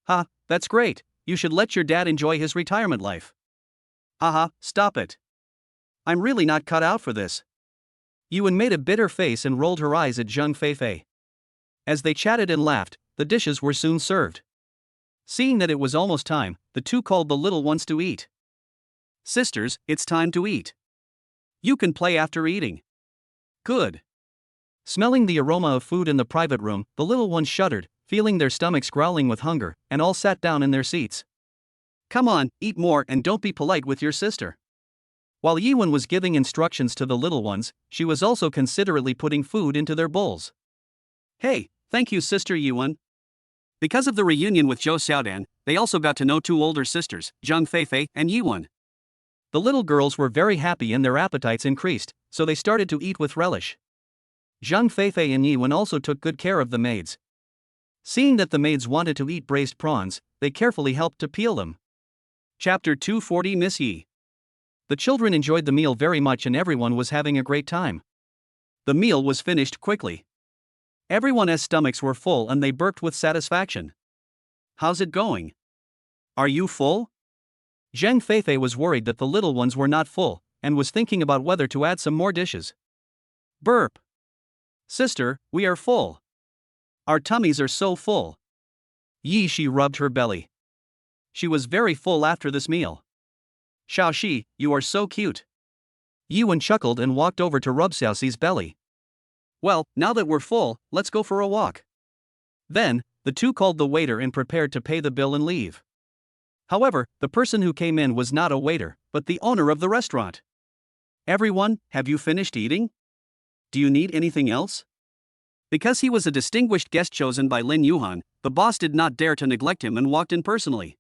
Ha, that's great, you should let your dad enjoy his retirement life. Haha, stop it. I'm really not cut out for this. Yuan made a bitter face and rolled her eyes at Zhang Feifei. As they chatted and laughed, the dishes were soon served. Seeing that it was almost time, the two called the little ones to eat. Sisters, it's time to eat. You can play after eating. Good. Smelling the aroma of food in the private room, the little ones shuddered, feeling their stomachs growling with hunger, and all sat down in their seats. Come on, eat more and don't be polite with your sister. While Yuan was giving instructions to the little ones, she was also considerately putting food into their bowls. Hey, thank you Sister Yuan. Because of the reunion with Zhou Xiaodan, they also got to know 2 older sisters, Zhang Feifei and Yuan. The little girls were very happy and their appetites increased, so they started to eat with relish. Zhang Feifei and Yuan also took good care of the maids. Seeing that the maids wanted to eat braised prawns, they carefully helped to peel them. Chapter 240 Miss Yi. The children enjoyed the meal very much and everyone was having a great time. The meal was finished quickly. Everyone's stomachs were full and they burped with satisfaction. How's it going? Are you full? Zhang Feifei was worried that the little ones were not full, and was thinking about whether to add some more dishes. Burp. Sister, we are full. Our tummies are so full. She rubbed her belly. She was very full after this meal. Xiaoxi, you are so cute. Yuan chuckled and walked over to rub Xiaoxi's belly. Well, now that we're full, let's go for a walk. Then, the two called the waiter and prepared to pay the bill and leave. However, the person who came in was not a waiter, but the owner of the restaurant. Everyone, have you finished eating? Do you need anything else? Because he was a distinguished guest chosen by Lin Yuhan, the boss did not dare to neglect him and walked in personally.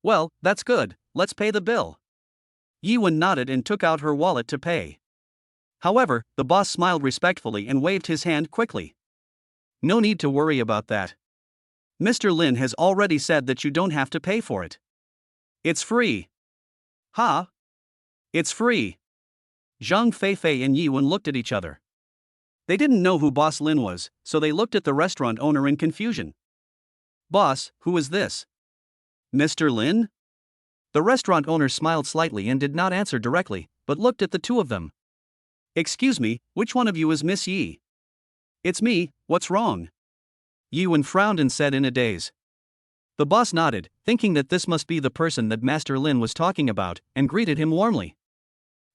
Well, that's good, let's pay the bill. Ye Xuan nodded and took out her wallet to pay. However, the boss smiled respectfully and waved his hand quickly. No need to worry about that. Mr. Lin has already said that you don't have to pay for it. It's free. Huh? It's free. Zhang Feifei and Ye Xuan looked at each other. They didn't know who Boss Lin was, so they looked at the restaurant owner in confusion. Boss, who is this? Mr. Lin? The restaurant owner smiled slightly and did not answer directly, but looked at the two of them. Excuse me, which one of you is Miss Yi? It's me, what's wrong? Ye Xuan frowned and said in a daze. The boss nodded, thinking that this must be the person that Master Lin was talking about, and greeted him warmly.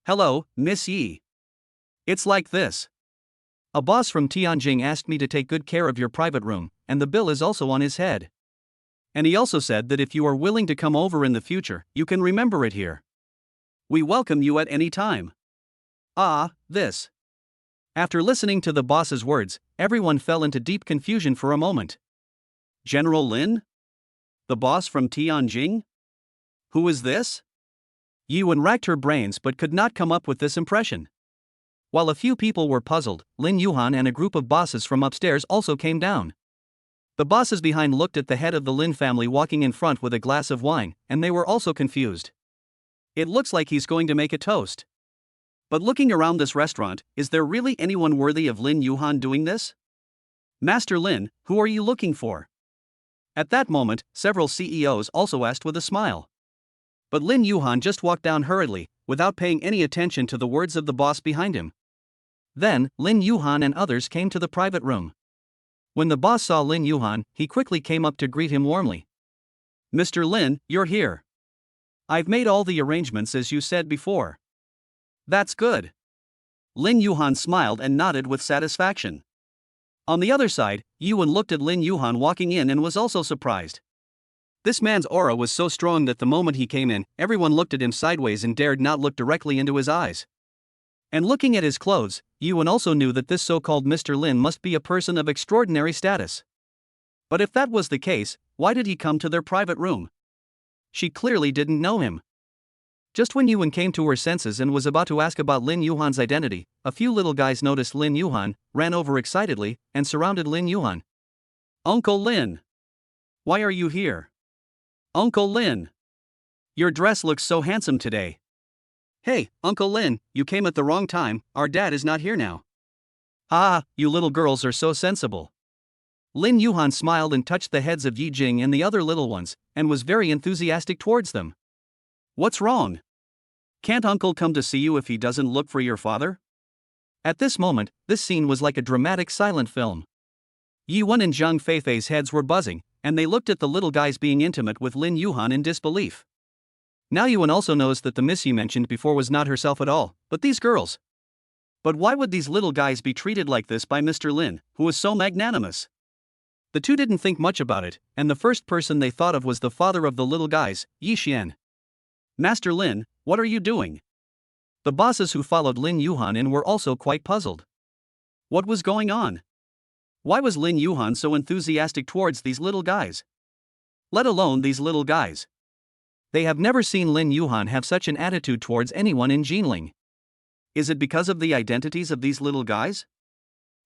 Hello, Miss Yi. It's like this. A boss from Tianjing asked me to take good care of your private room, and the bill is also on his head. And he also said that if you are willing to come over in the future, you can remember it here. We welcome you at any time. This. After listening to the boss's words, everyone fell into deep confusion for a moment. General Lin? The boss from Tianjing? Who is this? Ye Xuan racked her brains but could not come up with this impression. While a few people were puzzled, Lin Yuhan and a group of bosses from upstairs also came down. The bosses behind looked at the head of the Lin family walking in front with a glass of wine, and they were also confused. It looks like he's going to make a toast. But looking around this restaurant, is there really anyone worthy of Lin Yuhan doing this? Master Lin, who are you looking for? At that moment, several CEOs also asked with a smile. But Lin Yuhan just walked down hurriedly, without paying any attention to the words of the boss behind him. Then, Lin Yuhan and others came to the private room. When the boss saw Lin Yuhan, he quickly came up to greet him warmly. Mr. Lin, you're here. I've made all the arrangements as you said before. That's good. Lin Yuhan smiled and nodded with satisfaction. On the other side, Ye Xuan looked at Lin Yuhan walking in and was also surprised. This man's aura was so strong that the moment he came in, everyone looked at him sideways and dared not look directly into his eyes. And looking at his clothes, Ye Xuan also knew that this so-called Mr. Lin must be a person of extraordinary status. But if that was the case, why did he come to their private room? She clearly didn't know him. Just when Ye Xuan came to her senses and was about to ask about Lin Yuhan's identity, a few little guys noticed Lin Yuhan, ran over excitedly, and surrounded Lin Yuhan. Uncle Lin! Why are you here? Uncle Lin! Your dress looks so handsome today. Hey, Uncle Lin, you came at the wrong time, our dad is not here now. You little girls are so sensible. Lin Yuhan smiled and touched the heads of Yi Jing and the other little ones, and was very enthusiastic towards them. What's wrong? Can't Uncle come to see you if he doesn't look for your father? At this moment, this scene was like a dramatic silent film. Ye Xuan and Zhang Feifei's heads were buzzing, and they looked at the little guys being intimate with Lin Yuhan in disbelief. Now Ye Xuan also knows that the Miss Yi mentioned before was not herself at all, but these girls. But why would these little guys be treated like this by Mr. Lin, who was so magnanimous? The two didn't think much about it, and the first person they thought of was the father of the little guys, Ye Xuan. Master Lin, what are you doing? The bosses who followed Lin Yuhan in were also quite puzzled. What was going on? Why was Lin Yuhan so enthusiastic towards these little guys? Let alone these little guys. They have never seen Lin Yuhan have such an attitude towards anyone in Ganling. Is it because of the identities of these little guys?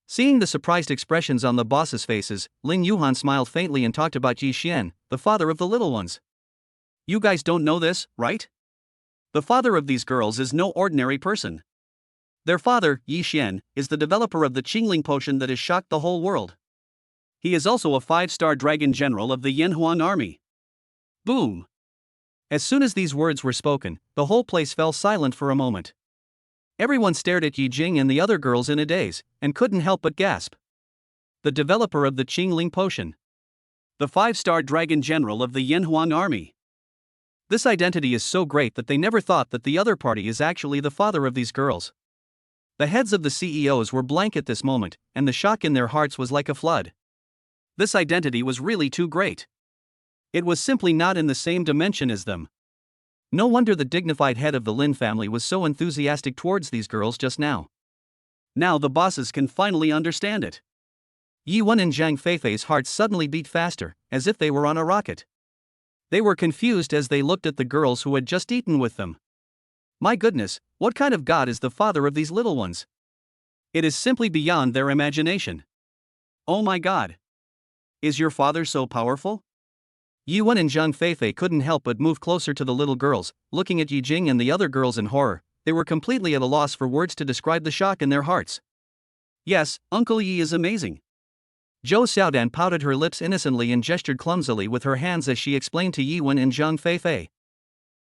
Seeing the surprised expressions on the bosses' faces, Lin Yuhan smiled faintly and talked about Ye Xuan, the father of the little ones. You guys don't know this, right? The father of these girls is no ordinary person. Their father, Ye Xuan, is the developer of the Qingling potion that has shocked the whole world. He is also a 5-star dragon general of the Ye Xuan army. Boom! As soon as these words were spoken, the whole place fell silent for a moment. Everyone stared at Yi Jing and the other girls in a daze, and couldn't help but gasp. The developer of the Qingling potion. The 5-star dragon general of the Ye Xuan army. This identity is so great that they never thought that the other party is actually the father of these girls. The heads of the CEOs were blank at this moment, and the shock in their hearts was like a flood. This identity was really too great. It was simply not in the same dimension as them. No wonder the dignified head of the Lin family was so enthusiastic towards these girls just now. Now the bosses can finally understand it. Ye Xuan and Zhang Feifei's hearts suddenly beat faster, as if they were on a rocket. They were confused as they looked at the girls who had just eaten with them. My goodness, what kind of god is the father of these little ones? It is simply beyond their imagination. Oh my god. Is your father so powerful? Ye Xuan and Zhang Feifei couldn't help but move closer to the little girls, looking at Yi Jing and the other girls in horror. They were completely at a loss for words to describe the shock in their hearts. Yes, Uncle Yi is amazing. Zhou Xiaodan pouted her lips innocently and gestured clumsily with her hands as she explained to Yi Xuan and Zhang Feifei.